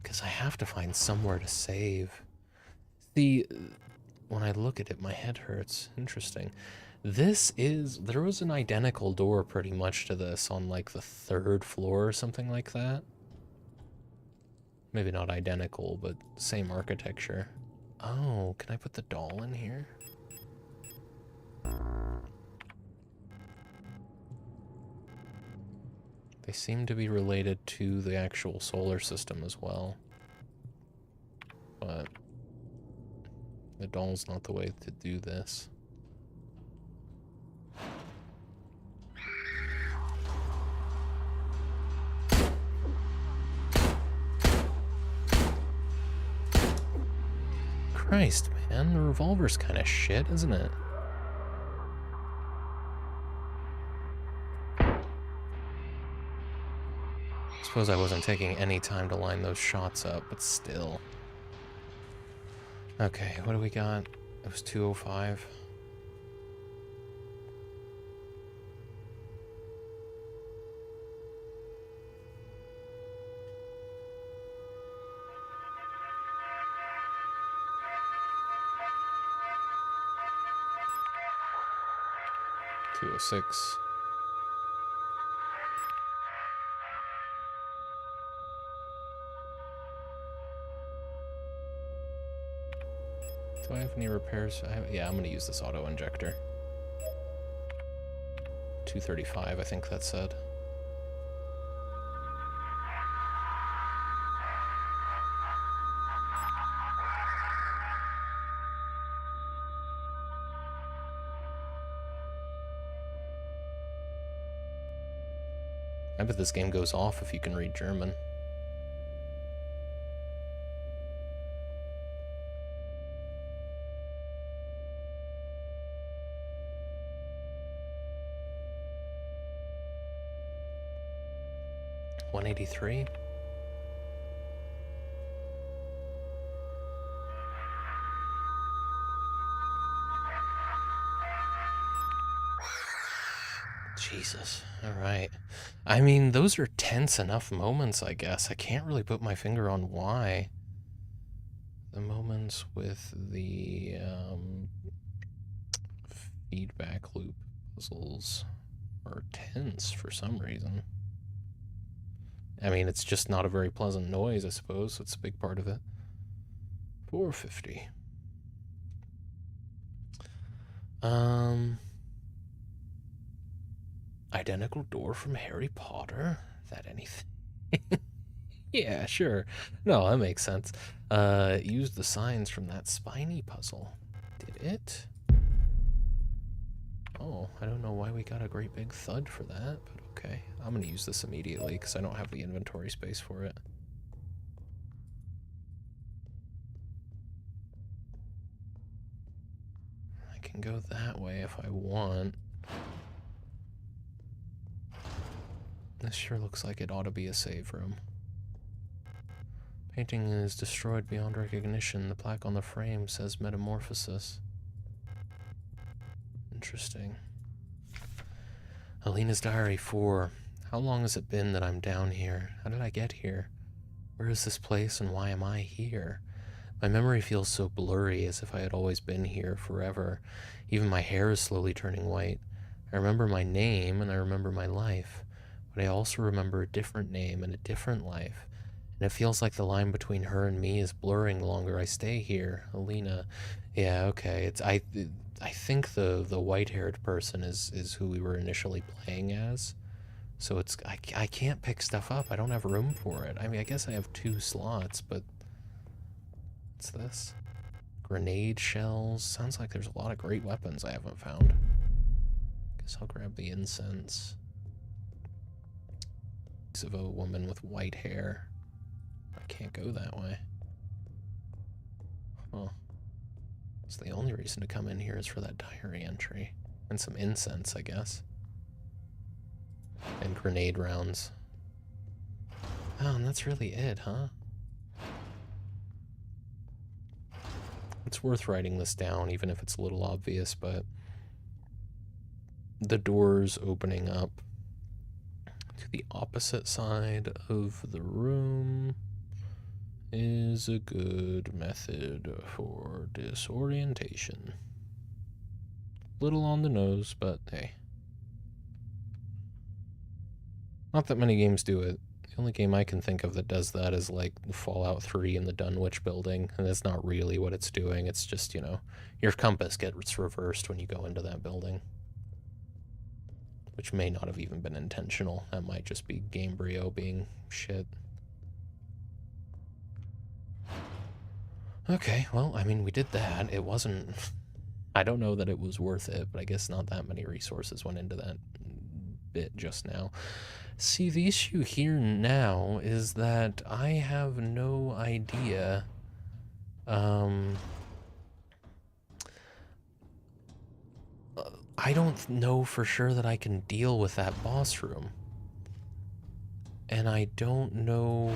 Speaker 1: Because I have to find somewhere to save. When I look at it, my head hurts. Interesting. There was an identical door pretty much to this on like the 3rd floor or something like that. Maybe not identical, but same architecture. Oh, can I put the doll in here? They seem to be related to the actual solar system as well. But the doll's not the way to do this. Christ, man, the revolver's kind of shit, isn't it? Suppose I wasn't taking any time to line those shots up, but still. Okay, what do we got? It was 205. $206. Do I have any repairs? Yeah, I'm gonna use this auto injector. 235, I think that said. I bet this game goes off if you can read German. $183. Jesus. All right. I mean, those are tense enough moments, I guess. I can't really put my finger on why. The moments with the feedback loop puzzles are tense for some reason. I mean, it's just not a very pleasant noise, I suppose. That's a big part of it. 450. Identical door from Harry Potter? That anything? Yeah, sure. No, that makes sense. Use the signs from that spiny puzzle. Did it? Oh, I don't know why we got a great big thud for that, but okay. I'm gonna use this immediately because I don't have the inventory space for it. I can go that way if I want. This sure looks like it ought to be a save room. Painting is destroyed beyond recognition. The plaque on the frame says Metamorphosis. Interesting. Alina's Diary 4. How long has it been that I'm down here? How did I get here? Where is this place and why am I here? My memory feels so blurry, as if I had always been here forever. Even my hair is slowly turning white. I remember my name and I remember my life. But I also remember a different name and a different life. And it feels like the line between her and me is blurring the longer I stay here. Alina. Yeah, okay. I think the white-haired person is who we were initially playing as. So it's I can't pick stuff up. I don't have room for it. I mean, I guess I have 2 slots, but what's this? Grenade shells. Sounds like there's a lot of great weapons I haven't found. Guess I'll grab the incense. Of a woman with white hair. I can't go that way. Huh. So the only reason to come in here is for that diary entry. And some incense, I guess. And grenade rounds. Oh, and that's really it, huh? It's worth writing this down, even if it's a little obvious, but the doors opening up to the opposite side of the room is a good method for disorientation. Little on the nose, but hey. Not that many games do it. The only game I can think of that does that is like Fallout 3 in the Dunwich building, and that's not really what it's doing. It's just, you know, your compass gets reversed when you go into that building. Which may not have even been intentional. That might just be Gamebryo being shit. Okay, well, I mean, we did that. It wasn't... I don't know that it was worth it, but I guess not that many resources went into that bit just now. See, the issue here now is that I have no idea... I don't know for sure that I can deal with that boss room. And I don't know...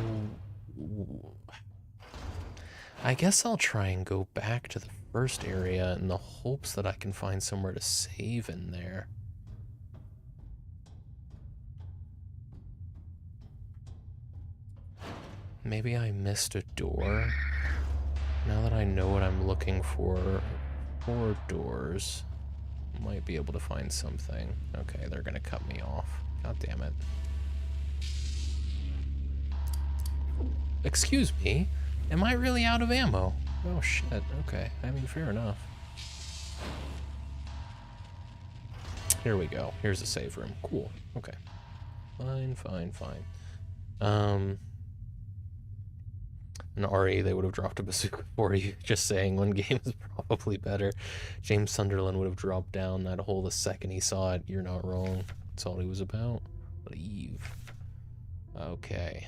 Speaker 1: I guess I'll try and go back to the first area in the hopes that I can find somewhere to save in there. Maybe I missed a door. Now that I know what I'm looking for doors... Might be able to find something. Okay, they're gonna cut me off. God damn it. Excuse me, am I really out of ammo? Oh shit, okay. I mean, fair enough. Here we go. Here's a save room. Cool. Okay. Fine, fine, fine. An RE, they would have dropped a bazooka for you. Just saying, one game is probably better. James Sunderland would have dropped down that hole the second he saw it. You're not wrong. That's all he was about. Leave. Okay.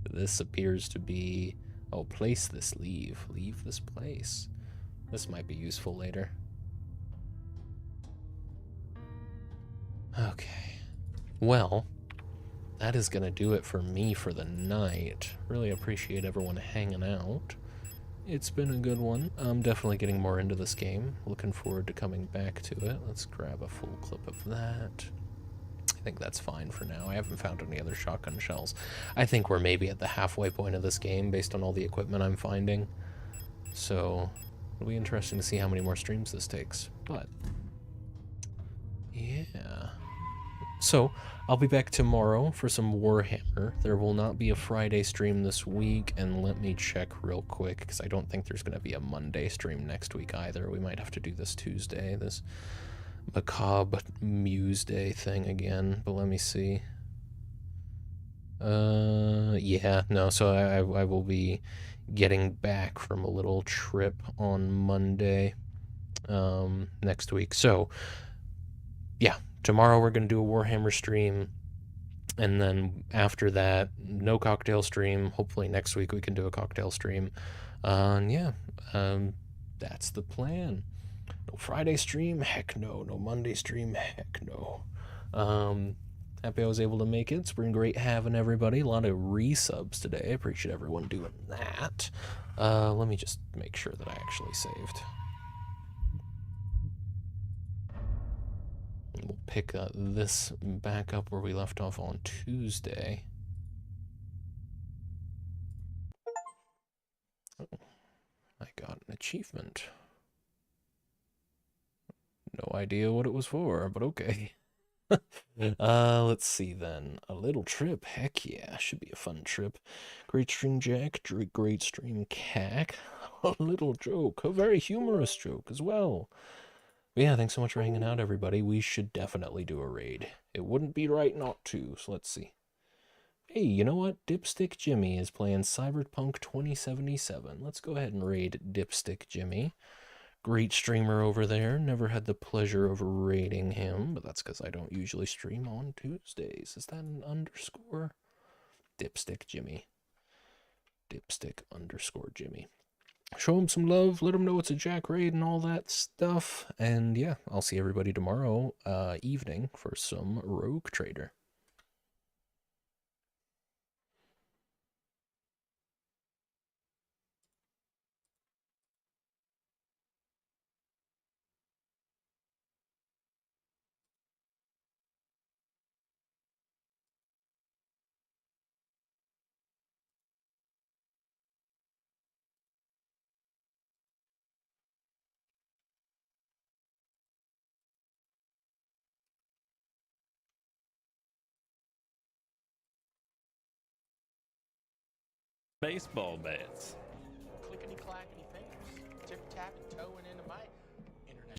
Speaker 1: This appears to be... Oh, place this leave. Leave this place. This might be useful later. Okay. Well, that is going to do it for me for the night. Really appreciate everyone hanging out. It's been a good one. I'm definitely getting more into this game. Looking forward to coming back to it. Let's grab a full clip of that. I think that's fine for now. I haven't found any other shotgun shells. I think we're maybe at the halfway point of this game based on all the equipment I'm finding. So it'll be interesting to see how many more streams this takes. But yeah. So I'll be back tomorrow for some Warhammer. There will not be a Friday stream this week, and let me check real quick, because I don't think there's going to be a Monday stream next week either. We might have to do this Tuesday, this macabre Muse Day thing again, but let me see. Yeah, no, so I will be getting back from a little trip on Monday, next week. So, yeah, tomorrow we're going to do a Warhammer stream, and then after that, no cocktail stream. Hopefully next week we can do a cocktail stream. And yeah, that's the plan. No Friday stream? Heck no. No Monday stream? Heck no. Happy I was able to make it. It's been great having everybody. A lot of resubs today. I appreciate everyone doing that. Let me just make sure that I actually saved. We'll pick this back up where we left off on Tuesday. Oh, I got an achievement. No idea what it was for, but okay. Let's see then. A little trip. Heck yeah, should be a fun trip. Great stream Jack, great stream Cack. A little joke, a very humorous joke as well. But yeah, thanks so much for hanging out, everybody. We should definitely do a raid. It wouldn't be right not to, so let's see. Hey, you know what? Dipstick Jimmy is playing Cyberpunk 2077. Let's go ahead and raid Dipstick Jimmy. Great streamer over there. Never had the pleasure of raiding him, but that's because I don't usually stream on Tuesdays. Is that an underscore? Dipstick Jimmy. Dipstick underscore Jimmy. Show him some love. Let him know it's a Jack raid and all that stuff. And yeah, I'll see everybody tomorrow evening for some Rogue Trader.
Speaker 3: Baseball bats.
Speaker 4: Clickety clackety fingers, tip tapping toeing in the mic.